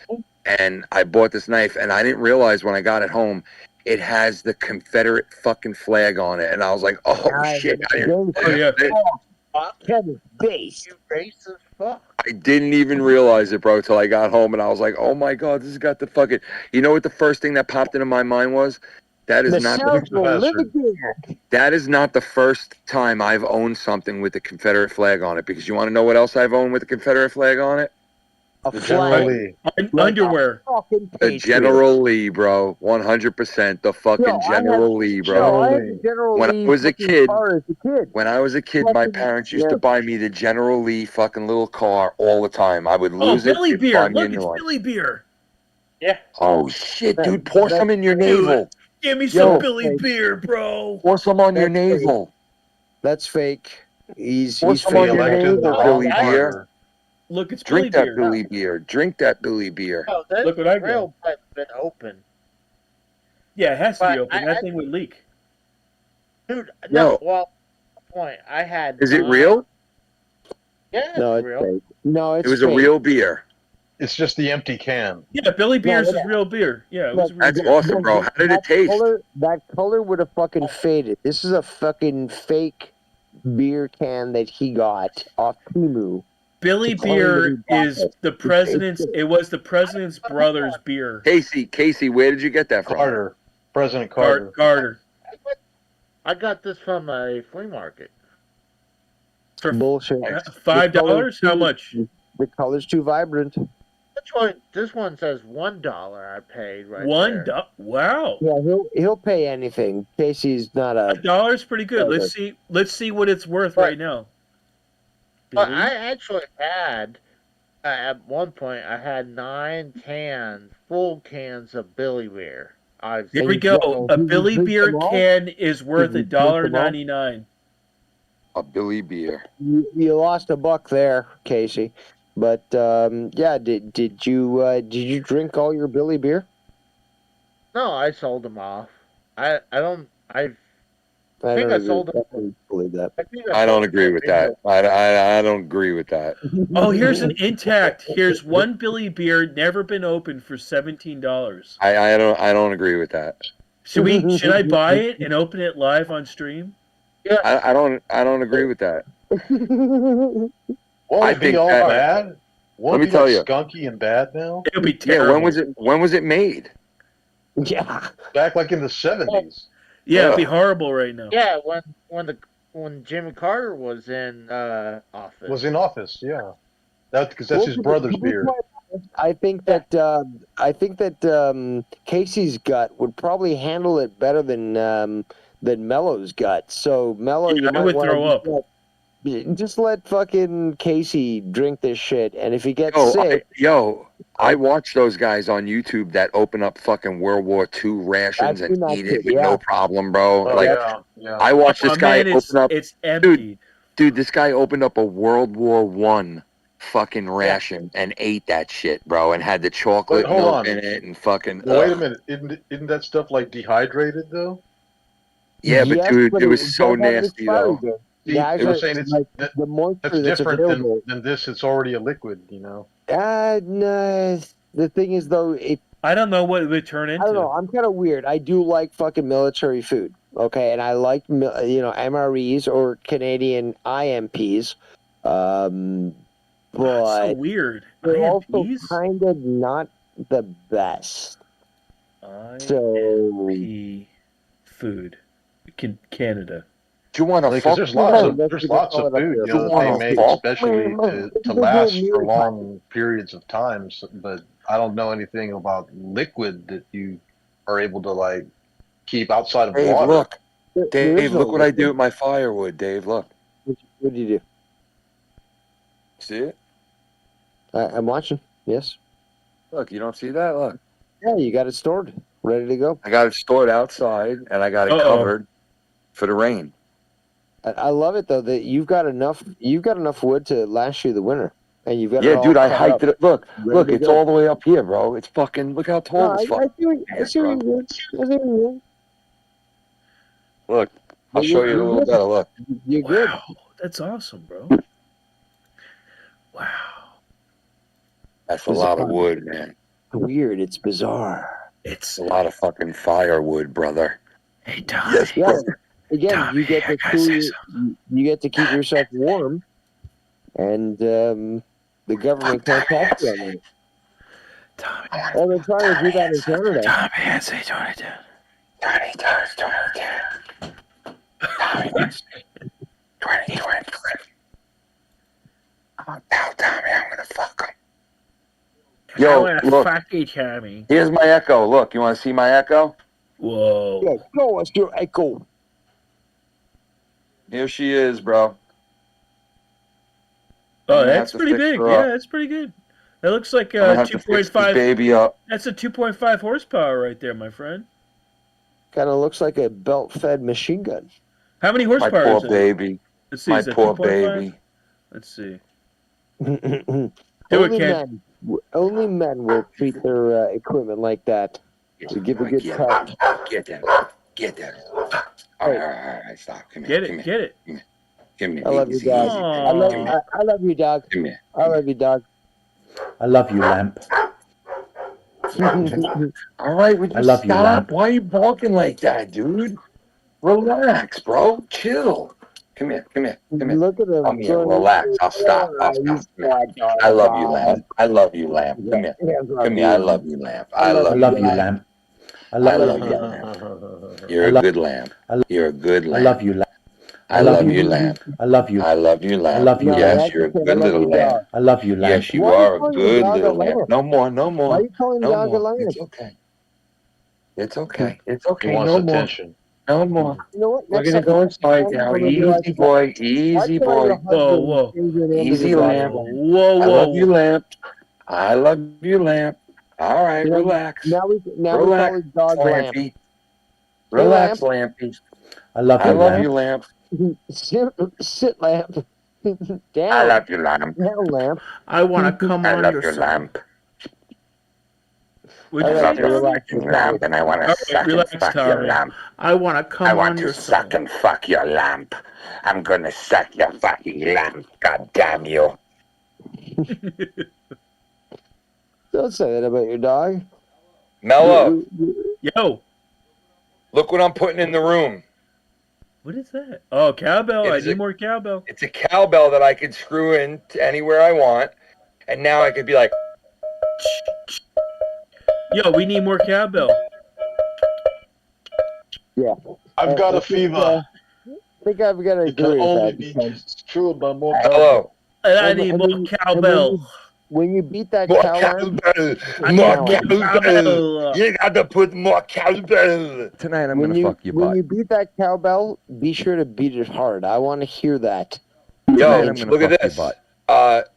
And I bought this knife, and I didn't realize when I got it home, it has the Confederate fucking flag on it, and I was like, oh shit! Kevin's base. Racist fuck. I didn't even realize it, bro, till I got home, and I was like, oh my god, this has got the fucking. You know what the first thing that popped into my mind was? That is not the first time I've owned something with the Confederate flag on it. Because you want to know what else I've owned with the Confederate flag on it? The General Lee. Underwear. The General Lee, bro. 100%. The fucking General Lee, bro. When I was a kid, my parents used to buy me the General Lee fucking little car all the time. I would lose it. Billy Beer. Look, it's Billy Beer. Yeah. Oh shit, dude! Pour some in your navel. Give me some Billy Beer, bro. Pour some on your navel. That's fake. He's Pour some on your navel, Billy Beer. Look, it's Drink Billy that Beer. Billy Beer. Drink that Billy Beer. Oh, that Look what I grill pipe's been open. Yeah, it has to be But open. That thing would leak. Dude, No. no. Well, point. I had. Is it real? Yeah, No, it's it's real. fake. No, it's It was a fake. real beer. It's just the empty can. Yeah, Billy Beers No, is real beer. Yeah, it was real That's beer. awesome, bro. How did it taste? That color would have fucking faded. This is a fucking fake beer can that he got off Temu. Billy To claim that Beer he bought is it. the president's. It was the president's brother's beer. Casey, where did you get that from? Carter. President Carter. Carter. I got this from a flea market. For bullshit. $5? How much? The color's too vibrant. This one says $1 I paid right $1? there. Wow. Yeah, he'll pay anything. Casey's not a $1's pretty good. Let's see what it's worth right now. But I actually had at one point I had 9 full cans of Billy Beer. Here we go. A Billy Beer can is worth $1.99. A Billy Beer. You lost $1 there, Casey. But yeah, did you drink all your Billy Beer? No, I sold them off. I think I sold them. Believe that. I don't agree with that. I don't agree with that. Oh, here's an intact. Here's one Billy Beer, never been opened for $17. I don't agree with that. Should I buy it and open it live on stream? Yeah. I don't agree with that. Won't I it be think all that- bad? Won't Let me it be tell like you. skunky and bad now? It'll be Yeah, terrible. when was it made? Yeah. Back like in the 70s. Yeah, it'd be horrible right now. Yeah, when Jimmy Carter was in office. Was in office, yeah. Because that's his brother's beer. I think that Casey's gut would probably handle it better than Mello's gut. So Mello, you I might would wanna throw up. Just let fucking Casey drink this shit, and if he gets sick, I watch those guys on YouTube that open up fucking World War II rations I've and seen that eat it shit, with yeah. no problem, bro. Oh, like, yeah. I watched this guy Man, open up. it's empty. Dude, this guy opened up a World War I fucking ration and ate that shit, bro, and had the chocolate But hold milk on. in it and fucking. Well, wait a ugh. minute. Isn't that stuff like dehydrated, though? Yeah, but yes, dude, but it was so does have an nasty expiry though. date. See, Guys they were are- saying it's like, that, the moisture that's that's different available. than this. It's already a liquid, you know. No, the thing is though, I don't know what it would turn into. I don't know. I'm kind of weird. I do like fucking military food, okay, and I like MREs or Canadian IMPs, That's but so weird. they're also IMPs? kind of not the best. IMP food. Canada. Do you want to Because fuck? there's lots of food, you know, that they make especially to last for long periods of time. But I don't know anything about liquid that you are able to like keep outside of Dave, water. look. There is Dave, no look what I liquid. do with my firewood, Dave. Look. What do you do? See it? I'm watching. Yes. Look, you don't see that? Look. Yeah, you got it stored, ready to go. I got it stored outside and I got it covered for the rain. I love it though that you've got enough wood to last you the winter, and you've got it Yeah, all dude, I cut hiked up, it. Look, ready to it's go. all the way up here, bro. It's fucking, look how tall No, this I fucking see what is, you're bro. doing. I see what you're doing. Look, I'll Well, show you a you're little good. better. Look. You're good. Wow, that's awesome, bro. Wow. That's a lot of wood, man. Weird. It's bizarre. It's a lot of fucking firewood, brother. Hey, Tom. Yes, Yeah. brother. Again, you get to you get to keep yourself warm, and the government can't catch you on that. Tommy. Oh, they're trying to do that in Canada. Tommy has a 22. Tommy does 22. Tommy does 20. Now, Tommy, I'm gonna fuck him. Yo, look. Fuck you, Tommy. Here's my echo. Look, you want to see my echo? Whoa. Yeah, show us your echo. Here she is, bro. Oh, I'm gonna that's have to pretty fix big. her Yeah, up. that's pretty good. That looks like I'm gonna have to fix this 2.5. baby up. That's a 2.5 horsepower right there, my friend. Kind of looks like a belt-fed machine gun. How many My horsepower poor is it? baby. Let's see. My Is that poor 2.5? baby. Let's see. Only men will treat their equipment like that. To give a good cut. Get that. Get that. All right, stop. Come here. Get it. Come here. I love you, dog. I love you, dog. Come here. I love you, dog. I love you, lamp. All right, would I you love you, stop? lamp. Why are you barking like that, dude? Relax, bro. Chill. Come here. Come here. Come here. Look at him. Come here. Relax. I'll stop. I'll stop. I love you, lamp. I love you, lamp. Come here. Come here. I love you, lamp. I I love love you, you, lamp. lamp. I I love love you, you, lamp. lamp. You're a good lamp. You're a good I lamp. love you, lamp. I love you, lamp. I love you. I love you, lamp. I love you, Yes, lamp. you're a good little lamp. I love you, lamp. Yes, you Why are you are a calling your good dog a little lamp. lamp? No more. No Why are more. you calling No dog a more. lamp? It's okay. It's okay. It's okay. He wants No more. attention. No more. You know what? We're Next gonna time go you inside now. Easy boy. Easy boy. Whoa, whoa. Easy lamp. Whoa, I whoa. love you, lamp. I love you, lamp. All right, relax. Now we call Relax, his dog Lamp. Lampy. Hey, Relax, Lamp. Lampy. I love I you, love lamp. you, lamp. Sit, Lamp. Down. I love you, lamp. Down, Lamp. I want to come I on love your you, lamp. Would I you love say, you, Tommy? fucking lamp, and I want to All right, suck and relax, fuck your Tommy. lamp. I want to come I want on to your suck and fuck your lamp. I'm gonna suck your fucking lamp. God damn you. Don't say that about your dog. Mello, Yo. look what I'm putting in the room. What is that? Oh, cowbell. I It's need a- more cowbell. It's a cowbell that I could screw in to anywhere I want, and now I could be like, Yo, we need more cowbell. Yeah. I've got a fever. I think I've got to It can agree with only that. be because- cured by more hello. And I And- need and more when you- cowbell. When you beat that More cow lamp, cowbell. I More need cowbell. cowbell. You gotta put more cowbell. Tonight I'm when gonna fuck your when butt. you beat that cowbell, be sure to beat it hard. I want to hear that. Yo, Tonight I'm gonna look at fuck your this. butt.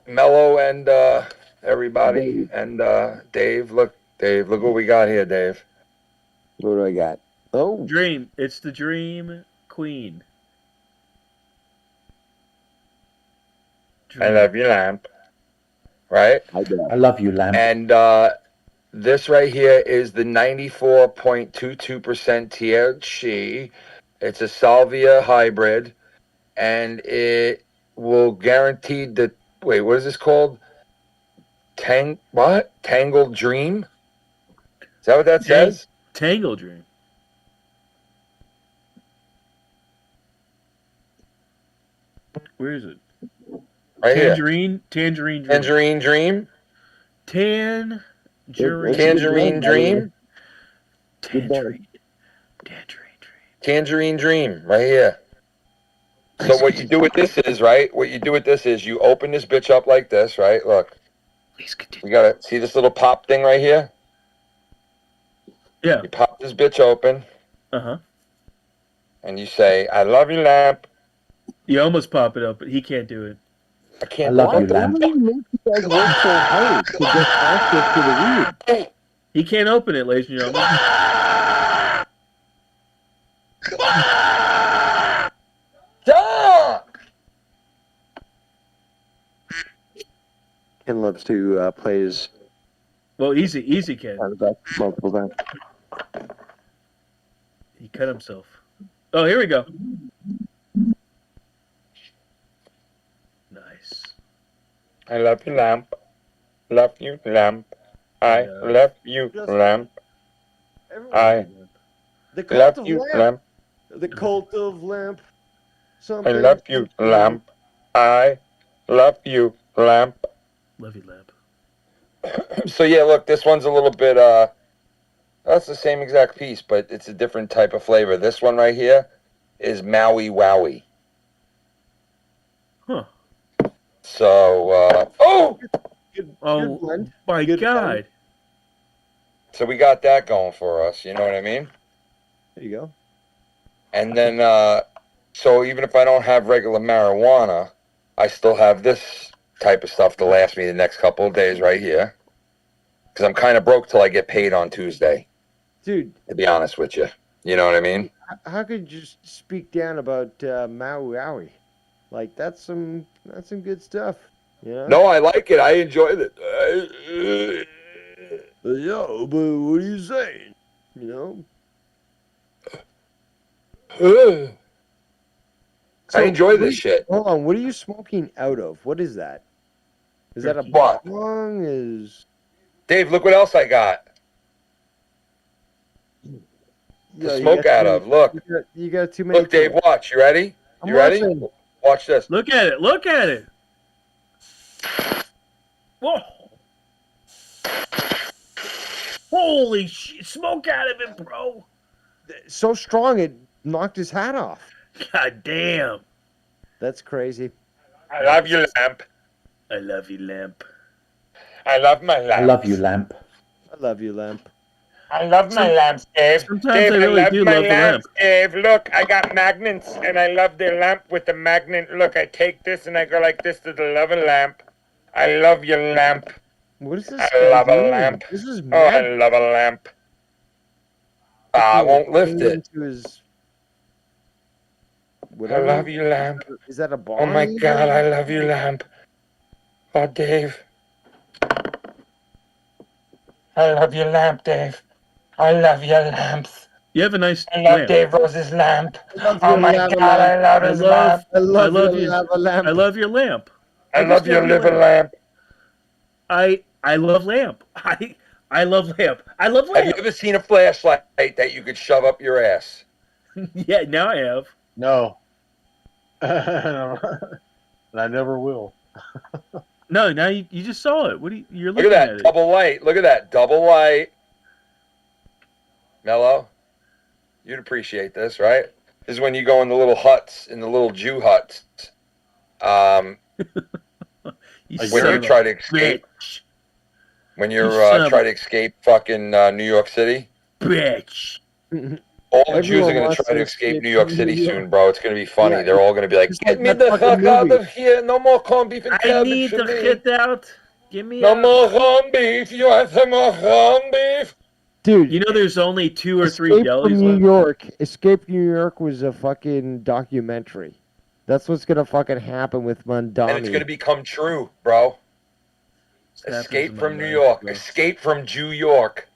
Mello and everybody and Dave. Look, Dave. Look what we got here, Dave. What do I got? Oh, Dream. It's the Dream Queen. I love you, lamp. Right? I love you, lamp. And this right here is the 94.22% THC. It's a salvia hybrid, and it will guarantee the wait. What is this called? Tangled Dream? Is that what that says? Tangle Dream. Where is it? Right here. Tangerine Dream. Tangerine Dream. Tangerine. Tangerine Dream. Tangerine. Tangerine Dream, right here. So what you do with this is, right? What you do with this is you open this bitch up like this, right? Look. We gotta see this little pop thing right here? Yeah. You pop this bitch open. Uh-huh. And you say, I love you, lamp. You almost pop it up, but he can't do it. I can't I love do you, it. lamp. why do you make you guys work so hard to get access to the weed? He can't open it, ladies and gentlemen. Stop! Ken loves to play his Well, easy, Ken. multiple times. He cut himself. Oh, here we go. Nice. I love you, lamp. Love you, lamp. I love you, lamp. I The love cult of you, lamp. lamp. The cult of lamp. I Something. love you, lamp. I love you, lamp. Love you, lamp. So yeah, look, this one's a little bit that's the same exact piece, but it's a different type of flavor. This one right here is Maui Wowie. Huh. So Oh blend. my God. So we got that going for us, you know what I mean? There you go. And then so even if I don't have regular marijuana, I still have this type of stuff to last me the next couple of days right here. Because I'm kind of broke till I get paid on Tuesday. Dude, to be honest with you. You know what I mean? how could you speak down about Maui Wowie? Like that's some good stuff. You know? No, I like it. I enjoyed it. Yo, but what are you saying? You know? I enjoy what this are you- shit. Hold on, what are you smoking out of? What is that? Is that a What? bong? Is Dave, look what else I got Yo, to you smoke got out too- of. Look. You got too many. Look, Dave, watch. You ready? I'm You ready? watching. Watch this. Look at it. Look at it. Whoa. Holy shit. Smoke out of it, bro. So strong it knocked his hat off. God damn. That's crazy. I love you, lamp. I love you, lamp. I love my lamp. I love you, lamp. I love you, lamp. I love my lamps, Dave. Sometimes Dave, I really love do my love the lamps, Dave. Look, I got magnets, and I love the lamp with the magnet. Look, I take this, and I go like this to the love a lamp. I love your lamp. What is this? I guy love a doing? lamp. This is Oh, I mad. love a lamp. I won't lift it. Into his... I Whatever. love you, lamp. Is that a bong? Oh my even? God, I love you, lamp. Oh, Dave. I love your lamp, Dave. I love your lamps. You have a nice I love lamp. Dave Rose's lamp. love Oh your my lava God, I lamp. love I his love, lamp. I love your your lava lamp. I love your lamp. I love your liver lamp. I love lamp. I love lamp. I love Have you lamp. ever seen a flashlight that you could shove up your ass? Yeah, now I have. No. And I never will. No, now you just saw it. What are you're Look looking at that it. double light. Look at that double light. Mello, you'd appreciate this, right? This is when you go in the little huts, in the little Jew huts. When you try to escape. When you're try to escape fucking New York City. Bitch. All the Jews are Everyone going to wants try to to escape escape New York from City New York. soon, bro. It's going to be funny. Yeah, They're all going to be like, just get like me that the fucking fuck out movie. of here. No more corned beef and I cabbage need for to me. get out. Give me No out. more corned beef. You want some more corned beef? Dude, You know there's only 2 or 3 Escape delis from New left. York. Escape New York was a fucking documentary. That's what's gonna fucking happen with Mondani. And it's going to become true, bro. Escape from New York. Escape from Jew York.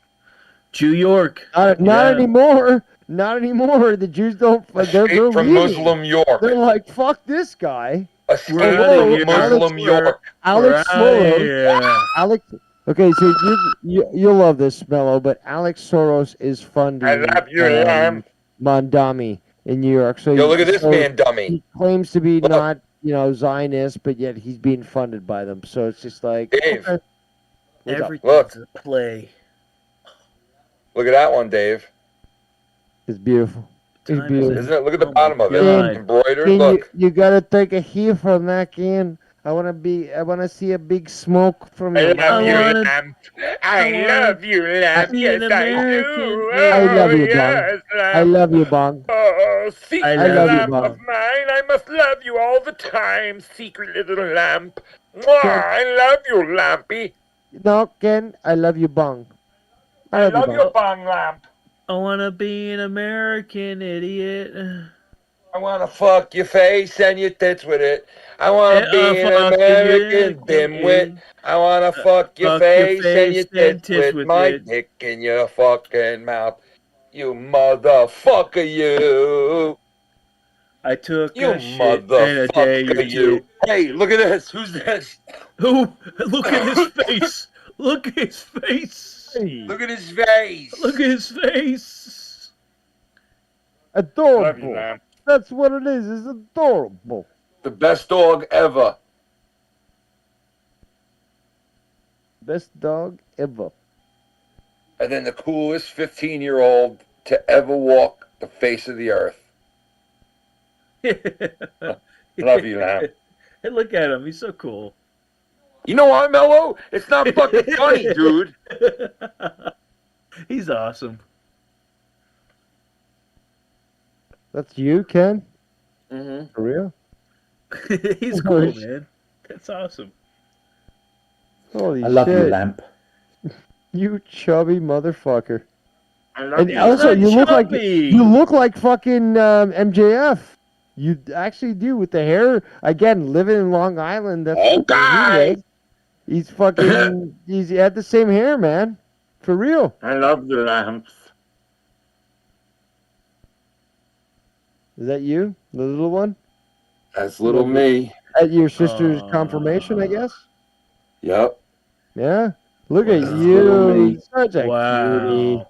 Jew York. Not Yeah. anymore. Not anymore. The Jews don't. They're Escape from leaving. Muslim York. They're like, fuck this guy. Escape We're from outta here. Muslim York. Alex We're outta Soros. here. Alex. Okay, so you'll love this, Mello, but Alex Soros is funding I love you, lamb. Mondami in New York. So Yo, look at this so man, dummy. He claims to be Look. not, Zionist, but yet he's being funded by them. So it's just like, Dave. okay. What's up? Everything's Look. a play. Look at that one, Dave. It's beautiful. It's Time beautiful. Isn't it? Look at the Oh my bottom of it. God. Embroidered. Can Look. you gotta take a hit from that can. I wanna see a big smoke from I your love you, wanna- lamb. I I wanna love you, lamb. be Yes, an I American. do. I love you, Bong. yes, lamb. I love you, Bong. Oh, secret I love you, lamp Bong. of mine. I must love you all the time. Secret little lamp. Mwah, I love you, lampy. No, Ken, I love you, Bong. I love you, your bong lamp. I wanna be an American idiot. I want to fuck your face and your tits with it. I want to be an fuck American you, dimwit. I want to fuck your fuck your face and your face and tits with my it. dick in your fucking mouth. You motherfucker, you. I took You a shit in a day or motherfucker, you. two. Hey, look at this. Who's this? Who? Look at his face. Look at his face. Look at his face. Look at his face. Love you, Adorable. man. That's what it is. It's adorable. The best dog ever. Best dog ever. And then the coolest 15-year-old to ever walk the face of the earth. Love you, man. Hey, look at him. He's so cool. You know what, Mello? It's not fucking funny, dude. He's awesome. That's you, Ken? Mm-hmm. For real? He's cool, man. That's awesome. Holy I love you, shit. lamp. You chubby motherfucker. I love And you. also, not you chubby. look like fucking MJF. You actually do with the hair. Again, living in Long Island. That's what Okay. he was. He's fucking. He had the same hair, man. For real. I love the lamps. Is that you, the little one? That's little me. At your sister's confirmation, I guess. Yep. Yeah. Look at little you, me. such a cutie.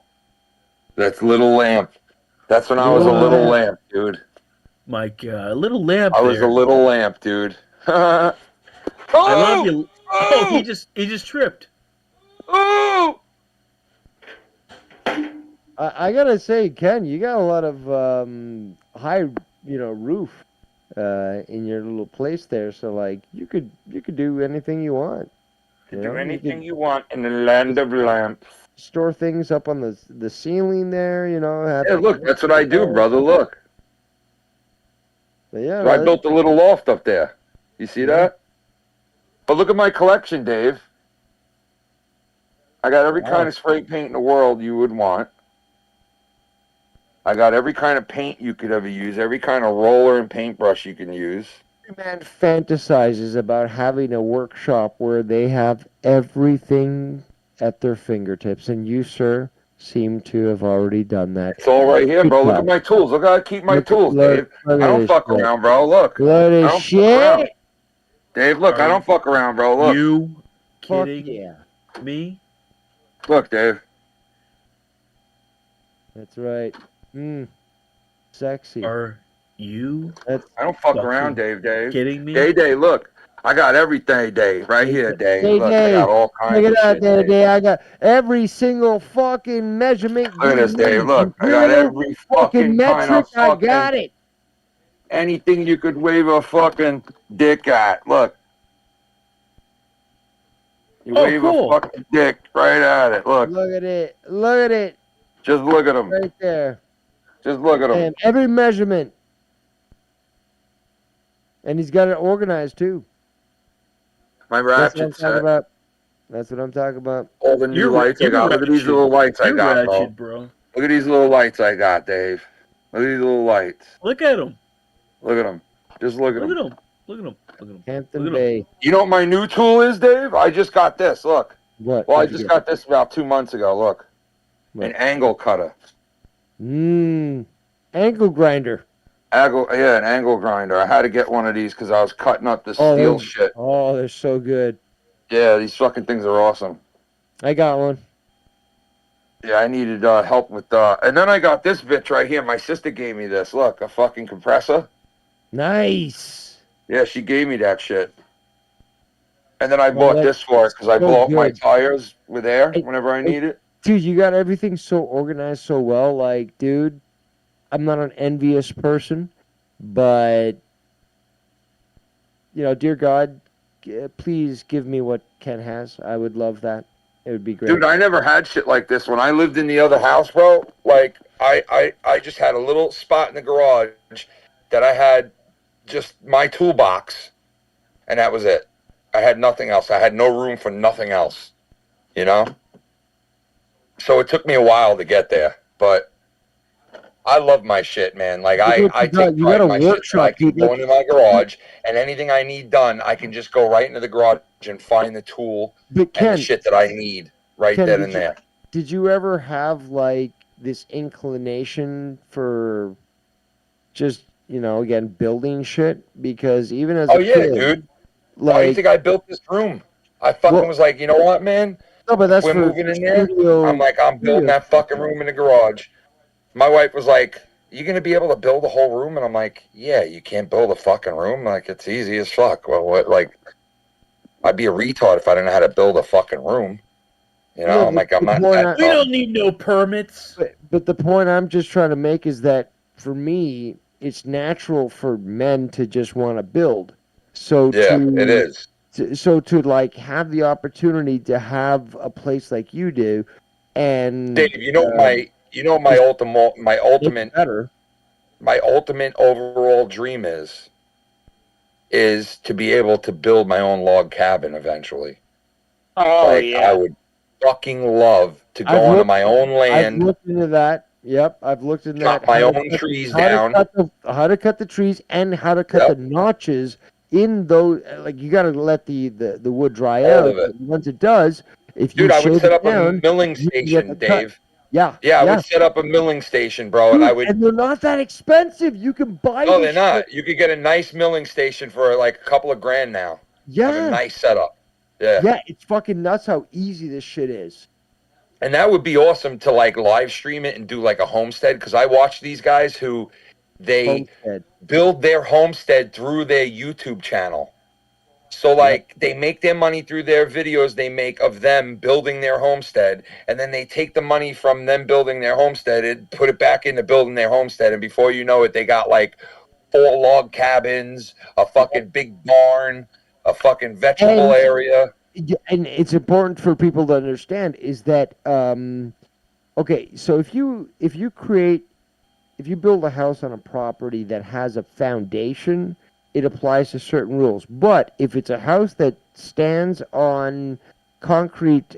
That's little lamp. That's when I was a little lamp, dude. My God, little lamp. I was a little lamp, dude. I love you. Oh, he just tripped. Oh! I gotta say, Ken, you got a lot of high, roof in your little place there. So like, you could do anything you want. Do anything you want in the land of lamps. Store things up on the ceiling there, have Yeah, look, that's what I do, brother. Look. But yeah, So I built a little loft up there. You see that? But look at my collection, Dave. I got every kind of spray paint in the world you would want. I got every kind of paint you could ever use, every kind of roller and paintbrush you can use. Every man fantasizes about having a workshop where they have everything at their fingertips, and you, sir, seem to have already done that. It's all right here, bro. Look at my tools. Look how I keep my tools, Dave. I don't fuck around, bro. Look. Look at I this don't shit. fuck around. Dave, look, I don't fuck around, bro. Look. You Fuck kidding yeah. me? Look, Dave. That's right. Sexy. Are you? I don't fuck around, Dave. Kidding me? Day, look. I got everything, Dave. Right here, Dave. Hey, Look, I Dave, got all kinds check of it out shit, there, Dave. Dave. I got every single fucking measurement. Look at this, Dave. Look, I got every fucking kind of metric. I fucking... got it. Anything you could wave a fucking dick at. Look. You wave a fucking dick right at it. Look. Look at it. Look at it. Just look at him. Right there. Just look at him. And every measurement. And he's got it organized too. My That's what I'm ratchet talking set. about. That's what I'm talking about. All the new lights I got. Look at these little lights I got, bro. Look at these little lights I got, Dave. Look at these little lights. Look at him. Look at them. Just look at them. Look at him. Look at him. Look at him. Hampton Bay. You know what my new tool is, Dave? I just got this. Look. What? Well, I just got this about 2 months ago. Look. An angle cutter. Ankle grinder. Yeah, an angle grinder. I had to get one of these because I was cutting up the steel shit. Oh, they're so good. Yeah, these fucking things are awesome. I got one. Yeah, I needed help with and then I got this bitch right here. My sister gave me this. Look, a fucking compressor. Nice. Yeah, she gave me that shit. And then I bought this for it because I so blow up my good. tires with air whenever I need it. Dude, you got everything so organized so well. Like, dude, I'm not an envious person, but, dear God, please give me what Ken has. I would love that. It would be great. Dude, I never had shit like this. When I lived in the other house, bro, like, I just had a little spot in the garage that I had just my toolbox, and that was it. I had nothing else. I had no room for nothing else, So it took me a while to get there, but I love my shit, man. Like, I take pride in my shit. So I can go into my garage, and anything I need done, I can just go right into the garage and find the tool and the shit that I need right then and there. Did you ever have, like, this inclination for just, again, building shit? Because even as a kid, dude. Like, why do you think I built this room? I fucking was like, you know what, man? No, but that's we're for moving in there. studio- I'm like, I'm building that fucking room in the garage. My wife was like, you gonna be able to build a whole room? And I'm like, yeah, you can't build a fucking room. Like, it's easy as fuck. Well, what? Like, I'd be a retard if I didn't know how to build a fucking room. I'm like, I'm not. We don't need no permits. But the point I'm just trying to make is that for me, it's natural for men to just want to build. So it is. So to like have the opportunity to have a place like you do, and Dave, my ultimate overall dream is to be able to build my own log cabin eventually. Oh, I would fucking love to go onto my own land. I've looked into that. Yep, I've looked into that. Chop my own trees down. How to cut the trees and how to cut the notches in those. Like, you got to let the wood dry All out. of it. Once it does, if you I would shave set it up down, a milling you can get station, the cut. Dave. Yeah. Yeah, I would set up a milling station, bro, Dude, and I would. and they're not that expensive. You can buy. No, this they're not. shit. You could get a nice milling station for like a couple of grand now. Yeah. Have a nice setup. Yeah. Yeah, it's fucking nuts how easy this shit is. And that would be awesome to like live stream it and do like a homestead, because I watch these guys who they build their homestead through their YouTube channel. So like they make their money through their videos they make of them building their homestead, and then they take the money from them building their homestead and put it back into building their homestead, and before you know it, they got like 4 log cabins, a fucking big barn, a fucking vegetable area. And it's important for people to understand is that okay, so if you build a house on a property that has a foundation, it applies to certain rules. But if it's a house that stands on concrete,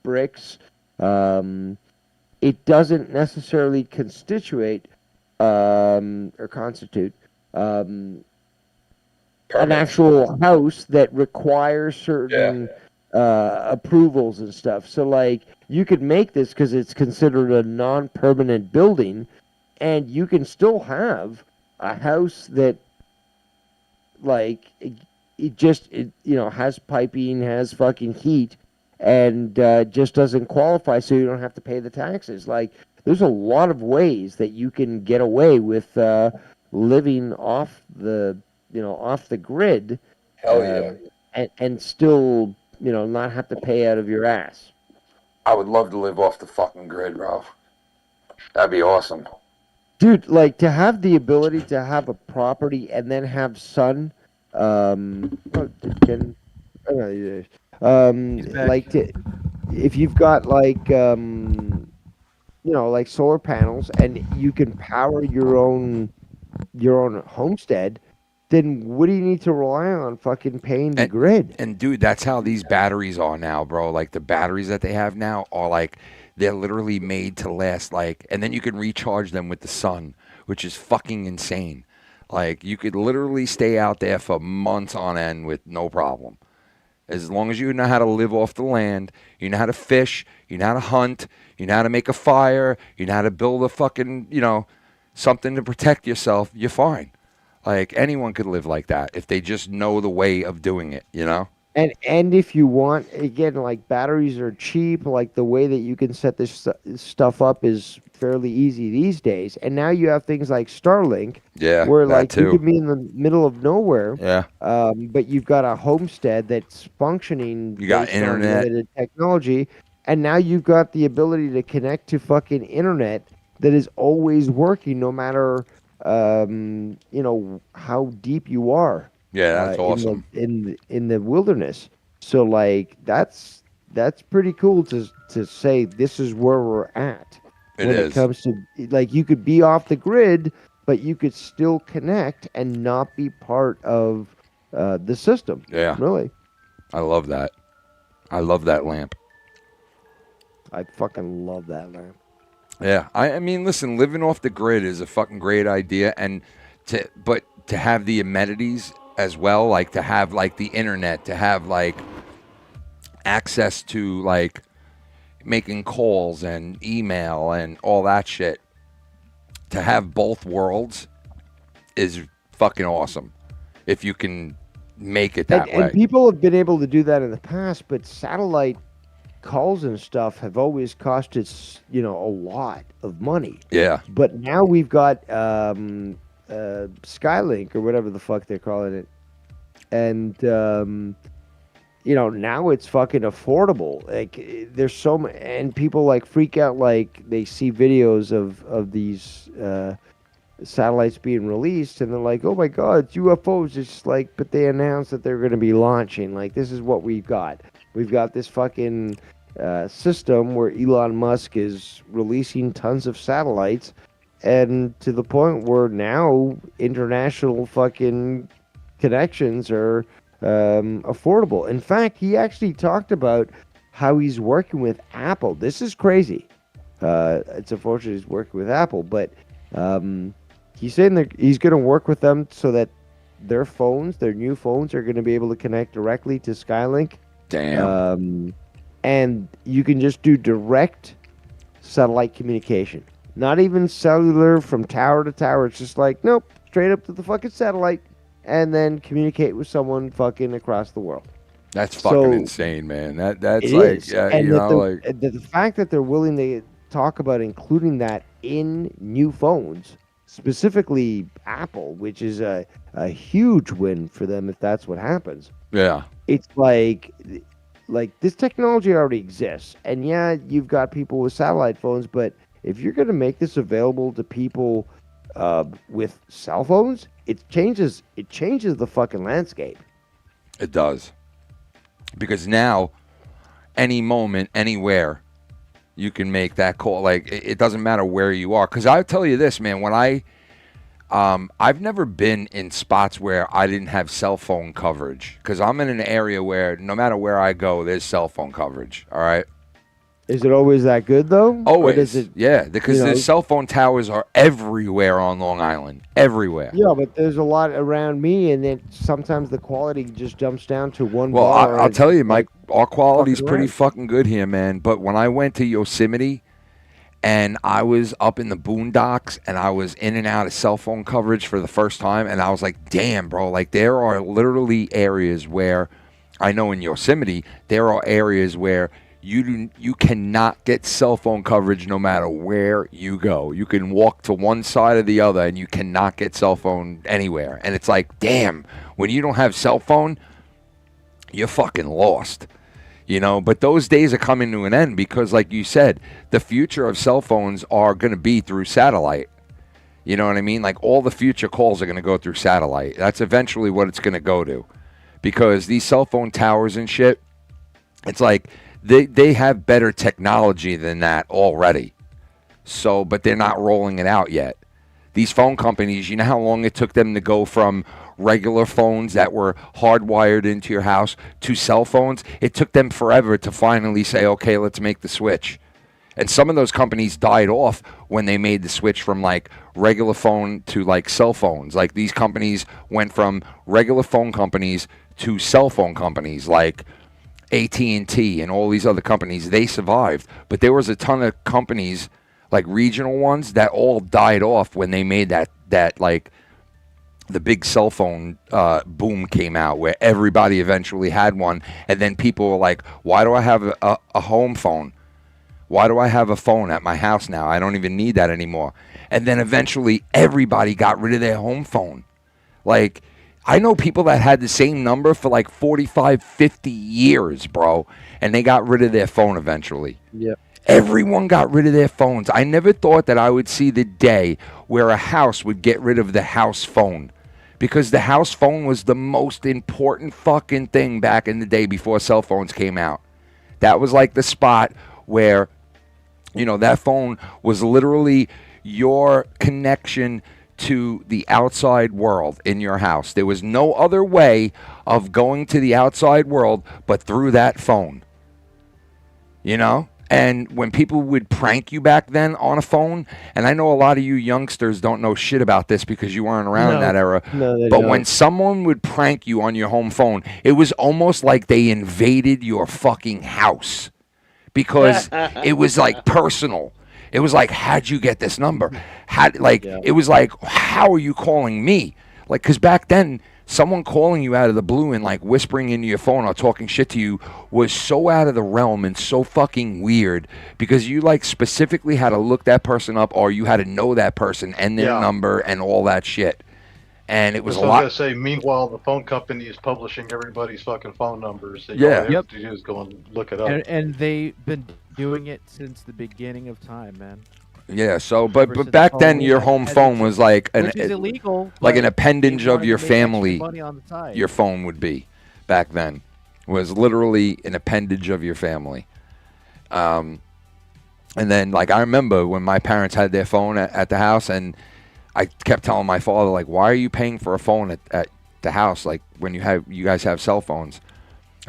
bricks, it doesn't necessarily constitute an actual house that requires certain approvals and stuff. So, like, you could make this because it's considered a non-permanent building, and you can still have a house that, like, it has piping, has fucking heat, and just doesn't qualify, so you don't have to pay the taxes. Like, there's a lot of ways that you can get away with living off the grid. Hell yeah. And still, not have to pay out of your ass. I would love to live off the fucking grid, bro. That'd be awesome. Dude, like, to have the ability to have a property and then have sun, if you've got like, like solar panels and you can power your own homestead, then what do you need to rely on fucking paying the grid? And dude, that's how these batteries are now, bro. Like the batteries that they have now are like, they're literally made to last like, and then you can recharge them with the sun, which is fucking insane. Like you could literally stay out there for months on end with no problem. As long as you know how to live off the land, you know how to fish, you know how to hunt, you know how to make a fire, you know how to build a fucking, something to protect yourself, you're fine. Like anyone could live like that if they just know the way of doing it, And if you want, again, like batteries are cheap, like the way that you can set this stuff up is fairly easy these days. And now you have things like Starlink, where like you could be in the middle of nowhere, but you've got a homestead that's functioning. You got based on internet. limited technology, and now you've got the ability to connect to fucking internet that is always working, no matter how deep you are. Yeah, that's awesome. In the wilderness. So like that's pretty cool to say this is where we're at. It comes to, like, you could be off the grid, but you could still connect and not be part of the system. Yeah. Really. I love that. I love that lamp. I fucking love that lamp. Yeah. I mean, listen, living off the grid is a fucking great idea, but to have the amenities as well, like to have like the internet, to have like access to like making calls and email and all that shit, to have both worlds is fucking awesome if you can make it that way. And people have been able to do that in the past, but satellite calls and stuff have always cost us, a lot of money. Yeah. But now we've got Skylink or whatever the fuck they're calling it, and now it's fucking affordable. Like there's so many, and people like freak out, like they see videos of these satellites being released, and they're like, oh my god, it's UFOs. It's like, but they announced that they're going to be launching, like, this is what we've got this fucking system where Elon Musk is releasing tons of satellites, and to the point where now international fucking connections are affordable. In fact, he actually talked about how he's working with Apple. This is crazy. It's unfortunate he's working with Apple, but he's saying that he's going to work with them so that their new phones are going to be able to connect directly to Skylink. Damn. and you can just do direct satellite communication. Not even cellular from tower to tower. It's just like, nope, straight up to the fucking satellite, and then communicate with someone fucking across the world. That's fucking insane, man. That's It like, is. you And know, that the fact that they're willing to talk about including that in new phones, specifically Apple, which is a huge win for them if that's what happens. Yeah. It's like this technology already exists, and yeah, you've got people with satellite phones, but if you're going to make this available to people with cell phones, it changes the fucking landscape. It does. Because now, any moment, anywhere, you can make that call. Like, it doesn't matter where you are. Because I'll tell you this, man, when I've never been in spots where I didn't have cell phone coverage. Because I'm in an area where no matter where I go, there's cell phone coverage. All right? Is it always that good, though? Always. Yeah, because the cell phone towers are everywhere on Long Island. Everywhere. Yeah, but there's a lot around me, and then sometimes the quality just jumps down to one Well, bar. I'll tell you, Mike, our quality's fucking pretty right. fucking good here, man. But when I went to Yosemite and I was up in the boondocks and I was in and out of cell phone coverage for the first time, and I was like, damn, bro, like there are literally areas where, I know in Yosemite, there are areas where you cannot get cell phone coverage no matter where you go. You can walk to one side or the other and you cannot get cell phone anywhere. And it's like, damn, when you don't have cell phone, you're fucking lost. You know, but those days are coming to an end because, like you said, the future of cell phones are going to be through satellite. You know what I mean? Like all the future calls are going to go through satellite. That's eventually what it's going to go to. Because these cell phone towers and shit, it's like they have better technology than that already. So, but they're not rolling it out yet. These phone companies, you know how long it took them to go from regular phones that were hardwired into your house to cell phones? It took them forever to finally say, okay, let's make the switch. And some of those companies died off when they made the switch from like regular phone to like cell phones. Like these companies went from regular phone companies to cell phone companies like AT&T and all these other companies. They survived. But there was a ton of companies, like regional ones, that all died off when they made that like the big cell phone boom came out where everybody eventually had one. And then people were like, why do I have a home phone? Why do I have a phone at my house now? I don't even need that anymore. And then eventually everybody got rid of their home phone. Like, I know people that had the same number for like 45, 50 years, bro. And they got rid of their phone eventually. Yep. Everyone got rid of their phones. I never thought that I would see the day where a house would get rid of the house phone. Because the house phone was the most important fucking thing back in the day before cell phones came out. That was like the spot where, you know, that phone was literally your connection to the outside world in your house. There was no other way of going to the outside world but through that phone. You know? And when people would prank you back then on a phone, and I know a lot of you youngsters don't know shit about this because you weren't around in that era, but when someone would prank you on your home phone, it was almost like they invaded your fucking house because it was like personal. It was like, how'd you get this number? It was like, how are you calling me? Like, because back then, someone calling you out of the blue and like whispering into your phone or talking shit to you was so out of the realm and so fucking weird because you like specifically had to look that person up or you had to know that person and their number and all that shit. And it was a lot. I was going to say, meanwhile, the phone company is publishing everybody's fucking phone numbers. All you have to do is go and look it up. And they've been doing it since the beginning of time, man. Yeah, so but back then your home phone was like which is illegal, like an appendage of your to make extra family. money on the side. Your phone would be back then was literally an appendage of your family. And then like I remember when my parents had their phone at the house, and I kept telling my father like, why are you paying for a phone at the house like when you guys have cell phones?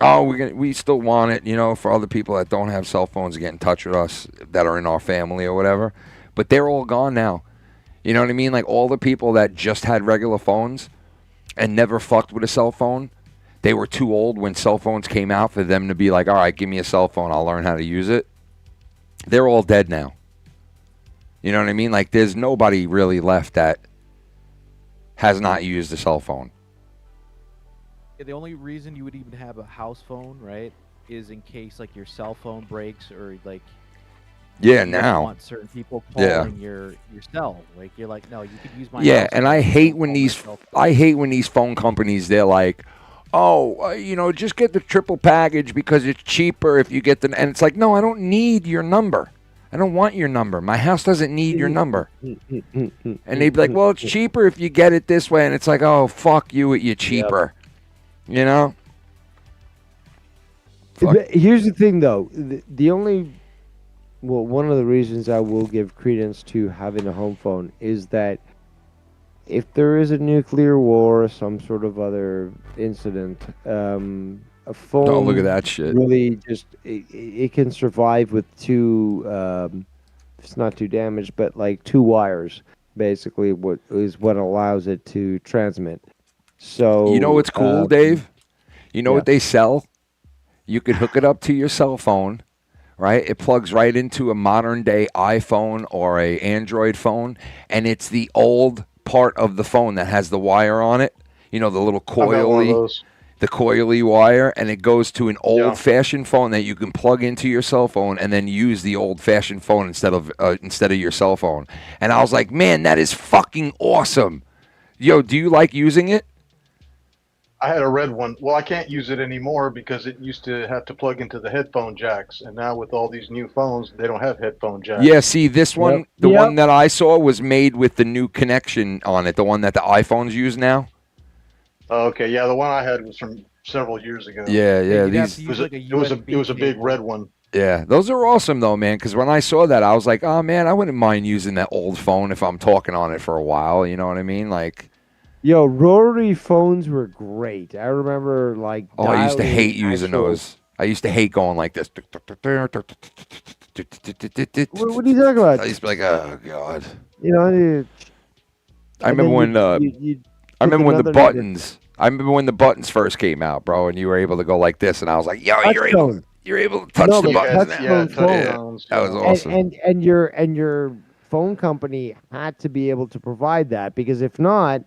Oh, we still want it, you know, for other people that don't have cell phones to get in touch with us that are in our family or whatever. But they're all gone now. You know what I mean? Like all the people that just had regular phones and never fucked with a cell phone, they were too old when cell phones came out for them to be like, all right, give me a cell phone, I'll learn how to use it. They're all dead now. You know what I mean? Like, there's nobody really left that has not used a cell phone. Yeah, the only reason you would even have a house phone, right, is in case like your cell phone breaks or like. Yeah, you now. don't want certain people calling your cell. Like you're like, no, you could use my. Yeah, house and phone, I hate don't when call these myself. I hate when these phone companies, they're like, oh, you know, just get the triple package because it's cheaper if you get the. And it's like, no, I don't need your number. I don't want your number. My house doesn't need your number. And they'd be like, well, it's cheaper if you get it this way. And it's like, oh, fuck you, you're cheaper. Yep. You know? Here's the thing, though. The only, well, one of the reasons I will give credence to having a home phone is that if there is a nuclear war or some sort of other incident, a phone. Oh, look at that shit. Really, just it can survive with two. It's not too damaged, but like 2 wires. Basically, what allows it to transmit. So You know what's cool, Dave? You know what they sell? You could hook it up to your cell phone, right? It plugs right into a modern day iPhone or a Android phone, and it's the old part of the phone that has the wire on it. You know, the little coily wire, and it goes to an old-fashioned phone that you can plug into your cell phone and then use the old-fashioned phone instead of your cell phone. And I was like, man, that is fucking awesome. Yo, do you like using it? I had a red one. Well, I can't use it anymore because it used to have to plug into the headphone jacks, and now with all these new phones, they don't have headphone jacks. Yeah, see, this one, the one that I saw was made with the new connection on it, the one that the iPhones use now. Okay, yeah, the one I had was from several years ago. Yeah, yeah, it was a big red one. Yeah, those are awesome though, man. Because when I saw that, I was like, oh man, I wouldn't mind using that old phone if I'm talking on it for a while. You know what I mean? Like, yo, rotary phones were great. I remember like. Oh, I used to hate using those. I used to hate going like this. What are you talking about? I used to be like, oh god. You know, I remember when I remember when the buttons. I remember when the buttons first came out, bro, and you were able to go like this, and I was like, "Yo, you're able to touch the buttons now." That was awesome. And your phone company had to be able to provide that, because if not,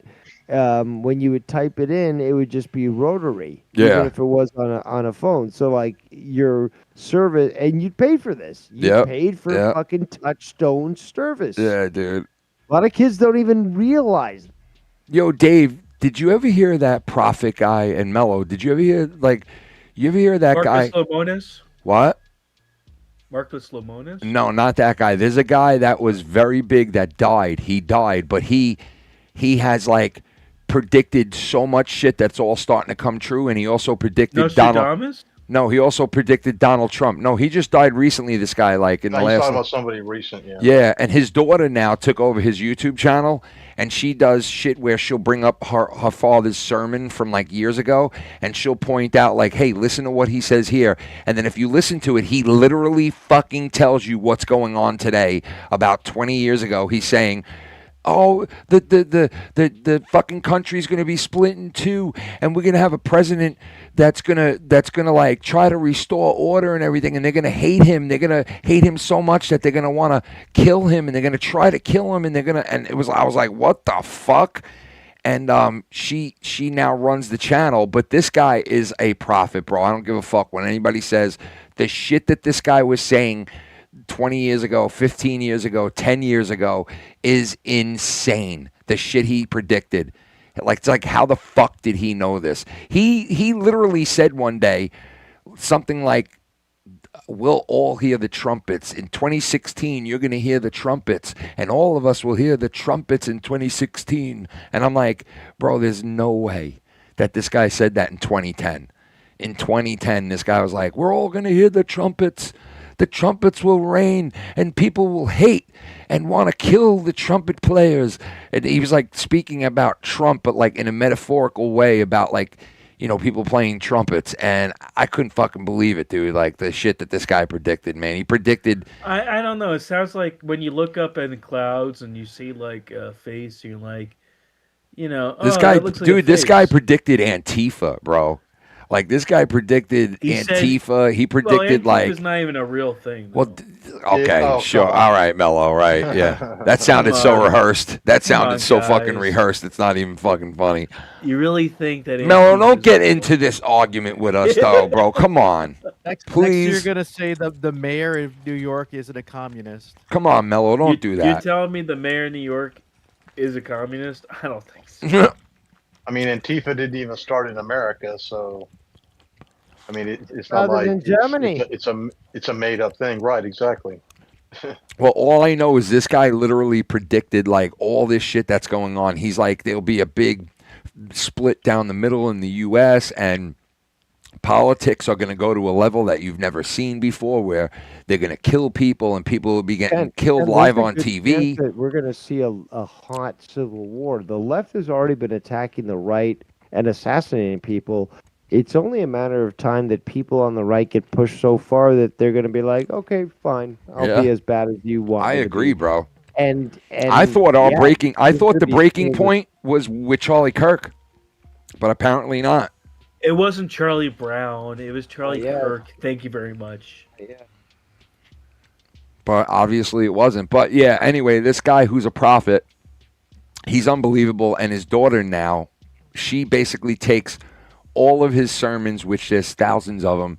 when you would type it in, it would just be rotary, even if it was on a phone. So like your service, and you paid for this. You paid for fucking touchstone service. Yeah, dude. A lot of kids don't even realize. Yo, Dave, did you ever hear that Prophet guy and Mellow? Did you ever hear you ever hear that guy? Marcus Lomonis? What? Marcus Lomonis? No, not that guy. There's a guy that was very big that died. He died, but he has like predicted so much shit that's all starting to come true, and he also predicted Nostradamus? No, he also predicted Donald Trump. No, he just died recently, this guy, like in the last... He's talking about somebody recent, yeah. Yeah, and his daughter now took over his YouTube channel, and she does shit where she'll bring up her father's sermon from like years ago, and she'll point out like, hey, listen to what he says here. And then if you listen to it, he literally fucking tells you what's going on today. About 20 years ago, he's saying... Oh, the fucking country's gonna be split in two, and we're gonna have a president that's gonna like try to restore order and everything, and they're gonna hate him. They're gonna hate him so much that they're gonna want to kill him, and they're gonna try to kill him, and I was like, what the fuck? And she now runs the channel, but this guy is a prophet, bro. I don't give a fuck when anybody says the shit that this guy was saying 20 years ago, 15 years ago, 10 years ago is insane. The shit he predicted. Like, it's like, how the fuck did he know this? He literally said one day something like, we'll all hear the trumpets. In 2016, you're going to hear the trumpets, and all of us will hear the trumpets in 2016. And I'm like, bro, there's no way that this guy said that in 2010. In 2010, this guy was like, we're all going to hear the trumpets. The trumpets will reign, and people will hate and want to kill the trumpet players. And he was like speaking about Trump, but like in a metaphorical way about like, you know, people playing trumpets. And I couldn't fucking believe it, dude. Like the shit that this guy predicted, man. He predicted. I don't know. It sounds like when you look up in the clouds and you see like a face, you're like, you know, This guy, that looks like dude, a this face. guy predicted Antifa, bro. Like this guy predicted He said- Antifa. He predicted It's not even a real thing. Well, okay, Oh, sure. come on. All right, Mello. Right, yeah. That sounded Come so on. rehearsed. That Come sounded on, so fucking guys. rehearsed. It's not even fucking funny. You really think that? Mello, Antifa don't is get real? into this argument with us, though, bro. Come on. Next Please. you're gonna say the mayor of New York isn't a communist. Come on, Mello. Don't do You're that. telling me the mayor of New York is a communist? I don't think so. I mean, Antifa didn't even start in America, so I mean, it's not Other like than Germany. It's a made up thing, right? Exactly. Well, all I know is this guy literally predicted like all this shit that's going on. He's like, there'll be a big split down the middle in the U.S. and politics are going to go to a level that you've never seen before, where they're going to kill people and people will be getting killed And live there's a on good TV. chance that we're going to see a hot civil war. The left has already been attacking the right and assassinating people. It's only a matter of time that people on the right get pushed so far that they're going to be like, okay, fine, I'll Yeah. be as bad as you want. I me to agree, be." bro. And I thought our yeah, breaking. I it thought should the be breaking seen as- point was with Charlie Kirk, but apparently not. It wasn't Charlie Brown. It was Charlie yeah. Kirk. Thank you very much. Yeah. But obviously it wasn't. But yeah, anyway, this guy who's a prophet, he's unbelievable. And his daughter now, she basically takes all of his sermons, which there's thousands of them,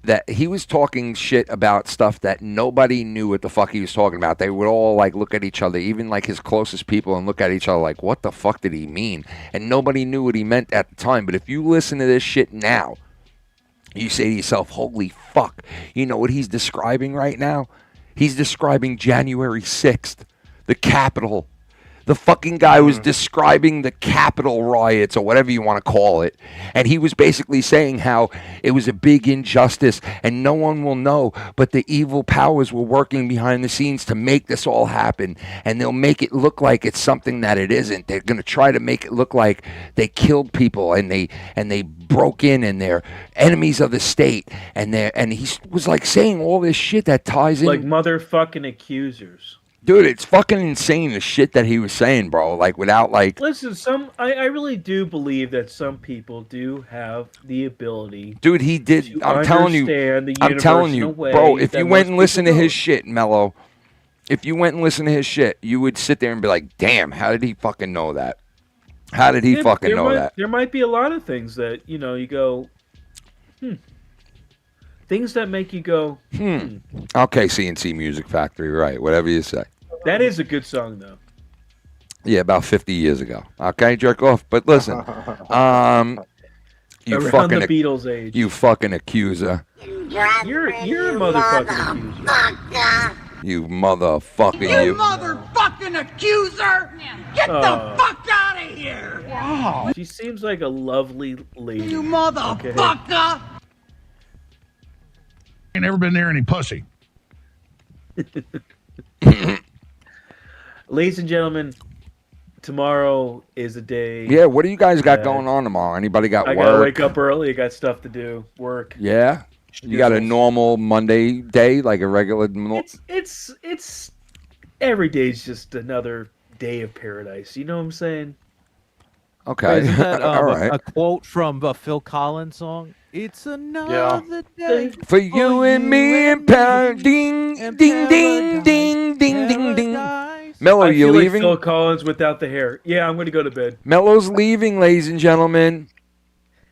that he was talking shit about stuff that nobody knew what the fuck he was talking about. They would all like look at each other, even like his closest people, and look at each other like, what the fuck did he mean? And nobody knew what he meant at the time. But if you listen to this shit now, you say to yourself, holy fuck, you know what he's describing right now? He's describing January 6th, the Capitol. The fucking guy was describing the Capitol riots or whatever you want to call it. And he was basically saying how it was a big injustice and no one will know, but the evil powers were working behind the scenes to make this all happen. And they'll make it look like it's something that it isn't. They're going to try to make it look like they killed people and they broke in and they're enemies of the state. And he was like saying all this shit that ties in. Like motherfucking accusers. Dude, it's fucking insane the shit that he was saying, bro. Like without like. Listen, I really do believe that some people do have the ability. Dude, he did. to I'm telling you. understand the I'm telling universe in a you, way bro. If that you went most and listened to people his shit, Mello, if you went and listened to his shit, you would sit there and be like, "Damn, how did he fucking know that? How did he don't. fucking know might, that?" There might be a lot of things that you go, things that make you go, Okay, CNC Music Factory, right? Whatever you say. That is a good song, though. Yeah, about 50 years ago. Okay, jerk off. But listen, you Around fucking the Beatles age. you fucking accuser. You're a motherfucking accuser. You motherfucker, you. motherfucking accuser! Get the fuck out of here! Wow! She seems like a lovely lady. You motherfucker! Ain't never been near any pussy. Ladies and gentlemen, tomorrow is a day. Yeah, what do you guys got going on tomorrow? Anybody got I work? gotta wake up early. I got stuff to do. Work. Yeah? You got a normal Monday day, like a regular... It's every day's just another day of paradise. You know what I'm saying? Okay. Isn't that All right. a quote from a Phil Collins song? It's another day For you and me in paradise. Ding, ding, ding, ding, ding, ding, ding. Mello, I you feel leaving? like Phil Collins without the hair. Yeah, I'm gonna go to bed. Mello's leaving, ladies and gentlemen.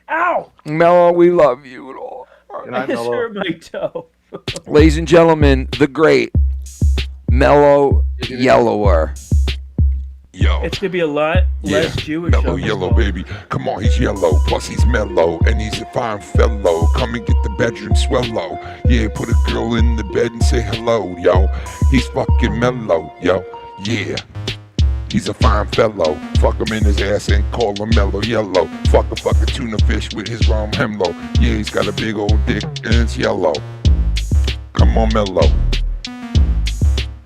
Ow! Mello, we love you at all. I just hurt my toe. Ladies and gentlemen, the great Mello Yellower. Yo. It's gonna be a lot less Jewish. Mellow on this yellow, one. baby. Come on, he's yellow, plus he's mellow, and he's a fine fellow. Come and get the bedroom swallow. Yeah, put a girl in the bed and say hello, yo. He's fucking mellow, yo. Yeah. He's a fine fellow. Fuck him in his ass and call him mellow yellow. Fuck a tuna fish with his rum hemlo. Yeah, he's got a big old dick and it's yellow. Come on, mellow.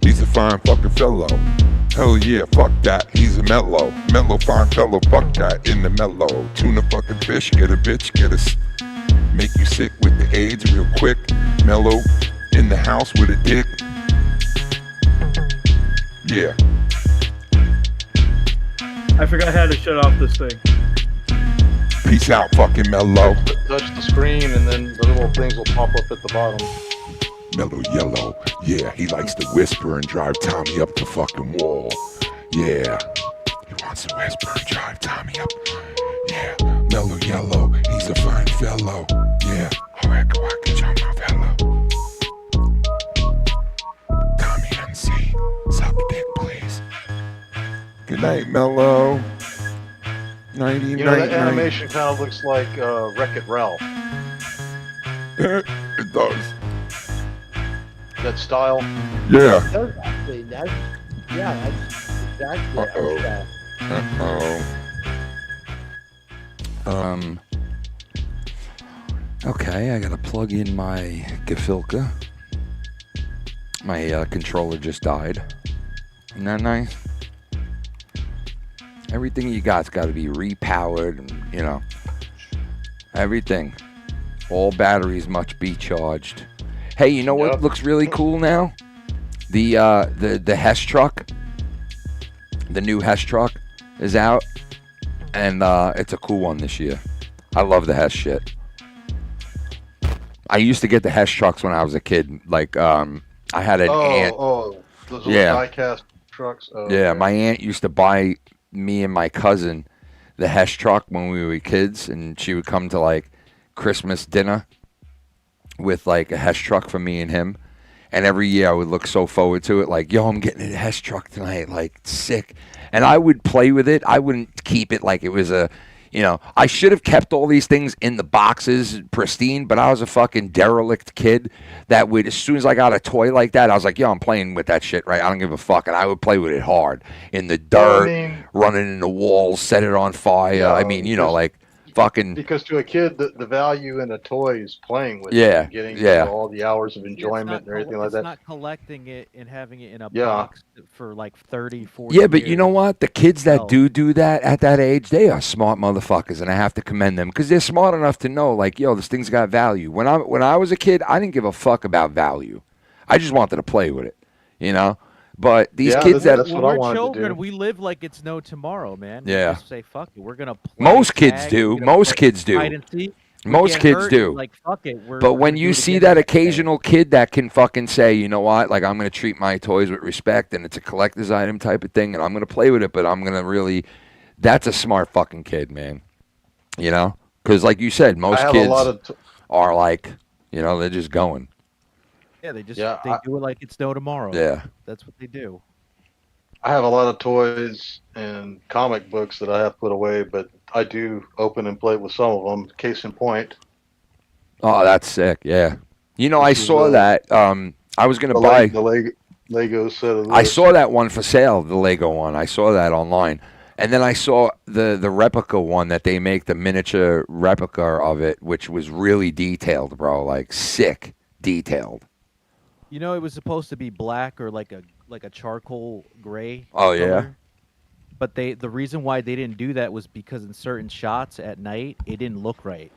He's a fine fucking fellow. Hell yeah, fuck that, he's a mellow. Mellow fine fellow, fuck that, in the mellow. Tuna fucking fish, get a bitch, make you sick with the AIDS real quick. Mellow in the house with a dick. Yeah. I forgot how to shut off this thing. Peace out, fucking mellow. touch the screen, and then the little things will pop up at the bottom. Mellow Yellow, yeah, he likes to whisper and drive Tommy up the fucking wall. Yeah, he wants to whisper and drive Tommy up. Yeah, Mellow Yellow, he's a fine fellow. Yeah, waka waka jumma fellow. Tommy NC, suck dick, please. Good night, Mellow. Nighty, You know, that night, animation kind of looks like Wreck-It Ralph. It does. That style. Yeah. It does actually. That's exactly our style. Okay, I gotta plug in my Gefilka. My controller just died. Isn't that nice? Everything you got's got to be repowered, and you know, everything. All batteries must be charged. Hey, you know what looks really cool now? The Hess truck. The new Hess truck is out, and it's a cool one this year. I love the Hess shit. I used to get the Hess trucks when I was a kid. Like, I had an aunt. Oh, those little die-cast trucks. Oh, yeah, okay. my aunt used to buy me and my cousin the Hess truck when we were kids, and she would come to like Christmas dinner with like a Hess truck for me and him. And every year I would look so forward to it, like, yo, I'm getting a Hess truck tonight, like, sick. And I would play with it. I wouldn't keep it like it was a, you know, I should have kept all these things in the boxes pristine, but I was a fucking derelict kid that would, as soon as I got a toy like that, I was like, yo, I'm playing with that shit, right? I don't give a fuck. And I would play with it hard in the dirt, running in the walls, set it on fire. Yeah, I mean, you know, like, fucking. Because to a kid, the value in a toy is playing with Yeah, it, and getting yeah. all the hours of enjoyment and everything like that. It's not collecting it and having it in a Yeah. box for like 30, 40 Yeah, but you years. know what? The kids that do that at that age, they are smart motherfuckers, and I have to commend them because they're smart enough to know, like, yo, this thing's got value. When I was a kid, I didn't give a fuck about value. I just wanted to play with it, you know. But these kids that's what I we're wanted children, to do. we live like it's no tomorrow, man. We Yeah. just say fuck it. We're gonna play Most kids tag, do. we're gonna Most play kids do. hide and seek. We Most get kids hurt, do. Like fuck it. But when you see that occasional kid that can fucking say, you know what, like, I'm going to treat my toys with respect, and it's a collector's item type of thing, and I'm going to play with it, but I'm going to really, that's a smart fucking kid, man. You know? Because like you said, most have a kids lot of are like, you know, they're just going. Yeah, they just Yeah, they do it like it's no tomorrow. Yeah. That's what they do. I have a lot of toys and comic books that I have put away, but I do open and play with some of them. Case in point. Oh, that's sick. Yeah. You know, I This is, saw that. I was going to buy. the Lego set of I this. saw that one for sale, the Lego one. I saw that online. And then I saw the replica one that they make, the miniature replica of it, which was really detailed, bro. Like, sick detailed. You know, it was supposed to be black or like a charcoal gray. Oh, yeah? color. But the reason why they didn't do that was because in certain shots at night it didn't look right.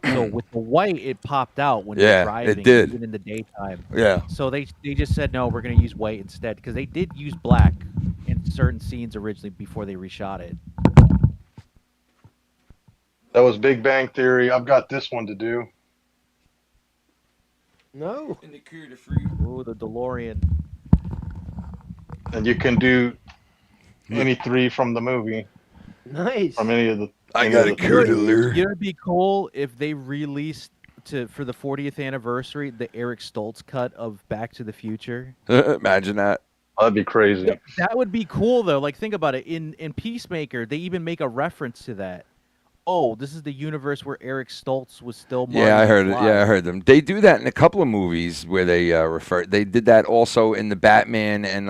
So with the white, it popped out when Yeah, you're it driving, did. even in the daytime. Yeah. So they just said no, we're gonna use white instead because they did use black in certain scenes originally before they reshot it. That was Big Bang Theory. I've got this one to do. No. Ooh, the DeLorean. And you can do any three from the movie. Nice. From any of the. I any got of a the curdler. You know, it'd be cool if they released for the 40th anniversary the Eric Stoltz cut of Back to the Future. Imagine that. That'd be crazy. That would be cool though. Like think about it. In Peacemaker, they even make a reference to that. Oh, this is the universe where Eric Stoltz was still. Yeah, I heard it. Yeah, I heard them. They do that in a couple of movies where they refer. They did that also in the Batman and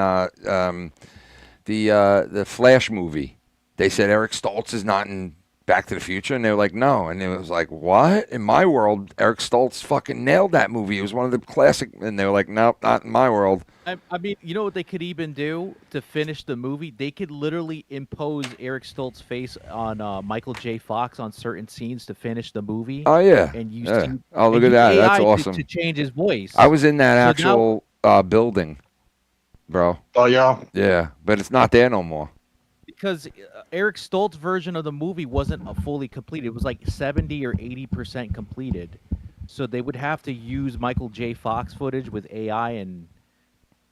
the Flash movie. They said Eric Stoltz is not in Back to the Future, and they were like, no. And it was like, what? In my world, Eric Stoltz fucking nailed that movie. It was one of the classic. And they were like, nope, not in my world. I mean, you know what they could even do to finish the movie? They could literally impose Eric Stoltz's face on Michael J. Fox on certain scenes to finish the movie. Oh, yeah. And use Yeah. to- Oh, look and at use that. AI That's awesome. to change his voice. I was in that So now- actual building, bro. Oh, yeah? Yeah, but it's not there no more. because Eric Stoltz's version of the movie wasn't fully complete. It was like 70 or 80% completed. So they would have to use Michael J. Fox footage with AI and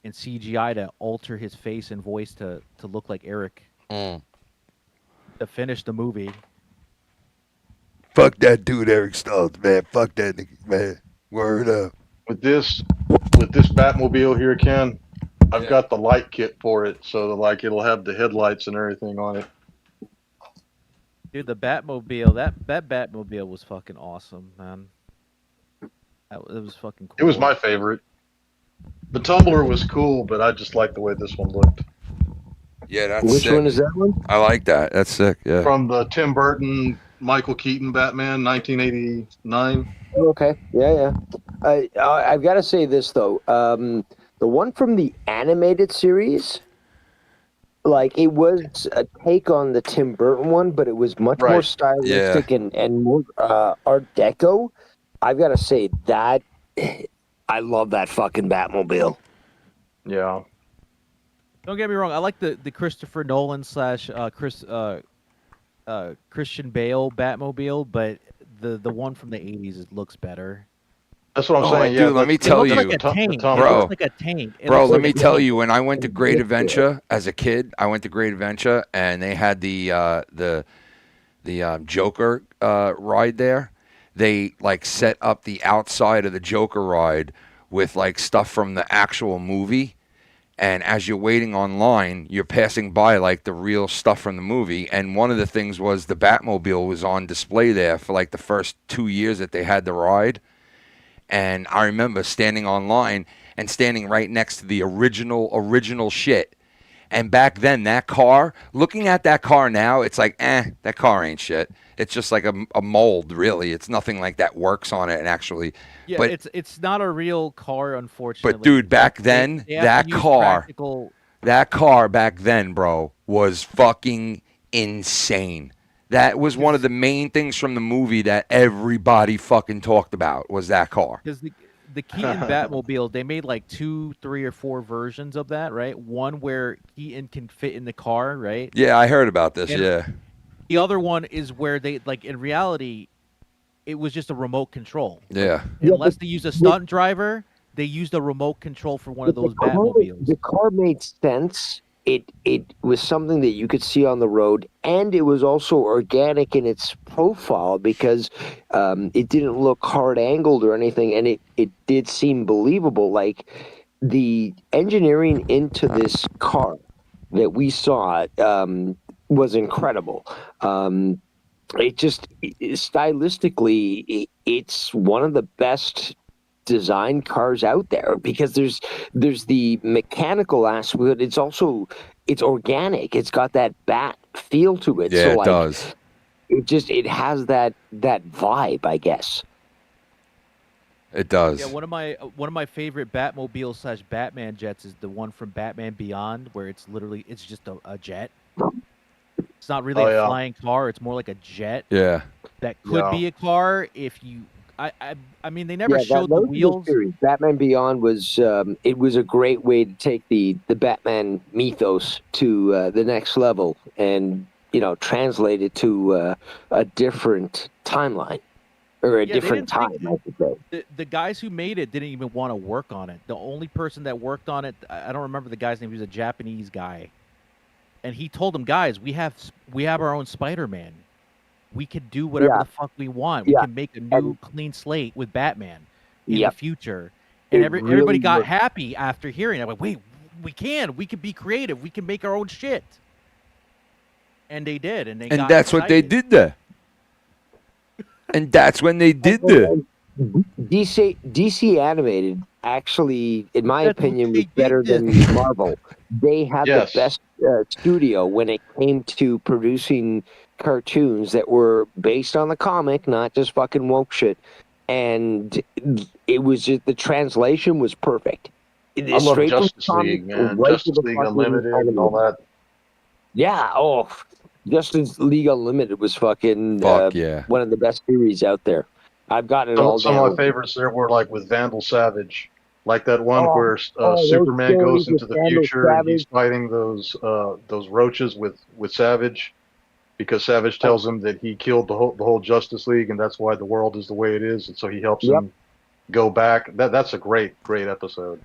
CGI to alter his face and voice to look like Eric to finish the movie. Fuck that dude, Eric Stoltz, man. Fuck that nigga, man. Word up. With this Batmobile here, Ken, I've got the light kit for it, so like it'll have the headlights and everything on it. Dude, the Batmobile, that Batmobile was fucking awesome, man. It was fucking cool. It was my favorite. The Tumbler was cool, but I just like the way this one looked. Yeah, that's Which sick. one is that one? I like that. That's sick. Yeah. From the Tim Burton, Michael Keaton Batman, 1989. Okay, yeah. I've got to say this though. The one from the animated series, like it was a take on the Tim Burton one, but it was much more stylistic and more Art Deco. I've got to say that I love that fucking Batmobile. Yeah. Don't get me wrong. I like the Christopher Nolan / Christian Bale Batmobile, but the one from the 80s it looks better. That's what I'm saying. Dude, let me tell you, Like a tank. It bro. looks like a tank. Bro, let me tell you, when I went to Great Adventure as a kid, and they had the Joker ride there. They like set up the outside of the Joker ride with like stuff from the actual movie. And as you're waiting online, you're passing by like the real stuff from the movie. And one of the things was the Batmobile was on display there for like the first 2 years that they had the ride. And I remember standing online and standing right next to the original shit. And back then, that car, looking at that car now, it's like, that car ain't shit. It's just like a mold, really. It's nothing like that works on it and actually. Yeah, but, it's not a real car, unfortunately. But dude, back then, they have to use practical... that car back then, bro, was fucking insane. That was one of the main things from the movie that everybody fucking talked about was that car. Because the Keaton Batmobile, they made like 2, 3, or 4 versions of that, right? One where Keaton can fit in the car, right? Yeah, I heard about this. And the other one is where they, like, in reality, it was just a remote control. Yeah. Unless they used a stunt driver, they used a remote control for one of those Batmobiles. The car made sense. It was something that you could see on the road, and it was also organic in its profile because it didn't look hard angled or anything, and it did seem believable. Like the engineering into this car that we saw was incredible. Stylistically, it's one of the best design cars out there because there's the mechanical aspect. It's organic. It's got that bat feel to it. Yeah, so, it does. It has that vibe, I guess. It does. Yeah, one of my favorite Batmobile / Batman jets is the one from Batman Beyond, where it's just a jet. It's not really a flying car. It's more like a jet. Yeah. That could be a car if you. I mean, they never showed the wheels. Batman Beyond was it was a great way to take the Batman mythos to the next level and translate it to a different timeline or a different time. I should say. The guys who made it didn't even want to work on it. The only person that worked on it, I don't remember the guy's name. He was a Japanese guy, and he told them, "Guys, we have our own Spider-Man. We could do whatever the fuck we want. We can make a new clean slate with Batman in the future." And everybody got happy after hearing it. Like, wait, we could be creative. We can make our own shit. And they did. And that's what they did there. And that's when they did that. DC animated actually, in my opinion, was better than Marvel. They had the best studio when it came to producing cartoons that were based on the comic, not just fucking woke shit. And it was just, the translation was perfect. I love Justice League, man. Justice League Unlimited and all that. Yeah, Justice League Unlimited was fucking one of the best series out there. I've gotten it all Some down. of my favorites there were like with Vandal Savage. Like that one where those Superman goes stories into with the Vandal future and he's Savage. fighting those roaches with Savage, because Savage tells him that he killed the whole Justice League and that's why the world is the way it is, and so he helps him go back. That's a great episode.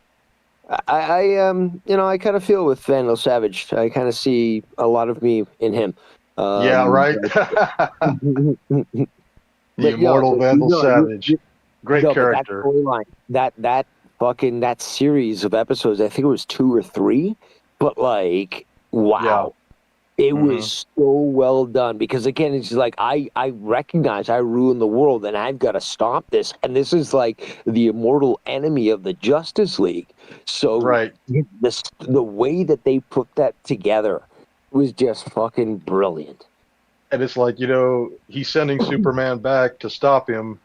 I kind of feel with Vandal Savage. I kind of see a lot of me in him. Yeah, right. The immortal Vandal Savage. Great character. That series of episodes, I think it was 2 or 3, but like, wow. It was so well done because again, it's like I recognize I ruined the world and I've got to stop this. And this is like the immortal enemy of the Justice League. So the way that they put that together was just fucking brilliant. And it's like, he's sending Superman back to stop him,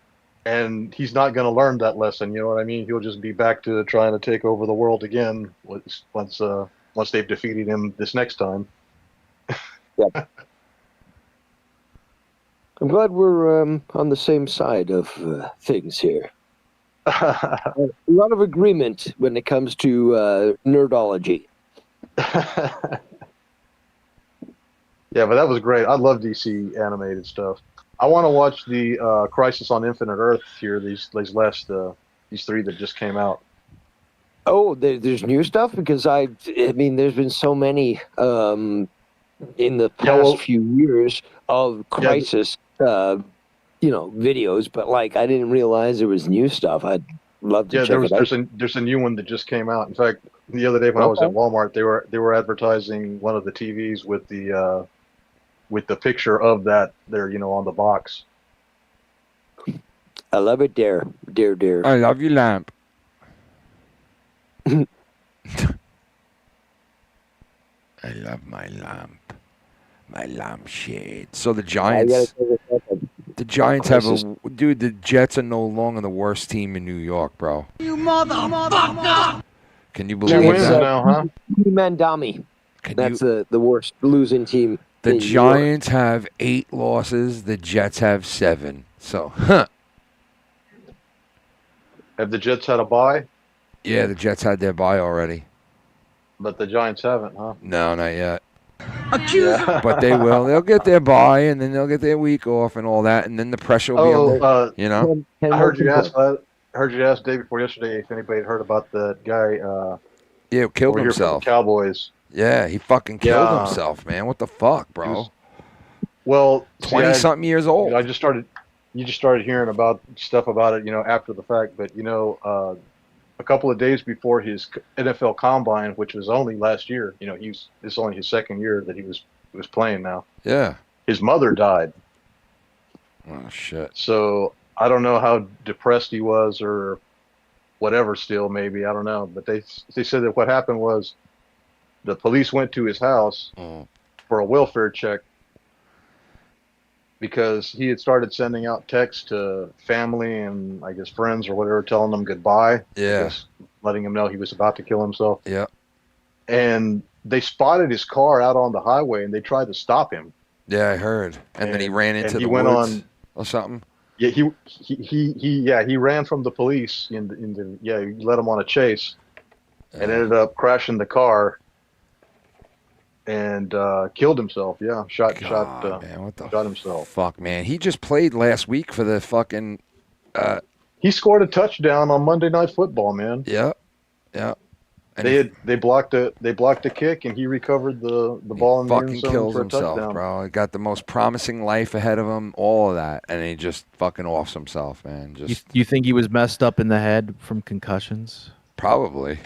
and he's not going to learn that lesson. You know what I mean? He'll just be back to trying to take over the world again once they've defeated him this next time. Yep. I'm glad we're on the same side of things here. A lot of agreement when it comes to nerdology. Yeah, but that was great. I love DC animated stuff. I want to watch the Crisis on Infinite Earth here. These 3 that just came out. Oh, there's new stuff because I mean, there's been so many in the past few years of Crisis, videos. But like, I didn't realize there was new stuff. I'd love to check it out. There's a new one that just came out. In fact, the other day when I was at Walmart, they were advertising one of the TVs with the picture of that there, on the box. I love it, dear. I love you, Lamp. I love my lamp. My lampshade. So the Giants have the Jets are no longer the worst team in New York, bro. You motherfucker! Can you believe that? Now, huh? Mandami. That's the worst losing team. The Giants have 8 losses. The Jets have 7. So, Have the Jets had a bye? Yeah, the Jets had their bye already. But the Giants haven't, huh? No, not yet. Accuser! But they will. They'll get their bye, and then they'll get their week off and all that, and then the pressure will be on them, I heard you ask day before yesterday if anybody had heard about the guy who killed over here from the himself. Cowboys. Yeah, he fucking killed himself, man. What the fuck, bro? 20-something years old. You just started hearing about stuff about it, after the fact. But a couple of days before his NFL Combine, which was only last year, this is only his second year that he was playing now. Yeah. His mother died. Oh shit. So I don't know how depressed he was or whatever. Still, maybe I don't know. But they said that what happened was the police went to his house for a welfare check because he had started sending out texts to family and I guess friends or whatever, telling them goodbye. Yeah. Letting him know he was about to kill himself. Yeah. And they spotted his car out on the highway and they tried to stop him. Yeah, I heard. And then he ran into the went woods on or something. Yeah, he ran from the police he let him on a chase and ended up crashing the car and killed himself. Yeah, shot himself. Fuck, man. He just played last week for the fucking he scored a touchdown on Monday Night Football, man. Yeah. Yeah. And they blocked a kick and he recovered the ball in the end fucking zone kills for a himself, touchdown. bro. He got the most promising life ahead of him, all of that, and he just fucking offs himself, man. You think he was messed up in the head from concussions? Probably.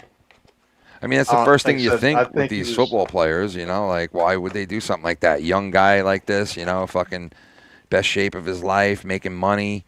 I mean, that's the first thing you think with think these football players, like, why would they do something like that? Young guy like this, fucking best shape of his life, making money.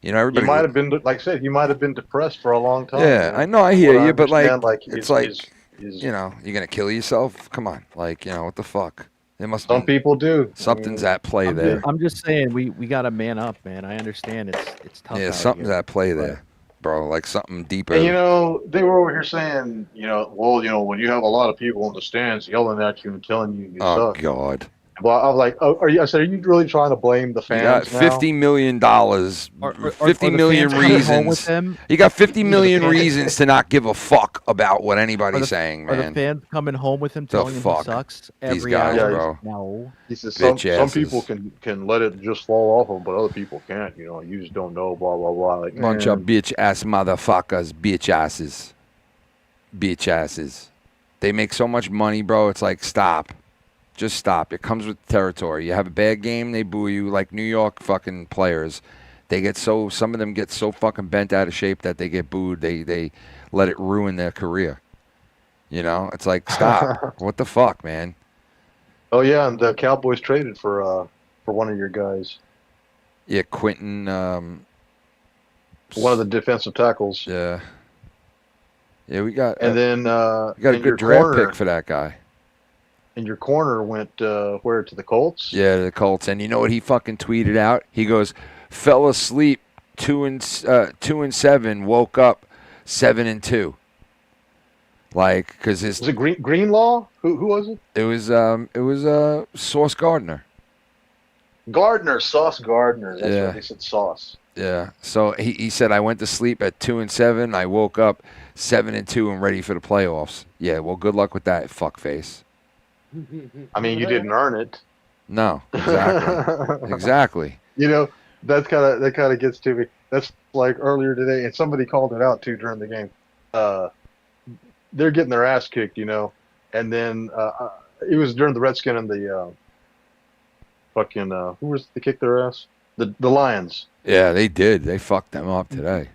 Everybody. He might have been, like I said, he might have been depressed for a long time. Yeah, I know, I hear you, but understand, it's you're gonna kill yourself? Come on, what the fuck? There must some people do. Something's at play there. I'm just saying, we got to man up, man. I understand it's tough. Yeah, something's at play there, bro. Like something deeper. And they were over here saying, when you have a lot of people in the stands yelling at you and telling you you suck. God. Well, I was like, oh, I said, are you really trying to blame the You got fans now? $50 million, are 50 the million fans coming home with reasons. him? You got 50 Are the million fans- reasons to not give a fuck about what anybody's saying, Are the man. fans coming home with him The telling him he fuck? sucks These every guys, hour? bro. No. He says Bitch some asses. people can let it just fall off them, but other people can't. You know, you just don't know. Blah blah blah. Like, Bunch of bitch ass motherfuckers, bitch asses. Bitch asses. They make so much money, bro. It's like, stop. Just stop. It comes with the territory. You have a bad game, they boo you. Like New York fucking players. Some of them get so fucking bent out of shape that they get booed. They let it ruin their career. You know? It's like, stop. What the fuck, man? Oh yeah, and the Cowboys traded for one of your guys, Yeah, Quentin. one of the defensive tackles. Yeah. Yeah, we got. And then we got a in your good draft corner- pick for that guy. And your corner went where, to the Colts? Yeah, the Colts. And you know what he fucking tweeted out? He goes, "Fell asleep 2-7, woke up 7-2." Like, because his Was it Greenlaw? Who was it? it was Sauce Gardner. Gardner, Sauce Gardner. That's Yeah. right. They said Sauce. Yeah. So he said, "I went to sleep at 2-7. I woke up 7-2 and ready for the playoffs." Yeah. Well, good luck with that, fuckface. I mean, you didn't earn it. No. Exactly. Exactly. You know, that kind of gets to me. That's like earlier today, and somebody called it out too during the game. They're getting their ass kicked, you know, and then it was during the Redskin and the who was to kick their ass? The Lions. Yeah, they did. They fucked them up today.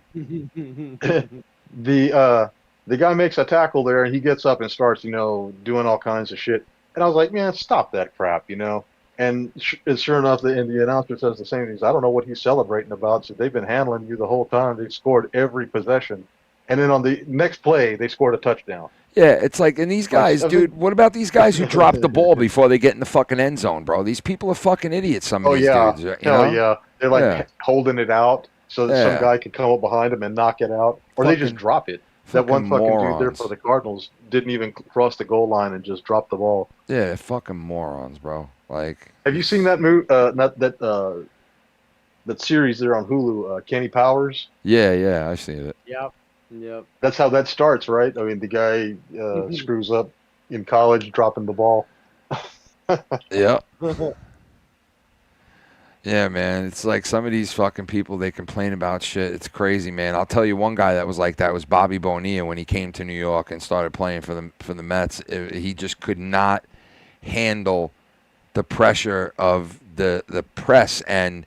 The guy makes a tackle there, and he gets up and starts, you know, doing all kinds of shit. And I was like, man, stop that crap, you know. And sure enough, the announcer says the same thing. I don't know what he's celebrating about. So they've been handling you the whole time. They've scored every possession. And then on the next play, they scored a touchdown. Yeah, it's like, and these guys, dude, what about these guys who drop the ball before they get in the fucking end zone, bro? These people are fucking idiots, some of these dudes. You Hell know? yeah. They're like holding it out so that Yeah. some guy could come up behind them and knock it out. Or they just drop it. That one fucking dude there morons. for the Cardinals didn't even cross the goal line and just dropped the ball. Yeah, fucking morons, bro. Like, Have you seen that that series there on Hulu, Kenny Powers? yeah, I've seen it. Yep. Yep. That's how that starts, right? I mean, the guy screws up in college, dropping the ball. Yeah. Yeah, man. It's like some of these fucking people, they complain about shit. It's crazy, man. I'll tell you one guy that was like that was Bobby Bonilla when he came to New York and started playing for the Mets. He just could not handle the pressure of the press, and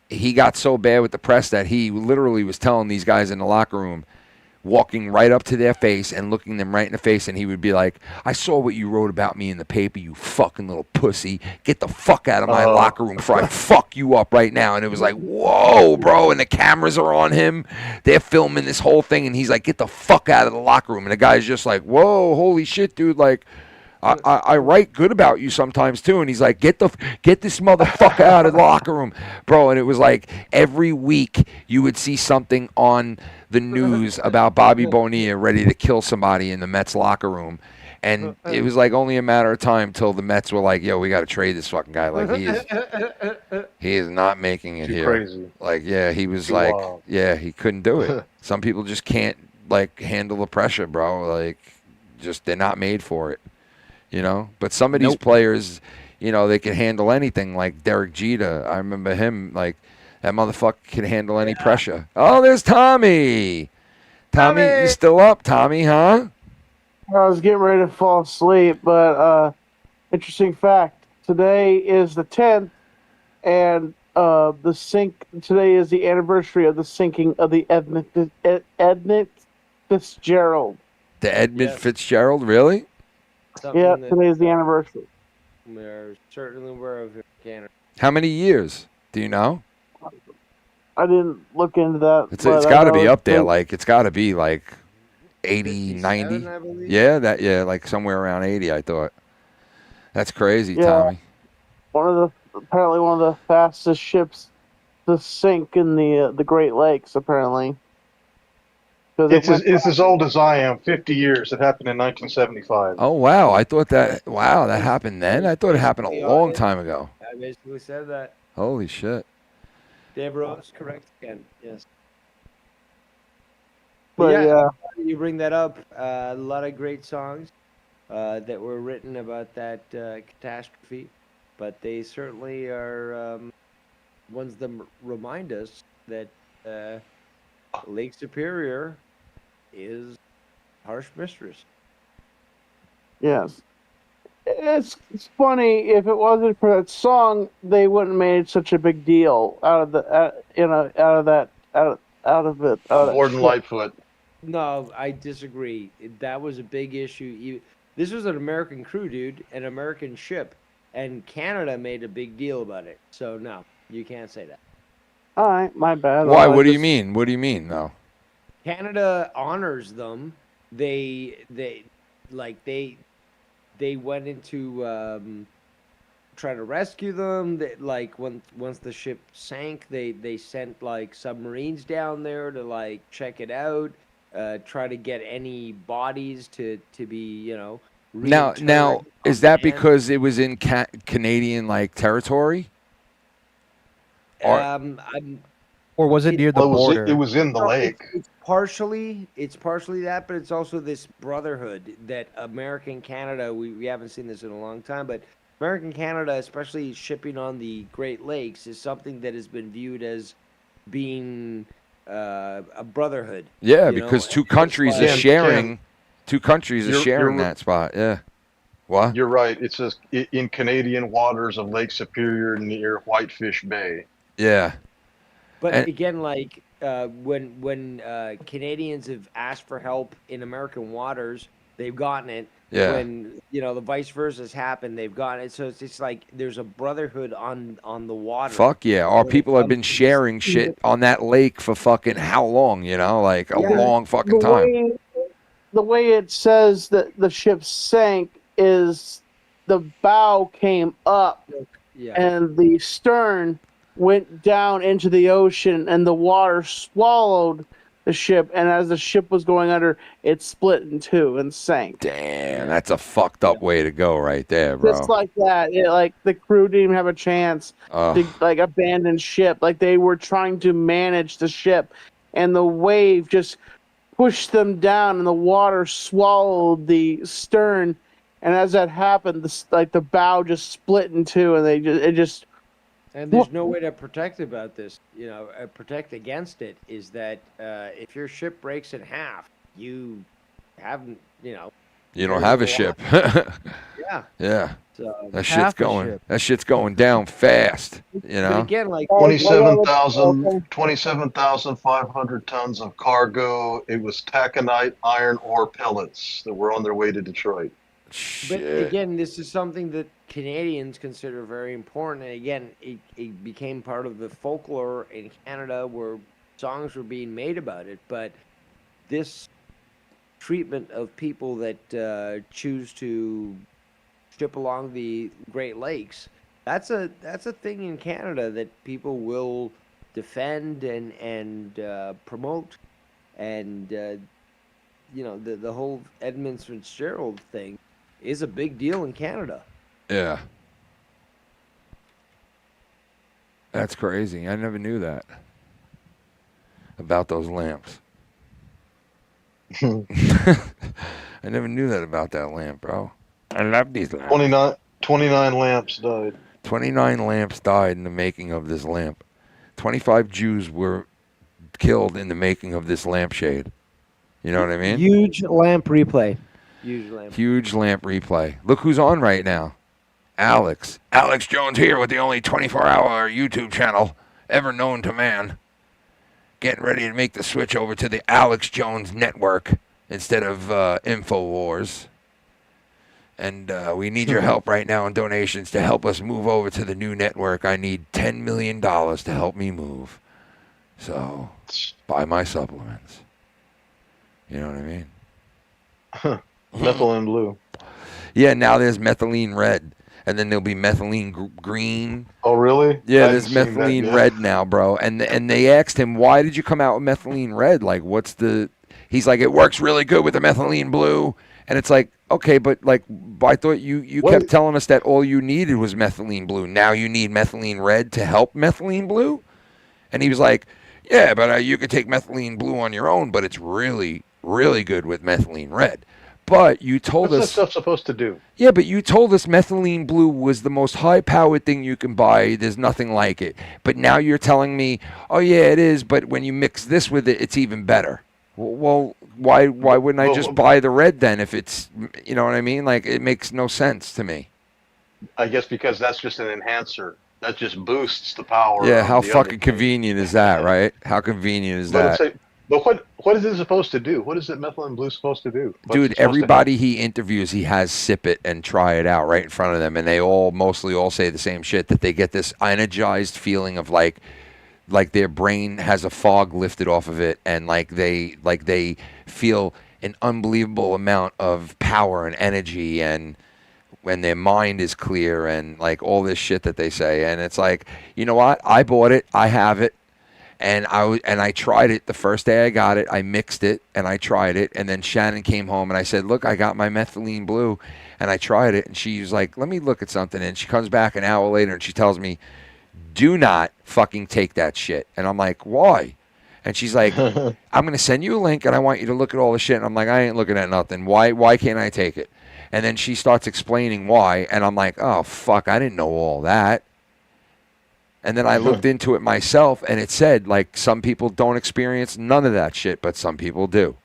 he got so bad with the press that he literally was telling these guys in the locker room, walking right up to their face and looking them right in the face, and he would be like, "I saw what you wrote about me in the paper, you fucking little pussy. Get the fuck out of my locker room before I fuck you up right now." And it was like, whoa, bro, and the cameras are on him. They're filming this whole thing, and he's like, "Get the fuck out of the locker room." And the guy's just like, "Whoa, holy shit, dude, like, I write good about you sometimes too." And he's like, get this motherfucker out of the locker room, bro. And it was like every week you would see something on the news about Bobby Bonilla ready to kill somebody in the Mets locker room. And it was like only a matter of time till the Mets were like, "Yo, we got to trade this fucking guy. Like, he is not making it Too here." crazy. Like, yeah, he was Too like, wild. yeah, he couldn't do it. Some people just can't like handle the pressure, bro. Like, just they're not made for it. You know, but some of these players, you know, they can handle anything. Like Derek Jeter, I remember him. Like that motherfucker can handle any pressure. Oh, there's Tommy. Tommy, you still up, Tommy? Huh? I was getting ready to fall asleep, but interesting fact: today is the 10th, and today is the anniversary of the sinking of the Edmund Fitzgerald. The Edmund Fitzgerald, really? Yeah, today is the anniversary. We're certainly aware of it, Canada. How many years? Do you know? I didn't look into that. It's but got to I be know up there. it's- Like it's got to be like 80, 90. I believe. Yeah, like somewhere around 80. I thought. That's crazy, Yeah. Tommy. Apparently one of the fastest ships to sink in the Great Lakes. Apparently. It's as old as I am, 50 years. It happened in 1975. Oh wow, I thought that that happened then. I thought it happened a long time ago. I basically said that. Holy shit. Dave Rose, correct again. Yes. But yeah. You bring that up. A lot of great songs that were written about that catastrophe, but they certainly are ones that remind us that Lake Superior is harsh mistress. Yes. It's funny, if it wasn't for that song, they wouldn't have made such a big deal out of the out of it. Warden Lightfoot. No, I disagree. That was a big issue. This was an American crew, dude, an American ship, and Canada made a big deal about it. So no, you can't say that. All right, my bad. Why? What do you mean? What do you mean, though? Canada honors them. They went into try to rescue them. Once the ship sank, they sent like submarines down there to check it out, try to get any bodies to be Now is that because it was in Canadian territory? Or was it near the border? It was in the lake. It's partially that, but it's also this brotherhood that American Canada, we haven't seen this in a long time, but American Canada, especially shipping on the Great Lakes, is something that has been viewed as being a brotherhood. Yeah, because two countries are sharing that spot. Yeah. What? You're right. It says in Canadian waters of Lake Superior near Whitefish Bay. Yeah. But again, when Canadians have asked for help in American waters, they've gotten it. Yeah. When the vice versa has happened, they've gotten it. So it's just like there's a brotherhood on the water. Fuck yeah. Our people have been sharing shit on that lake for fucking how long, long fucking time. The way it says that the ship sank is the bow came up and the stern went down into the ocean and the water swallowed the ship, and as the ship was going under, it split in two and sank. Damn, that's a fucked up way to go right there, bro. Just like that. The crew didn't even have a chance to abandon ship. They were trying to manage the ship, and the wave just pushed them down and the water swallowed the stern, and as that happened, the bow just split in two, and and there's no way to protect about this, protect against it, is that if your ship breaks in half, you haven't, you don't have a ship. Yeah. Yeah. So, that shit's going down fast, But again, 27,500 tons of cargo. It was taconite, iron ore pellets that were on their way to Detroit. But again, this is something that Canadians consider very important. And again, it became part of the folklore in Canada where songs were being made about it. But this treatment of people that choose to ship along the Great Lakes, that's a thing in Canada that people will defend and promote. And, the whole Edmund Fitzgerald thing is a big deal in Canada. Yeah. That's crazy. I never knew that about those lamps. I never knew that about that lamp, bro. I love these lamps. 29 lamps died. 29 lamps died in the making of this lamp. 25 Jews were killed in the making of this lampshade. You know what I mean? Huge lamp replay. Huge lamp replay. Look who's on right now. Alex. Alex Jones here with the only 24-hour YouTube channel ever known to man. Getting ready to make the switch over to the Alex Jones network instead of InfoWars. And we need your help right now in donations to help us move over to the new network. I need $10 million to help me move. So, buy my supplements. You know what I mean? Methylene blue. Yeah, now there's methylene red. And then there'll be methylene green. Oh, really? Yeah, there's methylene red now, bro. And they asked him, why did you come out with methylene red? What's the He's like, it works really good with the methylene blue. And it's like, okay, but like, I thought you kept telling us that all you needed was methylene blue. Now you need methylene red to help methylene blue? And he was like, yeah, but you could take methylene blue on your own, but it's really, really good with methylene red. But you told What's us... that stuff supposed to do? Yeah, but you told us methylene blue was the most high-powered thing you can buy. There's nothing like it. But now you're telling me, oh, yeah, it is, but when you mix this with it, it's even better. Well, why wouldn't I just buy the red then if it's, you know what I mean? Like, it makes no sense to me. I guess because that's just an enhancer. That just boosts the power. Yeah, of how the fucking other. convenient is that, right? How convenient is that? But what is it supposed to do? What is that methylene blue supposed to do? What's it Dude, supposed to everybody he interviews, he has sip it and try it out right in front of them, and they mostly all say the same shit, that they get this energized feeling of like their brain has a fog lifted off of it, and like they feel an unbelievable amount of power and energy, and when their mind is clear, and like all this shit that they say. And it's like, you know what? I bought it, I have it. And I tried it the first day I got it. I mixed it and I tried it. And then Shannon came home and I said, look, I got my methylene blue. And I tried it. And she was like, let me look at something. And she comes back an hour later and she tells me, do not fucking take that shit. And I'm like, why? And she's like, I'm going to send you a link and I want you to look at all the shit. And I'm like, I ain't looking at nothing. Why can't I take it? And then she starts explaining why. And I'm like, oh, fuck, I didn't know all that. And then I looked into it myself, and it said, like, some people don't experience none of that shit, but some people do.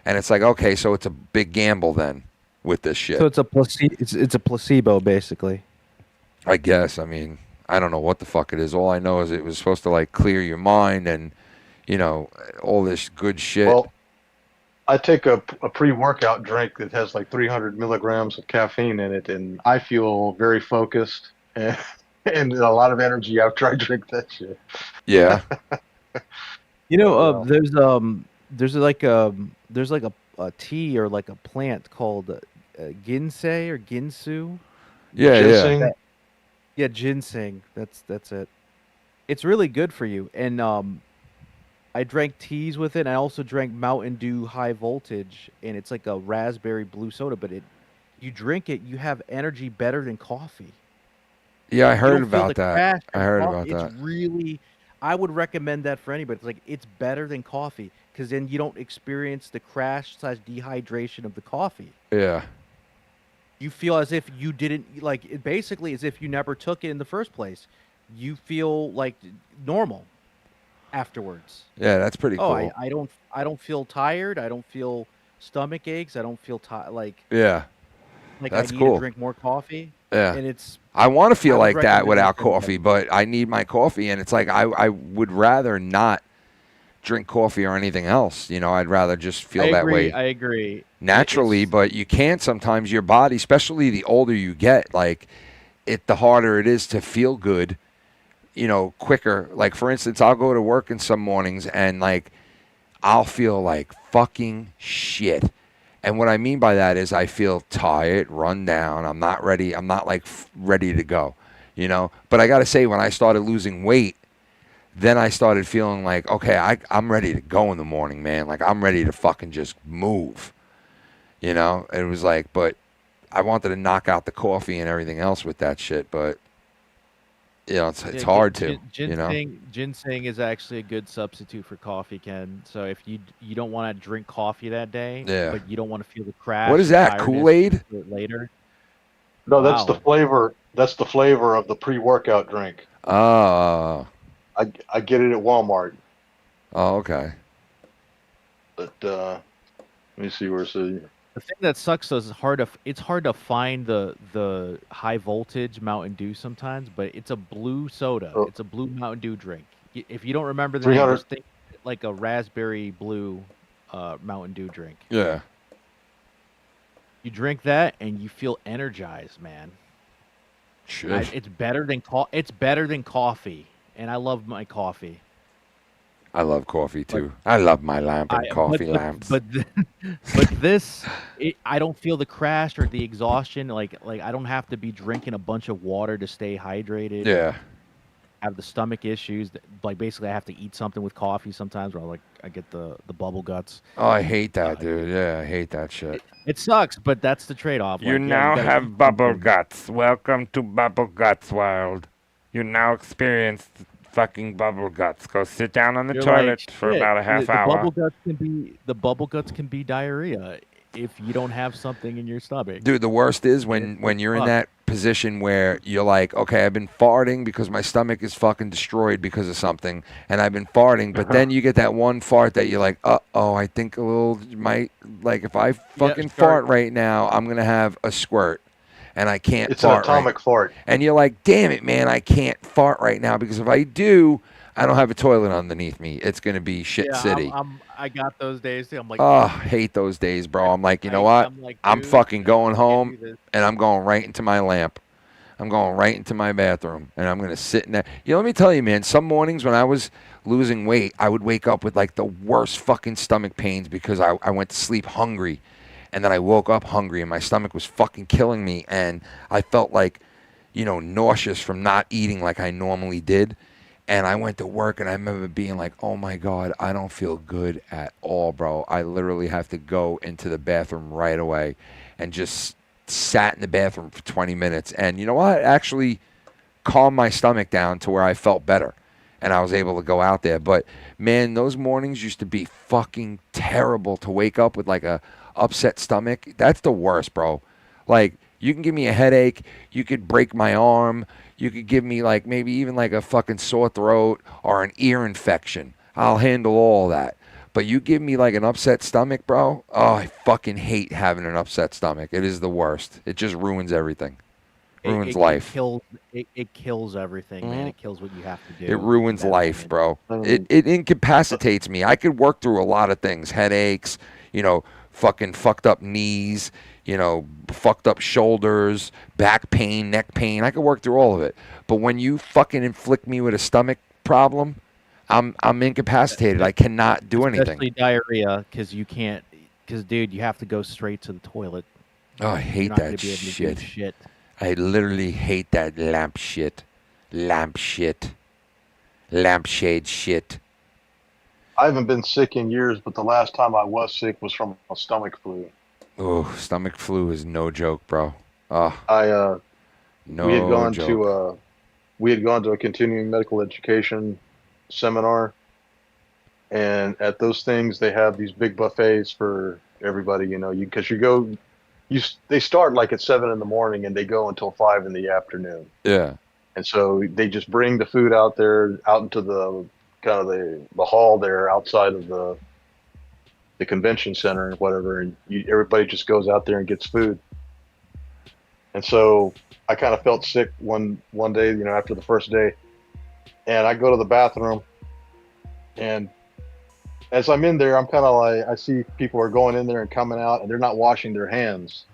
And it's like, okay, so it's a big gamble then with this shit. So it's a placebo. It's a placebo, basically. I guess. I mean, I don't know what the fuck it is. All I know is it was supposed to, like, clear your mind and, you know, all this good shit. Well, I take a pre-workout drink that has like 300 milligrams of caffeine in it, and I feel very focused and a lot of energy after I drink that shit. Yeah. You know, there's like a tea or like a plant called ginseng or ginsu. Ginseng? Yeah, ginseng. That's it. It's really good for you. And I drank teas with it. And I also drank Mountain Dew High Voltage, and it's like a raspberry blue soda. But you drink it, you have energy better than coffee. Yeah, I heard about that. I heard about that. It's really, I would recommend that for anybody. It's like, it's better than coffee because then you don't experience the crash/dehydration of the coffee. Yeah. You feel as if you didn't, like, it basically as if you never took it in the first place. You feel like normal afterwards. Yeah, that's pretty cool. Oh, I don't feel tired. I don't feel stomach aches. I don't feel like. Yeah. Like That's I need cool. to drink more coffee. Yeah. And it's. I want to feel I would like that recommend without drinking coffee, but I need my coffee, and it's like I would rather not drink coffee or anything else. You know, I'd rather just feel that way. I agree. Naturally, but you can't sometimes. Your body, especially the older you get, like the harder it is to feel good, you know, quicker. Like, for instance, I'll go to work in some mornings and, like, I'll feel like fucking shit. And what I mean by that is I feel tired, run down. I'm not ready. I'm not, like, ready to go, you know. But I got to say, when I started losing weight, then I started feeling like, okay, I'm ready to go in the morning, man. Like, I'm ready to fucking just move, you know. It was like, but I wanted to knock out the coffee and everything else with that shit, but you know, it's hard to, you know. Ginseng is actually a good substitute for coffee, Ken. So if you don't want to drink coffee that day, yeah, but you don't want to feel the crash. What is that? Kool-Aid? Later. No, that's the flavor. That's the flavor of the pre-workout drink. Oh. I get it at Walmart. Oh, okay. But let me see where it's. The thing that sucks though is it's hard to find the high voltage Mountain Dew sometimes, but it's a blue soda. Oh. It's a blue Mountain Dew drink. If you don't remember the name, just think like a raspberry blue Mountain Dew drink. Yeah. You drink that and you feel energized, man. Shit. It's better than coffee, and I love my coffee. I love coffee too. I love my lamp and coffee lamps. But this, I don't feel the crash or the exhaustion. Like I don't have to be drinking a bunch of water to stay hydrated. Yeah. have the stomach issues. Like basically, I have to eat something with coffee sometimes, or I get the bubble guts. Oh, I hate that, dude. Yeah, I hate that shit. It sucks, but that's the trade-off. You Like, now gotta have eat bubble something. guts. Welcome to bubble guts world. You now experience fucking bubble guts. Go sit down on the You're toilet like, for "Shit, about a half the hour. bubble guts can be diarrhea if you don't have something in your stomach. Dude, the worst is when you're in fuck. that position where you're like, okay, I've been farting because my stomach is fucking destroyed because of something, and I've been farting, but then you get that one fart that you're like, uh-oh, I think a little might, like, if I fucking fart right now, I'm going to have a squirt, and I can't It's an fart atomic fart. And you're like, damn it, man, I can't fart right now, because if I do, I don't have a toilet underneath me. It's going to be shit city. I got those days too. I'm like, Oh, I hate those days, bro. I'm like, you know what? I'm fucking going home, and I'm going right into my lamp. I'm going right into my bathroom, and I'm going to sit in there. You know, let me tell you, man, some mornings when I was losing weight, I would wake up with, like, the worst fucking stomach pains because I went to sleep hungry, and then I woke up hungry, and my stomach was fucking killing me, and I felt like, you know, nauseous from not eating like I normally did. And I went to work, and I remember being like, oh, my God, I don't feel good at all, bro. I literally have to go into the bathroom right away, and just sat in the bathroom for 20 minutes. And you know what? It actually calmed my stomach down to where I felt better, and I was able to go out there. But, man, those mornings used to be fucking terrible to wake up with, like, a upset stomach. That's the worst, bro. Like, you can give me a headache. You could break my arm. You could give me, like, maybe even like a fucking sore throat or an ear infection. I'll handle all that. But you give me like an upset stomach, bro. Oh, I fucking hate having an upset stomach. It is the worst. It just ruins everything. Ruins life. It kills everything, man. It kills what you have to do. It ruins life, bro. It incapacitates me. I could work through a lot of things. Headaches, you know, fucking fucked up knees, you know, fucked up shoulders, back pain, neck pain. I could work through all of it. But when you fucking inflict me with a stomach problem, I'm incapacitated. I cannot do anything. Especially diarrhea, because you can't. Because, dude, you have to go straight to the toilet. Oh, I hate You're not gonna that be able to do shit. shit. I literally hate that lamp shit. Lampshade shit. I haven't been sick in years, but the last time I was sick was from a stomach flu. Oh, stomach flu is no joke, bro. Oh, no we had gone joke. to a continuing medical education seminar, and at those things they have these big buffets for everybody. You know, they start like at 7 in the morning and they go until 5 in the afternoon. Yeah. And so they just bring the food out there, out into the kind of the hall there outside of the convention center and whatever, and everybody just goes out there and gets food. And so I kind of felt sick one day, you know, after the first day, and I go to the bathroom, and as I'm in there, I'm kind of like, I see people are going in there and coming out, and they're not washing their hands.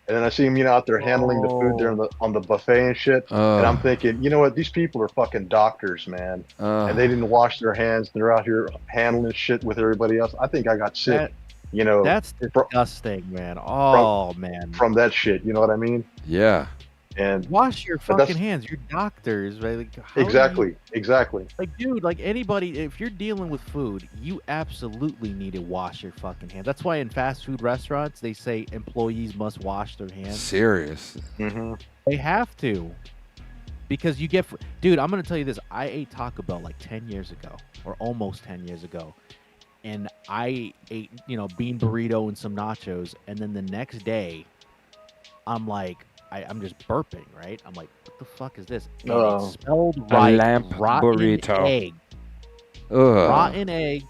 And then I see them, you know, out there handling the food there on the buffet and shit. And I'm thinking, you know what? These people are fucking doctors, man. And they didn't wash their hands. They're out here handling shit with everybody else. I think I got sick, you know. That's disgusting, man. Oh, man. From that shit, you know what I mean? Yeah. And wash your fucking hands. You're doctors, right? Like, exactly. Like, dude, like anybody, if you're dealing with food, you absolutely need to wash your fucking hands. That's why in fast food restaurants they say employees must wash their hands. Serious. Mm-hmm. They have to, because you get, dude. I'm gonna tell you this. I ate Taco Bell like 10 years ago, or almost 10 years ago, and I ate, you know, bean burrito and some nachos, and then the next day, I'm like, I'm just burping, right? I'm like, what the fuck is this? And it smelled A lamp rotten burrito. egg. Ugh. Rotten egg.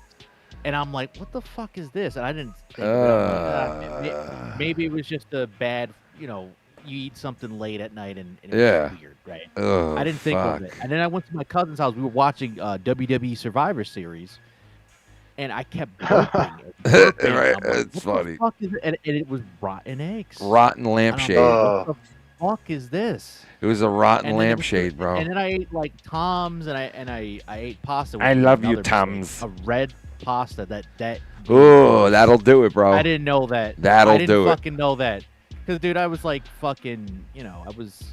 And I'm like, what the fuck is this? And I didn't think of it. Maybe it was just a bad, you know, you eat something late at night and it was weird, right? Ugh, I didn't think of it. And then I went to my cousin's house. We were watching WWE Survivor Series. And I kept burping. Right, I'm like, it's what funny. the fuck is it? And it was rotten eggs. Rotten lampshade. What the fuck is this? It was a rotten And then it was- lampshade, bro. And then I ate like Tom's, and I ate pasta. Which I was love you, another mistake. Tums. A red pasta that. Oh, that'll do it, bro. I didn't know that. That'll I didn't do it. fucking know that. Because, dude, I was like fucking, you know, I was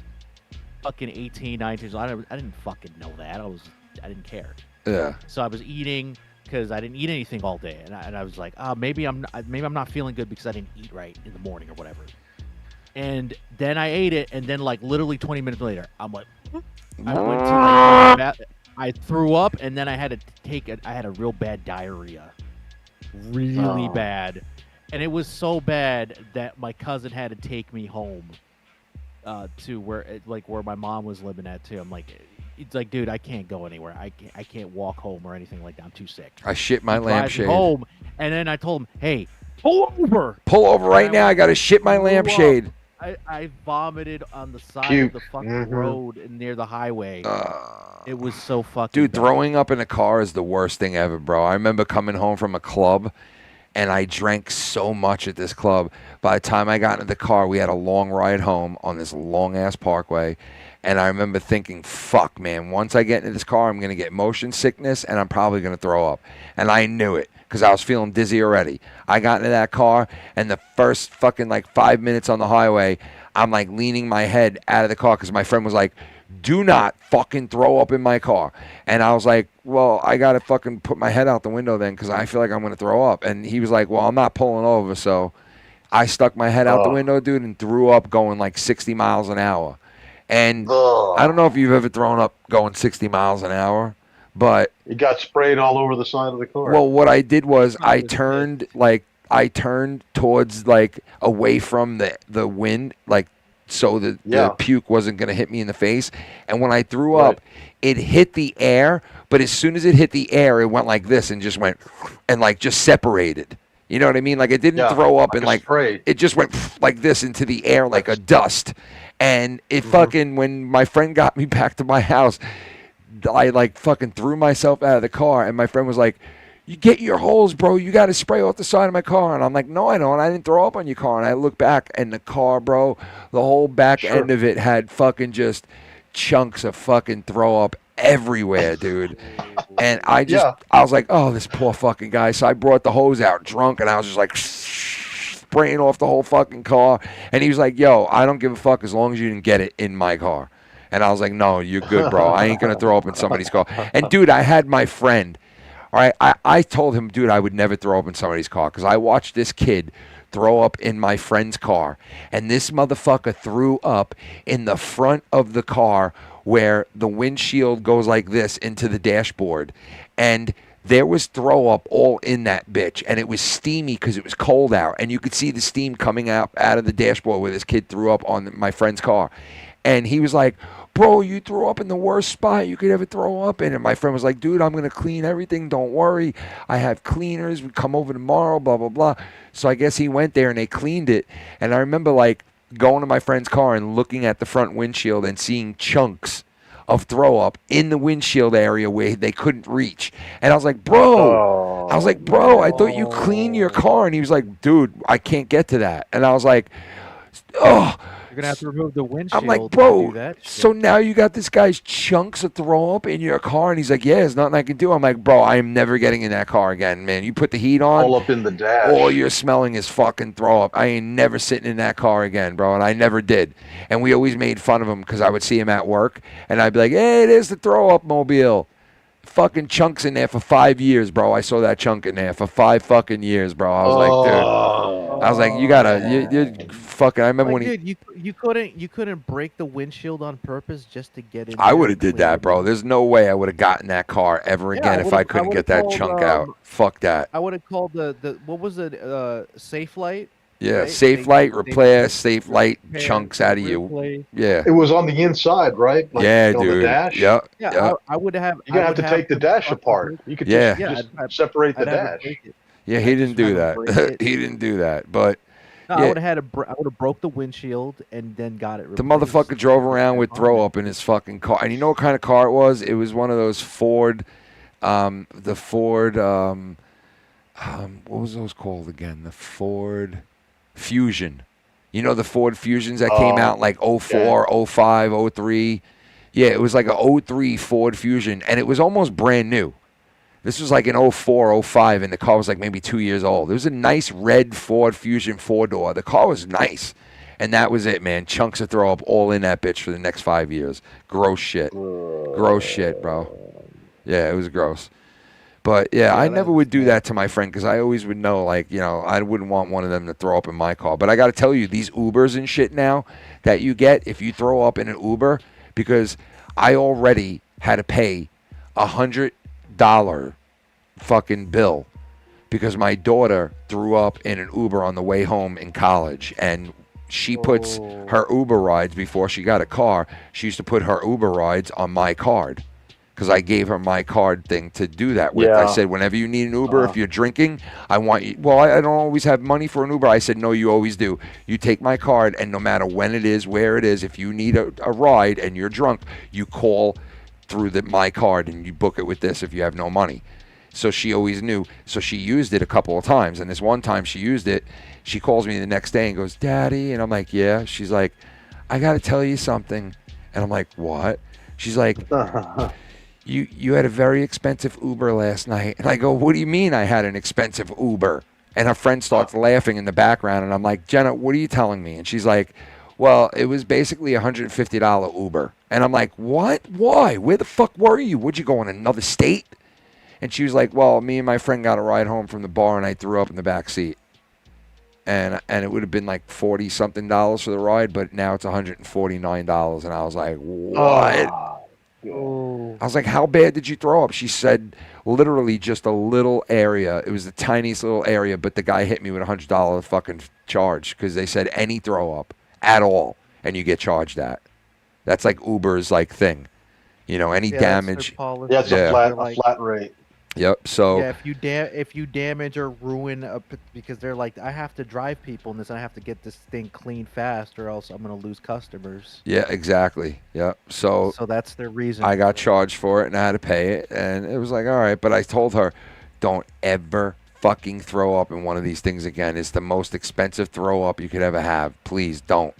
fucking 18, 19. I didn't fucking know that. I didn't care. Yeah. So I was eating because I didn't eat anything all day, and I was like, oh, maybe I'm not feeling good because I didn't eat right in the morning or whatever. And then I ate it, and then like literally 20 minutes later, I'm like, I went to like, I threw up, and then I had to take it. I had a real bad diarrhea, really bad, and it was so bad that my cousin had to take me home to where my mom was living at too. I'm like, it's like, dude, I can't go anywhere. I can't walk home or anything like that. I'm too sick. I shit my lampshade. Home, and then I told him, hey, pull over. Pull over right now. I got to shit my lampshade. I vomited on the side of the fucking road near the highway. It was so fucking Dude, bad. throwing up in a car is the worst thing ever, bro. I remember coming home from a club, and I drank so much at this club. By the time I got into the car, we had a long ride home on this long-ass parkway, and I remember thinking, fuck, man, once I get into this car, I'm going to get motion sickness, and I'm probably going to throw up. And I knew it, because I was feeling dizzy already. I got into that car, and the first fucking, 5 minutes on the highway, I'm, leaning my head out of the car, because my friend was like, do not fucking throw up in my car. And I was like, well, I got to fucking put my head out the window then, because I feel like I'm going to throw up. And he was like, well, I'm not pulling over. So I stuck my head out the window, dude, and threw up going 60 miles an hour. And I don't know if you've ever thrown up going 60 miles an hour, but it got sprayed all over the side of the car. well, what I did was I turned towards away from the wind, so the puke wasn't going to hit me in the face. And when I threw up, it hit the air, but as soon as it hit the air, it went like this and just went and just separated. You know what I mean? It didn't throw up and it just went like this into the air like a dust. And it fucking, when my friend got me back to my house, I fucking threw myself out of the car, and my friend was like, you get your holes, bro. You got to spray off the side of my car. And I'm like, no, I don't. I didn't throw up on your car. And I look back, and the car, bro, the whole back end of it had fucking just chunks of fucking throw up everywhere, dude. And I was like, oh, this poor fucking guy. So I brought the hose out drunk, and I was just spraying off the whole fucking car. And he was like, yo, I don't give a fuck as long as you didn't get it in my car. And I was like, no, you're good, bro. I ain't going to throw up in somebody's car. And, dude, I had my friend. All right, I told him, dude, I would never throw up in somebody's car because I watched this kid throw up in my friend's car. And this motherfucker threw up in the front of the car where the windshield goes like this into the dashboard. And there was throw up all in that bitch. And it was steamy because it was cold out. And you could see the steam coming out of the dashboard where this kid threw up on my friend's car. And he was like, bro, you threw up in the worst spot you could ever throw up in. And my friend was like, dude, I'm going to clean everything. Don't worry. I have cleaners. We come over tomorrow, blah, blah, blah. So I guess he went there and they cleaned it. And I remember going to my friend's car and looking at the front windshield and seeing chunks of throw up in the windshield area where they couldn't reach. And I was like, bro, I thought you cleaned your car. And he was like, dude, I can't get to that. And I was like, oh. You're going to have to remove the windshield. I'm like, bro, so now you got this guy's chunks of throw up in your car? And he's like, yeah, there's nothing I can do. I'm like, bro, I am never getting in that car again, man. You put the heat on. All up in the dash. All you're smelling is fucking throw up. I ain't never sitting in that car again, bro. And I never did. And we always made fun of him because I would see him at work. And I'd be like, hey, there's the throw up mobile. Fucking chunks in there for 5 years, bro. I saw that chunk in there for 5 fucking years, bro. I was like, dude. I was like, you gotta, you fucking. I remember when dude, you couldn't break the windshield on purpose just to get in. I would have did that, bro. There's no way I would have gotten that car ever again if I couldn't get that chunk out. Fuck that. I would have called the what was it? Safe light. Yeah, right? safe light, repair, safe light chunks out of you. Yeah. It was on the inside, right? Yeah, dude. The dash? Yeah. I would have. You're gonna have to take the dash apart. You could just separate the dash. Yeah, he didn't do that. He didn't do that. But no, I would have broke the windshield and then got it. The motherfucker drove around with throw up in his fucking car. And you know what kind of car it was? It was one of those Ford, the Ford, what was those called again? The Ford Fusion. You know the Ford Fusions that came out like 04, 05, 03? Yeah, it was like a 03 Ford Fusion, and it was almost brand new. This was like an 04, 05, and the car was like maybe 2 years old. It was a nice red Ford Fusion 4-door. The car was nice. And that was it, man. Chunks of throw up all in that bitch for the next 5 years. Gross shit. Gross shit, bro. Yeah, it was gross. But yeah, I never would do that to my friend because I always would know, like, you know, I wouldn't want one of them to throw up in my car. But I got to tell you, these Ubers and shit now that you get if you throw up in an Uber, because I already had to pay $100 fucking bill because my daughter threw up in an Uber on the way home in college, and she puts her Uber rides before she got a car. She used to put her Uber rides on my card because I gave her my card thing to do that with. Yeah. I said, whenever you need an Uber, if you're drinking, I want you. Well, I don't always have money for an Uber. I said, no, you always do. You take my card, and no matter when it is, where it is, if you need a ride and you're drunk, you call through my card and you book it with this if you have no money. So she always knew. So she used it a couple of times. And this one time she used it, she calls me the next day and goes, Daddy. And I'm like, yeah. She's like, I got to tell you something. And I'm like, what? She's like, you had a very expensive Uber last night. And I go, what do you mean I had an expensive Uber? And her friend starts laughing in the background. And I'm like, Jenna, what are you telling me? And she's like, well, it was basically a $150 Uber. And I'm like, what? Why? Where the fuck were you? Would you go in another state? And she was like, well, me and my friend got a ride home from the bar and I threw up in the back seat. And it would have been like $40-something for the ride, but now it's $149. And I was like, what? I was like, how bad did you throw up? She said, literally just a little area. It was the tiniest little area, but the guy hit me with a $100 fucking charge because they said any throw up at all, and you get charged that. That's like Uber's like thing. You know, any damage. Yeah, it's a flat rate. Yep. So yeah, if you damage or ruin because they're like, I have to drive people in this, and I have to get this thing clean fast, or else I'm gonna lose customers. yeah, exactly. Yep. So that's their reason. I got charged for it and I had to pay it, and it was like, all right. But I told her, don't ever fucking throw up in one of these things again. It's the most expensive throw up you could ever have. Please don't.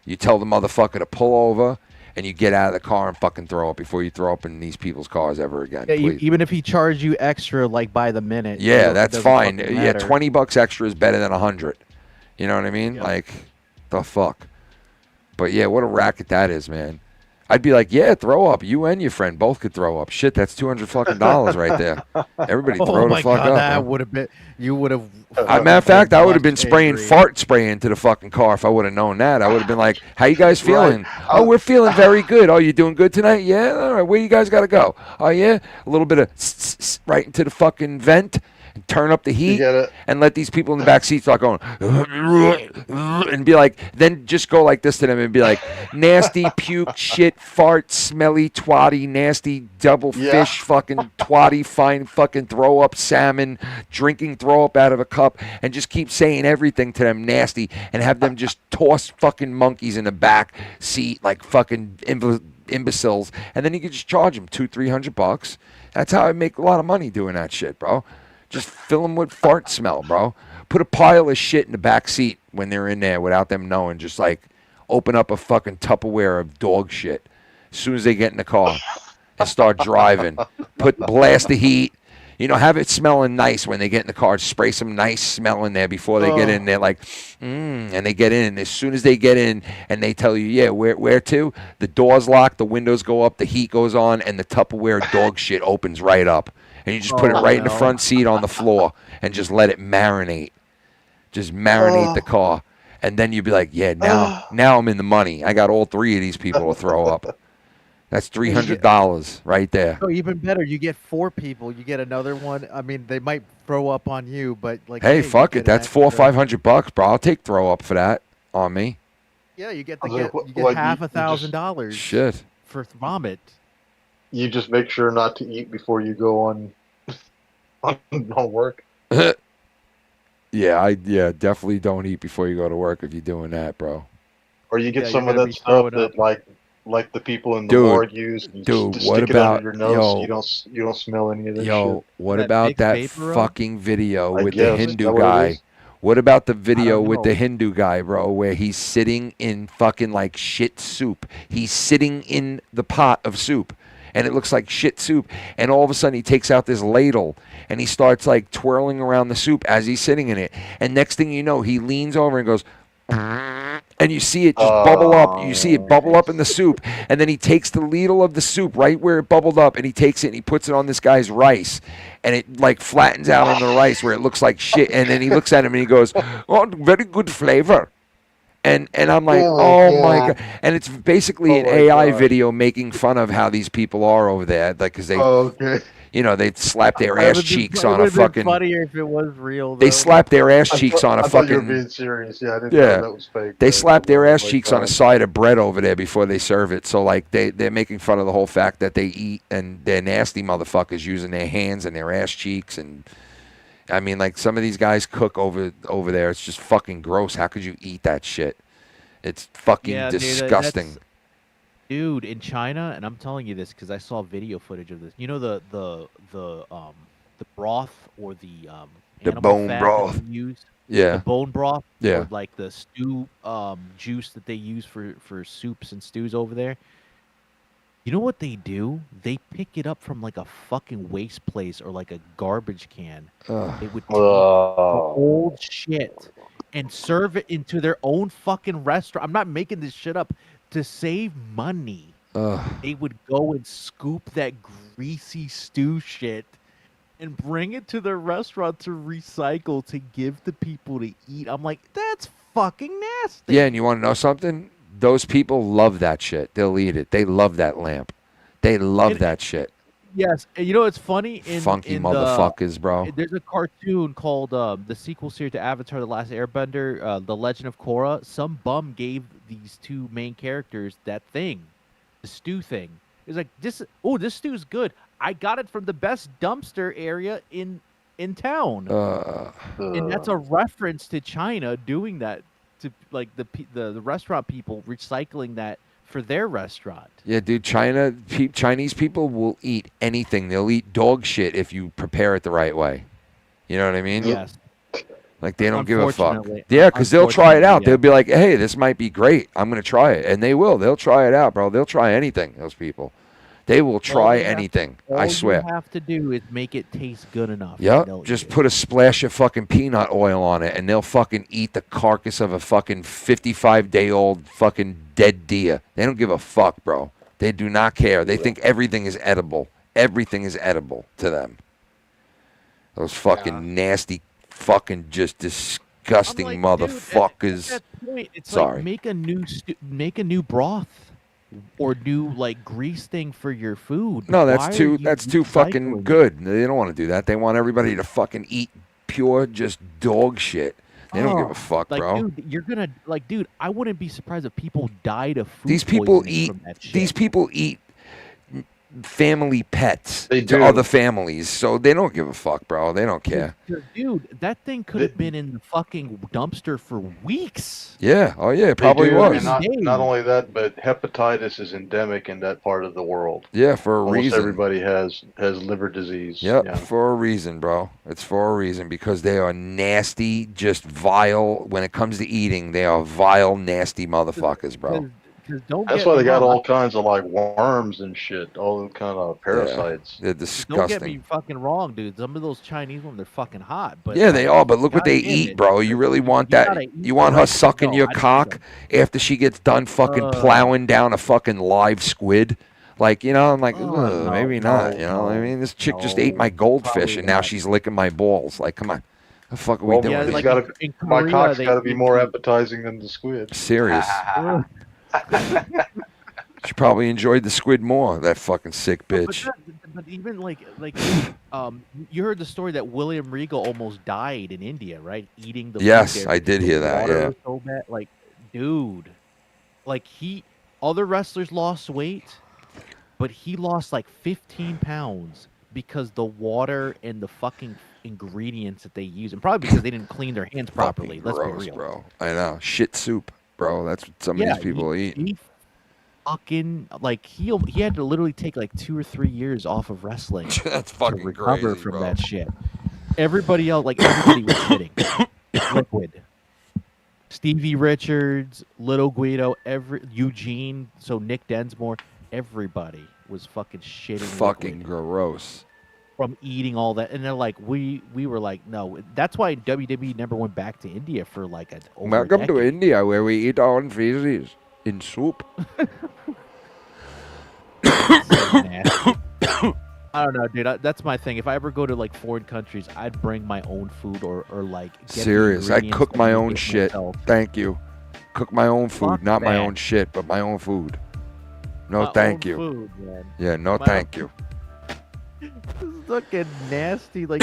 You tell the motherfucker to pull over, and you get out of the car and fucking throw up before you throw up in these people's cars ever again. Yeah, please. even if he charged you extra, like by the minute. Yeah, that's fine. Yeah, matter. $20 extra is better than 100. You know what I mean? Yep. Like, the fuck. But yeah, what a racket that is, man. I'd be like, yeah, throw up. You and your friend both could throw up. Shit, that's $200 fucking right there. Everybody throw the fuck up. That would have been. You would have. Matter of fact, I would have been spraying fart spray into the fucking car if I would have known that. I would have been like, how you guys feeling? Right. Oh, we're feeling very good. Oh, you doing good tonight? Yeah? All right, where you guys got to go? Oh, yeah? A little bit of right into the fucking vent. And turn up the heat and let these people in the back seat start going and be like, then just go like this to them and be like, nasty puke shit fart smelly twatty nasty double fish fucking twatty fine fucking throw up salmon drinking throw up out of a cup, and just keep saying everything to them nasty and have them just toss fucking monkeys in the back seat like fucking imbeciles, and then you can just charge them $200-300. That's how I make a lot of money doing that shit, bro. Just fill them with fart smell, bro. Put a pile of shit in the back seat when they're in there without them knowing. Just like open up a fucking Tupperware of dog shit as soon as they get in the car and start driving. Blast the heat. You know, have it smelling nice when they get in the car. Spray some nice smell in there before they get in. They're like, and they get in. And as soon as they get in and they tell you, yeah, where to? The door's locked, the windows go up, the heat goes on, and the Tupperware dog shit opens right up. And you just put it right in the front seat on the floor and just let it marinate. Just marinate the car. And then you'd be like, yeah, now I'm in the money. I got all three of these people to throw up. That's $300 right there. Oh, even better. You get 4 people. You get another one. I mean, they might throw up on you, but like, hey, fuck it. That's $400-500, bro. I'll take throw up for that on me. Yeah, you get half $1,000. Shit. For vomit. You just make sure not to eat before you go on work. Yeah, definitely don't eat before you go to work if you're doing that, bro. Or you get some of that stuff that like the people in the morgue use. And just what stick it about under your nose? You don't smell any of this shit. What about that fucking video with the Hindu guy? What about the video with the Hindu guy, bro, where he's sitting in fucking like shit soup? He's sitting in the pot of soup, and it looks like shit soup, and all of a sudden he takes out this ladle, and he starts like twirling around the soup as he's sitting in it, and next thing you know, he leans over and goes, And you see it just bubble up. You see it bubble up in the soup. And then he takes the ladle of the soup right where it bubbled up, and he takes it and he puts it on this guy's rice. And it like flattens out on the rice where it looks like shit. And then he looks at him and he goes, "Oh, very good flavor." And I'm like, oh my God. And it's basically an AI video making fun of how these people are over there. Like, because they, you know, they slap their ass cheeks on a fucking. Funnier if it was real. They slap their ass cheeks on a I thought you were fucking. being serious. Yeah, I didn't know that was fake. They slap their ass cheeks on a side of bread over there before they serve it. So like they're making fun of the whole fact that they eat, and they're nasty motherfuckers using their hands and their ass cheeks. And I mean, like, some of these guys cook over there. It's just fucking gross. How could you eat that shit? It's fucking disgusting. Dude, in China, and I'm telling you this because I saw video footage of this. You know the broth or the animal bone fat broth. that they use? Yeah. The bone broth. Yeah. Or like the stew juice that they use for soups and stews over there. You know what they do? They pick it up from like a fucking waste place or like a garbage can. Ugh. They would take the old shit and serve it into their own fucking restaurant. I'm not making this shit up. To save money, they would go and scoop that greasy stew shit and bring it to their restaurant to recycle to give to people to eat. I'm like, that's fucking nasty. Yeah, and you want to know something? Those people love that shit. They'll eat it. They love that lamp. They love that shit. Yes, and you know it's funny Funky motherfuckers, bro. There's a cartoon called the sequel series to Avatar: The Last Airbender, The Legend of Korra. Some bum gave these two main characters that thing, the stew thing. It's like this stew's good. I got it from the best dumpster area in town, and that's a reference to China doing that to like the restaurant people recycling that for their restaurant. Yeah, dude, Chinese people will eat anything. They'll eat dog shit if you prepare it the right way. You know what I mean? Yes. Like, they don't give a fuck. Unfortunately- Yeah, because they'll try it out. yeah. They'll be like, hey, this might be great. I'm going to try it. And they will. They'll try it out, bro. They'll try anything, those people. They will try anything. I swear. All you have to do is make it taste good enough. Yep, They'll just put a splash of fucking peanut oil on it, and they'll fucking eat the carcass of a fucking 55-day-old fucking dead deer. They don't give a fuck, bro. They do not care. They think everything is edible. Everything is edible to them. Those fucking nasty, fucking just disgusting motherfuckers. At that point, it's Sorry. like make a new broth or new like grease thing for your food. No, Why that's are too you fucking recycling? good. They don't want to do that. They want everybody to fucking eat pure just dog shit. They don't give a fuck, like, bro. Dude, you're gonna like, dude. I wouldn't be surprised if people died of food These people poisoning eat. from that shit. These people eat family pets They to do. other families, so they don't give a fuck, bro. They don't care. Dude, that thing could have been in the fucking dumpster for weeks. Yeah. Oh yeah, it They probably do, was. and not only that, but hepatitis is endemic in that part of the world. Yeah, for a Almost reason. everybody has liver disease. Yep, Yeah. for a reason, bro. It's for a reason, because they are nasty, just vile. When it comes to eating, they are vile, nasty motherfuckers, bro. That's why they got all kinds of like worms and shit, all kind of parasites. They're Don't disgusting. get me fucking wrong, dude. Some of those Chinese women, they're fucking hot. But Yeah, they are, but look what they goddamn eat, it, bro. You really want you that? gotta eat You want the her right- sucking no, your I- cock after she gets done fucking plowing down a fucking live squid? Like, you know, I'm like, no, maybe not. You know what I mean? This chick just ate my goldfish, and now she's licking my balls. Like, come on. The fuck are we doing? it's here? gotta, in my Korea, cock's they got to be eat more meat. appetizing than the squid. Serious. She probably enjoyed the squid more, that fucking sick bitch. But even like you heard the story that William Regal almost died in India, right? Eating the food Yes, there I did because hear the that, water yeah. was so bad. Like, dude, like other wrestlers lost weight, but he lost like 15 pounds because the water and the fucking ingredients that they use, and probably because they didn't clean their hands properly. Let's Gross, be real, bro. I know. Shit soup, bro. That's what some of these people eat. He fucking like he had to literally take like 2 or 3 years off of wrestling. That's to fucking recover crazy, from bro. that shit. Everybody else, like everybody was hitting Liquid, Stevie Richards, Little Guido, Eugene, so Nick Densmore, everybody was fucking shitting. Fucking Liquid. gross. from eating all that, and they're like, we were like, no. That's why WWE never went back to India for like over a Welcome to decade. India, where we eat our own feces in soup. Nasty. I don't know, dude. That's my thing. If I ever go to like foreign countries, I'd bring my own food or like. Get the Serious, I ingredients cook and my make own it shit. myself. Thank you. Cook my own food, Fuck not my that. own shit, but my own food. No, My thank own you. food, man. Yeah, no, My thank you. This is looking nasty. Like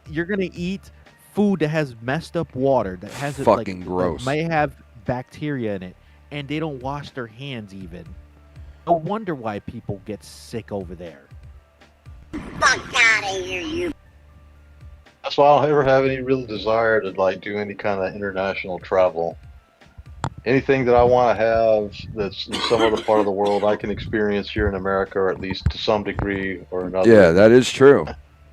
you're gonna eat food that has messed up water, that has it Fucking like gross. that may have bacteria in it, and they don't wash their hands even. No wonder why people get sick over there. Fuck out of here, you. That's why I don't ever have any real desire to like do any kind of international travel. Anything that I want to have that's in some other part of the world, I can experience here in America, or at least to some degree or another. Yeah, that is true.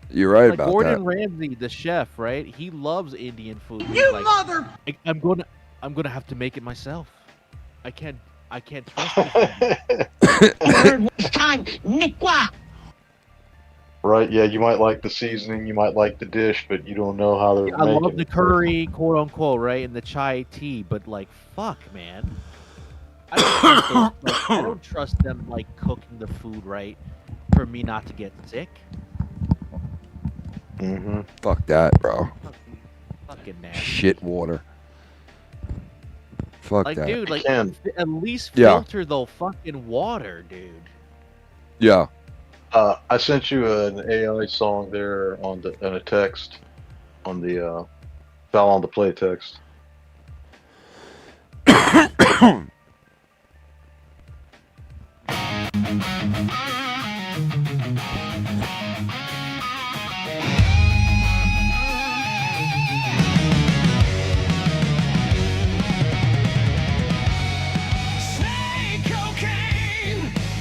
You're right Like about Gordon that. Ramsay, the chef, right? He loves Indian food. He's You like, mother. I'm gonna have to make it myself. I can't trust it. It's time, Niqua. Right? Yeah, you might like the seasoning, you might like the dish, but you don't know how they're I making love the it. curry, quote unquote, right, and the chai tea, but like, fuck, man. I don't trust I don't trust them like cooking the food right for me not to get sick. Mm-hmm. Fuck that, bro. Fucking nasty. Shit water. Fuck Like, that. dude, like at least Yeah. filter the fucking water, dude. Yeah. I sent you an AI song there on a text on the fell on the play text.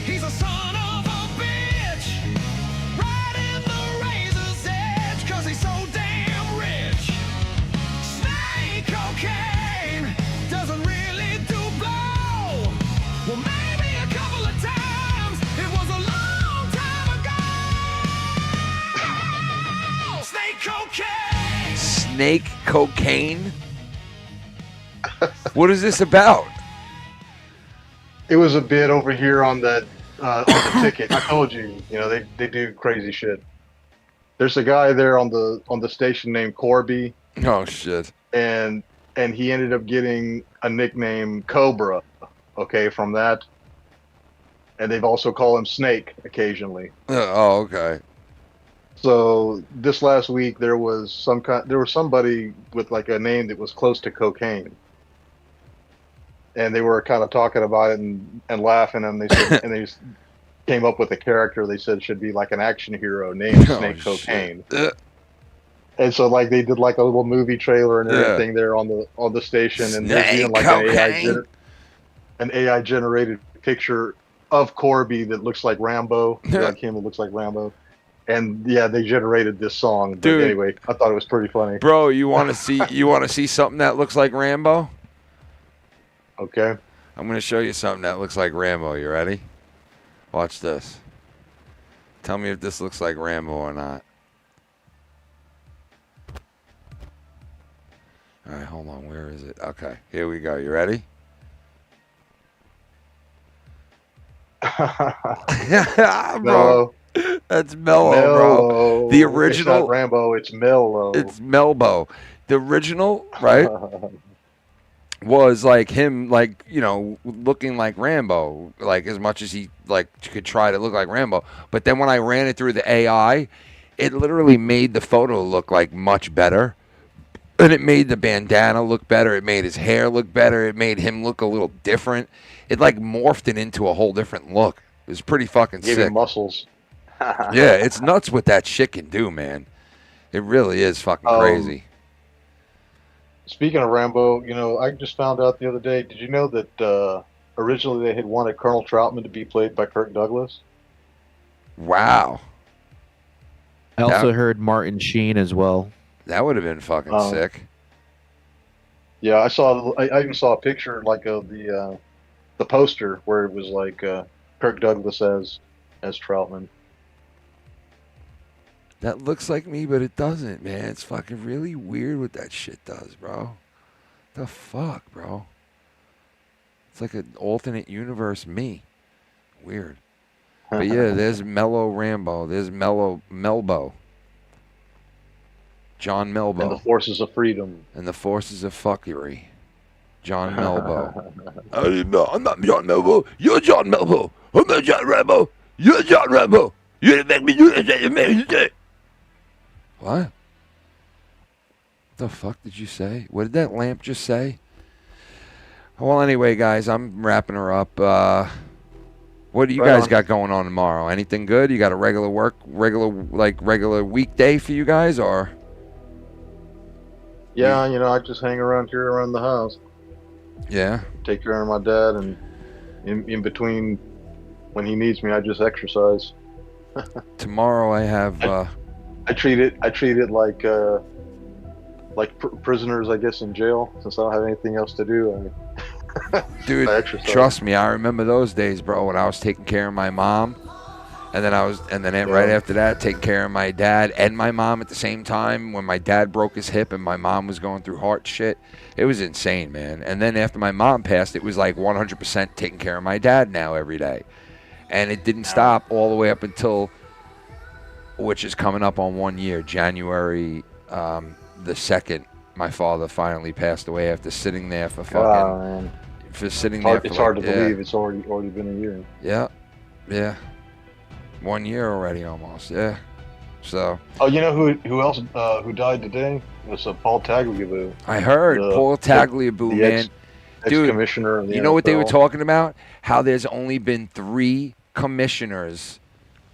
He's a son of a bitch. Riding the razor's edge 'cause he's so damn rich. Snake cocaine doesn't really do blow. Well, maybe a couple of times. It was a long time ago. Snake cocaine. Snake cocaine? What is this about? It was a bit over here on that on the ticket. I told you, they do crazy shit. There's a guy there on the station named Corby, Oh shit. and he ended up getting a nickname Cobra, okay, from that. And they've also called him Snake occasionally. Oh, okay. So this last week there was somebody with like a name that was close to cocaine. And they were kind of talking about it and laughing, and they said, and they came up with a character they said should be like an action hero named Snake Cocaine. And so like they did like a little movie trailer and everything there on the station, and there's even like an AI generated picture of Corby that looks like Rambo, like him that looks like Rambo. And yeah, they generated this song. But Dude. anyway, I thought it was pretty funny. Bro, you want to see something that looks like Rambo? Okay. I'm going to show you something that looks like Rambo. You ready? Watch this. Tell me if this looks like Rambo or not. All right, hold on. Where is it? Okay, here we go. You ready? Bro, that's Mello, bro. The original. It's not Rambo, it's Mello. It's Melbo. The original, right? Was like him, like, looking like Rambo, like as much as he like could try to look like Rambo. But then when I ran it through the AI, it literally made the photo look like much better. And it made the bandana look better. It made his hair look better. It made him look a little different. It like morphed it into a whole different look. It was pretty fucking Gave sick. him muscles. Yeah, it's nuts what that shit can do, man. It really is fucking crazy. Speaking of Rambo, I just found out the other day. Did you know that originally they had wanted Colonel Troutman to be played by Kirk Douglas? Wow. I also heard Martin Sheen as well. That would have been fucking sick. Yeah, I even saw a picture like of the poster where it was like Kirk Douglas as Troutman. That looks like me, but it doesn't, man. It's fucking really weird what that shit does, bro. The fuck, bro? It's like an alternate universe me. Weird. But yeah, there's Mellow Rambo. There's Melbo. John Melbo. And the forces of freedom. And the forces of fuckery. John Melbo. I'm not John Melbo. You're John Melbo. I'm not John Rambo. You're John Rambo. You didn't make me do that. You made me do it. What? The fuck did you say? What did that lamp just say? Well, anyway, guys, I'm wrapping her up. What do you guys got going on tomorrow? Anything good? You got a regular weekday for you guys, or? Yeah, I just hang around here around the house. Yeah. Take care of my dad, and in between, when he needs me, I just exercise. Tomorrow I have. I treat it like prisoners, I guess, in jail. Since I don't have anything else to do, Dude, trust me, I remember those days, bro, when I was taking care of my mom, and then right after that, taking care of my dad and my mom at the same time. When my dad broke his hip and my mom was going through heart shit, it was insane, man. And then after my mom passed, it was like 100% taking care of my dad now every day, and it didn't stop all the way up until, which is coming up on 1 year, January the 2nd. My father finally passed away after sitting there for fucking. It's hard to believe it's already been a year. Yeah. 1 year already, almost. Yeah. So. Oh, you know who else who died today? It was Paul Tagliabue. I heard Paul Tagliabue, man. Dude, commissioner of the you know what they were NFL? talking about? How there's only been 3 commissioners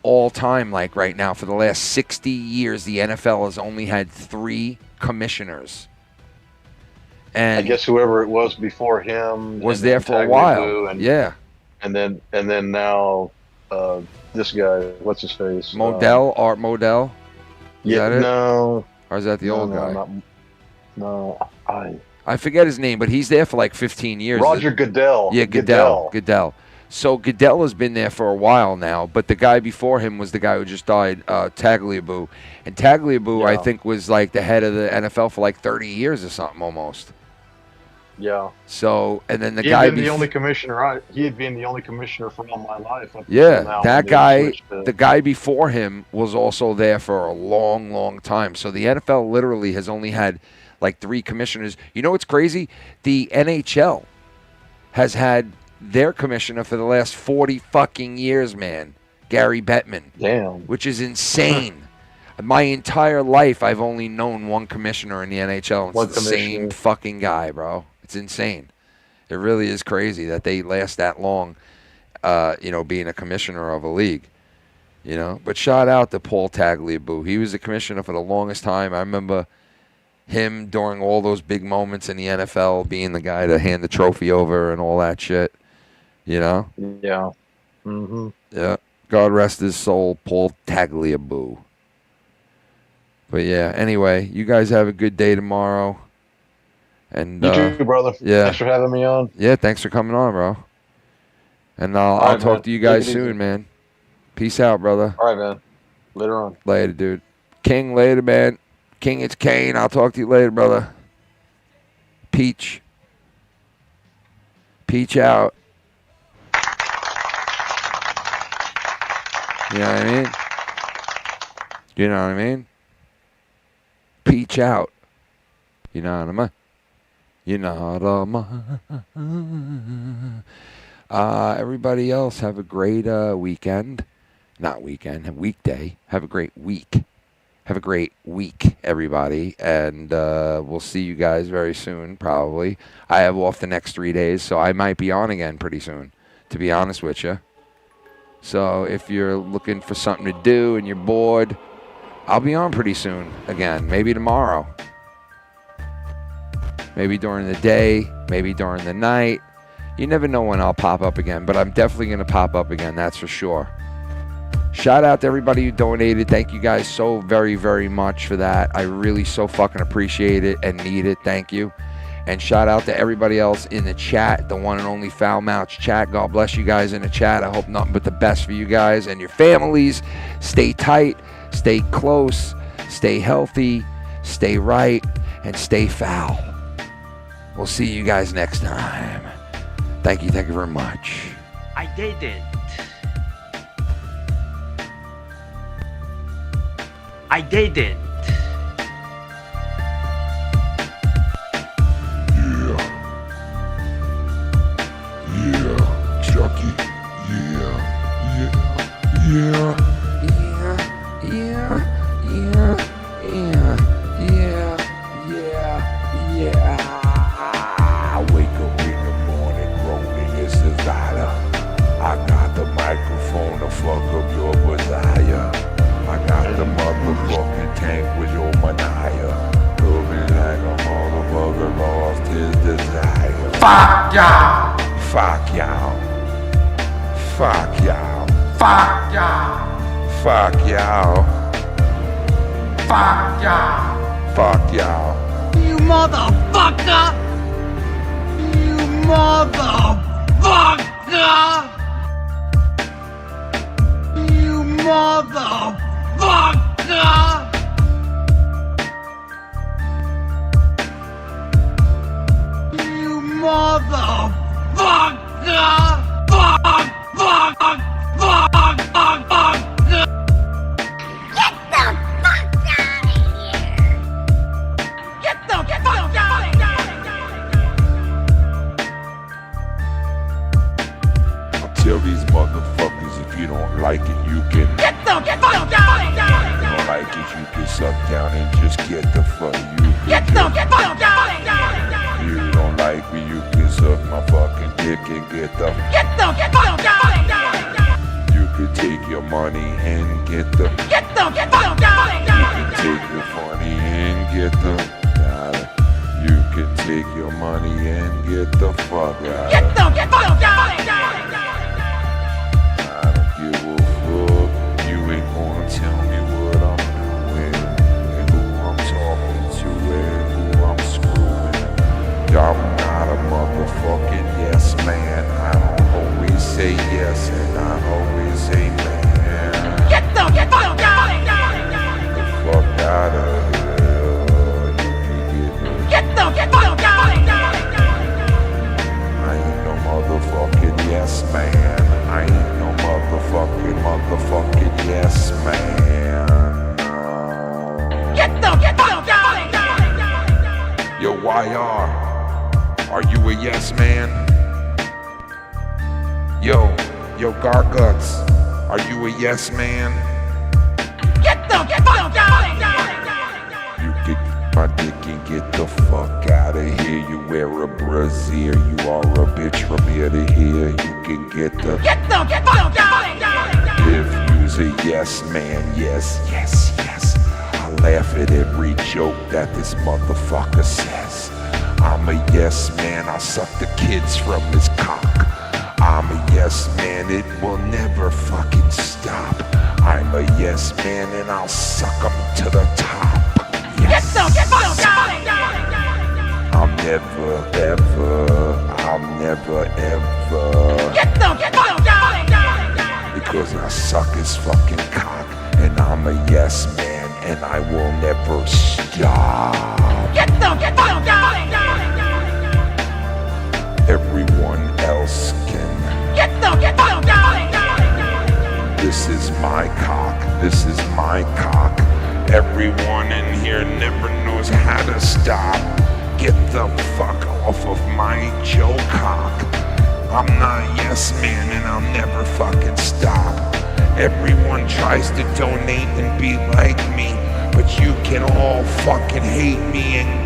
all time, like right now, for the last 60 years. The NFL has only had 3 commissioners. And I guess whoever it was before him was there for a while. And then now this guy, what's his face? Modell, Art Modell. Is that it? No. Or is that the old guy? I forget his name, but he's there for like 15 years. Roger Goodell. Yeah, Goodell. So Goodell has been there for a while now, but the guy before him was the guy who just died, Tagliabue. And Tagliabue, I think, was like the head of the NFL for like 30 years or something almost. Yeah. So, and then He had been the only commissioner. He had been the only commissioner for all my life. Up Yeah, until now that when they guy, switched to- the guy before him was also there for a long, long time. So the NFL literally has only had like 3 commissioners. You know what's crazy? The NHL has had their commissioner for the last 40 fucking years, man. Gary Bettman. Damn. Which is insane. My entire life, I've only known one commissioner in the NHL. It's the same fucking guy, bro. It's insane. It really is crazy that they last that long, being a commissioner of a league. But shout out to Paul Tagliabue. He was the commissioner for the longest time. I remember him during all those big moments in the NFL being the guy to hand the trophy over and all that shit. Yeah. Mm-hmm. Yeah. God rest his soul, Paul Tagliabue. But yeah, anyway, you guys have a good day tomorrow. And You too, brother. Yeah. Thanks for having me on. Yeah, thanks for coming on, bro. And I'll right, talk man. to you guys Take it easy. soon, man. Peace out, brother. All right, man. Later on. Later, dude. King, later, man. King, it's Kane. I'll talk to you later, brother. Peach. Peach out. You know what I mean? You know what I mean? Peach out. You know what I mean? You know what I mean? Everybody else, have a great weekend. Not weekend, weekday. Have a great week. Have a great week, everybody. And we'll see you guys very soon, probably. I have off the next 3 days, so I might be on again pretty soon, to be honest with you. So if you're looking for something to do and you're bored, I'll be on pretty soon again. Maybe tomorrow. Maybe during the day. Maybe during the night. You never know when I'll pop up again, but I'm definitely going to pop up again, that's for sure. Shout out to everybody who donated. Thank you guys so very, very much for that. I really so fucking appreciate it and need it. Thank you. And shout out to everybody else in the chat, the one and only Foul Mouth chat. God bless you guys in the chat. I hope nothing but the best for you guys and your families. Stay tight. Stay close, stay healthy, stay right, and stay foul. We'll see you guys next time. Thank you very much. I didn't. I didn't. Yeah, Chucky. Yeah. I wake up in the morning groaning, it's a dollar. I got the microphone to fuck up your desire. I got the motherfucking tank with your manaya. Looking like a motherfucker lost his desire. Fuck y'all! Fuck y'all! Fuck y'all! Fuck y'all! Fuck y'all! Fuck y'all! Fuck y'all! You motherfucker! You motherfucker! You motherfucker! You motherfucker! Tell these motherfuckers if you don't like it, you can get the fuck out of here. If you don't like it, you can suck down and just get the fuck. You can get the fuck out of here. If you don't like me, you can suck my fucking dick and get the fuck out of here. You can take your money and get the fuck out of here. You can take your money and get the You can take your money and get the fuck out. Get the fuck out of here. Give a fuck, you ain't gonna tell me what I'm doing and who I'm talking to and who I'm screwing. I'm not a motherfucking yes man. I don't always say yes and I always say man. Get the fuck out of here! The fuck out of here! Get the fuck out of here! I ain't no motherfucking yes man. I ain't no motherfucking yes man. Get the fuck out of here! Yo, YR, are you a yes man? Yo, Garguts, are you a yes man? Get the fuck out of here! You get my dick and get the fuck out of here. You wear a brassiere, you are a bitch from here to here. You can get the fuck out of here! If you's a yes man, yes. I laugh at every joke that this motherfucker says. I'm a yes man, I suck the kids from his cock. I'm a yes man, it will never fucking stop. I'm a yes man and I'll suck them to the top. Yes. Get the fuck out of here! I'll never ever get the fuck out of here! Because I suck his fucking cock and I'm a yes man and I will never stop. Get the fuck out of here! Everyone else can get the fuck out of here! This is my cock. Everyone in here never knows how to stop. Get the fuck off of my Joe cock. I'm not a yes man and I'll never fucking stop. Everyone tries to donate and be like me, but you can all fucking hate me and